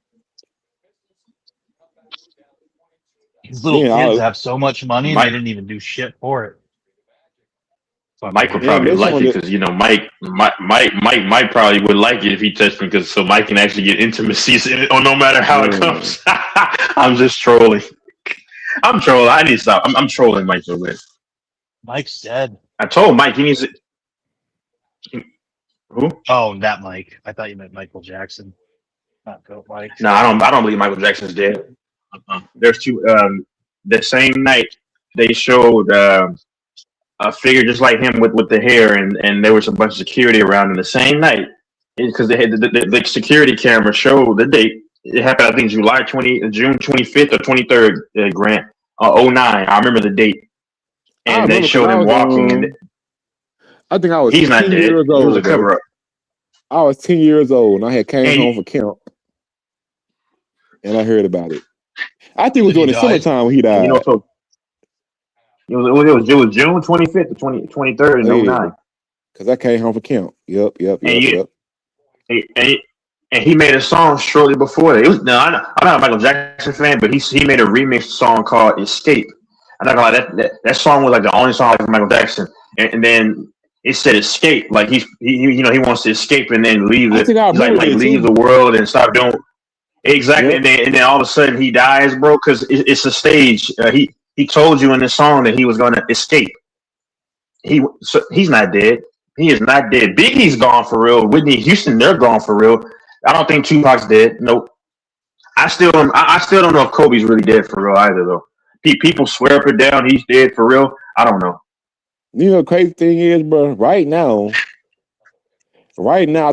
These little Yeah, kids have so much money and Mike- they didn't even do shit for it. Mike would Yeah, probably that's like one it of because Mike probably would like it if he touched him because so Mike can actually get intimacies in it, or no matter how it Yeah. comes. I'm just trolling. I'm trolling. I need to stop. I'm trolling Mike a bit. Mike's dead. I told Mike he needs to. Who? Oh, that Mike. I thought you meant Michael Jackson. Not Goat Mike. No, I don't believe Michael Jackson's dead. There's two. The same night they showed a figure just like him with the hair, and there was a bunch of security around him the same night because they had the security camera showed the date. It happened, I think, June 25th or 23rd. Grant 09. I remember the date, I and they remember showed 'cause I him was, walking. And I think I was he's not 10 dead. years It was old. a cover up. I was 10 years old and I had came And home for camp. And I heard about it. I think it was He during the died. summertime when he died. You know, so it was June 25th to 23rd in Oh, yeah. 09. Because I came home for camp. Yep. And he made a song shortly before that. I'm not a Michael Jackson fan, but he made a remix song called "Escape." I'm not gonna lie, that song was like the only song like Michael Jackson. And then it said escape. Like he he wants to escape and then leave I it. think I He's like remember that leave too. the world and stop doing exactly. Yep. And then all of a sudden he dies, bro. Because it's a stage. He told you in the song that he was gonna escape. He's not dead. He is not dead. Biggie's gone for real. Whitney Houston, they're gone for real. I don't think Tupac's dead. Nope. I still don't know if Kobe's really dead for real either though. People swear up and down he's dead for real. I don't know. You know, the crazy thing is, bro. Right now, I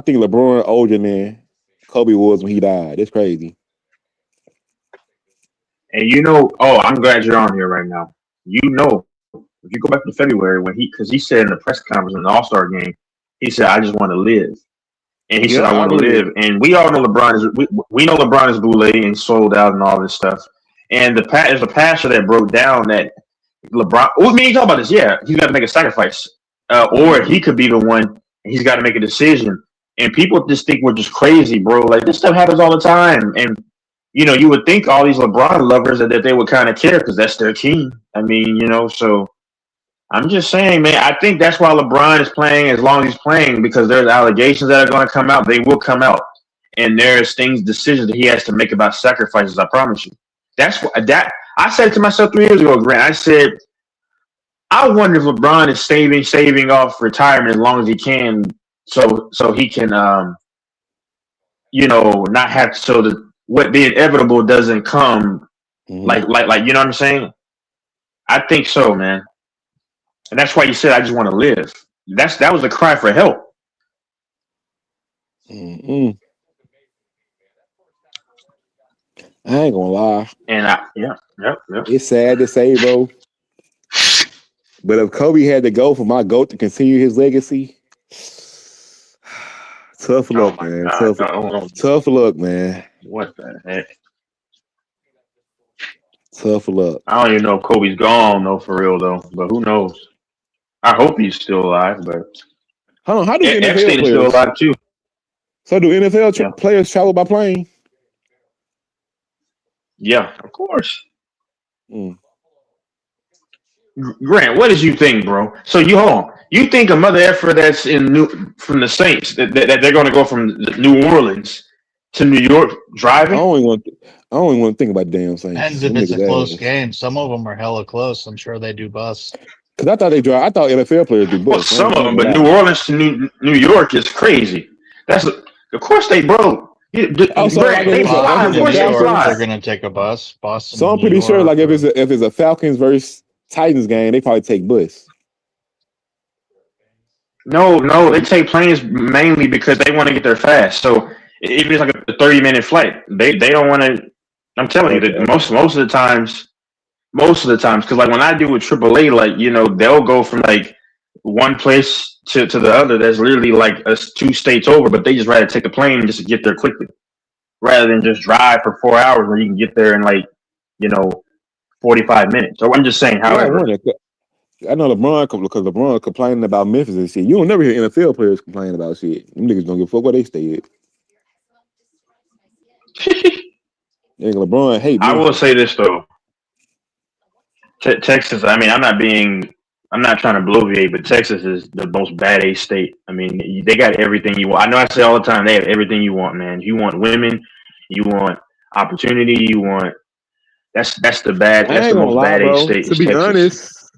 think LeBron older than Kobe was when he died. It's crazy. And I'm glad you're on here right now. If you go back to February because he said in the press conference in the All-Star game, he said, "I just want to live," and he said, "I want to live." And we all know LeBron is we know LeBron is boule and sold out and all this stuff. And there's a pastor that broke down that LeBron. What me you talk about this? Yeah, he's got to make a sacrifice, or he could be the one. And he's got to make a decision. And people just think we're just crazy, bro. Like this stuff happens all the time. And you would think all these LeBron lovers that they would kind of care because that's their king. I mean, so. I'm just saying, man, I think that's why LeBron is playing as long as he's playing because there's allegations that are going to come out. They will come out. And there's decisions that he has to make about sacrifices, I promise you. I said it to myself 3 years ago, Grant. I said, I wonder if LeBron is saving off retirement as long as he can so he can, not have what the inevitable doesn't come like, you know what I'm saying? I think so, man. And that's why you said, I just want to live. That was a cry for help. Mm-mm. I ain't gonna lie. And yep. It's sad to say, bro. But if Kobe had to go for my GOAT to continue his legacy, tough luck, man. Tough luck, man. What the heck? Tough luck. I don't even know if Kobe's gone, though, for real, though. But who knows? I hope he's still alive, but Hold on, how do NFL Epstein is still players? alive too. So do NFL players travel by plane? Yeah, of course. Mm. Grant, what did you think, bro? So hold on. You think a mother effer that's from the Saints that they're going to go from New Orleans to New York driving? I don't even want to think about the damn Saints. Depends if it's a close game. Some of them are hella close. I'm sure they do bus. Because I thought they drive. I thought NFL players do both. Well, some of them, but New Orleans to New York is crazy. Of course they broke. They're going to take a bus. Boston. So I'm pretty sure, like if it's a Falcons versus Titans game, they probably take bus. No, they take planes mainly because they want to get there fast. So if it's like a 30-minute flight, they don't want to. I'm telling you that most of the times, because like when I do with AAA, like they'll go from like one place to the other. That's literally like 2 states over, but they just rather take a plane just to get there quickly, rather than just drive for 4 hours when you can get there in like 45 minutes. So I'm just saying, however. I know because LeBron complaining about Memphis and shit. You don't never hear NFL players complain about shit. Them niggas don't give a fuck where they stay at. LeBron hate Memphis. I will say this though. Texas, I mean, I'm not trying to bloviate, but Texas is the most bad A state. I mean, they got everything you want. I know I say all the time, they have everything you want, man. You want women, you want opportunity, you want that's the most bad A state. To be Texas. honest,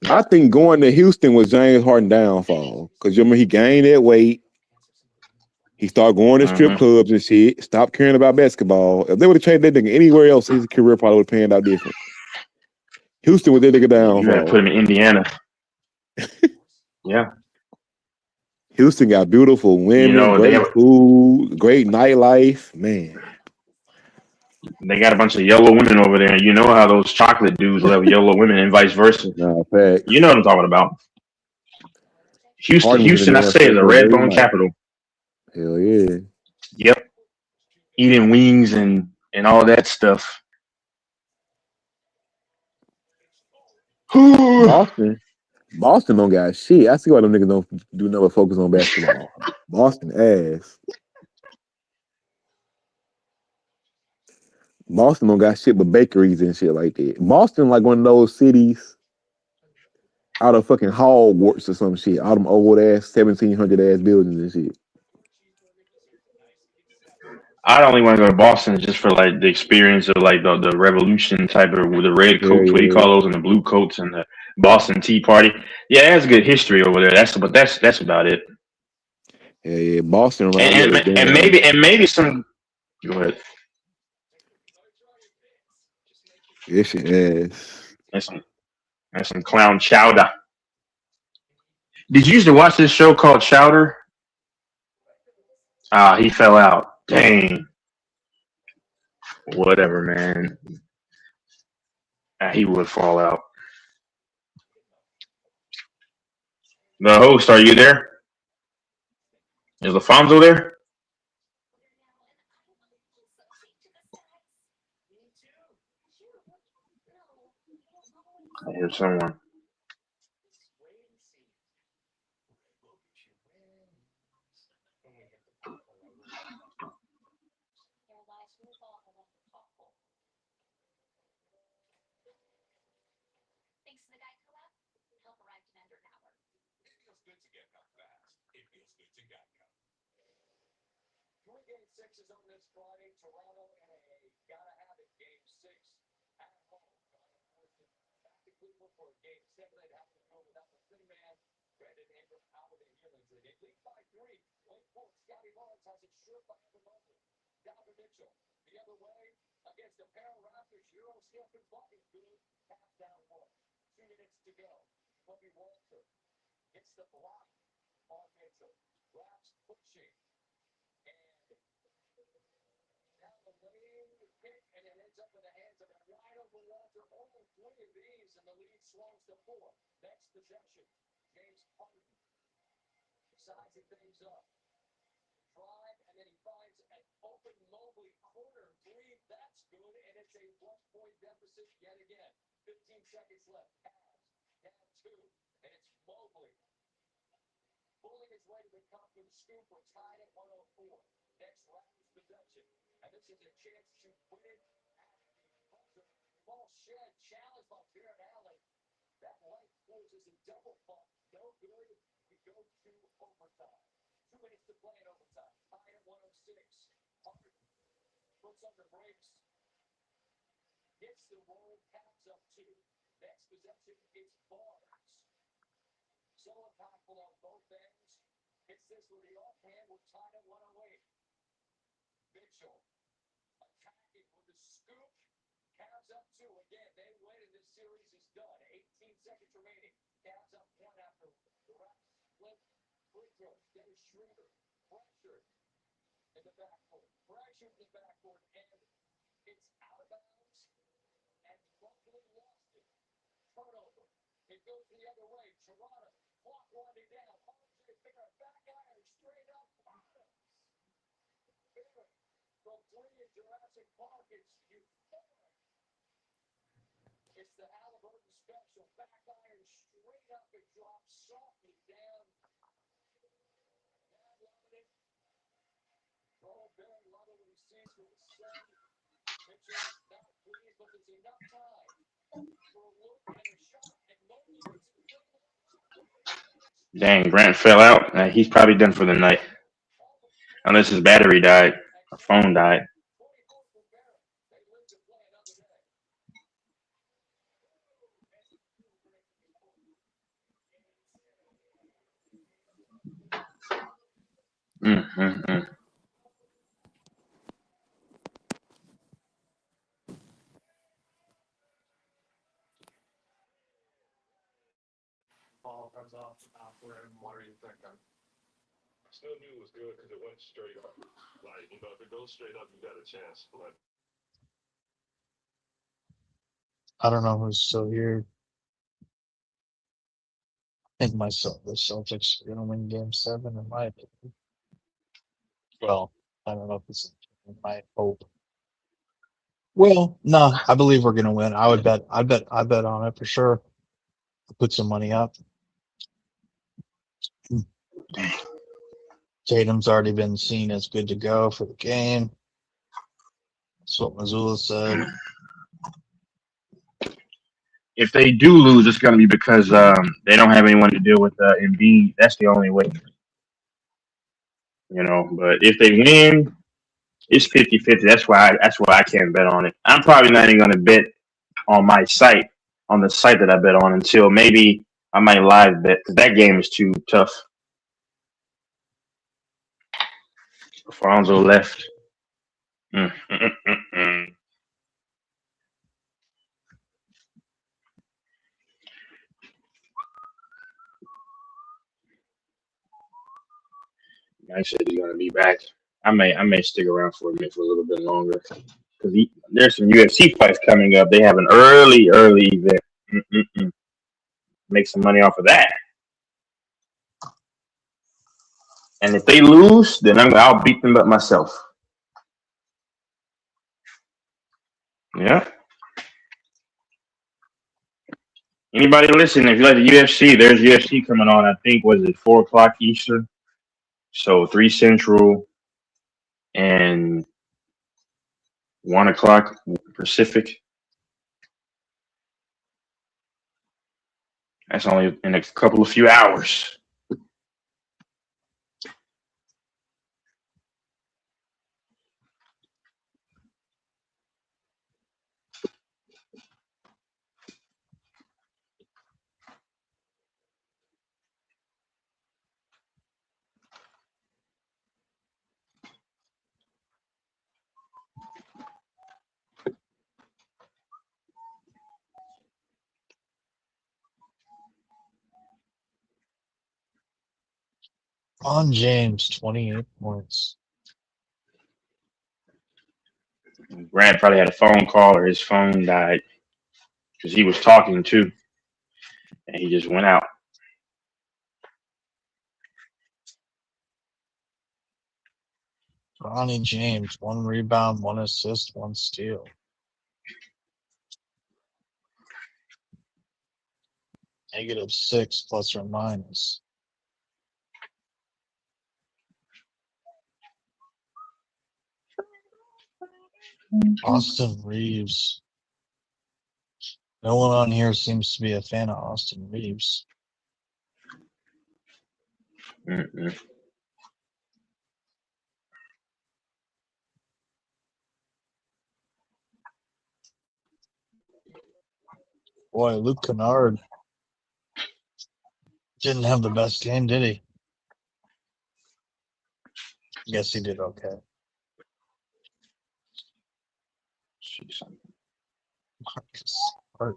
I think going to Houston was James Harden downfall. Because you remember he gained that weight. He started going to strip clubs and shit. Stopped caring about basketball. If they would have traded that nigga anywhere else, his career probably would have panned out different. Houston was that nigga down. You got to put him in Indiana. Yeah. Houston got beautiful women, great food, great nightlife. Man. They got a bunch of yellow women over there. And you know how those chocolate dudes love yellow women and vice versa. No, fact. You know what I'm talking about. Houston, I say, is a red bone capital. Hell yeah. Yep. Eating wings and all that stuff. Boston don't got shit. I see why them niggas don't do never focus on basketball. Boston ass. Boston don't got shit but bakeries and shit like that. Boston like one of those cities. out of fucking Hogwarts or some shit. All them old ass 1700 ass buildings and shit. I only want to go to Boston just for like the experience of like the revolution type of with the red Yeah, coats, what do you yeah, call those, and the blue coats and the Boston Tea Party. Yeah, it has good history over there. That's about it. yeah. Boston around here, And damn. maybe some. Go ahead. Yes, it is. And some clown chowder. Did you used to watch this show called Chowder? Ah, he fell out. Dang. Whatever, man. He would fall out. The host, are you there? Is LaFonso there? I hear someone. Dang, Grant fell out. He's probably done for the night. Unless his battery died. Or phone died. Mm. What do you think? I still knew it was good because it went straight up. Like, if it goes straight up, you got a chance. But I don't know who's still here. I think the Celtics are gonna win Game 7 in my opinion. Well, I don't know if it's my hope. Well, no, I believe we're gonna win. I bet on it for sure. I'll put some money up. Tatum's already been seen as good to go for the game. That's what Missoula said. if they do lose, it's going to be because they don't have anyone to deal with Embiid. That's the only way. You know, but if they win, it's 50-50. That's why I can't bet on it. I'm probably not even going to bet on my site, on the site that I bet on, until maybe I might live bet, because that game is too tough. Alfonso left. I said he's gonna be back. I may stick around for a little bit longer, because there's some UFC fights coming up. They have an early event. Make some money off of that. And if they lose, then I'll beat them up myself. Yeah. Anybody listening, if you like the UFC, there's UFC coming on. I think was it 4:00 Eastern, so 3 Central, and 1:00 Pacific. That's only in a few hours. On James, 28 points. Brad probably had a phone call or his phone died, because he was talking too, and he just went out. Ronnie James, 1 rebound, 1 assist, 1 steal. -6 plus or minus. Austin Reeves. No one on here seems to be a fan of Austin Reeves. Boy, Luke Kennard didn't have the best game, did he? Guess he did okay. Marcus Smart.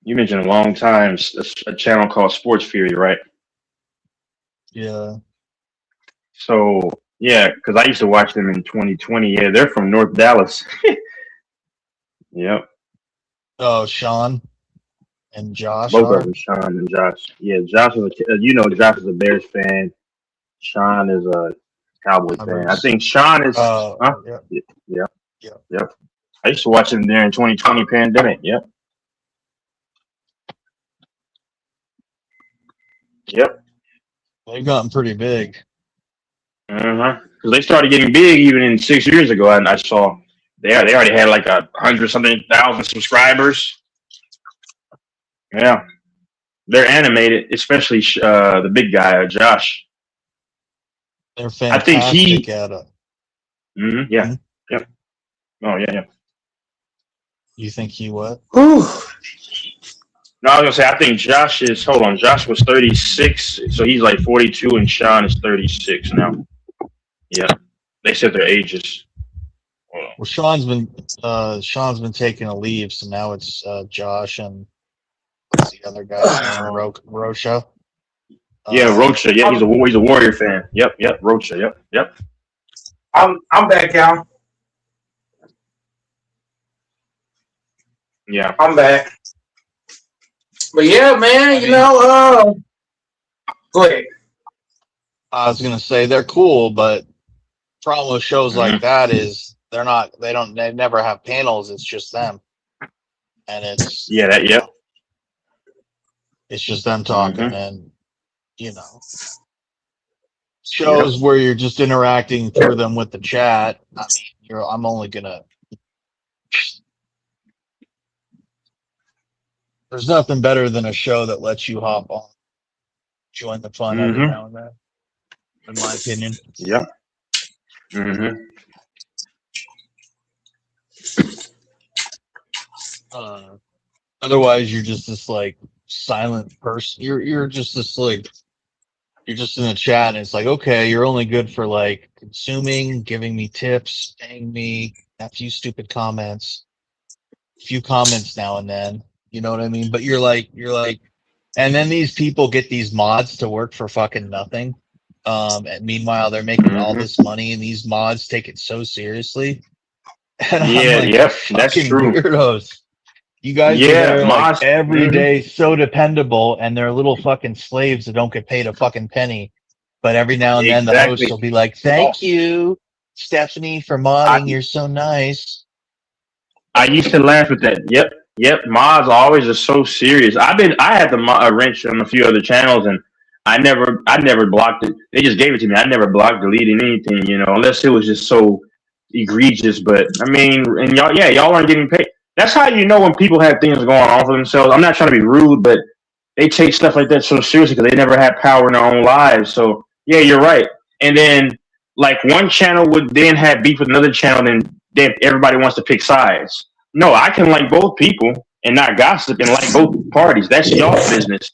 You mentioned a long time a channel called Sports Fury, right? Yeah. So yeah, because I used to watch them in 2020. Yeah, they're from North Dallas. Yep. Oh, Sean and Josh. Both are? of them, Sean and Josh. Yeah, Josh is Josh is a Bears fan. Sean is a Cowboys fan. I think Sean is. Yeah. Yep. I used to watch them there in 2020 pandemic. Yep. They've gotten pretty big. Because they started getting big even in 6 years ago. I saw they already had like 100-something-thousand subscribers. Yeah, they're animated, especially the big guy, Josh. They're fantastic I think he. at it. Yeah. Yep. Oh yeah. You think he what? No, I was gonna say I think Josh is. Hold on, Josh was 36, so he's like 42, and Sean is 36 now. Yeah, they said their ages. Well, Sean's been taking a leave, so now it's Josh and what's the other guy, Rocha. Yeah, Rocha. Yeah, he's a Warrior fan. Yep. Rocha. Yep. I'm back, y'all. Yeah, I'm back. But yeah, man, go ahead. I was gonna say they're cool, but problem with shows like that is they never have panels. It's just them, and it's it's just them talking, and shows where you're just interacting through them with the chat. I mean, I'm only gonna There's nothing better than a show that lets you hop on, join the fun every Mm-hmm. now and then, in my opinion. Yeah. Mm-hmm. Otherwise, you're just this like silent person. You're just this like you're just in the chat, and it's like, okay, you're only good for like consuming, giving me tips, paying me, a few stupid comments, a few comments now and then. You know what I mean? But you're like, and then these people get these mods to work for fucking nothing. And meanwhile, they're making all Mm-hmm. this money, and these mods take it so seriously. And I'm Yeah. like, Yep. you That's fucking true. weirdos. You guys are Yeah. there like Mods. every Mm-hmm. day, so dependable, and they're little fucking slaves that don't get paid a fucking penny. But every now and then the host Exactly. will be like, "Thank you, Stephanie, for modding. You're so nice." I used to laugh at that. Yep, yep. Mods always are so serious. I had the wrench on a few other channels, and I never blocked it. They just gave it to me. I never blocked, deleted anything, unless it was just so egregious. But I mean, and y'all aren't getting paid. That's how you know when people have things going on for themselves. I'm not trying to be rude, but they take stuff like that so seriously because they never had power in their own lives. So yeah, you're right. And then like one channel would then have beef with another channel, and then everybody wants to pick sides. No, I can like both people and not gossip and like both parties. That's y'all business.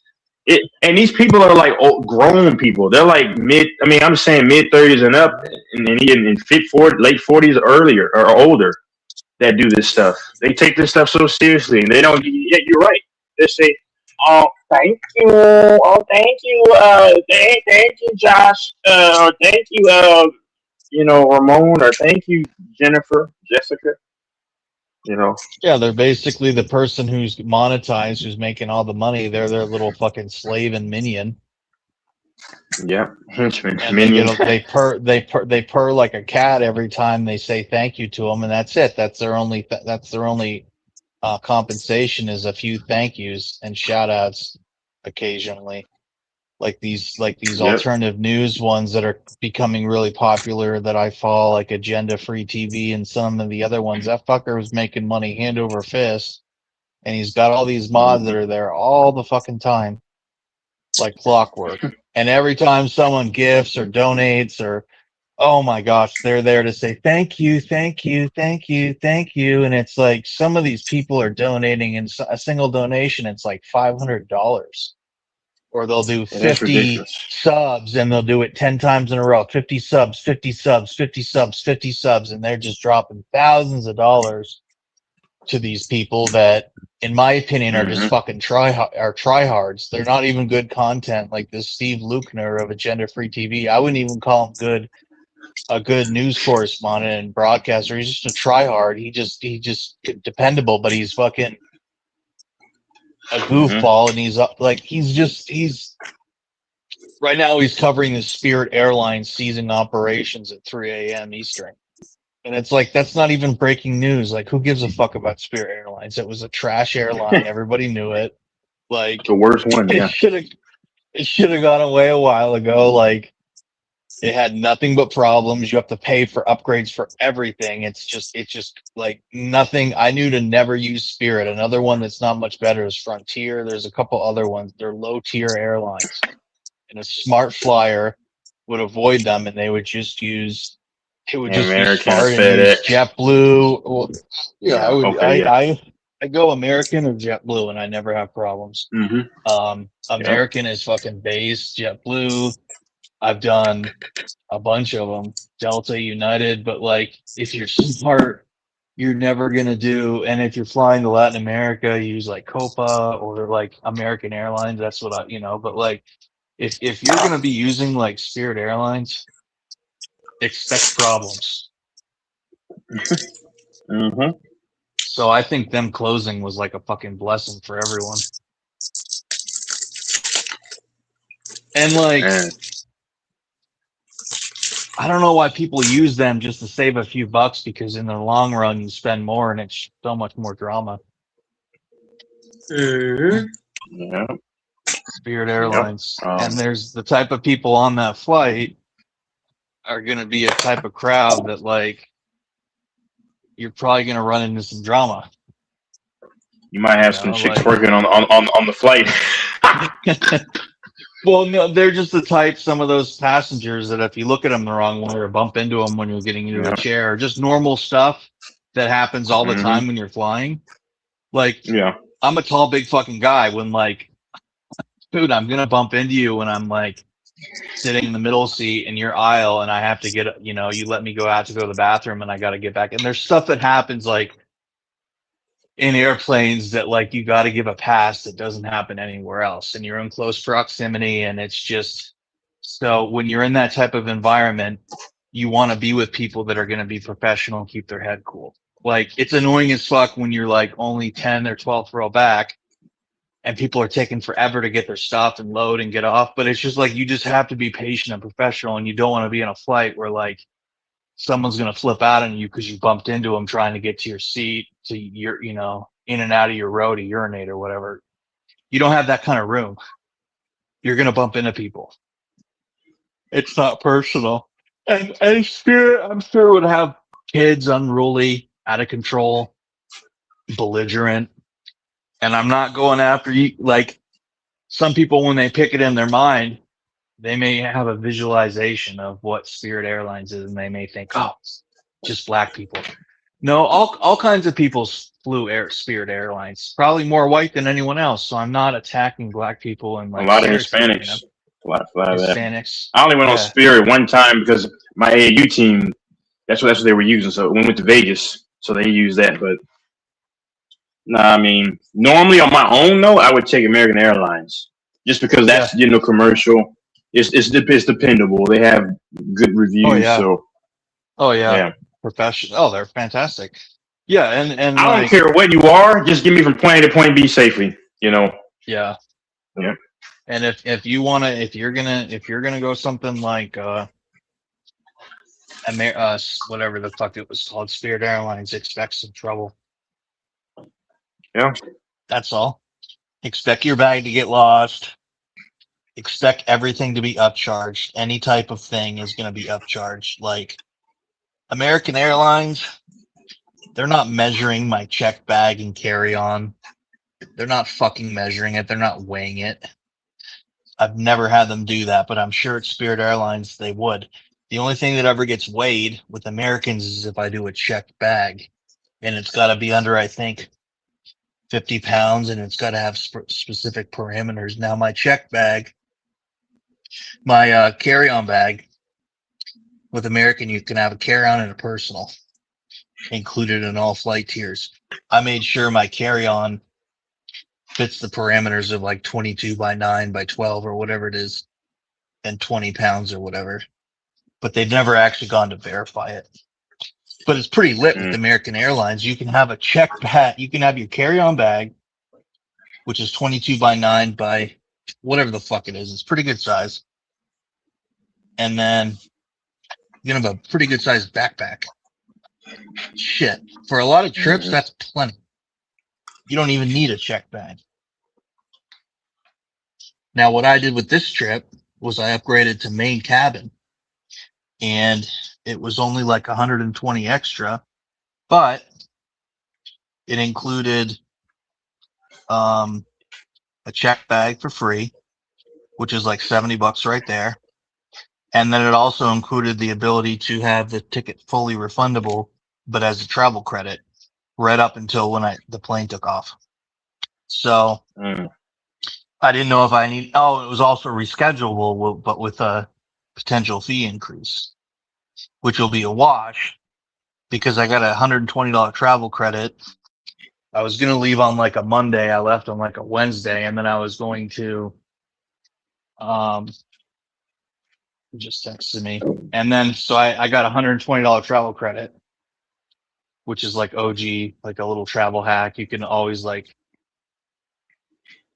And these people are like grown people. They're like I'm saying mid 30s and up, and even in late 40s earlier or older that do this stuff. They take this stuff so seriously, and they don't. Yeah, you're right. They say, "Oh, thank you. Oh, thank you. Thank you, Josh. Or thank you, Ramon. Or thank you, Jessica." Yeah, they're basically the person who's monetized, who's making all the money. They're their little fucking slave and minion. Yeah, henchman, And minion. they purr like a cat every time they say thank you to them, and that's it. That's their only compensation is a few thank yous and shout outs occasionally. Like these Yep. alternative news ones that are becoming really popular that I follow, like Agenda Free TV and some of the other ones. That fucker was making money hand over fist, and he's got all these mods that are there all the fucking time, like clockwork. And every time someone gifts or donates or, oh my gosh, they're there to say thank you, thank you, thank you, thank you. And it's like some of these people are donating, in a single donation, it's like $500. Or they'll do Yeah, that's 50 ridiculous. subs, and they'll do it 10 times in a row. 50 subs, 50 subs, 50 subs, 50 subs, and they're just dropping thousands of dollars to these people that, in my opinion, are just fucking tryhards. They're not even good content. Like this Steve Luckner of Agenda Free TV, I wouldn't even call him a good news correspondent and broadcaster. He's just a tryhard. He just dependable, but he's fucking a goofball, and he's right now he's covering the Spirit Airlines ceasing operations at 3 a.m. Eastern. And it's like, that's not even breaking news. Like, who gives a fuck about Spirit Airlines? It was a trash airline. Everybody knew it. Like, the worst one. Yeah. It should have gone away a while ago. Like, it had nothing but problems. You have to pay for upgrades for everything. It's just like nothing. I knew to never use Spirit. Another one that's not much better is Frontier. There's a couple other ones. They're low tier airlines, and a smart flyer would avoid them, and they would just use. It would just American, be smart and FedEx. use JetBlue. Well, yeah, I would. Okay, yeah. I go American or JetBlue, and I never have problems. American is fucking base. JetBlue, I've done a bunch of them. Delta, United, but like if you're smart, you're never gonna do. And if you're flying to Latin America, use like Copa or like American Airlines. That's what But like, if you're gonna be using like Spirit Airlines, expect problems. So I think them closing was like a fucking blessing for everyone. And like, I don't know why people use them just to save a few bucks, because in the long run you spend more and it's so much more drama. Yeah. Spirit Airlines. And there's the type of people on that flight are going to be a type of crowd that like you're probably going to run into some drama. You might have You some know, chicks like working on the flight. well, no, they're just the type. Some of those passengers that if you look at them the wrong way or bump into them when you're getting into Yeah. a chair, or just normal stuff that happens all the Mhm. time when you're flying. Like Yeah. I'm a tall, big fucking guy. When like, dude, I'm gonna bump into you when I'm like sitting in the middle seat in your aisle, and I have to get, you know, you let me go out to go to the bathroom, and I got to get back. And there's stuff that happens like in airplanes that like you got to give a pass that doesn't happen anywhere else, and you're in close proximity, and it's just so when you're in that type of environment, you want to be with people that are going to be professional and keep their head cool. Like it's annoying as fuck when you're like only 10 or 12th row back and people are taking forever to get their stuff and load and get off. But it's just like you just have to be patient and professional, and you don't want to be in a flight where like someone's going to flip out on you because you bumped into them trying to get to your seat, to your, you know, in and out of your row to urinate or whatever. You don't have that kind of room. You're going to bump into people. It's not personal. And Spirit, I'm sure, would have kids unruly, out of control, belligerent. And I'm not going after you. Like some people, when they pick it in their mind, they may have a visualization of what Spirit Airlines is, and they may think, oh, it's just black people. No, all kinds of people flew Spirit Airlines, probably more white than anyone else. So I'm not attacking black people and like A lot of stereotyping Hispanics. them. A lot of that. Hispanics. I only went on Yeah. Spirit one time because my AAU team, that's what they were using. So when we went to Vegas, so they used that. But nah, I mean, normally on my own though, I would take American Airlines just because that's commercial. It's dependable. They have good reviews. Oh yeah. So Oh yeah. yeah. Professional. Oh, they're fantastic. Yeah, and I don't like, care what you are, just get me from point A to point B safely. You know. yeah. Yeah. And if you wanna, if you're gonna go something like whatever the fuck it was called, Spirit Airlines, expect some trouble. Yeah. That's all. Expect your bag to get lost. Expect everything to be upcharged. Any type of thing is going to be upcharged. Like American Airlines, they're not measuring my check bag and carry on. They're not fucking measuring it. They're not weighing it. I've never had them do that, but I'm sure at Spirit Airlines they would. The only thing that ever gets weighed with Americans is if I do a checked bag, and it's got to be under, I think, 50 pounds, and it's got to have specific parameters. Now, my check bag, my carry-on bag with American, you can have a carry-on and a personal included in all flight tiers. I made sure my carry-on fits the parameters of like 22 by 9 by 12 or whatever it is, and 20 pounds or whatever. But they've never actually gone to verify it. But it's pretty lit with American Airlines. You can have a checked bag. You can have your carry-on bag, which is 22 by 9 by whatever the fuck it is. It's pretty good size. And then you can have a pretty good sized backpack. Shit. For a lot of trips, that's plenty. You don't even need a checked bag. Now, what I did with this trip was I upgraded to main cabin. And it was only like 120 extra, but it included a check bag for free, which is like $70 right there. And then it also included the ability to have the ticket fully refundable, but as a travel credit right up until when the plane took off. So I didn't know if I need, it was also reschedulable, but with a potential fee increase, which will be a wash because I got a $120 travel credit. I was going to leave on like a Monday. I left on like a Wednesday, and then I was going to, just texted me. And then, so I got a $120 travel credit, which is like OG, like a little travel hack. You can always like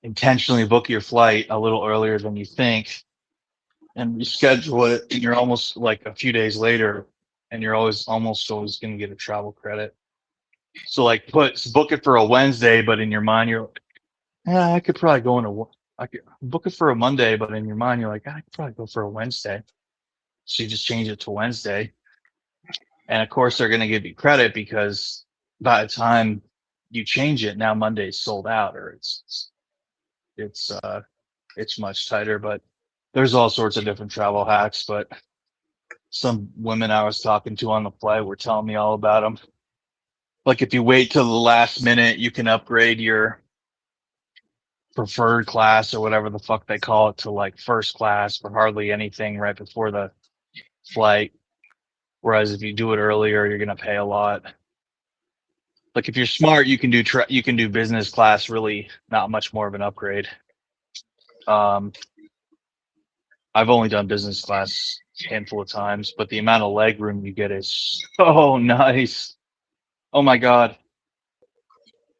intentionally book your flight a little earlier than you think and reschedule it. And you're almost like a few days later, and you're almost always going to get a travel credit. So like book it for a Wednesday, but in your mind, you're like, I could probably go I could book it for a Monday, but in your mind, you're like, I could probably go for a Wednesday. So you just change it to Wednesday. And of course, they're going to give you credit because by the time you change it now. Monday's sold out, or it's much tighter. But there's all sorts of different travel hacks. But some women I was talking to on the flight were telling me all about them. Like if you wait till the last minute, you can upgrade your preferred class or whatever the fuck they call it to like first class for hardly anything right before the flight. Whereas if you do it earlier, you're gonna pay a lot. Like if you're smart, you can do business class, really not much more of an upgrade. I've only done business class a handful of times, but the amount of leg room you get is so nice. Oh my God.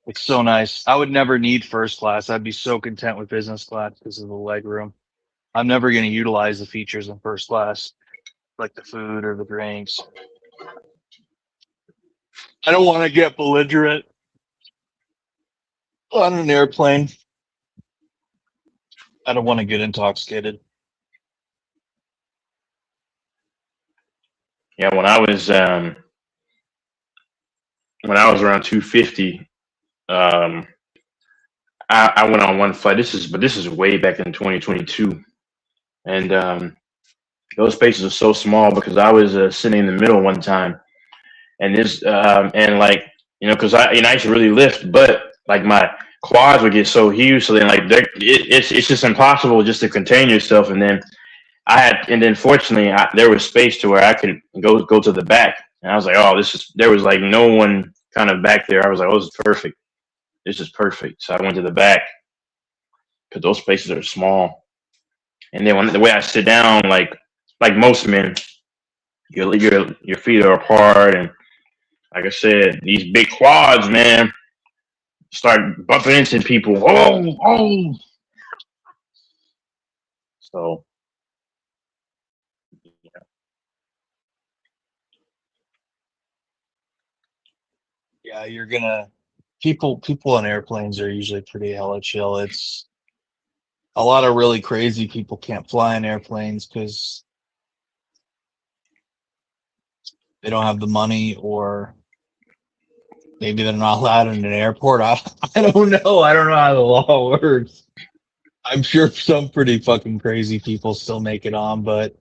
It's so nice. I would never need first class. I'd be so content with business class because of the leg room. I'm never going to utilize the features in first class, like the food or the drinks. I don't want to get belligerent on an airplane. I don't want to get intoxicated. Yeah, when I was around 250, I went on one flight. This is way back in 2022, and those spaces are so small because I was sitting in the middle one time, and this and like because I used to really lift, but like my quads would get so huge, so then like it's just impossible just to contain yourself, and then fortunately there was space to where I could go to the back, and I was like, oh, there was like no one kind of back there. I was like, oh, this is perfect. This is perfect. So I went to the back because those spaces are small. And then the way I sit down, like most men, your feet are apart, and like I said, these big quads, man, start bumping into people. Oh. So. Yeah, you're gonna people on airplanes are usually pretty hella chill. It's a lot of really crazy people can't fly in airplanes because they don't have the money, or maybe they're not allowed in an airport. I don't know. I don't know how the law works. I'm sure some pretty fucking crazy people still make it on, but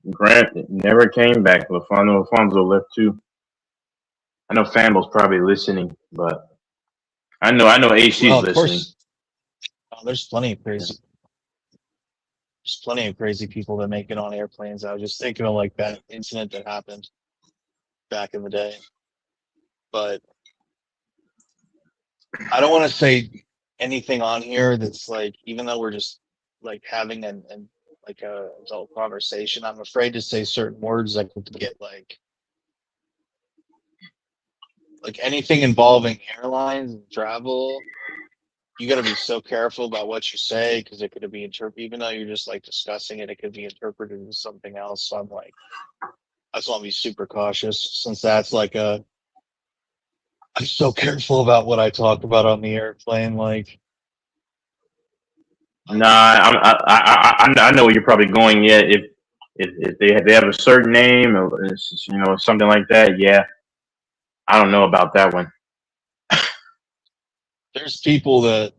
Grant never came back. Alfonso left too. I know Fanbo's probably listening, but I know AC's of listening. course, there's plenty of crazy. There's plenty of crazy people that make it on airplanes. I was just thinking of like that incident that happened back in the day, but I don't want to say anything on here that's like, even though we're just like having an like a adult conversation, I'm afraid to say certain words that could get like anything involving airlines and travel. You got to be so careful about what you say because it could be interpreted, even though you're just like discussing it, it could be interpreted as something else. So I'm like, I just want to be super cautious since that's like I'm so careful about what I talk about on the airplane. Like, Nah, I know where you're probably going. Yeah, if they have a certain name or something like that. Yeah, I don't know about that one. there's people that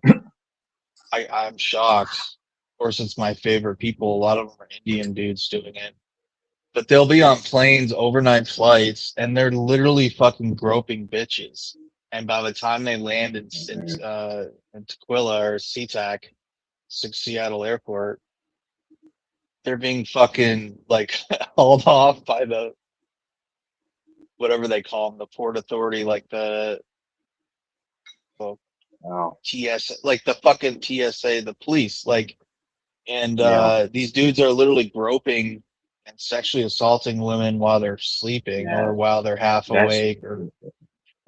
I'm shocked. Of course, it's my favorite people. A lot of them are Indian dudes doing it. But they'll be on planes, overnight flights, and they're literally fucking groping bitches. And by the time they land in Tequila or SeaTac, Seattle Airport, they're being fucking like hauled off by the whatever they call them, the Port Authority, like the TSA, like the fucking TSA, the police, like, and these dudes are literally groping and sexually assaulting women while they're sleeping or while they're half awake.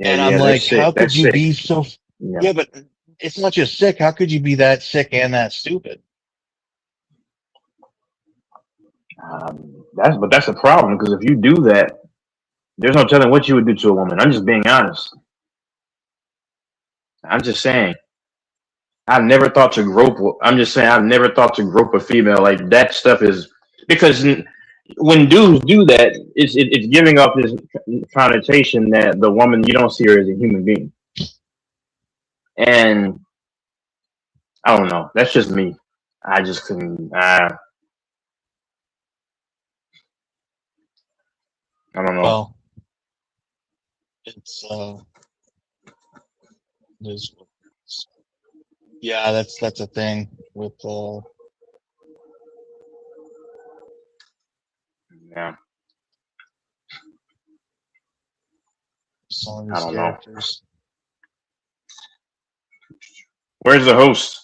And I'm like, how could you be so? Yeah, but it's not just sick. How could you be that sick and that stupid? That's the problem, because if you do that, There's no telling what you would do to a woman. I'm just being honest. I'm just saying. I've never thought to grope. I'm just saying. I've never thought to grope a female. Like that stuff is because when dudes do that, it's giving off this connotation that the woman you don't see her as a human being. And I don't know. That's just me. I just couldn't. I don't know. Well, it's there's yeah, that's a thing with Yeah. some of I these don't know. characters. Where's the host?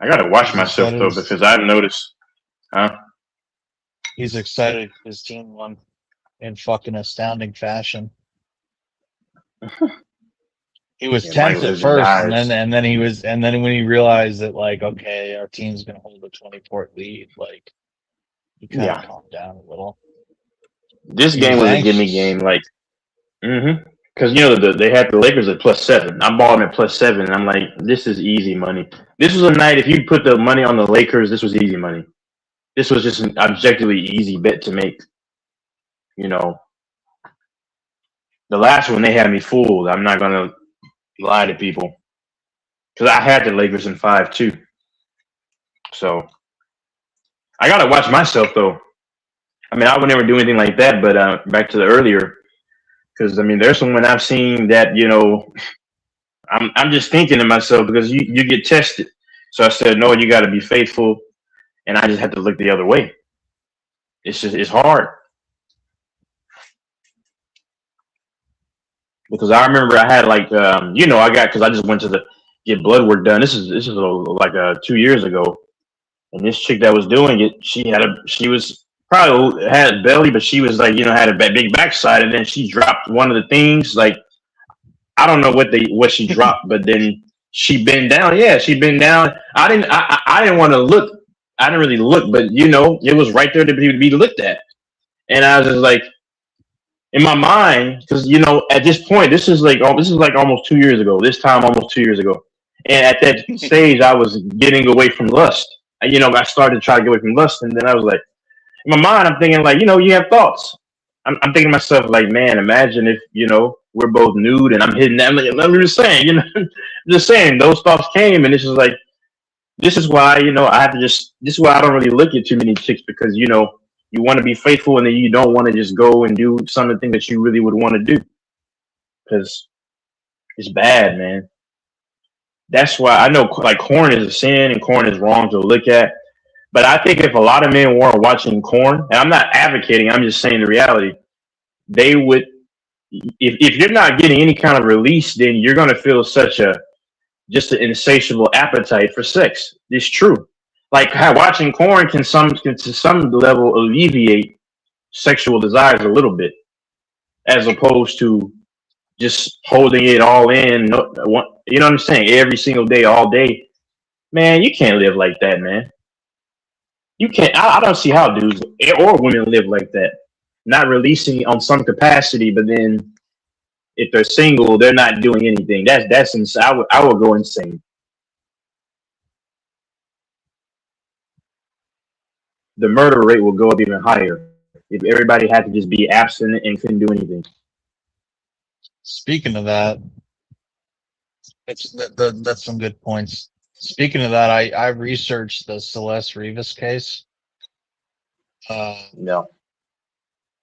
I gotta watch He's myself excited. though because I've noticed. Huh? He's excited his team won in fucking astounding fashion. He was Yeah, tense Mike at lives and first, dies. and then when he realized that, like, okay, our team's gonna hold a 20-point lead, like, he kind of Yeah. calmed down a little. This He game was was a gimme anxious. game, like, because you know they had the Lakers at +7. I bought them at +7, and I'm like, this is easy money. This was a night if you put the money on the Lakers, this was easy money. This was just an objectively easy bet to make. You know, the last one they had me fooled. I'm not gonna lie to people because I had the Lakers in 5 too. So I gotta watch myself though. I mean, I would never do anything like that, but back to the earlier, because I mean, there's someone I've seen that I'm just thinking to myself because you get tested. So I said, no, you got to be faithful, and I just had to look the other way. It's hard because I remember I had like I got because I just went to get blood work done. This is like 2 years ago, and this chick that was doing it, she was probably had belly, but she was like had a big backside, and then she dropped one of the things like I don't know what she dropped, but then she bent down. Yeah, she bent down. I didn't want to look. I didn't really look, but it was right there to be looked at, and I was just like in my mind because at this point this is like almost 2 years ago. This time almost 2 years ago, and at that stage I was getting away from lust. I started to try to get away from lust, and then I was like, in my mind, I'm thinking like, you have thoughts. I'm thinking to myself like, man, imagine if we're both nude and I'm hitting that. I'm just saying, just saying those thoughts came, and it's just like, this is why I have to just. This is why I don't really look at too many chicks because you want to be faithful and then you don't want to just go and do some of the things that you really would want to do because it's bad, man. That's why I know like corn is a sin and corn is wrong to look at. But I think if a lot of men weren't watching corn, and I'm not advocating, I'm just saying the reality, they would. If you're not getting any kind of release, then you're going to feel just an insatiable appetite for sex. It's true. Like how watching corn can to some level alleviate sexual desires a little bit, as opposed to just holding it all in. You know what I'm saying? Every single day, all day, man. You can't live like that, man. You can't. I don't see how dudes or women live like that. Not releasing on some capacity, but then if they're single, they're not doing anything. That's insane. I would go insane. The murder rate will go up even higher if everybody had to just be abstinent and couldn't do anything. Speaking of that, that's some good points. Speaking of that, I researched the Celeste Rivas case. No.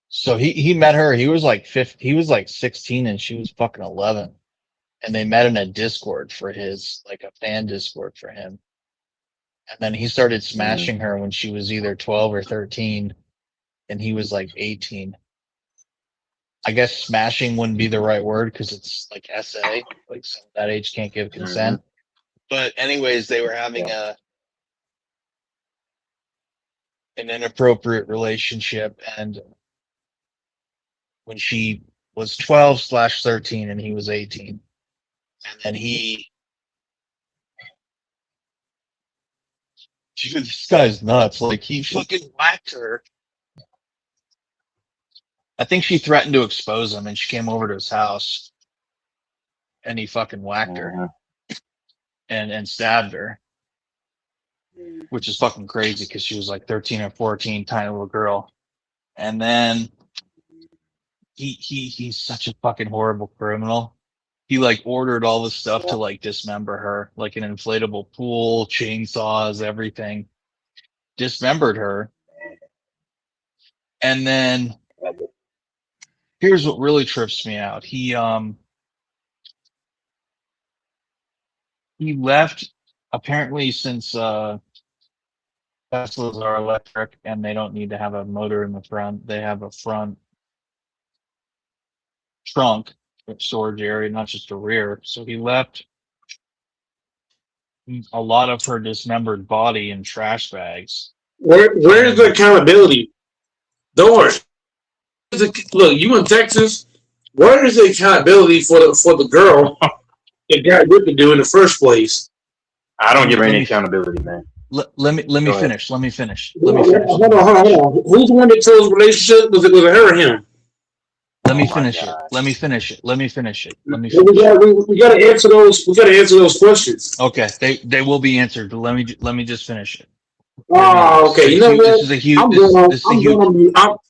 So he met her. He was like 15, he was like 16 and she was fucking 11, and they met in a Discord for his like a fan Discord for him. And then he started smashing her when she was either 12 or 13, and he was like 18. I guess smashing wouldn't be the right word because it's like SA, like some of that age can't give consent. But anyways, they were having an inappropriate relationship, and when she was 12/13 and he was 18, and then he Dude, this guy's nuts. Like, he fucking whacked her. I think she threatened to expose him, and she came over to his house, and he fucking whacked her and stabbed her, which is fucking crazy because she was like 13 or 14, tiny little girl. And then he's such a fucking horrible criminal. He like ordered all the stuff to like dismember her, like an inflatable pool, chainsaws, everything. Dismembered her. And then here's what really trips me out. He left apparently since Teslas are electric and they don't need to have a motor in the front. They have a front trunk storage area, not just a rear. So he left a lot of her dismembered body in trash bags. Where's the accountability? Don't worry. Look, you in Texas. Where is the accountability for the girl that got Rick to do in the first place? I don't give her any accountability, man. Let me finish. Let me finish. Hold on. Who's the one that chose the relationship? Was it her or him? Let me finish it. Let me finish it. We gotta answer those. We gotta answer those questions. Okay, they will be answered. But let me just finish it. Oh, okay. You know what? This is a huge.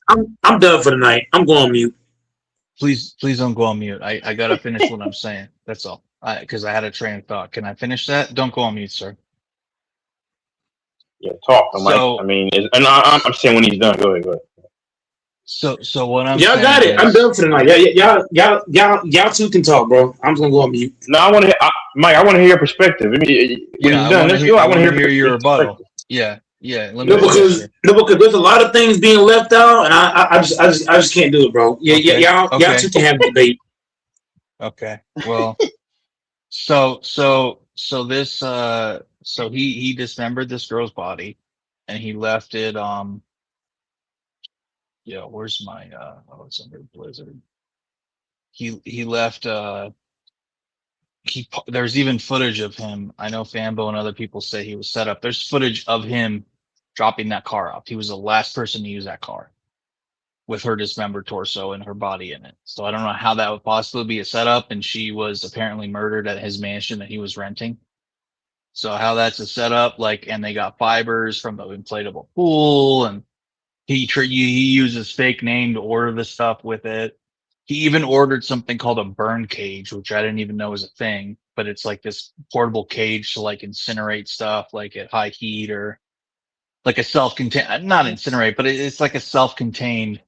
I'm done for the night. I'm going on mute. Please don't go on mute. I gotta finish what I'm saying. That's all. Because I had a train of thought. Can I finish that? Don't go on mute, sir. Yeah, talk. I mean, I'm saying when he's done. Go ahead. So what I'm y'all saying got it. is, I'm done for the night. Y'all two can talk, bro. I'm just gonna go on mute. No, I want to, Mike. I want to hear your perspective. I mean, when yeah, he's done, I want to hear your rebuttal. Yeah. Let me because there's a lot of things being left out, and I just can't do it, bro. Yeah, Okay. y'all two can have a debate. Okay. Well, so he dismembered this girl's body, and he left it. Where's my it's under Blizzard. He left. There's even footage of him. I know Fanbo and other people say he was set up. There's footage of him dropping that car off. He was the last person to use that car with her dismembered torso and her body in it. So I don't know how that would possibly be a setup. And she was apparently murdered at his mansion that he was renting. So how that's a setup, and they got fibers from the inflatable pool, and he uses fake name to order the stuff with it. He even ordered something called a burn cage, which I didn't even know was a thing, but it's like this portable cage to incinerate stuff at high heat, or like a self-contained, not incinerate, but it's like a self-contained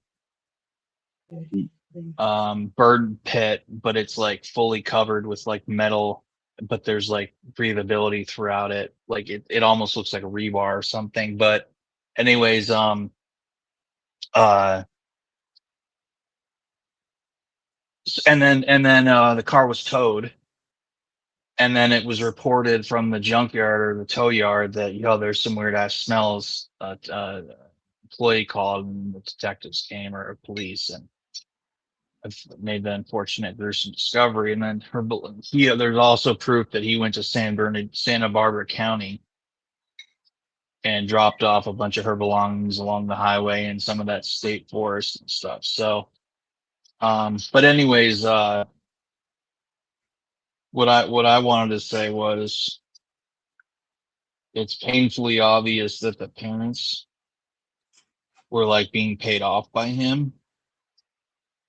burn pit, but it's fully covered with metal, but there's breathability throughout it. It almost looks like a rebar or something. But anyways, and then the car was towed, and then it was reported from the junkyard or the tow yard that there's some weird ass smells. Employee called, and the detectives came, or police, and I've made the unfortunate gruesome discovery. And then there's also proof that he went to Santa Barbara County and dropped off a bunch of her belongings along the highway and some of that state forest and stuff. So, but anyways, what I wanted to say was, it's painfully obvious that the parents were being paid off by him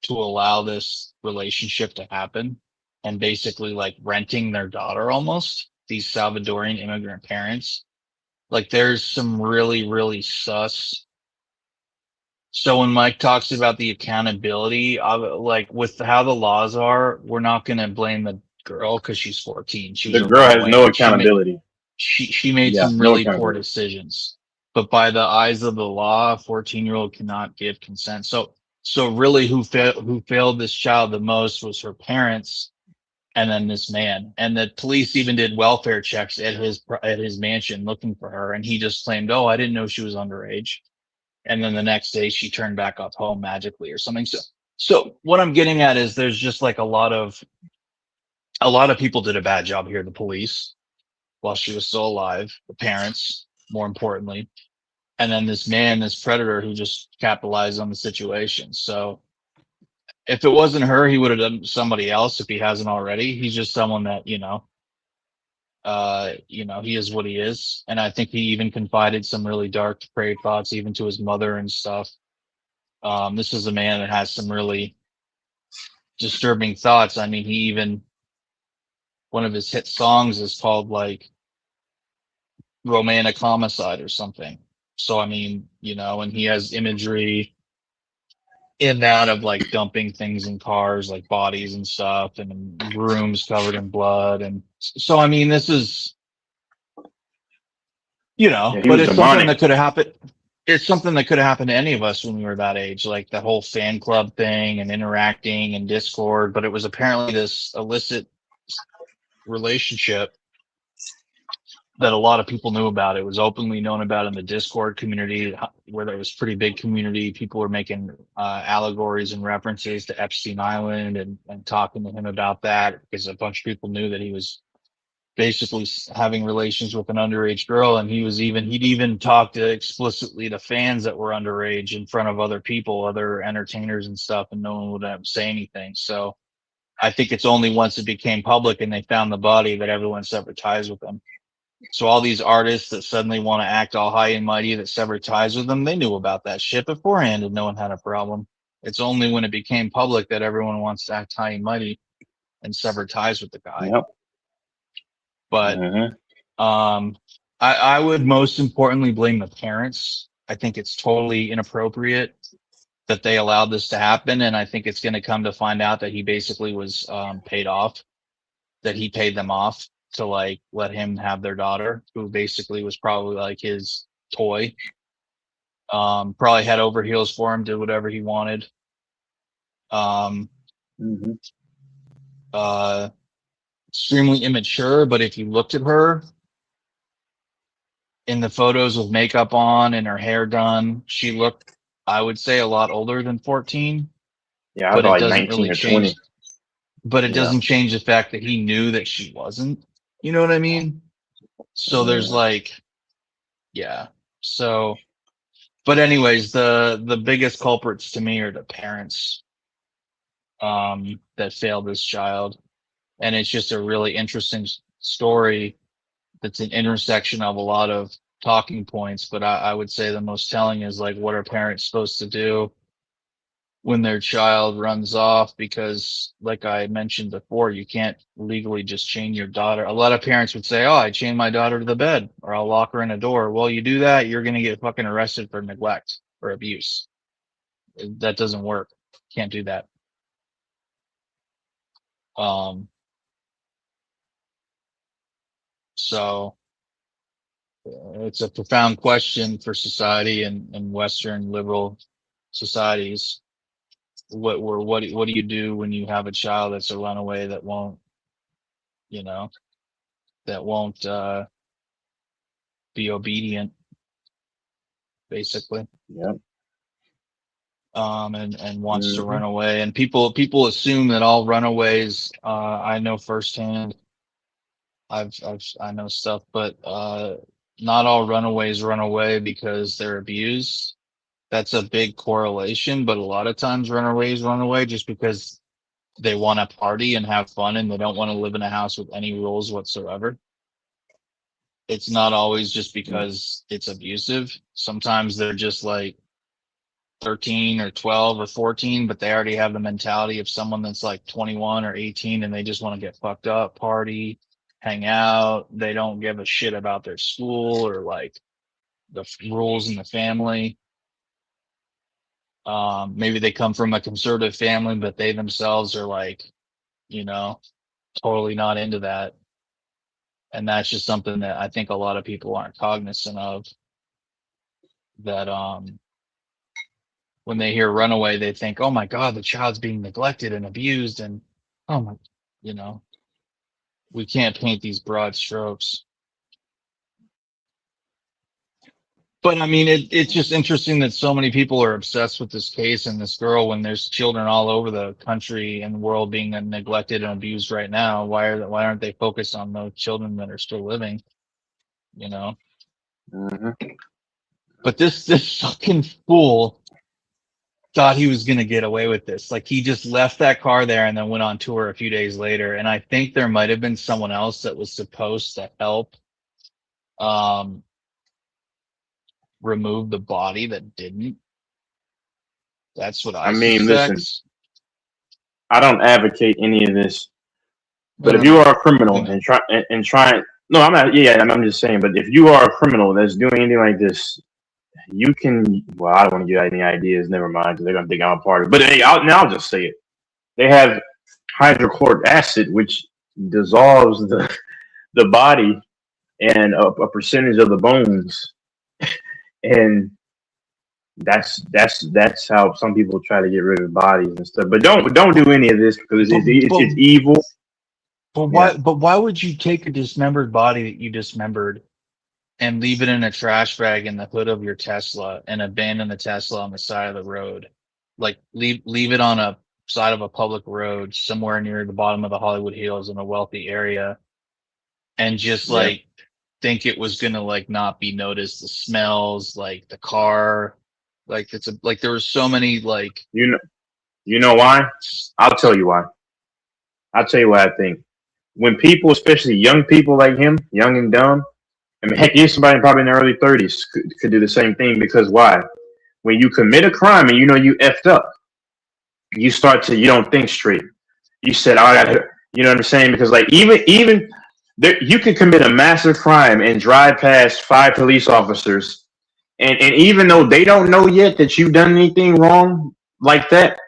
to allow this relationship to happen, and basically renting their daughter almost, these Salvadorian immigrant parents. There's some really, really sus. So when Mike talks about the accountability of with how the laws are, we're not going to blame the girl because she's 14. The girl has no accountability. She made some really poor decisions, but by the eyes of the law, a 14-year-old cannot give consent. So really, who failed this child the most was her parents, and then this man. And the police even did welfare checks at his mansion looking for her, and he just claimed, "Oh, I didn't know she was underage." And then the next day, she turned back up home magically or something. So what I'm getting at is, there's just a lot of people did a bad job here. The police, while she was still alive, the parents, more importantly. And then this man, this predator who just capitalized on the situation. So if it wasn't her, he would have done somebody else if he hasn't already. He's just someone that, he is what he is. And I think he even confided some really dark, depraved thoughts even to his mother and stuff. This is a man that has some really disturbing thoughts. I mean, one of his hit songs is called like Romantic Homicide or something. So, I mean, and he has imagery in that of like dumping things in cars, like bodies and stuff, and rooms covered in blood. And so, I mean, this is, Yeah, he but was it's something demonic. that could have happened. It's something that could have happened to any of us when we were that age, like the whole fan club thing and interacting and Discord. But it was apparently this illicit relationship that a lot of people knew about. It was openly known about in the Discord community, where there was pretty big community. People were making allegories and references to Epstein Island and talking to him about that, because a bunch of people knew that he was basically having relations with an underage girl. And he'd even talked explicitly to fans that were underage in front of other people, other entertainers and stuff, and no one would say anything. So I think it's only once it became public and they found the body that everyone severed ties with him. So all these artists that suddenly want to act all high and mighty that severed ties with them, they knew about that shit beforehand and no one had a problem. It's only when it became public that everyone wants to act high and mighty and sever ties with the guy. Yep. But I would most importantly blame the parents. I think it's totally inappropriate that they allowed this to happen. And I think it's going to come to find out that he basically was paid off, that he paid them off to like let him have their daughter, who basically was probably like his toy. Probably head over heels for him, did whatever he wanted. Extremely immature, but if you looked at her in the photos with makeup on and her hair done, she looked, I would say, a lot older than 14. Yeah, I but was it like doesn't 19 really or change. 20. But it Yeah. doesn't change the fact that he knew that she wasn't. You know what I mean? So there's like, yeah. So, but anyways, the biggest culprits to me are the parents that failed this child. And it's just a really interesting story that's an intersection of a lot of talking points. But I would say the most telling is like, what are parents supposed to do when their child runs off? Because like I mentioned before, you can't legally just chain your daughter. A lot of parents would say, oh, I chain my daughter to the bed or I'll lock her in a door. Well, you do that, you're going to get fucking arrested for neglect or abuse. That doesn't work. Can't do that. So it's a profound question for society and Western liberal societies. What do you do when you have a child that's a runaway that won't, be obedient, basically. Yep. And wants to run away. And people assume that all runaways, I know firsthand, I know stuff, but not all runaways run away because they're abused. That's a big correlation, but a lot of times runaways run away just because they want to party and have fun and they don't want to live in a house with any rules whatsoever. It's not always just because it's abusive. Sometimes they're just like 13 or 12 or 14, but they already have the mentality of someone that's like 21 or 18 and they just want to get fucked up, party, hang out. They don't give a shit about their school or like the rules in the family. Maybe they come from a conservative family, but they themselves are like, totally not into that. And that's just something that I think a lot of people aren't cognizant of, that when they hear runaway, they think, oh my God, the child's being neglected and abused. And, oh my, we can't paint these broad strokes. But I mean, it's just interesting that so many people are obsessed with this case and this girl when there's children all over the country and the world being neglected and abused right now. Why aren't they focused on those children that are still living? But this fucking fool thought he was gonna get away with this. Like he just left that car there and then went on tour a few days later. And I think there might have been someone else that was supposed to help remove the body that didn't. That's what I mean, suspect. listen, I don't advocate any of this. But if you are a criminal and try, no, I'm not. Yeah, I'm just saying. But if you are a criminal that's doing anything like this, you can. Well, I don't want to get any ideas. Never mind, because they're gonna think I'm a part of it. But hey, I'll just say it. They have hydrochloric acid, which dissolves the body and a percentage of the bones, and that's how some people try to get rid of bodies and stuff. But don't do any of this because it's evil. But why would you take a dismembered body that you dismembered and leave it in a trash bag in the hood of your Tesla and abandon the Tesla on the side of the road? Like leave it on a side of a public road somewhere near the bottom of the Hollywood Hills in a wealthy area and just like think it was gonna like not be noticed, the smells, like the car, like there were so many like you know why? I'll tell you why. I'll tell you what I think. When people, especially young people like him, young and dumb, I mean, heck, even somebody probably in their early 30s could do the same thing because why? When you commit a crime and you know you effed up, you don't think straight. You said, oh, you know what I'm saying? Because like even there, you could commit a massive crime and drive past 5 police officers, and even though they don't know yet that you've done anything wrong like that,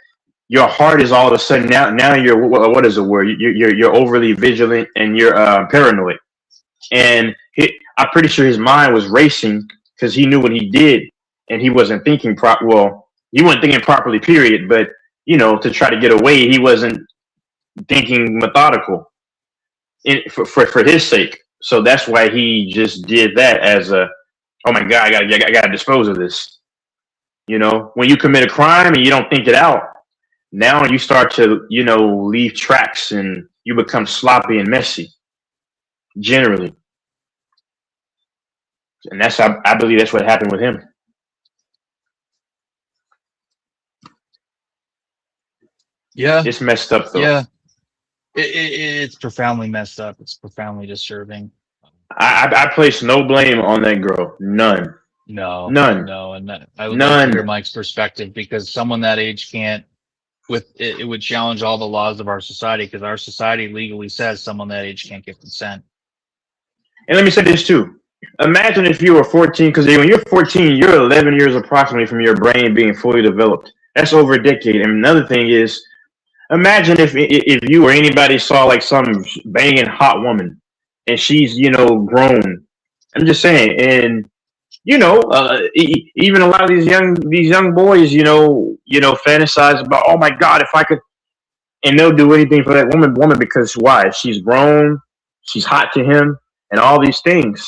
your heart is all of a sudden now you're what is the word? You're overly vigilant and you're paranoid. And I'm pretty sure his mind was racing because he knew what he did and he wasn't thinking he wasn't thinking properly, period. But to try to get away, he wasn't thinking methodical for his sake. So that's why he just did that as a, oh my God, I gotta dispose of this. When you commit a crime and you don't think it out, now you start to, leave tracks and you become sloppy and messy, generally. And I believe that's what happened with him. Yeah. It's messed up, though. Yeah. It's profoundly messed up. It's profoundly disturbing. I place no blame on that girl. None. No. None. No. And I would like to hear Mike's perspective because someone that age can't, it would challenge all the laws of our society because our society legally says someone that age can't give consent. And let me say this too. Imagine if you were 14, because when you're 14, you're 11 years approximately from your brain being fully developed. That's over a decade. And another thing is, imagine if you or anybody saw like some banging hot woman and she's, grown. I'm just saying. And, even a lot of these young boys, fantasize about, oh my God, if I could, and they'll do anything for that woman because why? She's grown, she's hot to him, and all these things.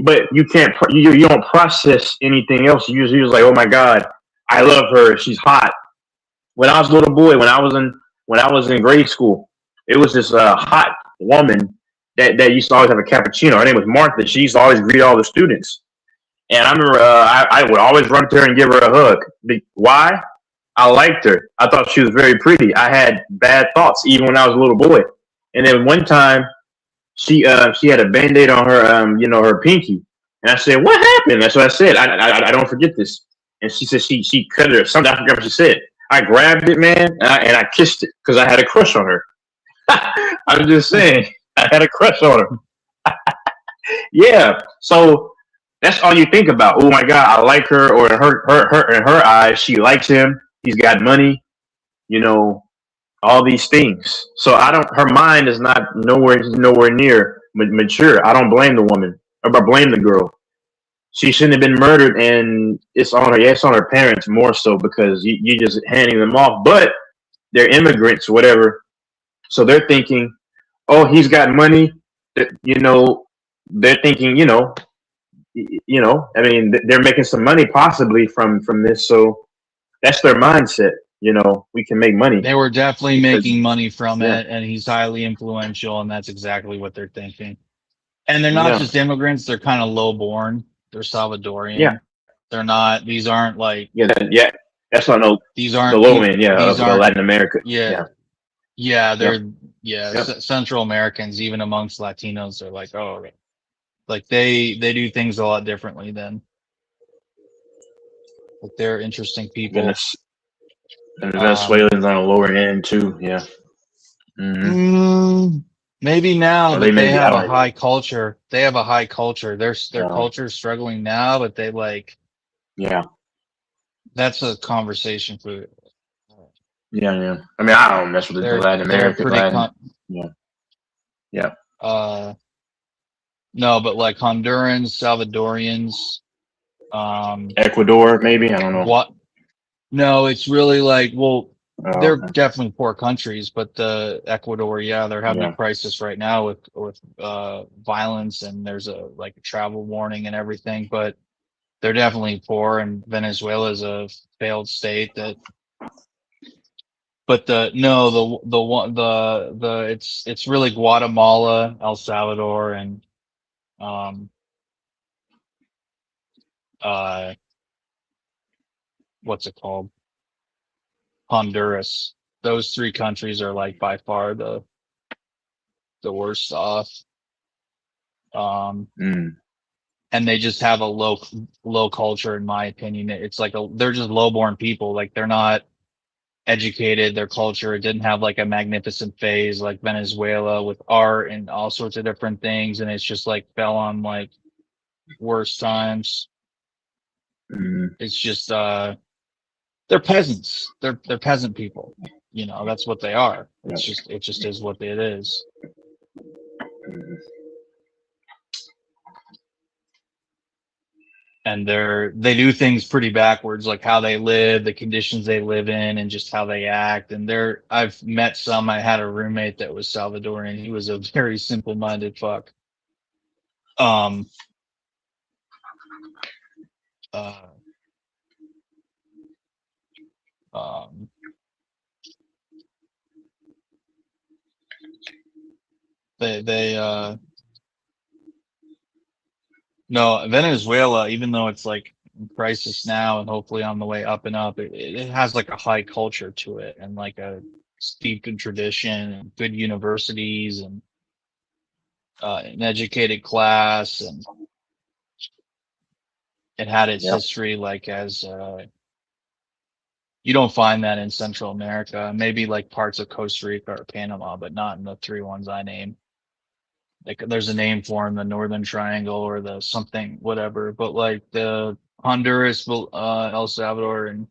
But you can't, you don't process anything else. You're just like, oh my God, I love her, she's hot. When I was a little boy, when I was in grade school, it was this hot woman that used to always have a cappuccino. Her name was Martha. She used to always greet all the students. And I remember I would always run to her and give her a hug. Why? I liked her. I thought she was very pretty. I had bad thoughts even when I was a little boy. And then one time, she had a Band-Aid on her her pinky. And I said, "What happened?" That's what I said. I don't forget this. And she said she cut it or something. I forgot what she said. I grabbed it, man, and I kissed it because I had a crush on her. I'm just saying, I had a crush on her. Yeah. So. That's all you think about. Oh my God, I like her, or in her eyes, she likes him. He's got money, all these things. So her mind is not nowhere near mature. I don't blame the woman, or I blame the girl. She shouldn't have been murdered, and it's on her. Yeah, it's on her parents more so because you just handing them off. But they're immigrants, whatever. So they're thinking, oh, he's got money. They're thinking, I mean, they're making some money possibly from this. So that's their mindset. We can make money. They were definitely making money from it, and he's highly influential, and that's exactly what they're thinking. And they're not just immigrants; they're kind of low-born. They're Salvadorian. Yeah. They're not. These aren't like. Yeah. That's not no. These aren't the low end. Yeah, These of aren't Latin America. Yeah. Yeah, they're Yep. Central Americans, even amongst Latinos, they're like, oh, like they do things a lot differently than. Like they're interesting people. And Venezuelans on the lower end too. Yeah. Maybe now Or that they may they be have a out. high culture. They have a high culture. Their Yeah. culture is struggling now, but they like. Yeah. That's a conversation for. Yeah. I mean, I don't mess with the Latin America. Yeah. No, but like Hondurans, Salvadorians, Ecuador, maybe. I don't know. What? No, it's really like, well, they're okay. definitely poor countries, but Ecuador, yeah, they're having a crisis right now with violence, and there's a travel warning and everything. But they're definitely poor, and Venezuela is a failed state that. But it's really Guatemala, El Salvador, and what's it called? Honduras. Those three countries are like by far the worst off. And they just have a low culture, in my opinion. It's like they're just lowborn people. Like they're not educated. Their culture didn't have like a magnificent phase like Venezuela with art and all sorts of different things, and it's just like fell on like worse times. It's just they're peasants. They're peasant people. You know, that's what they are. It just is what it is. And they do things pretty backwards, like how they live, the conditions they live in, and just how they act. And I've met some. I had a roommate that was Salvadorian. He was a very simple-minded fuck. No, Venezuela, even though it's like in crisis now and hopefully on the way up and up, it has like a high culture to it, and like a steeped in tradition and good universities and an educated class, and it had its history like as you don't find that in Central America, maybe like parts of Costa Rica or Panama, but not in the three ones I named. Like there's a name for them, the Northern Triangle or the something, whatever. But like the Honduras, El Salvador, and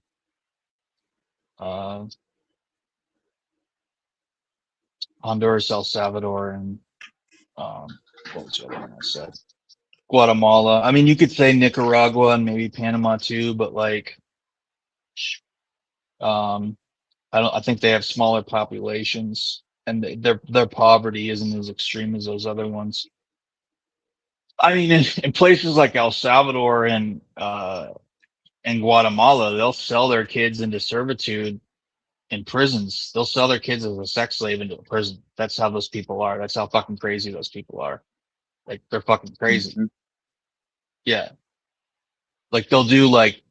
Honduras, El Salvador, and what was the other one I said? Guatemala. I mean, you could say Nicaragua and maybe Panama too, but like, I think they have smaller populations. And their poverty isn't as extreme as those other ones. I mean, in places like El Salvador and Guatemala, they'll sell their kids into servitude in prisons. They'll sell their kids as a sex slave into a prison. That's how those people are. That's how fucking crazy those people are. Like they're fucking crazy. Yeah. Like they'll do like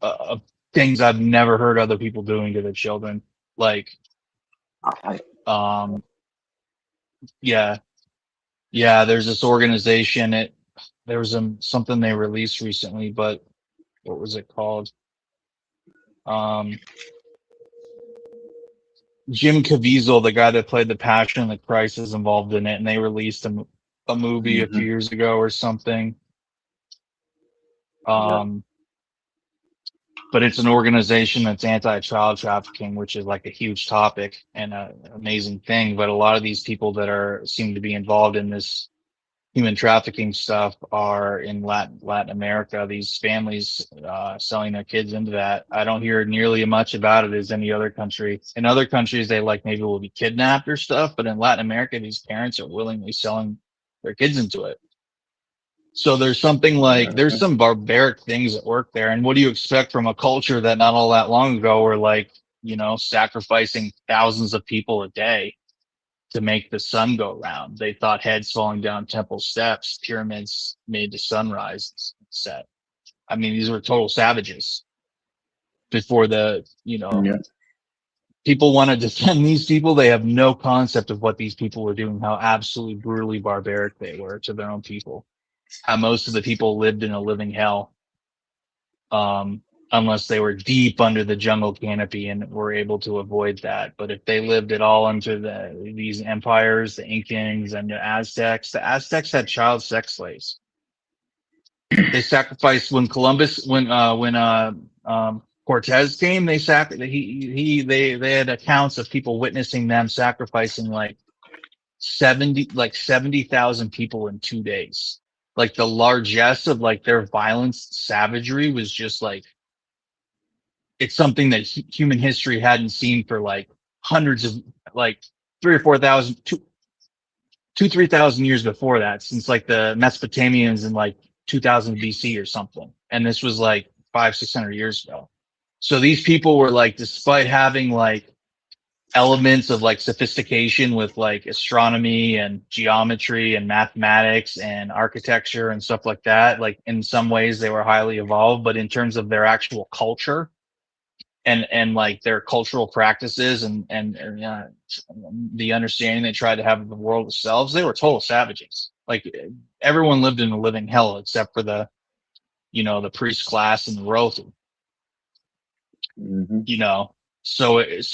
things I've never heard other people doing to their children. Like, yeah, there's this organization. There was something they released recently, but what was it called? Jim Caviezel, the guy that played the Passion and the Christ, is involved in it, and they released a movie a few years ago or something. But it's an organization that's anti-child trafficking, which is like a huge topic and an amazing thing. But a lot of these people that seem to be involved in this human trafficking stuff are in Latin America. These families selling their kids into that. I don't hear nearly as much about it as any other country. In other countries, they like maybe will be kidnapped or stuff, but in Latin America, these parents are willingly selling their kids into it. So there's something like there's some barbaric things at work there. And what do you expect from a culture that not all that long ago were like, you know, sacrificing thousands of people a day to make the sun go round? They thought heads falling down temple steps, pyramids made to sunrise set. I mean, these were total savages before the, Yeah. people want to defend these people. They have no concept of what these people were doing, how absolutely brutally barbaric they were to their own people, how most of the people lived in a living hell. Unless they were deep under the jungle canopy and were able to avoid that. But if they lived at all under these empires, the Incans and the Aztecs had child sex slaves. They sacrificed when Cortez came. They had accounts of people witnessing them sacrificing like 70,000 people in 2 days. Like the largesse of like their violence, savagery was just like, it's something that human history hadn't seen for like hundreds of, like 3,000 or 3,000 years before that, since like the Mesopotamians in like 2000 BC or something. And this was like 500-600 years ago. So these people were like, despite having like elements of like sophistication with like astronomy and geometry and mathematics and architecture and stuff like that, like in some ways they were highly evolved, but in terms of their actual culture and like their cultural practices and the understanding they tried to have of the world themselves, they were total savages. Like everyone lived in a living hell except for the priest class and the royalty. So it's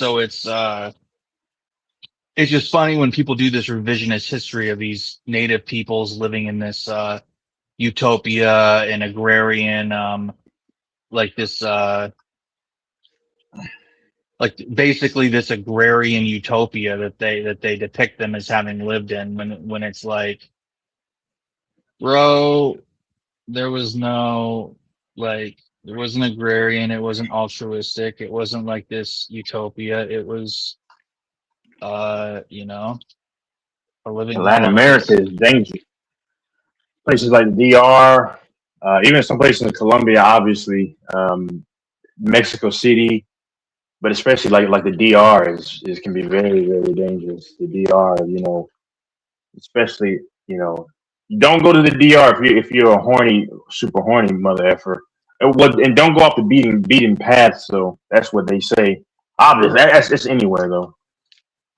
just funny when people do this revisionist history of these native peoples living in this utopia and agrarian like basically this agrarian utopia that they depict them as having lived in, when it's like, bro, there was no, like, there wasn't agrarian, it wasn't altruistic, it wasn't like this utopia, it was a living Latin hell. America is dangerous. Places like the DR, even some places in Colombia, obviously, Mexico City, but especially like the DR is can be very, very dangerous. The DR, especially, don't go to the DR if you're a horny, super horny mother effer. And don't go off the beaten path. So that's what they say. Obviously, that's anywhere though.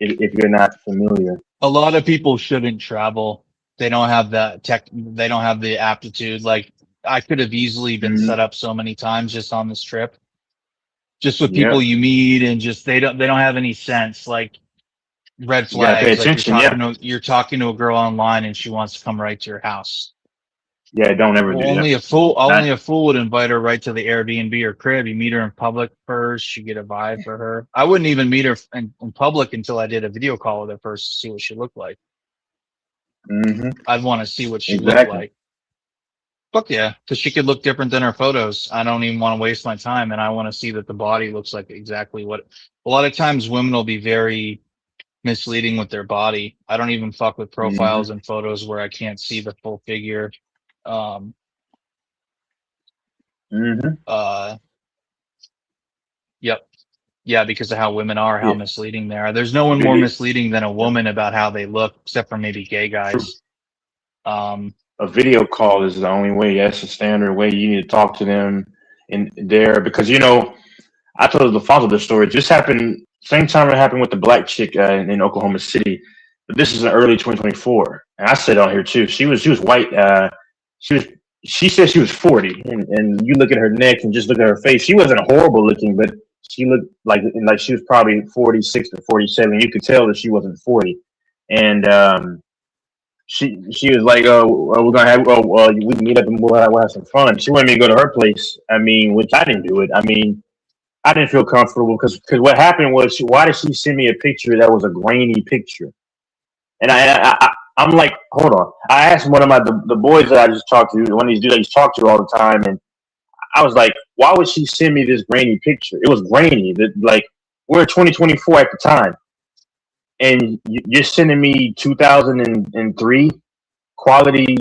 If you're not familiar, A lot of people shouldn't travel. They don't have that tech. They don't have the aptitude. Like I could have easily been set up so many times just on this trip, just with people you meet, and just they don't have any sense. Like red you gotta pay flags. Like attention. you're talking to a girl online and she wants to come right to your house. Yeah, don't ever do that. Only a fool would invite her right to the Airbnb or crib. You meet her in public first, you get a vibe for her. I wouldn't even meet her in public until I did a video call with her first to see what she looked like. I'd want to see what she looked like. Fuck yeah, because she could look different than her photos. I don't even want to waste my time, and I want to see that the body looks like exactly what. A lot of times, women will be very misleading with their body. I don't even fuck with profiles and photos where I can't see the full figure. Yep. Yeah, because of how women are, how misleading they are. There's no one more misleading than a woman about how they look, except for maybe gay guys. A video call is the only way. That's the standard way. You need to talk to them in there because I told LaFonso the story. It just happened same time it happened with the black chick in Oklahoma City. But this is in early 2024, and I said on here too. She was white. She said she was 40, and you look at her neck and just look at her face. She wasn't horrible looking, but she looked like she was probably 46 to 47. You could tell that she wasn't 40, and she was like, we're gonna have we can meet up and we'll have some fun. She wanted me to go to her place. I mean, which I didn't do it. I mean, I didn't feel comfortable because what happened was, why did she send me a picture that was a grainy picture? And I'm like, hold on. I asked one of the boys that I just talked to, one of these dudes I just talk to all the time, and I was like, why would she send me this grainy picture? It was grainy. Like, we're 2024 at the time, and you're sending me 2003 quality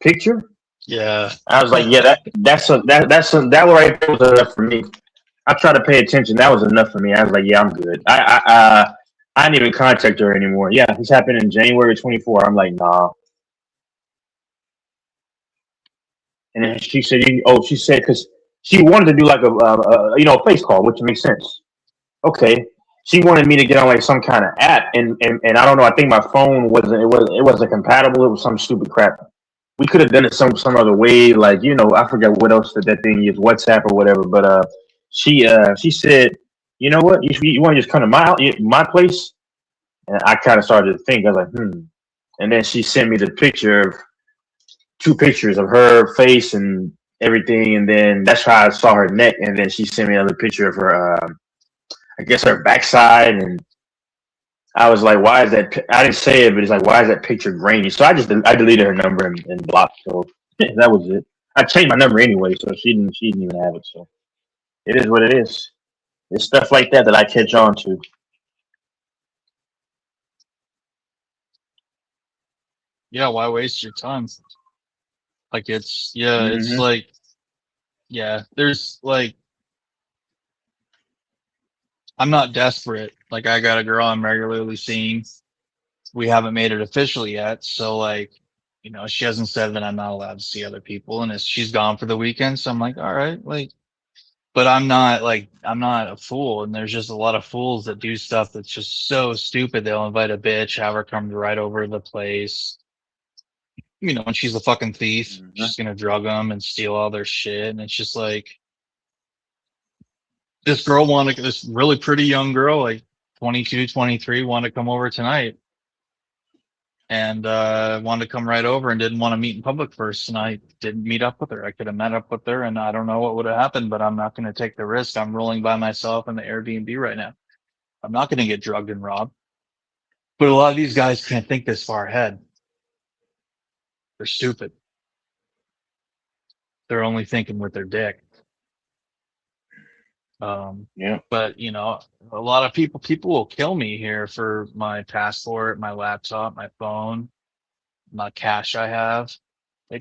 picture. Yeah, I was like, yeah, that right there was enough for me. I try to pay attention. That was enough for me. I was like, yeah, I'm good. I didn't even contact her anymore. Yeah, this happened in January 24. I'm like, nah. And then she said, she said, because she wanted to do like a face call, which makes sense. Okay. She wanted me to get on like some kind of app, and I don't know. I think my phone wasn't compatible. It was some stupid crap. We could have done it some other way, like I forget what else that thing is, WhatsApp or whatever. But she said, you know what, you want to just come to my place? And I kind of started to think. I was like, and then she sent me the two pictures of her face and everything, and then that's how I saw her neck, and then she sent me another picture of her. I guess her backside, and I was like, "Why is that?" I didn't say it, but it's like, "Why is that picture grainy?" So I deleted her number and blocked. So that was it. I changed my number anyway, so she didn't even have it. So it is what it is. It's stuff like that I catch on to. Yeah, why waste your time? Like it's like there's like I'm not desperate. Like I got a girl I'm regularly seeing. We haven't made it official yet, so like, she hasn't said that I'm not allowed to see other people, and she's gone for the weekend, so I'm like, all right, like, but I'm not a fool, and there's just a lot of fools that do stuff that's just so stupid. They'll invite a bitch, have her come right over to the place, and she's a fucking thief. She's gonna drug them and steal all their shit, and it's just like, this really pretty young girl, like 22, 23, wanted to come over tonight, and wanted to come right over and didn't want to meet in public first, and I didn't meet up with her. I could have met up with her, and I don't know what would have happened, but I'm not going to take the risk. I'm rolling by myself in the Airbnb right now. I'm not going to get drugged and robbed. But a lot of these guys can't think this far ahead. They're stupid. They're only thinking with their dick. But a lot of people will kill me here for my passport, my laptop, my phone, my cash I have. I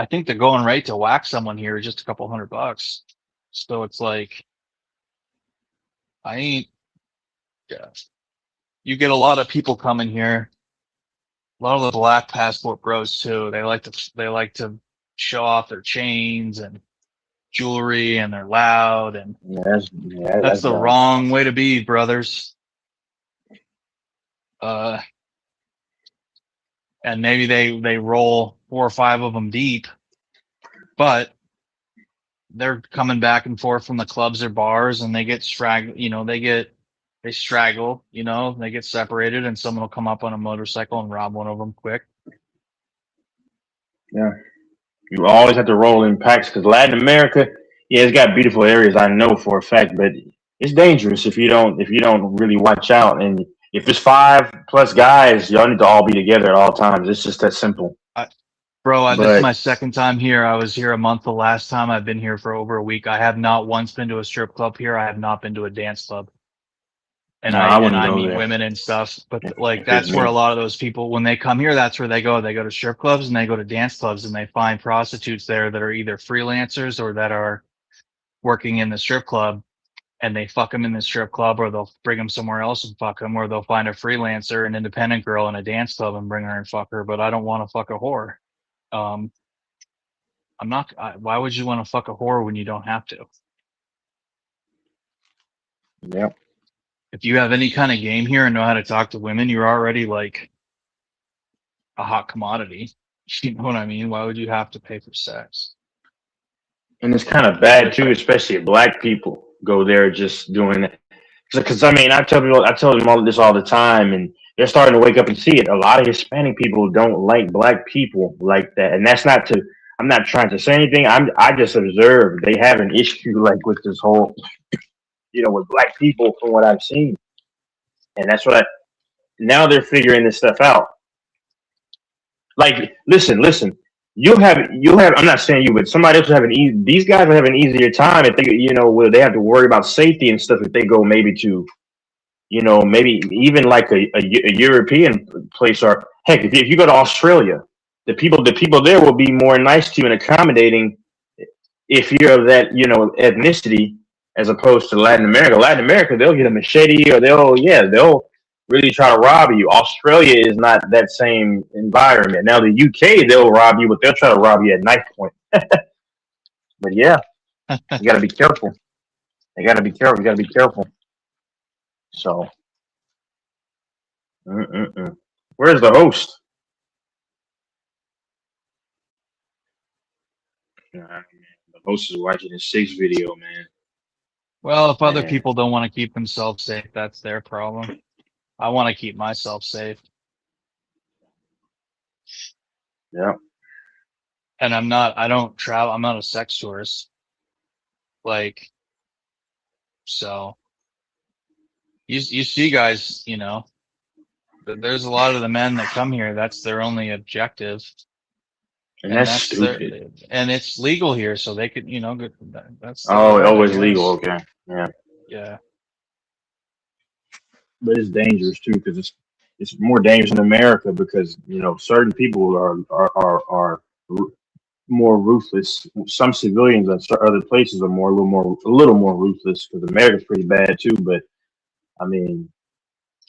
think they're going right to whack someone here just a couple $100. So it's like, you get a lot of people coming here, a lot of the black passport bros too. They like to show off their chains and jewelry, and they're loud, and that's the wrong way to be, brothers. And maybe they roll 4 or 5 of them deep, but they're coming back and forth from the clubs or bars, and they get they straggle, they get separated, and someone will come up on a motorcycle and rob one of them quick. Yeah. You always have to roll in packs, because Latin America, it's got beautiful areas, I know for a fact, but it's dangerous if you don't really watch out. And if it's 5+ guys, y'all need to all be together at all times. It's just that simple. This is my second time here. I was here a month the last time. I've been here for over a week. I have not once been to a strip club here. I have not been to a dance club. And I meet women and stuff, but like that's where a lot of those people, when they come here, that's where they go. They go to strip clubs and they go to dance clubs, and they find prostitutes there that are either freelancers or that are working in the strip club, and they fuck them in the strip club, or they'll bring them somewhere else and fuck them, or they'll find a freelancer, an independent girl in a dance club and bring her and fuck her. But I don't want to fuck a whore. Why would you want to fuck a whore when you don't have to? Yep. If you have any kind of game here and know how to talk to women, you're already like a hot commodity. You know what I mean? Why would you have to pay for sex? And it's kind of bad too, especially if black people go there just doing it. Because I tell them all this all the time, and they're starting to wake up and see it. A lot of Hispanic people don't like black people like that, and that's not to. I'm not trying to say anything. I just observe they have an issue like with this whole, with black people from what I've seen, and that's what now they're figuring this stuff out. Like, listen. You'll have. I'm not saying you, but somebody else will have these guys will have an easier time if they, where they have to worry about safety and stuff if they go maybe to, maybe even like a European place, or heck, if you go to Australia, the people there will be more nice to you and accommodating if you're of that, ethnicity, as opposed to Latin America. Latin America, they'll get a machete, or they'll really try to rob you. Australia is not that same environment. Now the UK, they'll rob you, but they'll try to rob you at knife point. But yeah, you gotta be careful. You gotta be careful. You gotta be careful. So, where's the host? Nah, man, the host is watching his 6 video, man. Well, if other Man. people don't want to keep themselves safe, that's their problem. I want to keep myself safe. Yeah. And I don't travel, I'm not a sex tourist. Like, so you see guys, you know, there's a lot of the men that come here, that's their only objective. And that's stupid. And it's legal here, so they could, you know, that's Oh, always legal. Okay. Yeah. Yeah. But it's dangerous too, because it's more dangerous in America because certain people are more ruthless. Some civilians in other places are a little more ruthless because America's pretty bad too. But I mean,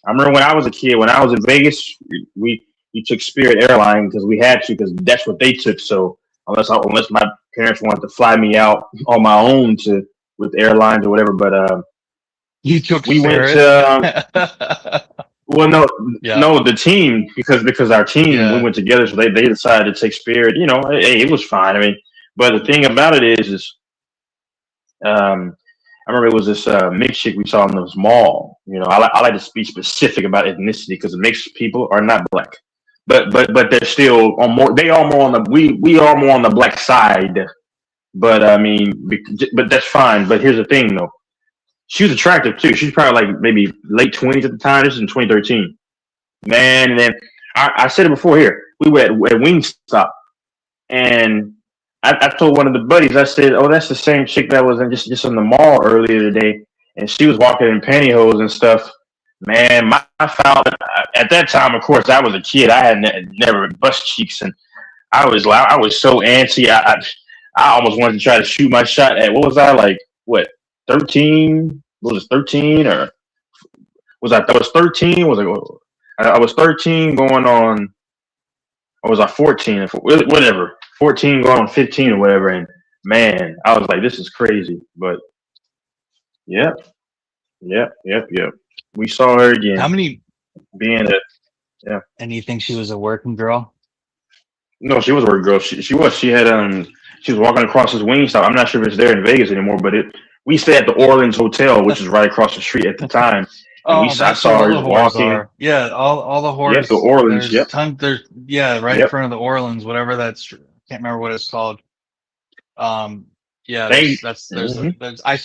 I remember when I was a kid, when I was in Vegas, we took Spirit Airline because we had to, because that's what they took. So unless my parents wanted to fly me out on my own with airlines or whatever, but you took we Spirit? went to well, no, the team because our team we went together, so they decided to take Spirit. Hey, it was fine. I mean, but the thing about it is I remember it was this mixed chick we saw in this mall. I like to be specific about ethnicity because mixed people are not black, but they're still on more. They are more on the we are more on the black side. But I mean, but that's fine. But here's the thing, though. She was attractive too. She's probably like maybe late 20s at the time. This is in 2013. Man, and then I said it before here. We were at Wingstop, and I told one of the buddies, I said, "Oh, that's the same chick that was just in the mall earlier today." And she was walking in pantyhose and stuff. Man, I found at that time, of course, I was a kid. I had never bust cheeks, and I was so antsy. I almost wanted to try to shoot my shot at what was I like? What 13? Was it 13 or was I? I was 13. I was 13 going on. Or was I 14? Whatever. 14 going on 15 or whatever. And man, I was like, this is crazy. But yep. We saw her again. How many being a yeah. And you think she was a working girl? No, she was a working girl. She was. She had she was walking across this Wingstop. I'm not sure if it's there in Vegas anymore, but we stayed at the Orleans Hotel, which was right across the street at the time. And I saw her walking. Yeah, all the whores. Yep, the Orleans. There's right in Yep. front of the Orleans, whatever that's. Can't remember what it's called. Yeah, I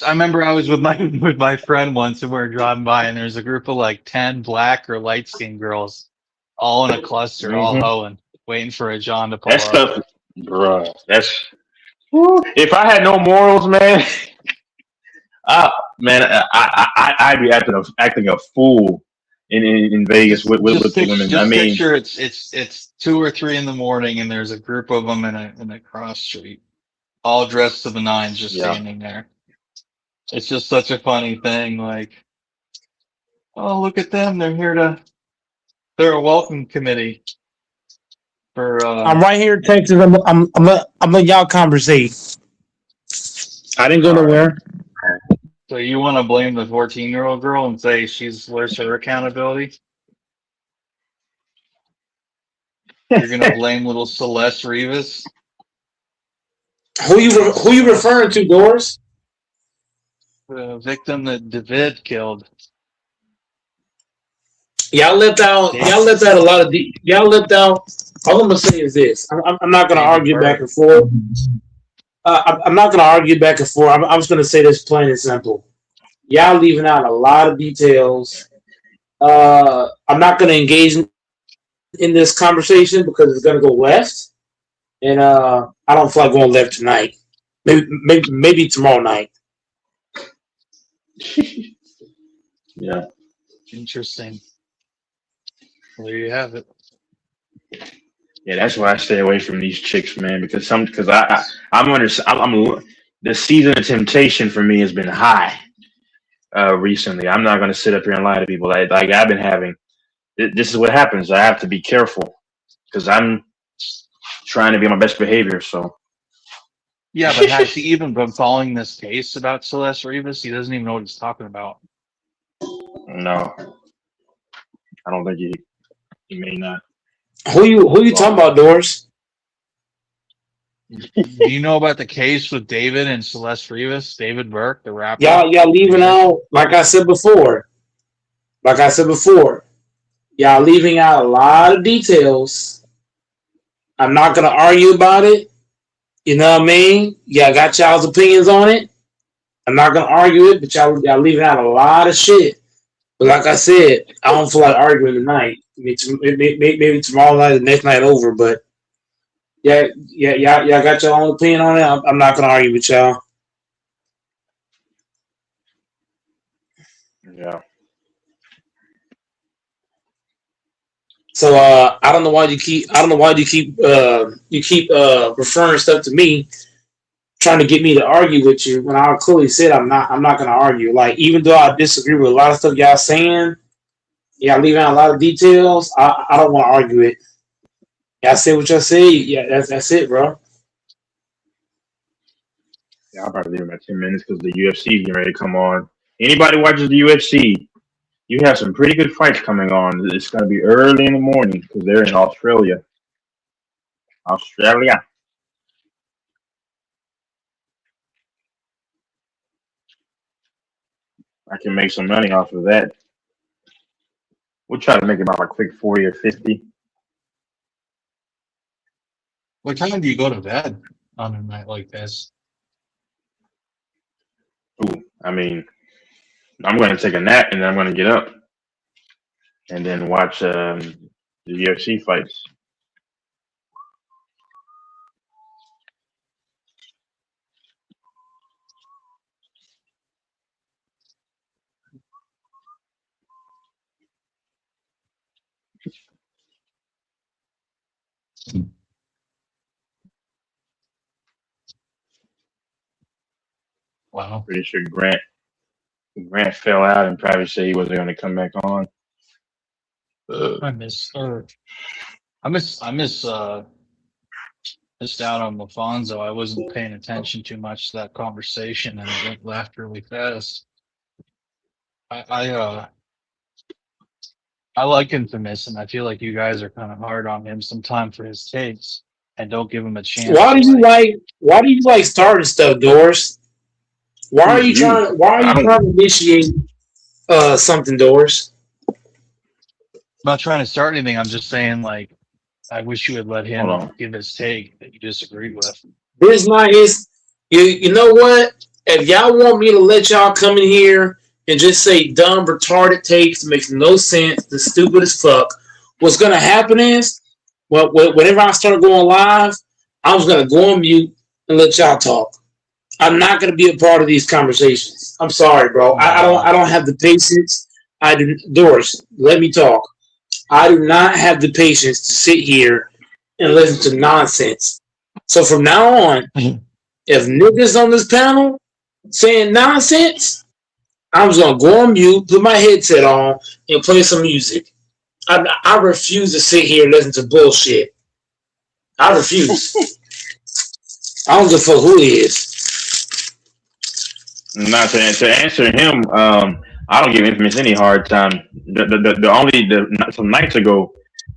remember I was with my friend once, and we were driving by, and there's a group of like 10 black or light skinned girls, all in a cluster, all hoeing, waiting for a John to pull That up. stuff, bruh. If I had no morals, man. I'd be acting a fool in Vegas with the women. Just I mean, picture it's 2 or 3 in the morning, and there's a group of them in a cross street, all dressed to the nines, just standing there. It's just such a funny thing. Like, oh, look at them! They're a welcome committee. For I'm right here in Texas. I'm letting y'all conversate. I didn't go nowhere. So you want to blame the 14-year-old girl and say where's her accountability? You're gonna blame little Celeste Rivas? Who you referring to, Doris? The victim that David killed. Y'all left out a lot of y'all left out. All I'm gonna say is this: I'm not gonna argue back and forth. I'm not gonna argue back and forth. I'm just gonna say this plain and simple. Y'all leaving out a lot of details. I'm not gonna engage in this conversation because it's gonna go left, and I don't feel like going left tonight. Maybe tomorrow night. Yeah. Interesting. Well, there you have it. Yeah, that's why I stay away from these chicks, man. Because the season of temptation for me has been high recently. I'm not gonna sit up here and lie to people. Like I've been having this is what happens. I have to be careful because I'm trying to be on my best behavior. So Yeah, but has he even been following this case about Celeste Rivas? He doesn't even know what he's talking about. no, I don't think he may not. Who you talking about, Doris? Do you know about the case with David and Celeste Rivas? David Burke, the rapper? Y'all leaving out, like I said before, y'all leaving out a lot of details. I'm not gonna argue about it. You know what I mean? Y'all got y'all's opinions on it. I'm not gonna argue it, but y'all leaving out a lot of shit. But like I said, I don't feel like arguing tonight. Maybe tomorrow night, the next night over. But y'all got your own opinion on it. I'm not gonna argue with y'all. Yeah. So I don't know why you keep referring stuff to me, trying to get me to argue with you when I clearly said I'm not gonna argue. Like, even though I disagree with a lot of stuff y'all saying, y'all leaving out a lot of details, I don't want to argue it. Y'all say what y'all say, yeah, that's it, bro. Yeah, I'll probably leave him at 10 minutes because the UFC is getting ready to come on. Anybody watches the UFC, you have some pretty good fights coming on. It's going to be early in the morning because they're in Australia. Australia. I can make some money off of that. We'll try to make about like quick 40 or 50. What time do you go to bed on a night like this? Ooh, I mean, I'm going to take a nap and then I'm going to get up and then watch the UFC fights. Wow. Pretty sure Grant fell out and probably said he wasn't going to come back on. I missed out on Lafonso. I wasn't paying attention too much to that conversation, and it left really fast. I like Infamous, and I feel like you guys are kind of hard on him sometimes for his takes, and don't give him a chance. Why do you like starting stuff, Doris? Why are you trying to initiate something, Doris? I'm not trying to start anything. I'm just saying, like, I wish you would let him give his take that you disagreed with. This night is, you know what? If y'all want me to let y'all come in here and just say dumb, retarded takes that makes no sense, the stupid as fuck, what's gonna happen is, whenever I start going live, I'm just gonna go on mute and let y'all talk. I'm not gonna be a part of these conversations. I'm sorry, bro. I don't have the patience. Doris, let me talk. I do not have the patience to sit here and listen to nonsense. So from now on, if niggas on this panel saying nonsense, I'm just gonna go on mute, put my headset on, and play some music. I refuse to sit here and listen to bullshit. I refuse. I don't give a fuck who he is. Not to answer him, I don't give Infamous any hard time. Some nights ago,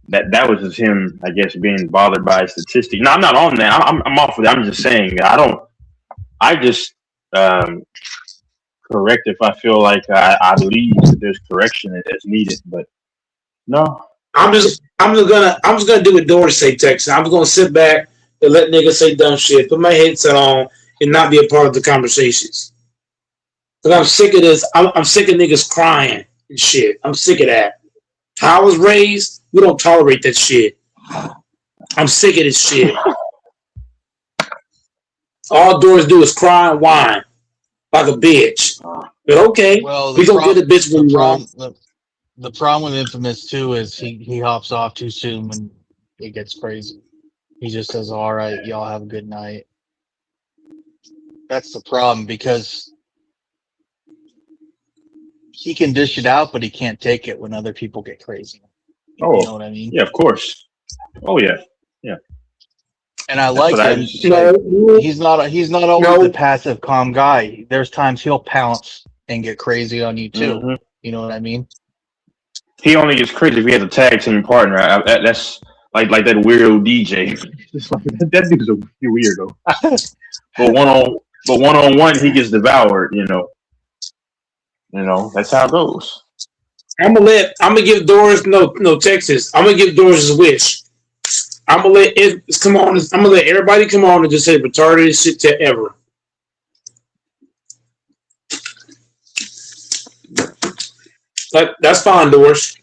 that was just him, I guess, being bothered by statistics. No, I'm not on that. I'm off of that. I'm just saying I just correct if I feel like I believe that there's correction that's needed. But no, I'm just gonna do what Doris say, Texas. I'm just gonna sit back and let niggas say dumb shit, put my headset on, and not be a part of the conversations. Cause I'm sick of this. I'm sick of niggas crying and shit. I'm sick of that. How I was raised, we don't tolerate that shit. I'm sick of this shit. All Doris do is cry and whine like a bitch. But okay, Well, we gonna get a bitch when we wrong. The problem with Infamous too is he hops off too soon when it gets crazy. He just says, "All right, y'all have a good night." That's the problem, because he can dish it out, but he can't take it when other people get crazy. Oh, You know what I mean? yeah, of course. Oh yeah, yeah. And I That's like what I him. used to say. Like, he's not always No. the passive, calm guy. There's times he'll pounce and get crazy on you too. Mhm. You know what I mean? He only gets crazy if he has a tag team partner. That's like that weirdo DJ. Just like, that dude's a weirdo. but one on one, he gets devoured. You know that's how it goes. I'm gonna give Doris no Texas. I'm gonna give Doris his wish. I'm gonna let I'm gonna let everybody come on and just say retarded shit to ever. That's fine, Doris.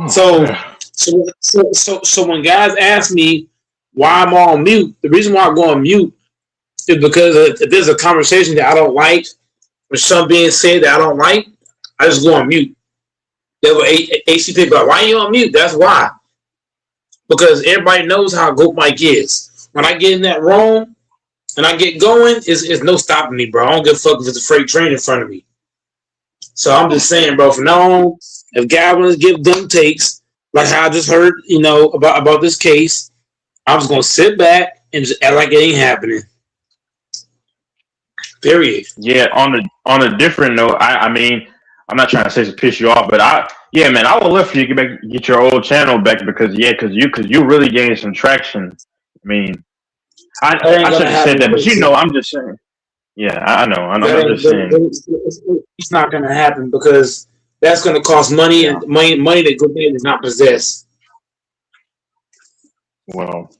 So when guys ask me why I'm on mute, the reason why I go on mute is because if there's a conversation that I don't like, or something being said that I don't like, I just go on mute. HCP, but why are you on mute? That's why. Because everybody knows how Goat Mike is. When I get in that room and I get going, it's no stopping me, bro. I don't give a fuck if it's a freight train in front of me. So I'm just saying, bro, from now on, if God wants to give dumb takes, like how I just heard, about this case, I'm just gonna sit back and just act like it ain't happening. Period. Yeah. On a different note, I mean, I'm not trying to say to piss you off, but I would love for you to get your old channel back because you really gained some traction. I mean, I should have said that, but I'm just saying. Yeah, I know. I'm just saying. It's not gonna happen because that's gonna cost money and money that Good Man does not possess. Well,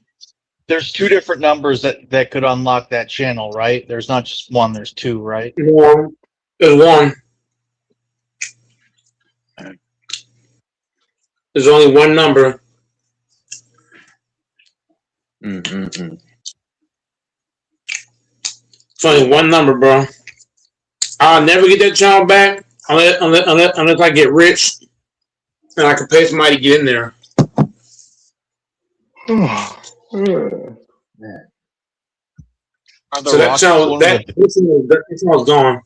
There's two different numbers that could unlock that channel, right? There's not just one. There's two, right? There's one. There's only one number. Mm-mm-mm. It's only one number, bro. I'll never get that channel back unless I get rich and I can pay somebody to get in there. Are the So that Rockets channel, one that channel's gone. Are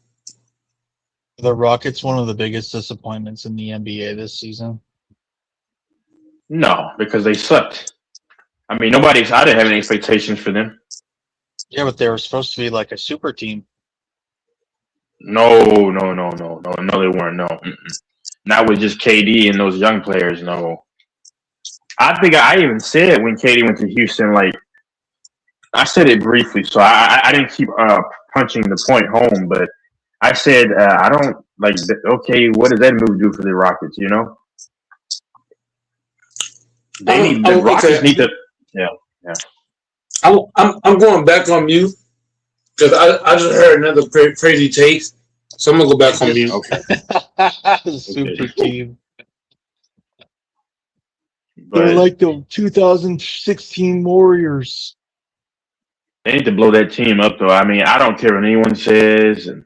the Rockets one of the biggest disappointments in the NBA this season? No, because they sucked. I mean, I didn't have any expectations for them. Yeah, but they were supposed to be like a super team. No, they weren't. No, not with just KD and those young players. No, I think I even said when KD went to Houston, like I said it briefly, so I didn't keep punching the point home, but I said I don't like. Okay, what does that move do for the Rockets? The Rockets need to. Yeah. I'm going back on mute because I just heard another crazy take, so I'm gonna go back on mute. Okay. Super team. But They're like the 2016 Warriors. they need to blow that team up, though. I mean, I don't care what anyone says, and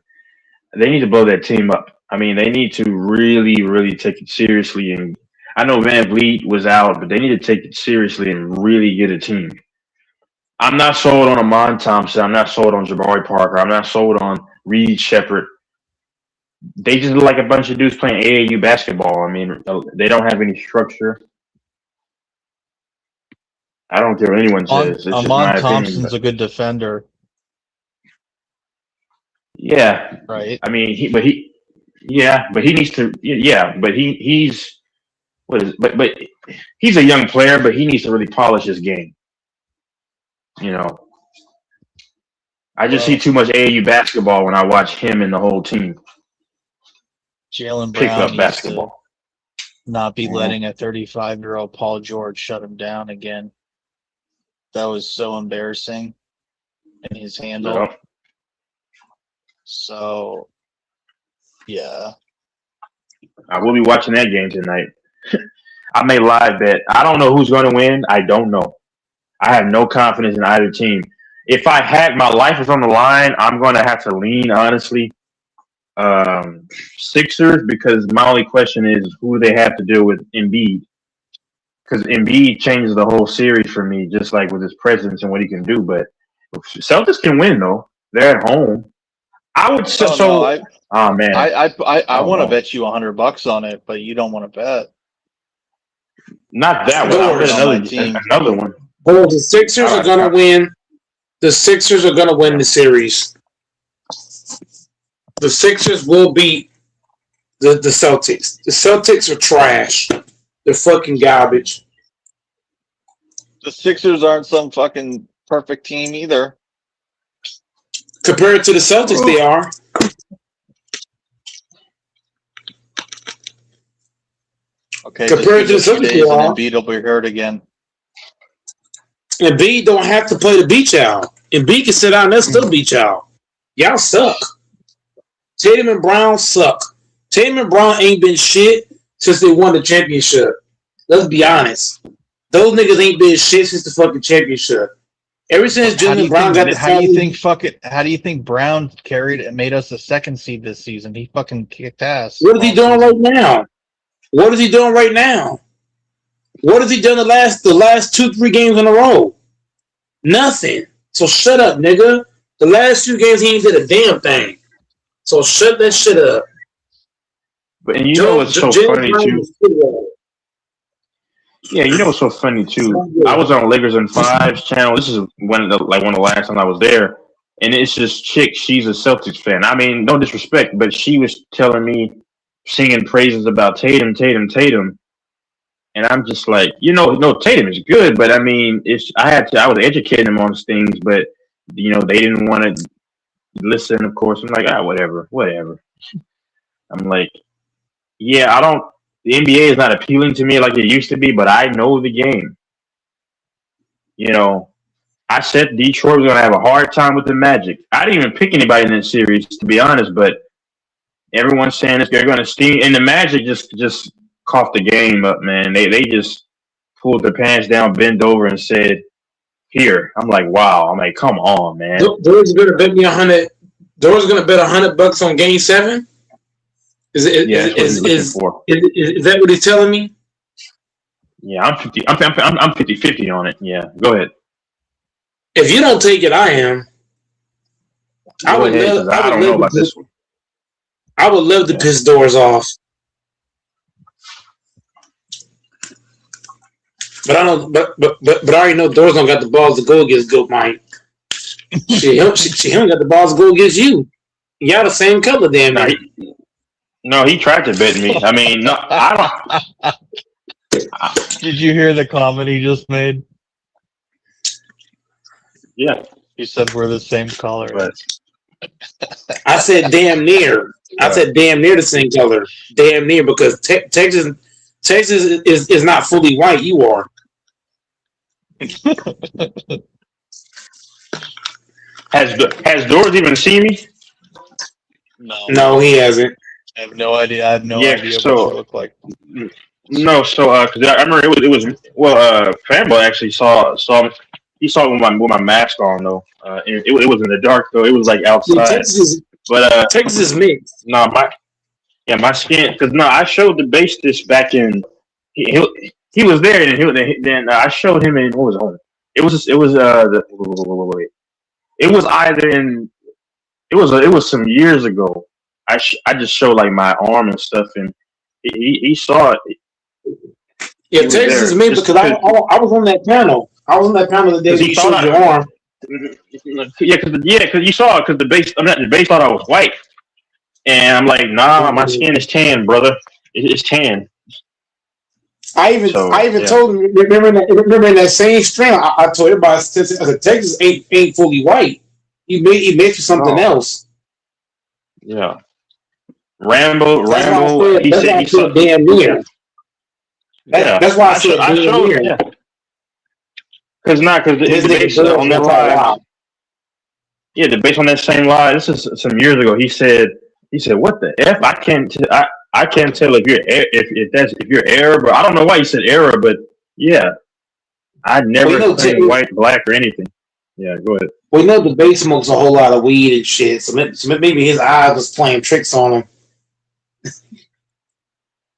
they need to blow that team up. I mean, they need to really, really take it seriously. And I know Van Vliet was out, but they need to take it seriously and really get a team. I'm not sold on Amon Thompson. I'm not sold on Jabari Parker. I'm not sold on Reed Shepherd. They just look like a bunch of dudes playing AAU basketball. I mean, they don't have any structure. I don't care what anyone says. It's just my Amon opinion, Thompson's but- a good defender, Yeah, right? I mean, he needs to. Yeah, but he's but he's a young player, but he needs to really polish his game. I just see too much AAU basketball when I watch him and the whole team Jalen pick Brown up needs basketball. to not be Mhm. letting a 35-year-old Paul George shut him down again. That was so embarrassing in his handle. Yep. So, yeah. I will be watching that game tonight. I may live bet. I don't know who's going to win. I don't know. I have no confidence in either team. If I had my life is on the line, I'm going to have to lean, honestly, Sixers, because my only question is who they have to deal with Embiid. Because Embiid changes the whole series for me, just like with his presence and what he can do. But Celtics can win, though. They're at home. I would say Oh, so. no, I Oh man, I don't want to know. bet you $100 on it, but you don't want to bet. Not that one. I'll bet Doors. On my another team. one. Boy, the Sixers All are right. gonna win. The Sixers are gonna win the series. The Sixers will beat the Celtics. The Celtics are trash. They're fucking garbage. The Sixers aren't some fucking perfect team either. Compared to the Celtics, they are. Okay, just Compared give to it the a few Celtics, days they and are. Embiid will be hurt again. Embiid don't have to play to beat y'all. Embiid can sit down and they'll still beat y'all. Y'all suck. Tatum and Brown suck. Tatum and Brown ain't been shit since they won the championship. Let's be honest. Those niggas ain't been shit since the fucking championship. Ever since How do Jalen you Brown got the how do you think Brown carried and made us the second seed this season? He fucking kicked ass. What is he doing right now? What is he doing right now? What has he done the last 2-3 games in a row? Nothing. So shut up, nigga. The last 2 games he ain't did a damn thing. So shut that shit up. But and you know what's so funny too? Yeah, you know what's so funny too? I was on Lakers and Fives channel. This is one of the last time I was there, and it's this chick. She's a Celtics fan. I mean, no disrespect, but she was telling me, singing praises about Tatum, and I'm just like, no, Tatum is good, but I mean, I was educating them on things, but they didn't want to listen. Of course, I'm like, whatever. I'm like, yeah, the NBA is not appealing to me like it used to be, but I know the game. I said Detroit was going to have a hard time with the Magic. I didn't even pick anybody in this series, to be honest, but everyone's saying they're going to steam. And the Magic just coughed the game up, man. They just pulled their pants down, bent over, and said, here. I'm like, wow. I'm like, come on, man. Doris is going to bet me $100. Doris is going to bet $100 on Game 7. Is that what he's telling me? Yeah, I'm 50-50 on it. Yeah, go ahead. If you don't take it, I am. I would love to piss Doors off. But I know, but I already know Doors don't got the balls to go against Goat Mike. She don't got the balls to go against you. Y'all the same color, damn it. No, he tried to bet me. I mean, no, I don't. Did you hear the comment he just made? Yeah. He said we're the same color. But I said damn near. I said damn near the same color. Damn near, because Texas is not fully white. You are. Has Doors even seen me? No, he hasn't. I have no idea. I have no idea what you look like. No, so because I remember it was Fanboy actually saw me. He saw it with my mask on though. It was in the dark though. It was like outside. Texas is mixed. No, my skin, because I showed the base this back in. He was there, and then I showed him in, what was it? It was some years ago. I just showed like my arm and stuff, and he saw it. Yeah, Texas is me, because I was on that panel. I was on that panel the day you showed your arm. Yeah, because you saw it, because the base thought I was white, and I'm like, nah, my skin is tan, brother. It's tan. I even told him. Remember in that same stream, I told everybody, I said, Texas ain't fully white. He made you something else. Yeah. Rambo. He said damn near. That's why I said I showed him. Yeah. Because the base on that live. Yeah, the base on that same live. This is some years ago. He said, "What the f? I can't tell if you're Arab, or I don't know why he said Arab, but yeah, I never claimed white, black, or anything." Yeah, go ahead. Well, you know the base smokes a whole lot of weed and shit, so maybe his eyes was playing tricks on him.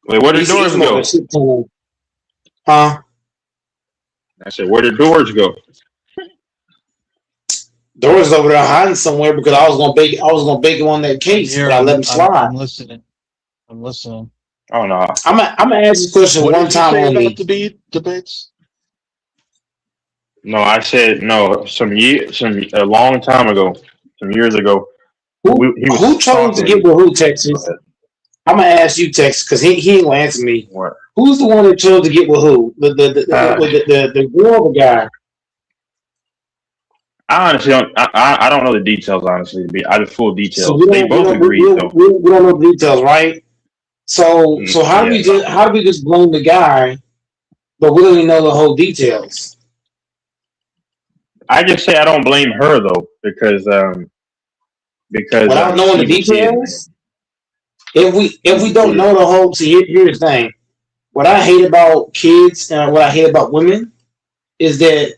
Wait, where did Doors go? Huh? I said, where did Doors go? Doris over there hiding somewhere because I was gonna bake him on that case, Here, but I let him slide. I'm listening. I'm listening. Oh no. I'm gonna ask this question What one did you time say only. about the debates? No, I said no. A long time ago, some years ago. He was Who chose to talking. get with who, Go Texas? ahead. I'm gonna ask you, Texas, because he ain't gonna answer me. What? Who's the one that chose to get with who? The girl or the guy? I honestly don't. I don't know the details. Honestly, to be I the full So details. we They don't both agreed though. we don't know the details, right? So how do Yeah. we just blame the guy, but we don't even know the whole details? I just say I don't blame her though because Without knowing the she's a kid. details, if we don't know the whole, see, here's the thing. What I hate about kids and what I hate about women is that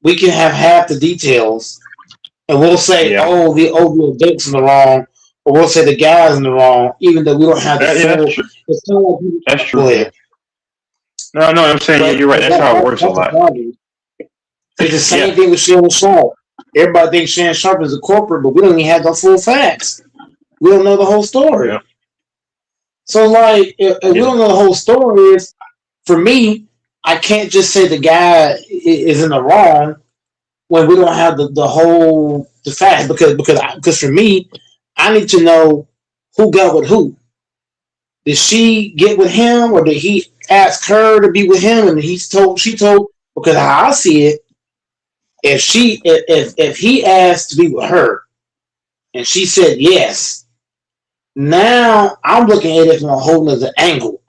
we can have half the details, and we'll say, Yeah. "Oh, the adult's in the wrong," or we'll say the guy's in the wrong, even though we don't have the Yeah, full. that's true. It's kind of like That's go true. ahead. No, I'm saying But you're right. That's how it works a that's the lot. problem. It's the same Yeah. thing with Shannon Sharp. Everybody thinks Shannon Sharp is a corporate, but we don't even have the full facts. We don't know the whole story. Yeah. So, like, if we don't know the whole story, for me, I can't just say the guy is in the wrong when we don't have the whole the facts. Because for me, I need to know who got with who. Did she get with him, or did he ask her to be with him? And she told. Because how I see it, if he asked to be with her, and she said yes, now I'm looking at it from a whole nother angle.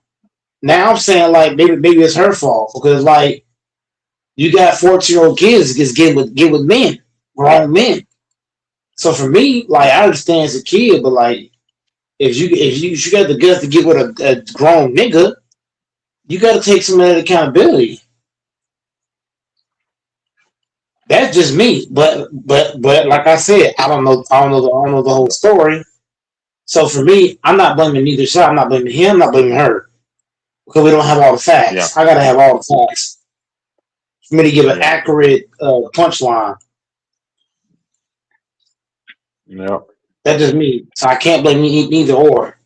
Now I'm saying like maybe it's her fault because like you got 14-year-old kids just get with men, grown men. So for me, like I understand as a kid, but like if you got the guts to get with a grown nigga, you got to take some of that accountability. That's just me, but like I said, I don't know the whole story. So for me, I'm not blaming neither side. I'm not blaming him. I'm not blaming her because we don't have all the facts. Yeah. I gotta have all the facts for me to give an accurate punchline. Yeah. That's just me. So I can't blame neither or.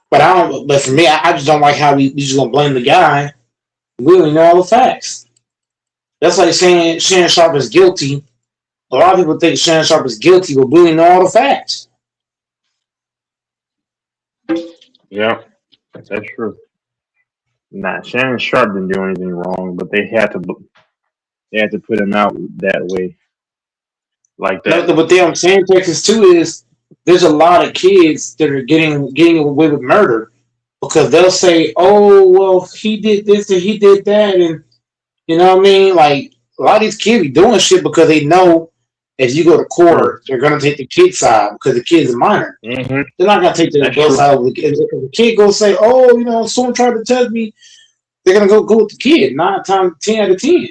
But I don't. But for me, I just don't like how we just gonna blame the guy. We don't even know all the facts. That's like saying Shannon Sharp is guilty. A lot of people think Shannon Sharp is guilty, but we don't even know all the facts. Yeah. That's true. Nah, Shannon Sharp didn't do anything wrong, but they had to put him out that way, like that. But the thing I'm saying, Texas too, is there's a lot of kids that are getting away with murder because they'll say, "Oh, well, he did this and he did that," and you know what I mean. Like a lot of these kids be doing shit because they know if you go to court, they're gonna take the kid side because the kid's a minor. Mm-hmm. They're not gonna take the adult side of the kid. If the kid goes say, "Oh, you know, someone tried to test me," they're gonna go with the kid. 9 times 10 out of 10.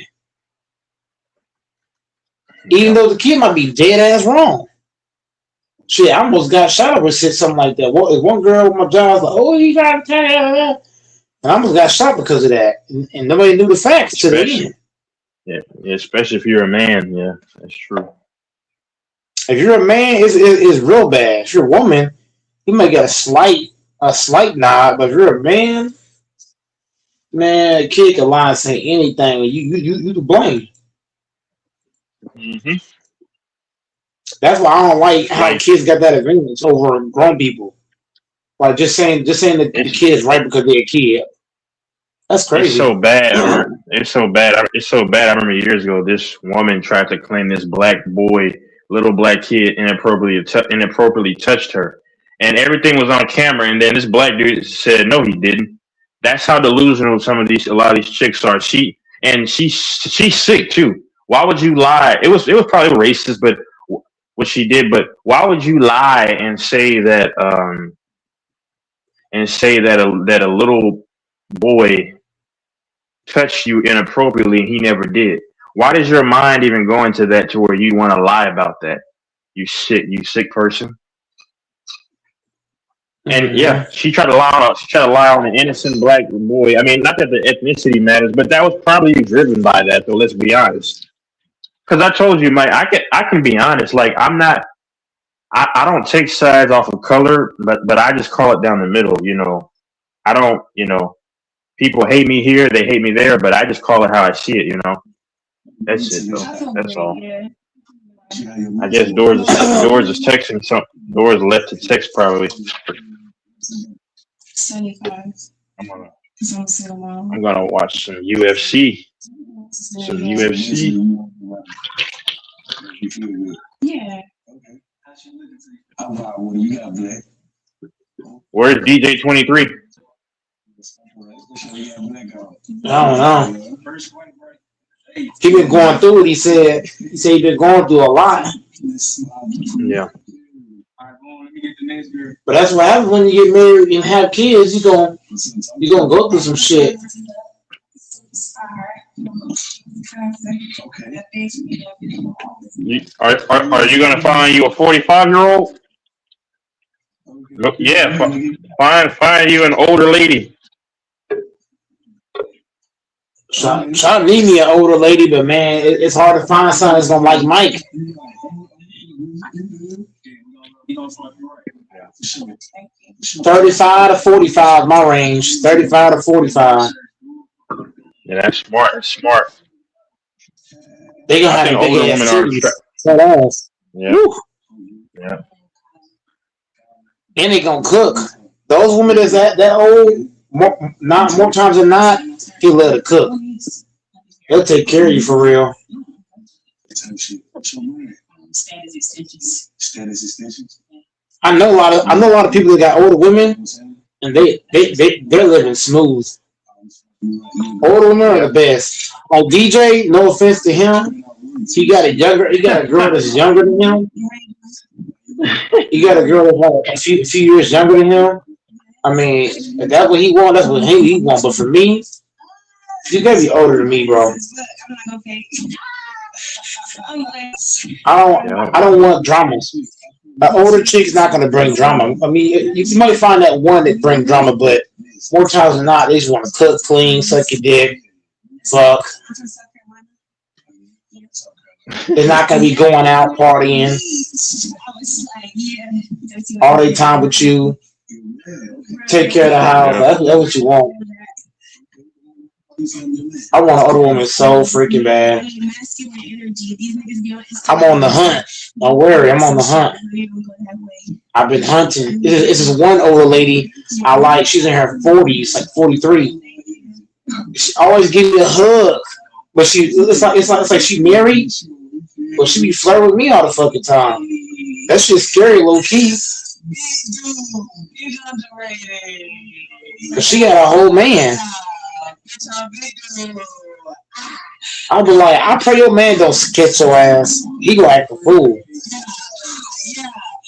Even though the kid might be dead ass wrong. Shit, I almost got shot over said something like that. One girl with my job was like, "Oh, he got attacked," and I almost got shot because of that. And nobody knew the facts to the end. Yeah, especially if you're a man. Yeah, that's true. If you're a man, it's real bad. If you're a woman, you might get a slight nod, but if you're a man, a kid can lie and say anything, and you to blame. Mm-hmm. That's why I don't like how kids got that advantage over grown people. Like just saying that the kid's right because they're a kid. That's crazy. It's so bad. It's so bad. It's so bad. I remember years ago, this woman tried to claim this little black kid inappropriately touched her, and everything was on camera. And then this black dude said, "No, he didn't." That's how delusional a lot of these chicks are. She's sick too. Why would you lie? It was probably racist, but what she did. But why would you lie and say that a little boy touched you inappropriately and he never did? Why does your mind even go into that to where you want to lie about that? You sick person. And yeah, she tried to lie on an innocent black boy. I mean, not that the ethnicity matters, but that was probably driven by that. Though, let's be honest. Because I told you, Mike, I can be honest. Like I'm not. I don't take sides off of color, but I just call it down the middle. You know, I don't. You know, people hate me here, they hate me there, but I just call it how I see it. You know, that's it. Though. That's all. I guess Doors is texting something. Doors left to text probably. 75. I'm gonna watch some UFC. Some UFC. Yeah. How about what you got, Black? Where's DJ 23? I don't know. He been going through it. He said he been going through a lot. Yeah. But that's what happens when you get married and have kids. You gonna go through some shit. Are you gonna find you a 45-year-old? Yeah, find you an older lady. Trying to need me an older lady, but man, it's hard to find someone that's gonna like Mike. 35 to 45, my range. 35 to 45. Yeah, that's smart. Smart. They gonna have older women are. Yeah. Woo. Yeah. And they gonna cook. Those women that's that old, more times than not, he'll let her cook. They'll take care of you for real. Status extensions. Status extensions. I know a lot of people that got older women, and they're living smooth. Older women are the best. Like DJ, no offense to him, he got a girl that's younger than him. He got a girl that's like a few years younger than him. I mean, if that's what he want, that's what he want. But for me, you gotta be older than me, bro. I don't want drama. An older chick's not gonna bring drama. I mean, you might find that one that bring drama, but more times than not, they just want to cook, clean, suck your dick, fuck. They're not gonna be going out partying all the time with you. Take care of the house. That's what you want. I want an older woman so freaking bad. I'm on the hunt. Don't worry, I'm on the hunt. I've been hunting. This is one older lady I like. She's in her 40s, like 43. She always gives me a hug, but it's like she married, but she be flirting with me all the fucking time. That shit's scary, low key. Cause she got a whole man. I'll be like, I pray your man don't sketch your ass. He gonna act a fool.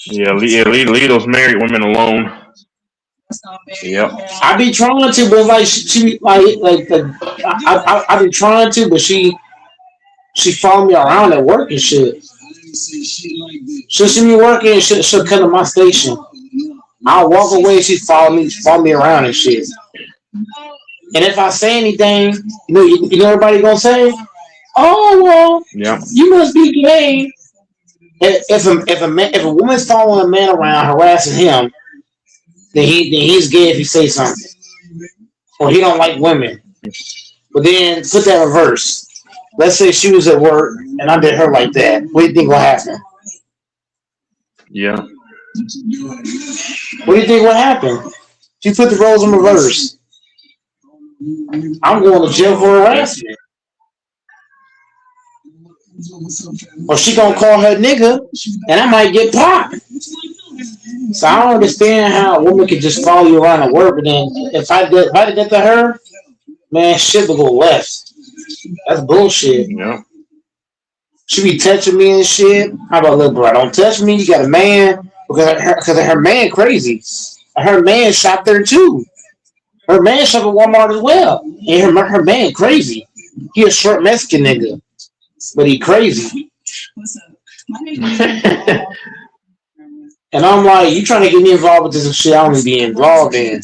Yeah, leave those married women alone. Yep. I be trying to, but like she I be trying to, but she follow me around at work and shit. She'll see me working and she'll come to my station. I'll walk away, she follow me around and shit. And if I say anything, you know everybody gonna say, "Oh well, yeah, you must be gay." If a woman's following a man around harassing him, then he's gay if he says something, or he don't like women. But then put that reverse. Let's say she was at work and I did her like that. What do you think will happen? Yeah. What do you think will happen? She put the roles in reverse. I'm going to jail for harassment. Or she gonna call her nigga, and I might get popped. So I don't understand how a woman can just follow you around at work, but then if I did that to her, man, shit will go left. That's bullshit. Yeah. She be touching me and shit. How about, look, bro, don't touch me. You got a man, because her man crazy. Her man shot there too. Her man shot at Walmart as well. And her man crazy. He a short Mexican nigga, but he crazy. And I'm like, you trying to get me involved with this shit I don't be involved in.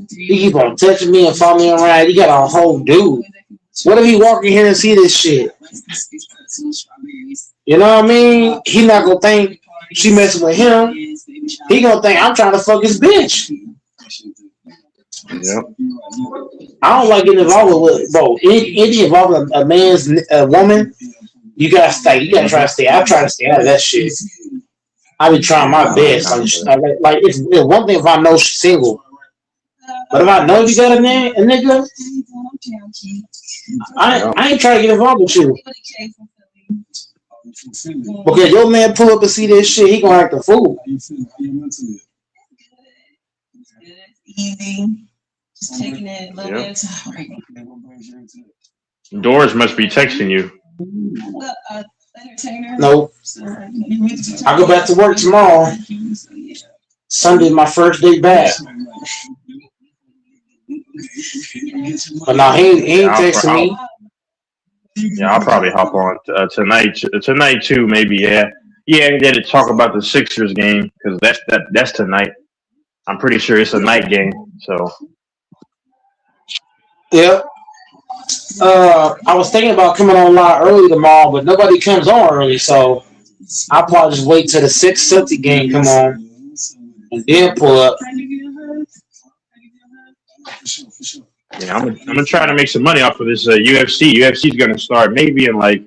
He keep on touching me and following me around. You got a whole dude. What if he walk in here and see this shit? You know what I mean? He not gonna think she messing with him. He gonna think I'm trying to fuck his bitch. Yep. I don't like getting involved with bro. Any involved with a woman, you gotta stay. You gotta try to stay. I try to stay out of that shit. I be trying my best. Like it's one thing if I know she's single, but if I know you got a nigga, I ain't trying to get involved with you. Because your man pull up and see this shit, he gonna act a fool. Easy. Just taking it a little bit of time. Doris must be texting you. Nope. I go back to work tomorrow. Sunday, my first day back. But now he ain't texting me. Yeah, I'll probably hop on tonight. Tonight too, maybe. Yeah, to talk about the Sixers game because that's tonight. I'm pretty sure it's a night game. So. Yep. I was thinking about coming on live early tomorrow, but nobody comes on early, so I'll probably just wait till the 6 Celtic game come on and then pull up. Yeah, I'm gonna try to make some money off of this UFC. UFC's gonna start maybe in a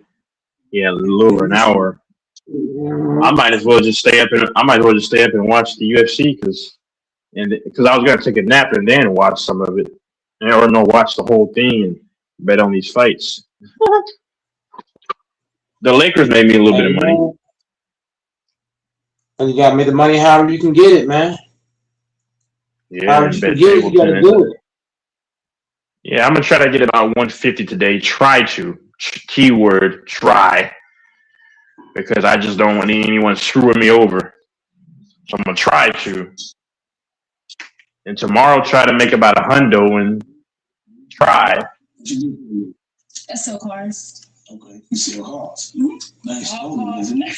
little over an hour. I might as well just stay up and watch the UFC because I was gonna take a nap and then watch some of it, or watch the whole thing and bet on these fights. The Lakers made me a little bit of money. And you gotta make the money however you can get it, man. Yeah, however you can get it, you gotta do it. Yeah, I'm gonna try to get about 150 today. Try to. Keyword try. Because I just don't want anyone screwing me over. So I'm gonna try to. And tomorrow try to make about $100 and try. That's so cars. Okay, you sell cars. Nice, isn't it?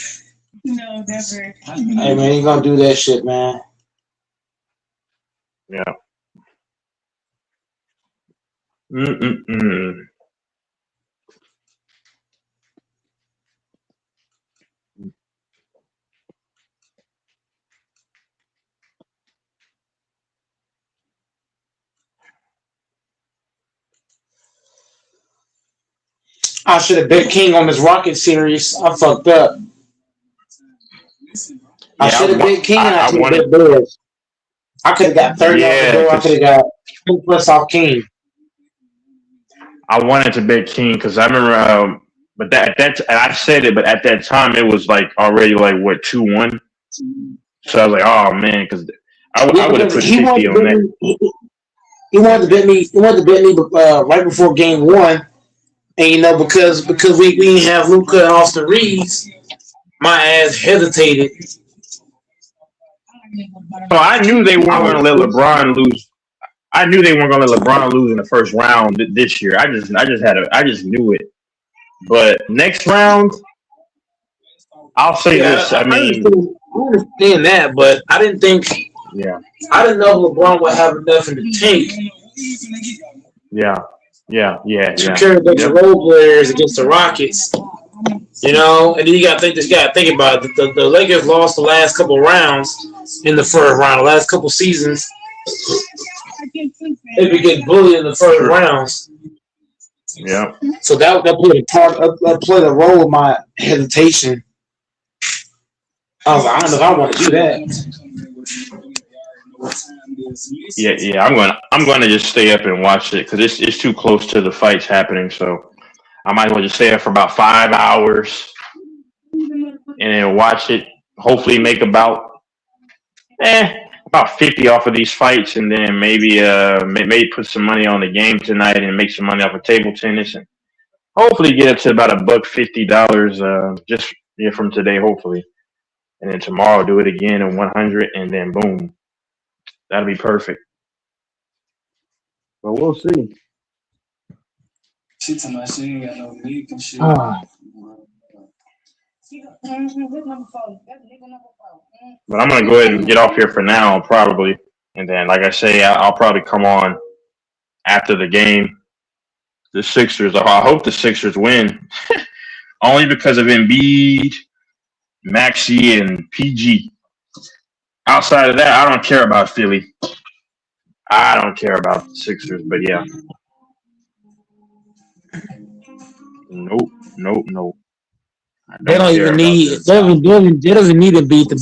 No, never. Hey man, you gonna do that shit, man. Yeah. Mm-mm-mm. I should have bet King on this Rocket series. I fucked up. I should have bet King and I could have bet Bears. I could have got 30 off the door. I could have got 20 plus off King. I wanted to bet King because I remember, but and I said it, but at that time it was already 2-1. So I was like, oh man, because I would have put 50 on that. He wanted to bet me. He wanted to bet me right before game 1, and because we didn't have Luka and Austin Reeves, my ass hesitated. So I knew they weren't going to let LeBron lose. I knew they weren't going to let LeBron lose in the first round this year. I just knew it. But next round, I'll say this. I understand that, but I didn't think. Yeah. I didn't know LeBron would have enough in the tank. Yeah. To carry a bunch of role players against the Rockets. And then you got to think about it. The Lakers lost the last couple rounds in the first round. The last couple seasons, they be getting bullied in the first rounds. Yeah. So that played a role in my hesitation. I was like, I don't know if I want to do that. Yeah. I'm going to just stay up and watch it because it's too close to the fights happening. So I might as well just stay up for about 5 hours and then watch it. Hopefully, make about 50 off of these fights, and then maybe put some money on the game tonight and make some money off of table tennis, and hopefully get up to about $150 just from today, hopefully, and then tomorrow do it again at 100, and then boom, that'll be perfect. But we'll see. She ain't got no leak and shit. But I'm gonna go ahead and get off here for now, probably. And then, like I say, I'll probably come on after the game. The Sixers. I hope the Sixers win, only because of Embiid, Maxey, and PG. Outside of that, I don't care about Philly. I don't care about the Sixers. But yeah, nope. I They don't don't care even about need. them. They don't even need to beat the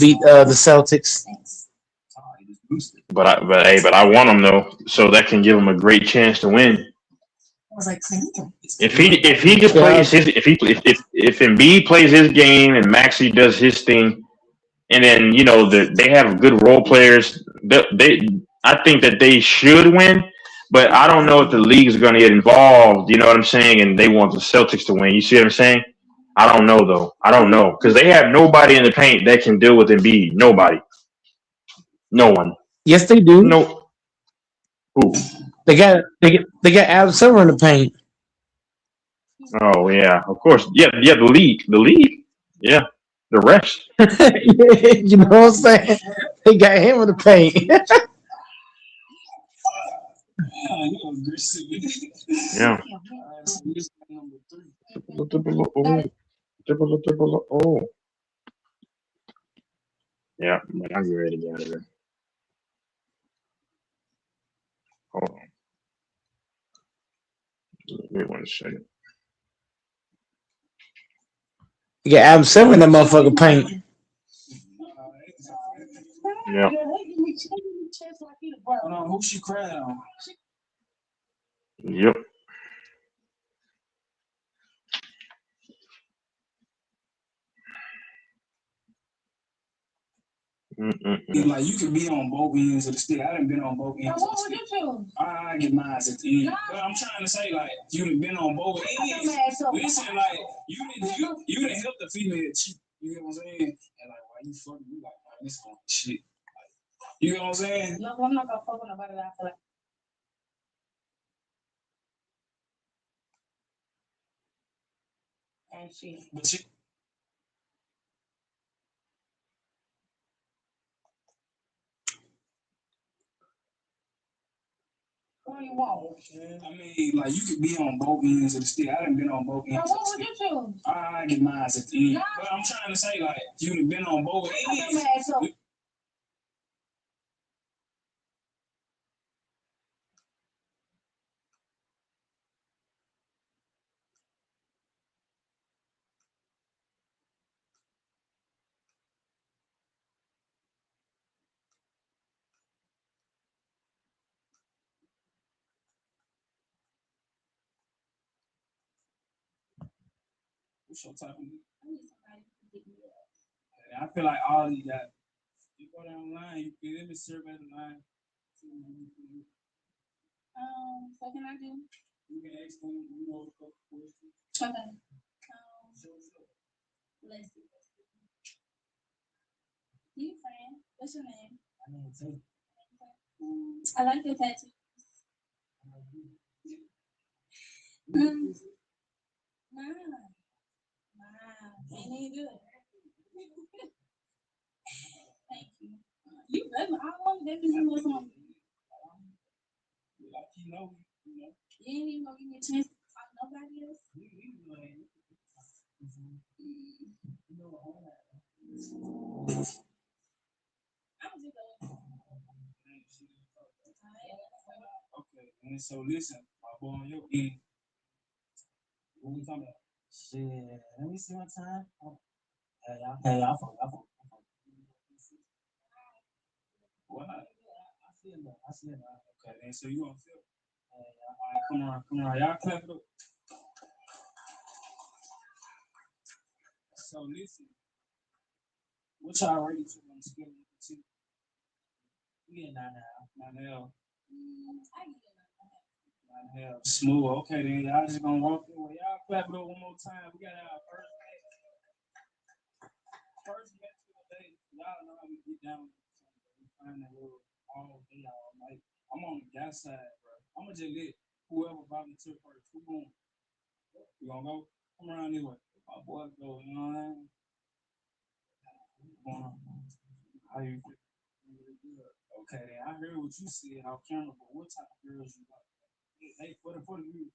Celtics. But I want them though, so that can give them a great chance to win. If he just plays his if Embiid plays his game and Maxey does his thing, and then they have good role players, I think that they should win. But I don't know if the league is going to get involved. You know what I'm saying? And they want the Celtics to win. You see what I'm saying? I don't know though. I don't know because they have nobody in the paint that can deal with Embiid. Nobody. No one. Yes, they do. No. Who? They got Adam Silver in the paint. Oh yeah, of course. Yeah. The league. Yeah, the rest. You know what I'm saying? They got him in the paint. Yeah. Oh. Yeah, but I'm ready to get out of here. Hold on. Wait 1 second. You got Adam Silver in that motherfucker paint. Yeah. Hold on, who she crying on? Yep. Like you could be on both ends of the stick. I done been on both ends of the stick. I get mine at the end. But I'm trying to say like you done been on both ends. Listen, like you done help the female cheat. You know what I'm saying? And like why you fucking you like man, this on shit. You know what I'm saying? No, I'm not gonna fuck with nobody that I feel like. And shit. But you. What do you want? I mean, like you could be on both ends of the stick. I done been on both ends. What would you choose? I get mine at the end. But I'm trying to say like you done been on both ends. What's your type of I feel like all of you got you go down the line, you can let me serve at the line. What can I do? You can ask them, you know, a couple questions. Okay. Let's see. You friend, what's your name? My name is Tate. I like your tattoos. Wow. Ain't any good. Thank you. You love me. I want that because you was on. Like you know. You ain't even gonna give me a chance to talk to nobody else. Okay, and so listen, my boy on your end. What we talking about? Shit, let me see my time. Hey, I forgot. What? I see it. Okay, then so you gonna feel. All right, come on. Y'all clap it up. So listen, what y'all rating to on the scale of 1 to 10? We get 9.5. 9.5. Smooth. Okay, then y'all just gonna walk through. Y'all clap it up one more time. We got our first match of the day. Y'all know how we get down. We find that little all day, all night. I'm on the gas side, bro. I'm gonna just let whoever volunteer first. Who going? You gonna go? Come around this way. My boy go, you know what I mean? going on? How you feel? Okay, then I heard what you said off camera, but what type of girls you like? Hey, for the view.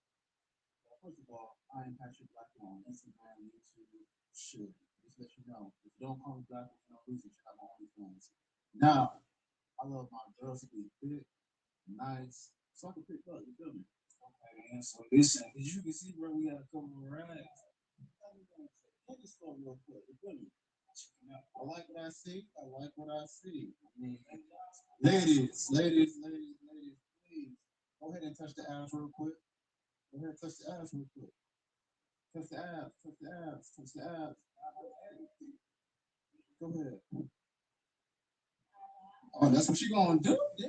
First of all, I am Patrick Black on Instagram, YouTube, shit. Just let you know. If you don't call me Black for no reason, check out my OnlyFans. Now, I love my girls to be fit, nice, so I can pick up, you feel me? Okay, man, so listen, as you can see, bro, we got a couple of rides. Let me start real quick, you feel me? I like what I see. I like what I see. I mean, ladies, please go ahead and touch the ass real quick. Go ahead, touch the ass real quick. Touch the abs, touch the abs, touch the abs. Go ahead. Oh, that's what you gonna do? Yeah,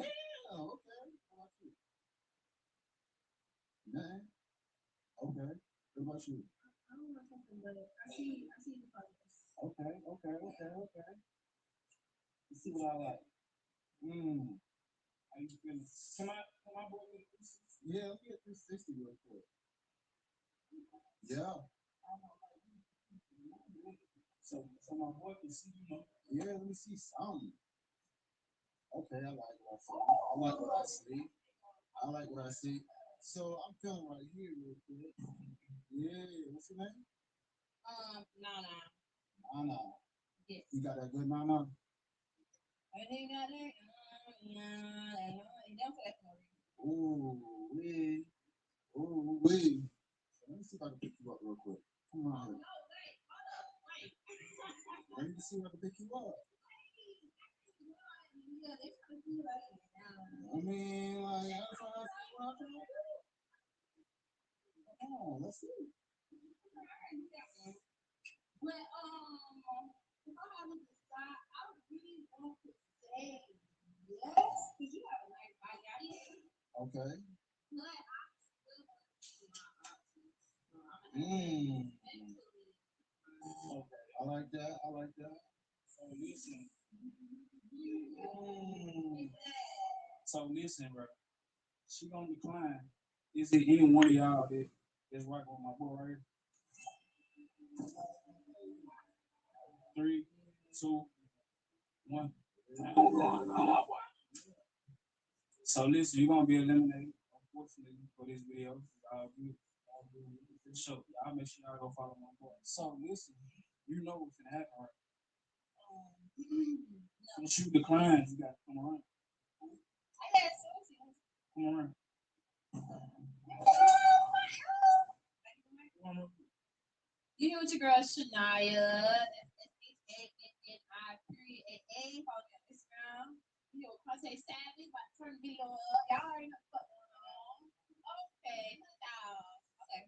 okay. How about you? Man. Okay. What about you? I don't know something, but I see the progress. Okay. You see what I like. How you feeling? Can I boy get 360? Yeah, let me get 360 real quick. Yeah. So my boy can see, you know. Yeah, let me see something. Okay, I like what I see. I like what I see. So I'm feeling right here real quick. Yeah, what's your name? Nana. Nana. Yes. You got that good Nana? I think got it. Yeah, it don't feel like no. Ooh, wee. Ooh, wee. Let me see if I can pick you up real quick. Come on here. Let me see if I can pick you up. I mean, like, that's what I'm trying to do. Come on, let's see. But if I have to decide, I would really want to say yes, because you have a nice body out here. Okay. But I still want to see my options. Okay, I like that. So listen. So listen, bro. She gonna decline. Is it any one of y'all that's right with my boy right here? 3, 2, 1. So listen, you're gonna be eliminated, unfortunately, for this video. For the show. Y'all make sure y'all go follow my boy. So listen, you know what's gonna happen, right? Once you decline, you gotta come around. Come around. You know what your girl Shania, S-H-A-N-N-I, A, follow me on Instagram. You know what Conte Savage, about to turn the video up. Y'all already know what's going on. Okay, okay.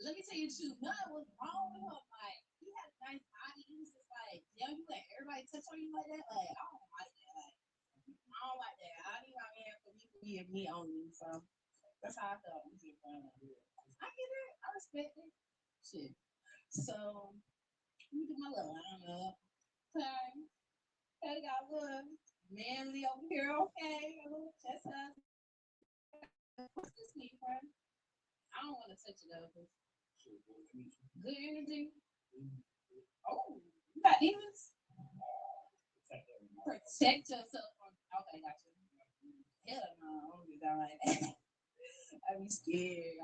Let me tell you too, nothing was wrong with him. Like, he had a nice body. He was just like, yeah, you let everybody touch on you like that. Like, I don't like that. Like, I don't like that. I need my man for me and me only. So that's how I felt. I get it. I respect it. Shit. So let me do my little line up. Okay. Okay, got a little manly over here. Okay, a little chest up. What's this mean, friend? I don't want to touch it over. Good energy. Oh, you got demons? Protect yourself from. Okay, gotcha. Hell no, I don't get down like that. I be scared.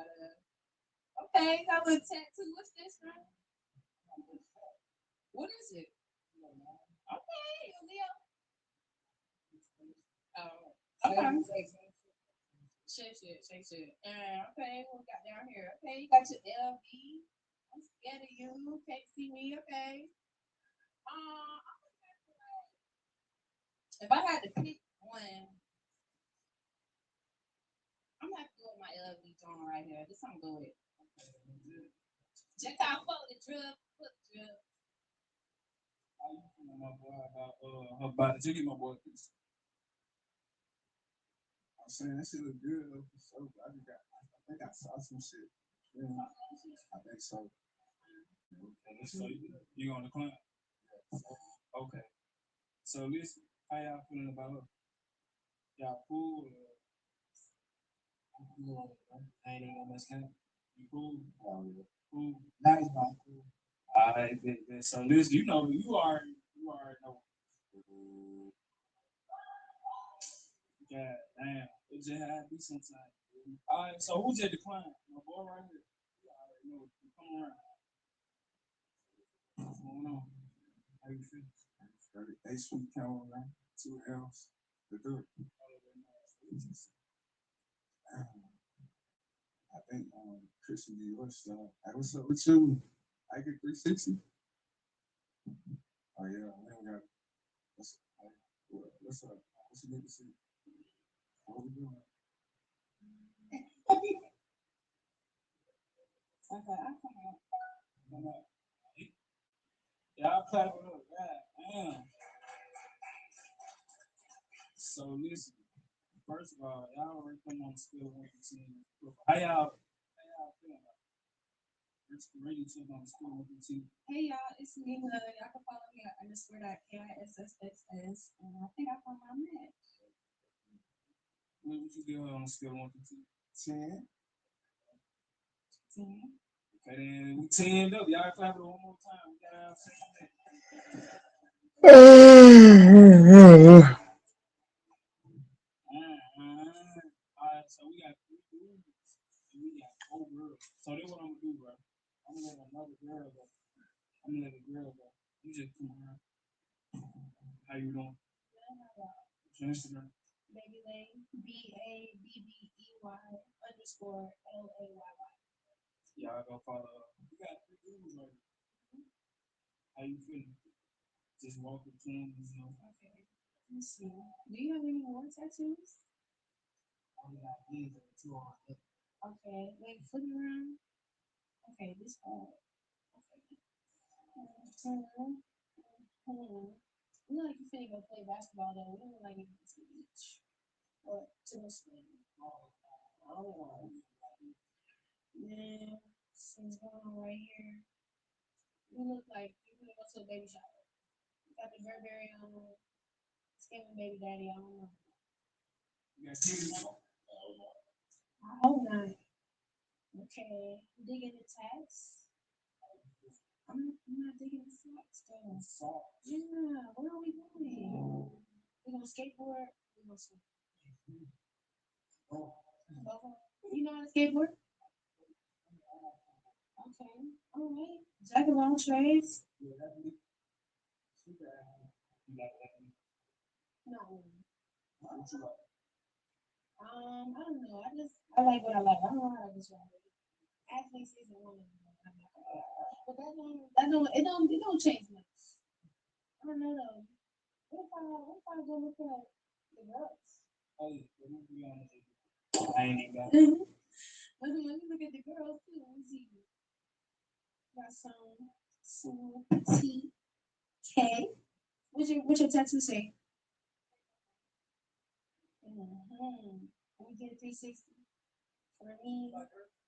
Okay, got a little tattoo. What's this, man? What is it? Okay, Leo. Oh, okay. Shit. Okay, what we got down here? Okay, you got your LV. I'm scared of you. Can't see me. Okay. If I had to pick one, I'm gonna have to go with my LV John right here. This I'm good with. Check out the drip. How you feeling, my boy, about her body? Check my boy. I'm saying that shit look good though, for sure. I think I saw some shit. Yeah, I think so. Okay, so you on the climb? Okay. So listen, how y'all feeling about her? Y'all cool? I ain't even gonna mess with you. Cool? Oh yeah. Cool. Nice, man. Cool. So this, you already know. God damn, it just had to be sometime. All right, so who's at the decline? My boy right here. You already know. Come around. What's going on? How you feel? A sweet Caroline, 2 L's, the good. I think Christian Dior stuff. Hey, what's up with you? I get 360. Oh yeah, we got. What's up? What's up? What's you need to see? What we doing? Y'all clap it up. God damn. So listen, first of all, y'all already come on the scale of 1 to 10. How y'all feeling about it? It's ready to on the scale of 1 to 10. Hey y'all, it's me. Y'all can follow me at _KISSXS, and I think I found my match. What would you give her on a scale of 1 to 10? 10. Okay, then we 10'd up. Y'all clap it one more time. We got our same Alright, so we got 3 dudes and we got 4 girls. So that's what I'm gonna do, bro. I'm gonna let another girl go. I'm gonna let a girl go. You just come around. How you doing? What's your Instagram? Baby Lay, BABBEY_LAYY. Y'all go follow her. We got 3 dudes right here. How you feeling? Just walk up to them, you know. Okay, let's see. Do you have any more tattoos? I got these 2 on it. Okay, wait, flip it around. Okay, this part. Okay. Turn around. You look like you finna go play basketball though. We don't look like you to the beach or to the swing. I don't know. Man, something's going on right here. You look like you're gonna go to a baby shower. You got the Burberry on. Skin baby daddy. I don't know. You got TV? I hope not. Okay, digging the tags. I'm not digging the socks though. Yeah, where are we going? We gonna skateboard? We gonna swim. You know how to skateboard? Okay, all right. Jack of all trades. No. I don't know. I like what I like. I don't know how to describe it. Athlete season 1. But it don't change much. I don't know though. What if I go look at the girls? Hey, let me be honest with you. I ain't even got Let me look at the girls too. Let me see. Got some TK. What's your tattoo say? We get 360.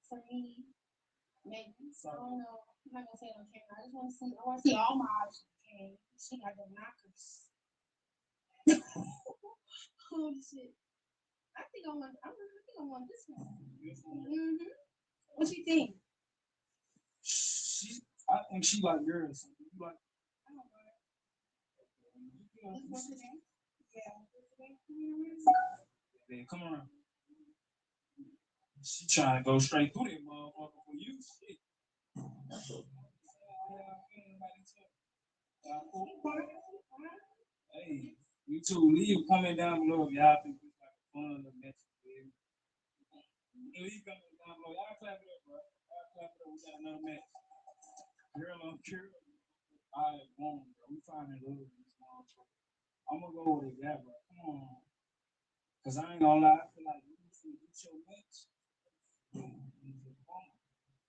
For me, maybe. I don't know. I'm not gonna say it on camera. I want to see all my options. Okay. She got the knockers. Holy shit. I think I want this one. Mm-hmm. What you think? I think she like girls. You like? I don't know. What's her name? Yeah, come around. She trying to go straight through that motherfucker for you. Shit. Hey, you two leave comment down below if y'all think it's like a fun little message. Leave comment down below. Y'all clap it up, bro. Y'all clap it up. We got another match. Girl on cure. Alright, boom, bro. We finding love in this motherfucker. I'm gonna go with that, bro. Come on. Cause I ain't gonna lie, I feel like you should get your match.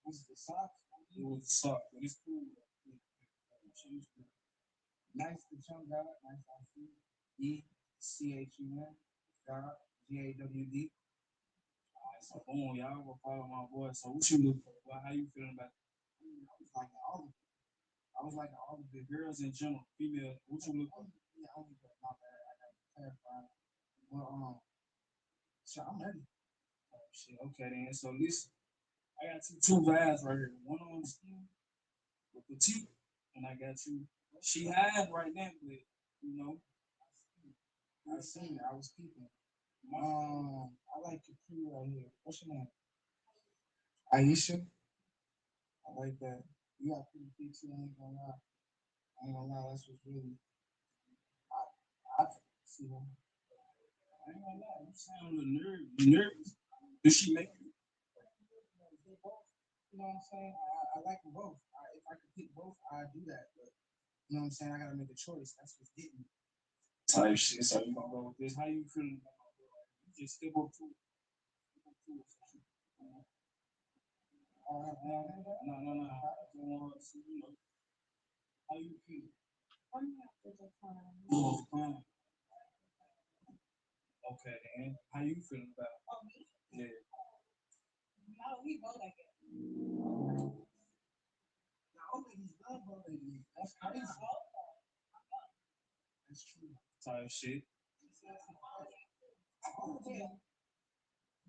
This is the sock. It was the sock, but it's cool. Nice to chunk God. Nice to see. ECHUN. God. GAWD. Alright, so boom, y'all gonna follow my boy. So what you look for? Well, how you feeling about it? I was like all of the girls in general, female. What you look for? Yeah, I was my bad. I got to clarify. Well, so I'm ready. Oh shit. Okay then. So listen, I got two vibes right here. One on the skin, with petite, and I got you. She had right now, but you know, I seen it. I was peeping. I like the crew right here. What's your name? Aisha. I like that. You got pretty feet too. I ain't gonna lie. I ain't gonna lie. That's what's really. I see her. I ain't gonna lie. You sound a little nervous. You nervous? Did she make you? You know what I'm saying? I like them both. If I could pick both, I'd do that. But you know what I'm saying? I gotta make a choice. That's what's getting me. Type shit. So you gonna go with this? How you feeling? You just step up to it. No. I just want to see, you know, how you feel. Oh, fine. Okay, then. How you feeling about it? Oh, me? Yeah. No, we both like it. No, ladies love both ladies. That's crazy. That's true. Type shit.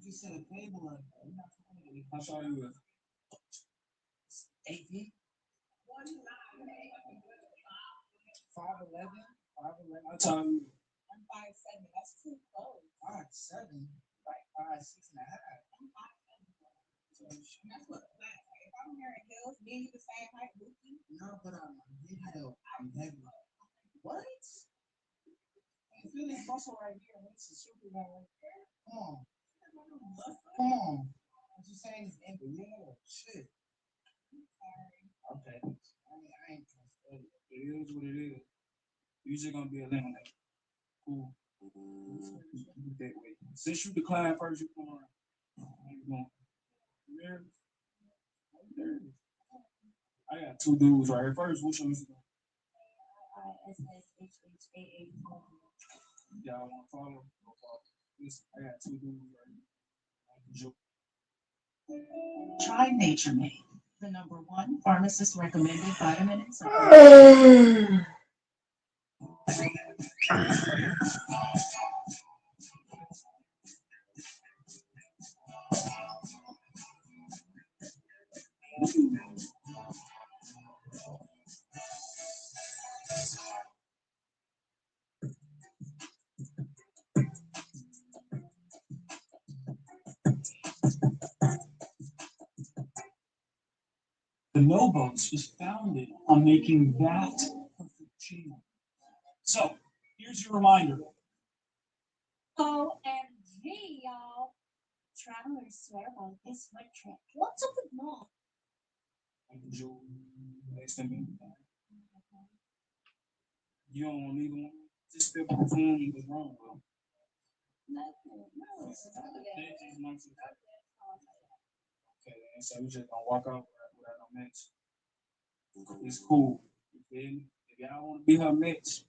You said a table on it. How tall you is? 8 feet? 5'11"? 5'11". How tall you? I'm 5'7". That's too close. 5'7"? Like 5'6" and a half. I'm 5'7". That's what if I'm wearing heels, me and you the same height, Mookie? No, but I'm heavy though. I'm heavy. What? You feel this muscle right here? This is Superman right there. Come on. Come on. What you saying is ankle? Yeah. Shit. Okay. I mean, I ain't gonna study it. It is what it is. You just gonna be eliminated. Cool. That way. Since you declined first, you come on. How you going? Nervous? Nervous. I got two dudes right here. First, what's your Instagram? ISSHHAA. Y'all want to follow? Go follow. Listen, I got two dudes right here. Try Nature Made, the #1 pharmacist recommended vitamin and supplement. The Lobos was founded on making that cappuccino. So, here's your reminder. OMG, y'all. Travelers swear by this foot trip. What's up with mom? Angel, next to me. You don't want neither one. Just step up to him and what's wrong, bro. Nothing. No. Okay, then, so we just gonna walk out without no match. It's cool. You feel me? If y'all want to be her match,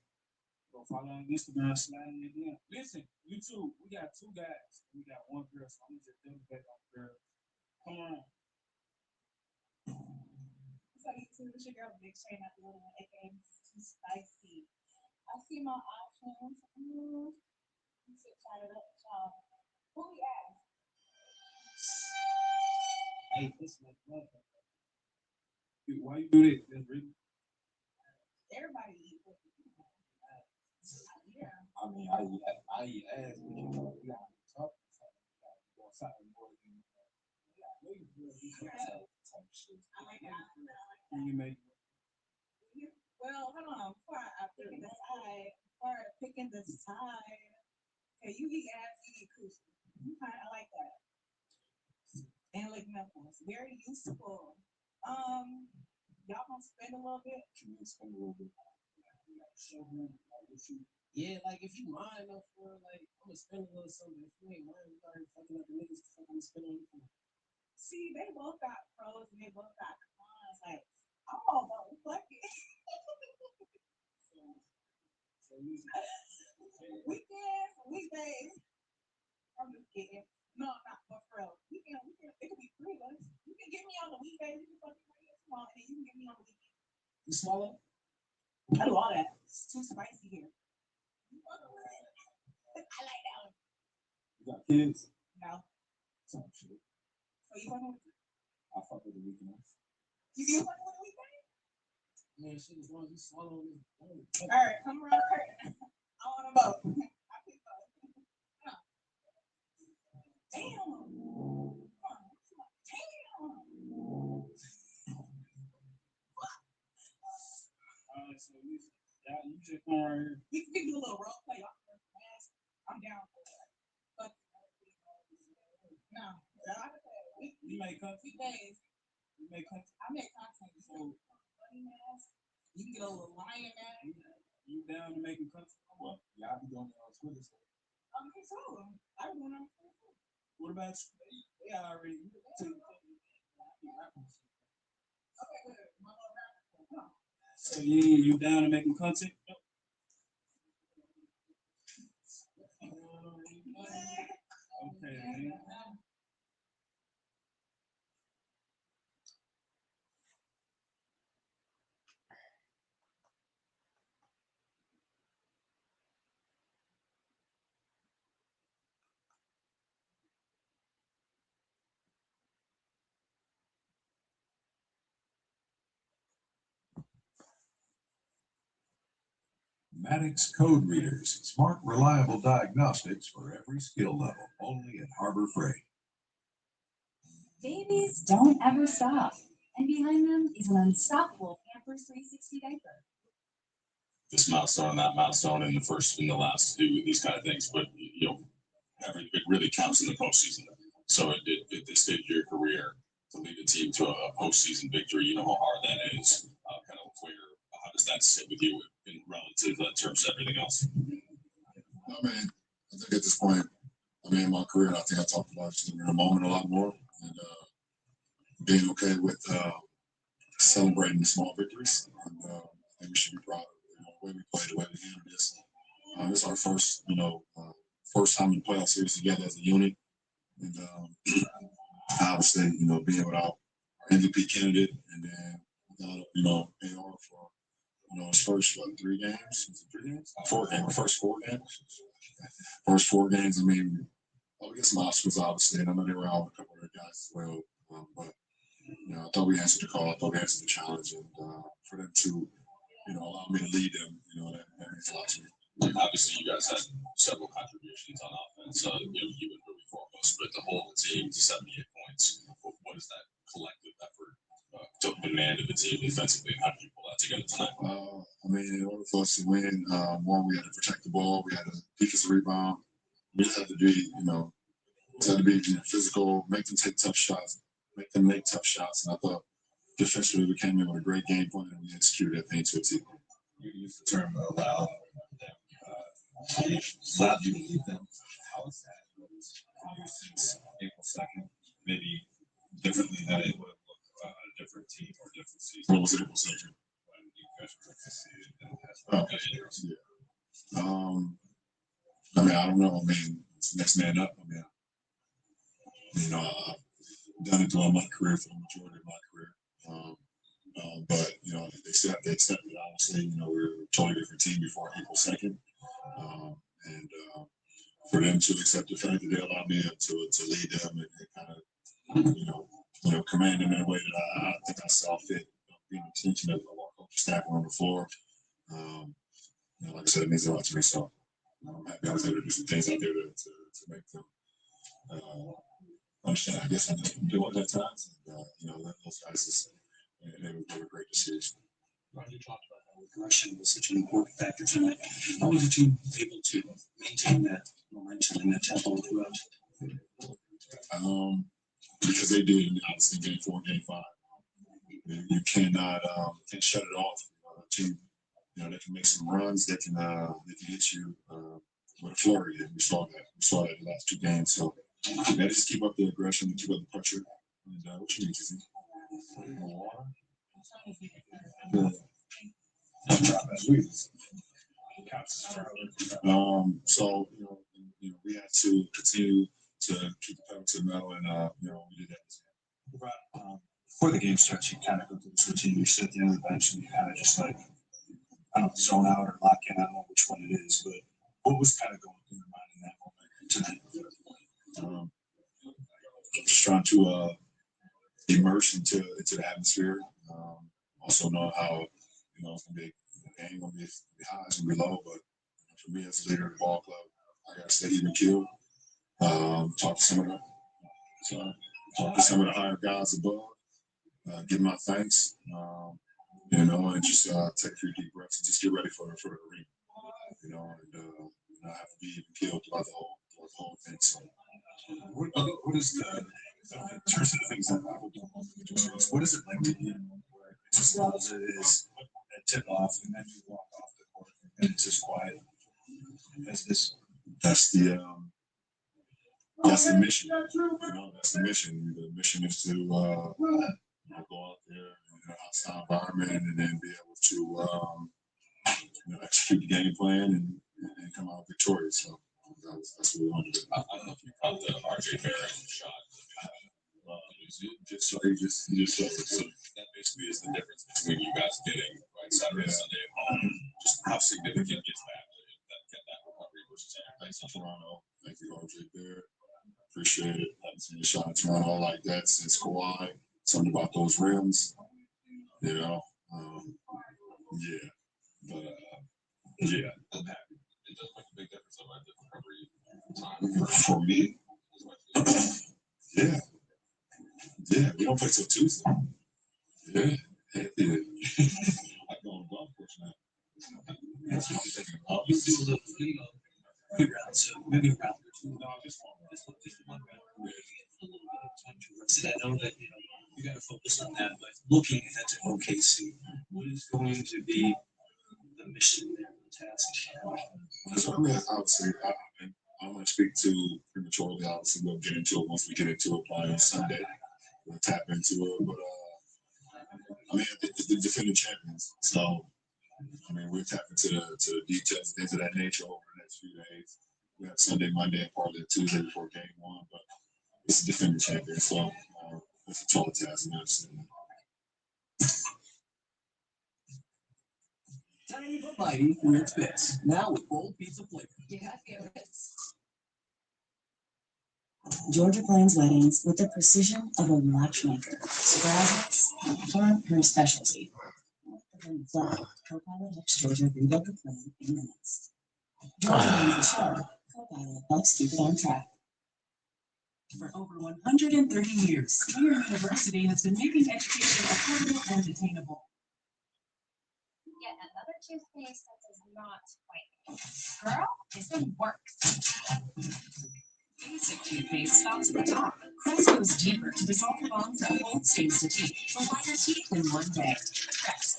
go follow on Instagram, slide in your DM. Listen, you two, we got two guys. We got one girl, so I'm gonna just double back on the girl. Come on. So you two, it's your girl, Big Shay, not the little one, aka Too Spicy. I see my options. I'm so excited up, y'all. Who we ask? Hey, this is like what? Dude, why you do this? That's really. Everybody eat. Yeah. I mean, I eat ass, but you know, we gotta talk. Go outside and go in. Type shit. I like that. You make. Well, hold on. Before I picking the side, okay, you eat ass, you eat coochie. Okay, I like that. And like nipples, very useful. Y'all gonna spend a little bit? You can spend a little bit. Yeah, like if you mind enough for like, I'm gonna spend a little something. If you ain't mind, you already fucking up the niggas to fucking spend on you. See, they both got pros and they both got cons. Like, I'm all about fuck it. Weekends, weekdays. I'm just kidding. No, not for real. Weekend, it could be free. You can get me on the weekdays. You can fucking bring it small, and then you can get me on the weekend. You smaller? I do all that. It's too spicy here. I like that one. You got kids? No. Some shit. So you fucking with I fuck with the weekends. You fucking with the weekend? Man, shit, as long as you swallow this. All right, come around the curtain. I want to vote. I pick vote. Damn. So you just come right here. We can do a little role play. I'm down for that. But no, You make content. days. You make content. I make content. So funny mask. You can get a little lion mask. You down to making content? Well, y'all be doing it on Twitter. So. Okay, so I was doing it. What about you? They already. Okay, good. So you down to making content? Okay. Maddox Code Readers, smart, reliable diagnostics for every skill level, only at Harbor Freight. Babies don't ever stop. And behind them is an unstoppable Pampers 360 diaper. This milestone, that milestone, in the last to do these kind of things, but it really counts in the postseason. So it this stage of your career to lead a team to a postseason victory. You know how hard that is. How does that sit with you in relative terms to everything else? I mean, I think at this point, in my career, I think I talked about just living in the moment a lot more and being okay with celebrating the small victories. And I think we should be proud of the way we played, the way we handled this. This is our first, first time in the playoff series together as a unit. And obviously, being without our MVP candidate and then without, AR for his first 3 games. Is it 3 games? 4 games. First 4 games. First 4 games. I mean, we get some obstacles obviously, and I know they were out with a couple of other guys as well. But I thought we answered the call. I thought we answered the challenge, and for them to allow me to lead them, that means a lot to me. Obviously, you guys had several contributions on offense. You and really foremost, but the whole team to 78 points. What is that collective effort to demand of the team defensively? How did you pull that together tonight? In order for us to win, one, we had to protect the ball. We had to defensive rebound. We just had to be, physical, make them take tough shots, make them make tough shots. And I thought defensively we came in with a great game plan and we executed that thing to a T. You used the term allow them. Allowed you to lead them. How is that since April 2nd? Maybe differently than it would have looked on a different team or different season. What was April 2nd? When you guys were succeeded and has I don't know. It's next man up. I've done it throughout my career for the majority of my career. But they accepted. Obviously, we're a totally different team before April 2nd, and for them to accept the fact that they allowed me to lead them and kind of command them in a way that I think I saw fit, being the attention of our coaching staff on the floor. Like I said, it means a lot to me. So I'm happy I was able to do some things out there to make them understand. I guess I didn't do it at times. Those guys they were great decisions. You talked about how aggression was such an important factor tonight. How was the team able to maintain that momentum and that tempo throughout? Because they did, obviously, game 4, game 5. You cannot can't shut it off. The team, they can make some runs. They can hit you with a flurry, and we saw that. We saw that in the last 2 games. So they just keep up the aggression, keep up the pressure. And what you need to see. So we had to continue to keep the pedal to the metal, and we did that. Before the game starts, you kind of go through this routine. You sit at the end of the bench and you kind of just I don't know, zone out or lock in. I don't know which one it is, but what was kind of going through your mind in that moment tonight? Just trying to immerse into the atmosphere. Also know how You know, it's gonna be it ain't gonna be high, it's gonna be low, but for me as a leader of the ball club, I gotta stay even keel. Talk to some of the higher guys above. Give my thanks. You know, and just take a few deep breaths and just get ready for the arena. You know, and I have to be even keeled throughout the whole thing. So, what is in terms of the things that I would do? What is it like to be in where it's as loud as it is at tip off, and then you walk off the court and it's just quiet? That's the mission. You know, that's the mission. The mission is to go out there in a hostile environment and then be able to execute the game plan and come out victorious. So that's what we want to do. I don't know if you caught the RJ Barrett shot. So that basically is the difference between you guys getting Saturday, Sunday at home. Just how significant is that recovery versus everything? So Toronto, thank you, RJ Barrett. Appreciate it. I haven't seen a shot in Toronto like that since Kawhi. Something about those rims, you know. Yeah, but yeah, I'm happy. It does make a big difference about the recovery time for me. Yeah, we don't play till Tuesday. Yeah. I go on the golf course now. That's what I'm thinking about. You do a little video. Maybe a round or two. No, just one round. A little bit of time to rest. And I know that you got to focus on that. But looking ahead to OKC, what is going to be the mission there, the task? So I would say I'm going to speak to prematurely. Obviously, we'll get into it once we get into it probably on Sunday. We'll tap into it, but I mean, the defending champions. So I mean, we'll tap into the details, things of that nature over the next few days. We have Sunday, Monday, and partly Tuesday before game one, but it's a defending champion, so it's a tall task. Tiny but mighty, weird fits. Now with bold pizza flavor. Yeah, favorites. Georgia plans weddings with the precision of a watchmaker. Surprises aren't her specialty. From Fly, Copilot helps Georgia rebuild the plan in minutes. Georgia runs the show. Copilot helps keep it on track. For over 130 years, Spear University has been making education affordable and attainable. Yet another toothpaste that does not whiten. Girl, this one works. Basic toothpaste stops at the top. Crest goes deeper to dissolve the bonds that hold stains to teeth. For whiter teeth in one day. Crest.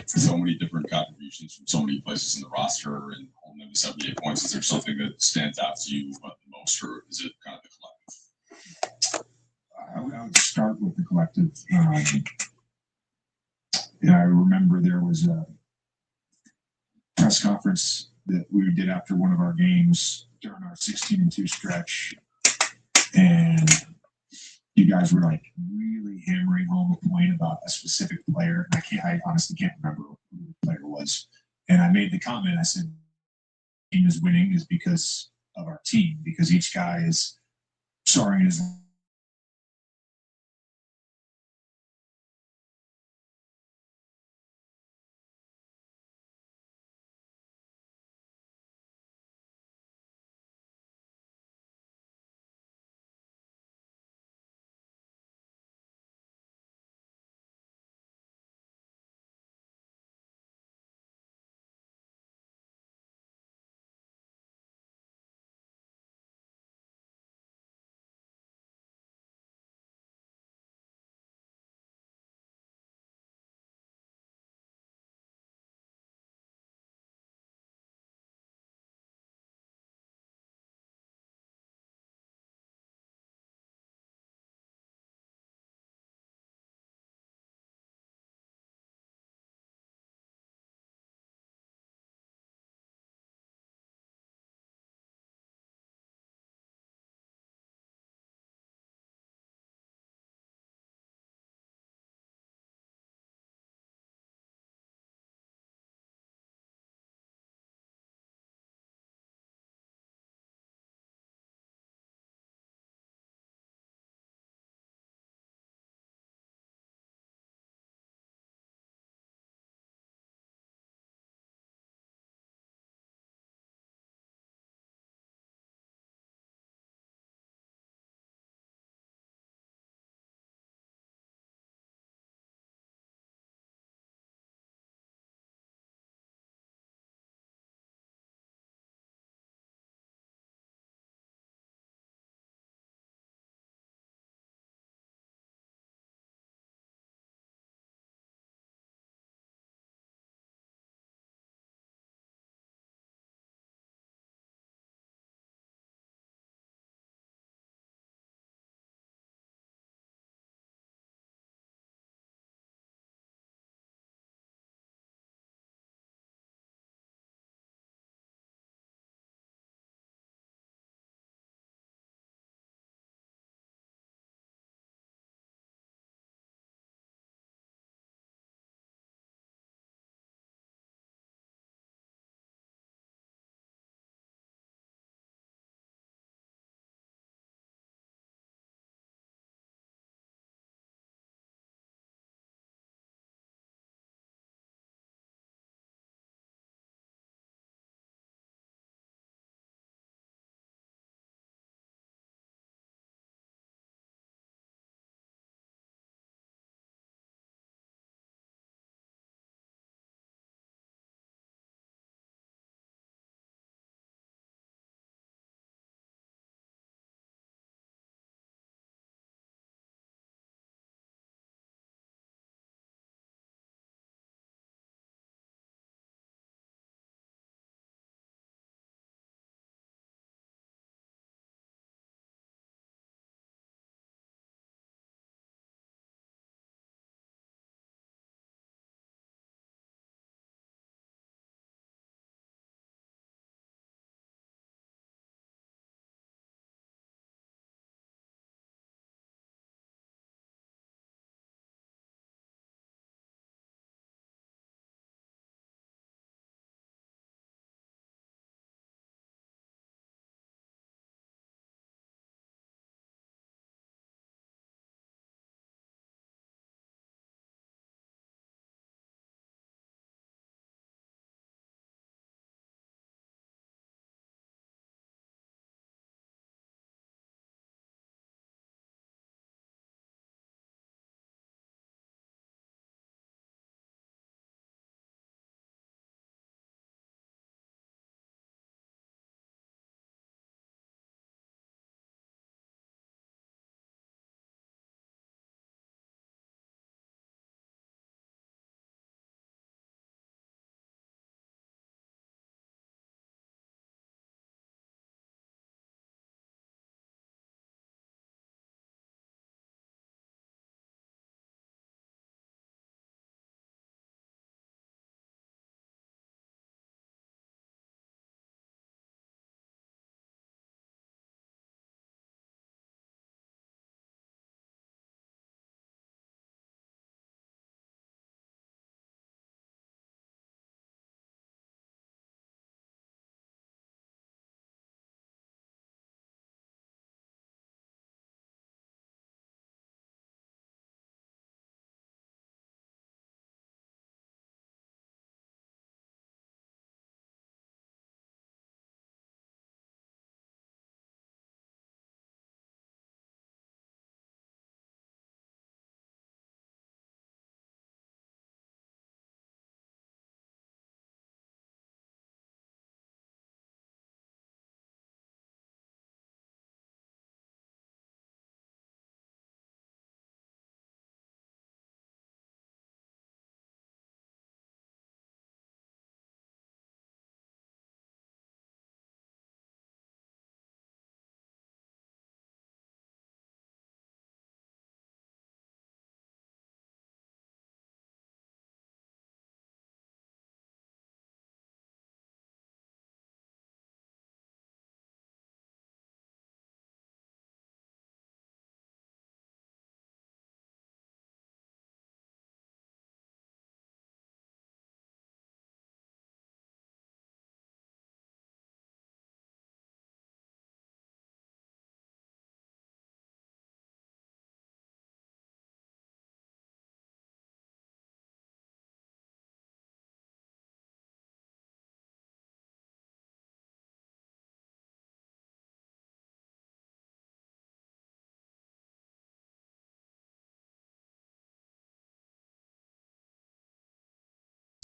So many different contributions from so many places in the roster and only 78 points. Is there something that stands out to you the most, or is it kind of the collective? I would start with the collective. I remember there was a press conference that we did after one of our games during our 16-2 stretch, and you guys were like really hammering home a point about a specific player. I honestly can't remember who the player was. And I made the comment, I said, the team is winning is because of our team because each guy is soaring in his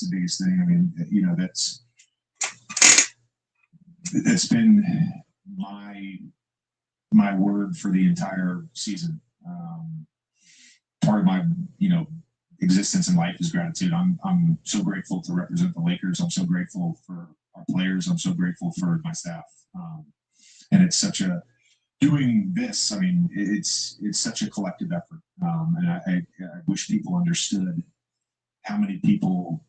the biggest thing. I mean, you know, that's been my word for the entire season. Part of my, you know, existence in life is gratitude. I'm so grateful to represent the Lakers. I'm so grateful for our players. I'm so grateful for my staff. And it's such a doing this. I mean, it's such a collective effort. And I wish people understood how many people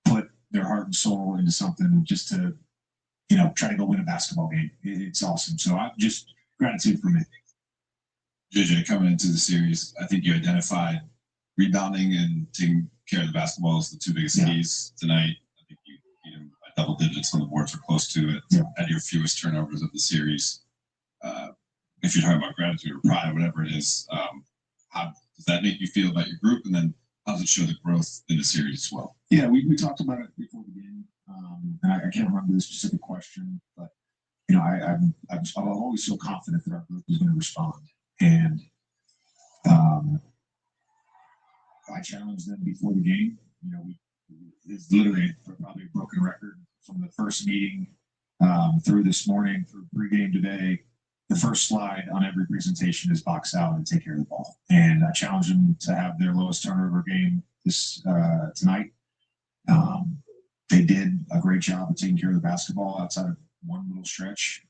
put their heart and soul into something just to, you know, try to go win a basketball game. It's awesome. So I'm just gratitude for me. JJ, coming into the series, I think you identified rebounding and taking care of the basketball as the two biggest keys tonight. I think you beat them by double digits on the boards or close to it. Had your fewest turnovers of the series. If you're talking about gratitude or pride, whatever it is, how does that make you feel about your group? And then how does it show the growth in the series as well? Yeah, we talked about it before the game. And I can't remember the specific question, but you know, I'm always so confident that our group is going to respond. And I challenged them before the game. You know, it's literally probably a broken record from the first meeting through this morning, through pregame today. The first slide on every presentation is box out and take care of the ball. And I challenged them to have their lowest turnover game this tonight. They did a great job of taking care of the basketball outside of one little stretch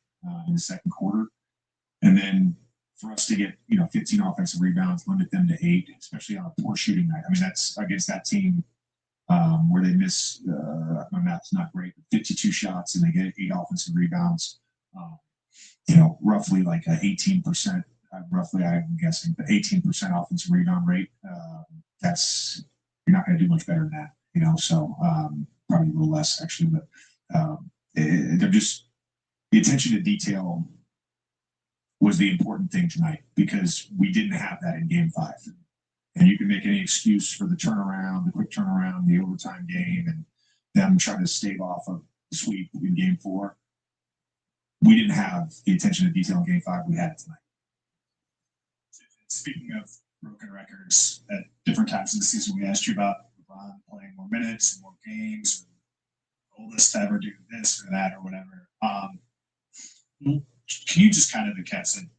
in the second quarter. And then for us to get, you know, 15 offensive rebounds, limit them to 8, especially on a poor shooting night. I mean, that's against that team where they miss, my math's not great, 52 shots and they get 8 offensive rebounds. You know, roughly like 18%, roughly I'm guessing, the 18% offensive rebound rate. That's, you're not going to do much better than that, you know, so probably a little less actually, but they're just, the attention to detail was the important thing tonight because we didn't have that in game 5. And you can make any excuse for the turnaround, the quick turnaround, the overtime game, and them trying to stave off a sweep in game 4. We didn't have the attention to detail in game 5. We had it tonight. Speaking of broken records, at different times in the season, we asked you about LeBron playing more minutes, more games, oldest to ever do this or that or whatever. Can you just kind of, the Cavs had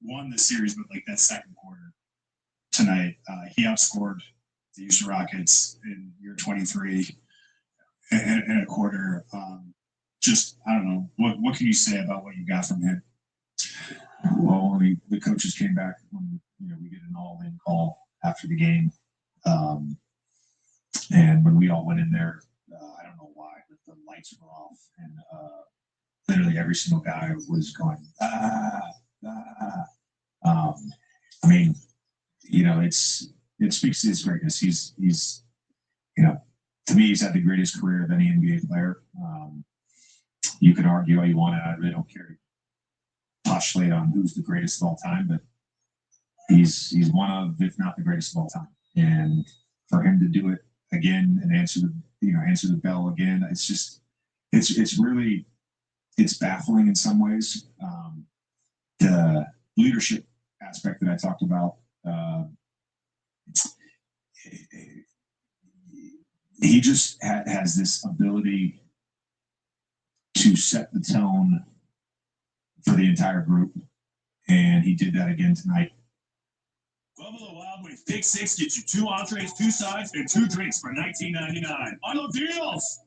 won the series, but like that second quarter tonight, he outscored the Houston Rockets in year 23 in a quarter. Just, I don't know, what can you say about what you got from him? Well, the coaches came back when, you know, we did an all-in call after the game. And when we all went in there, I don't know why, but the lights were off and literally every single guy was going, I mean, you know, it speaks to his greatness. He's, you know, to me, he's had the greatest career of any NBA player. You can argue all you want, and I really don't care to postulate on who's the greatest of all time, but he's one of, if not the greatest of all time. And for him to do it again and answer the bell again, it's just, it's really, it's baffling in some ways. The leadership aspect that I talked about, he just has this ability to set the tone for the entire group, and he did that again tonight. Buffalo Wild Wings Big 6 gets you 2 entrees, 2 sides, and 2 drinks for $19.99. On the deals!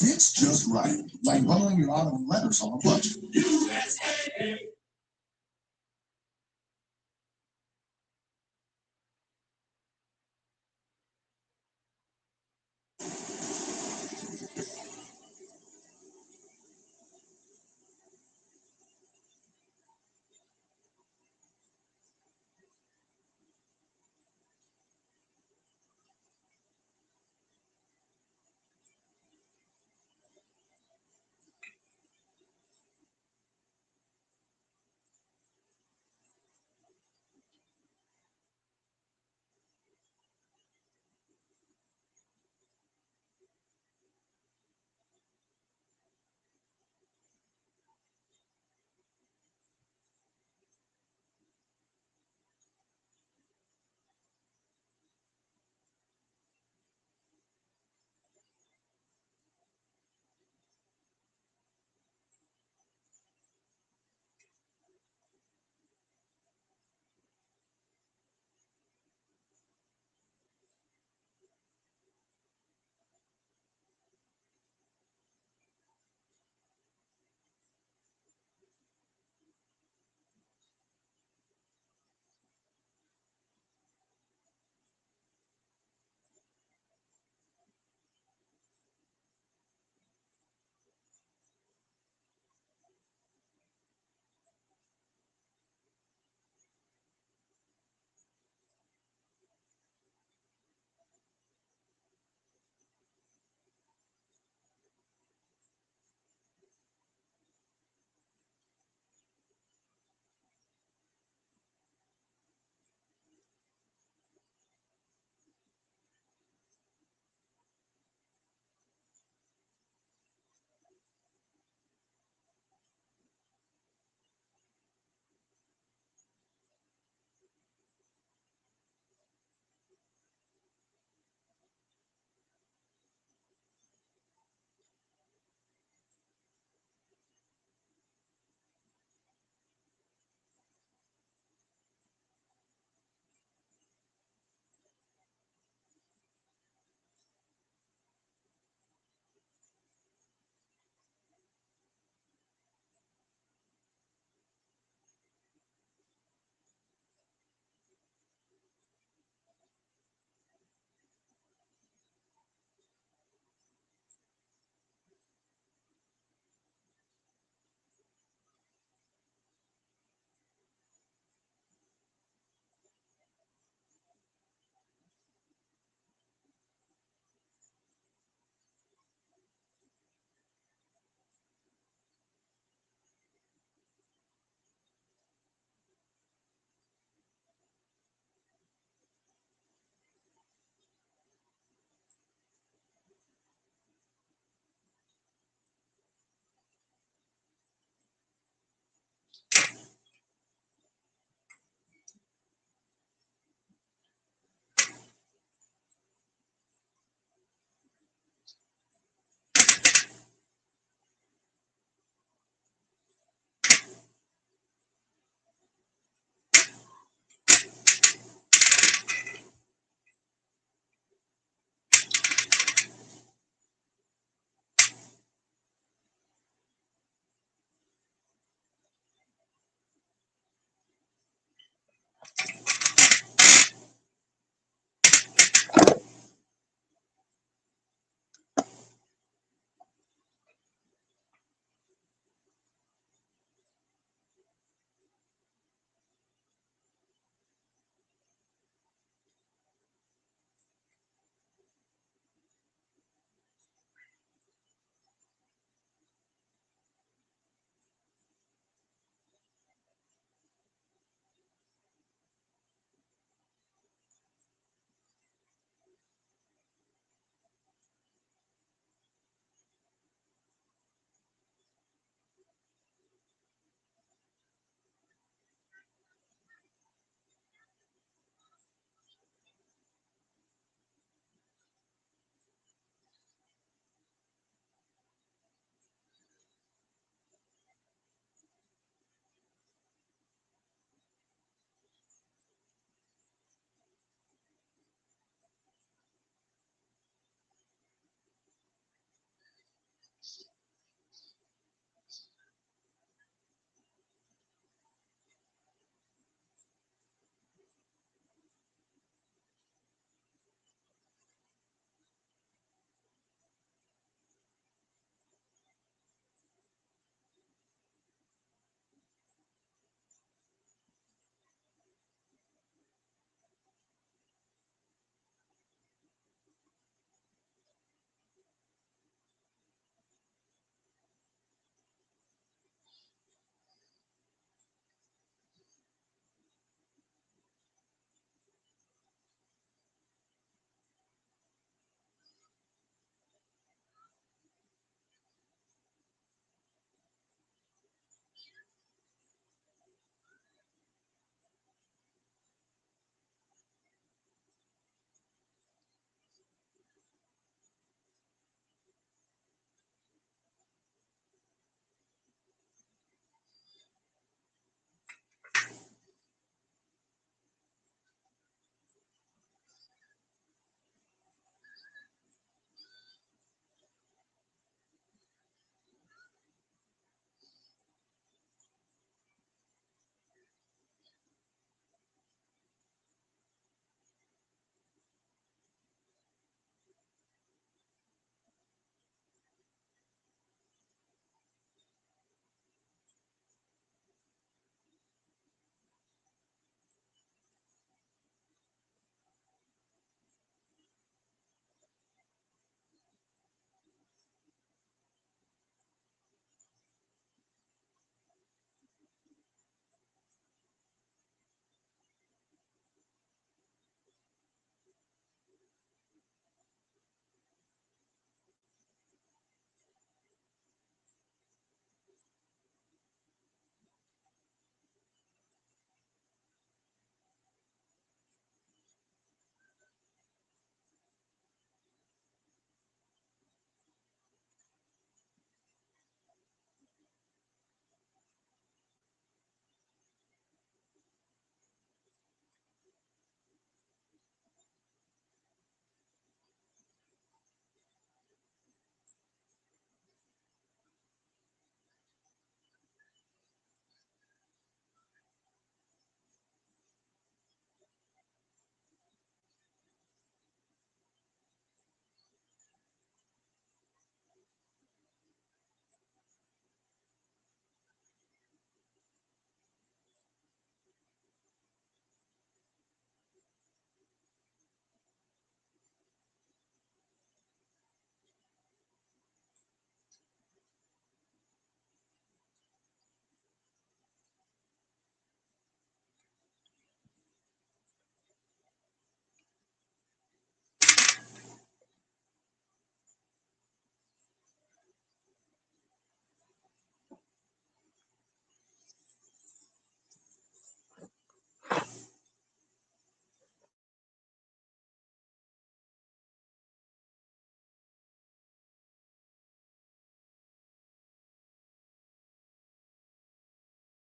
It's just right, like running your autumn letters on a budget. USA!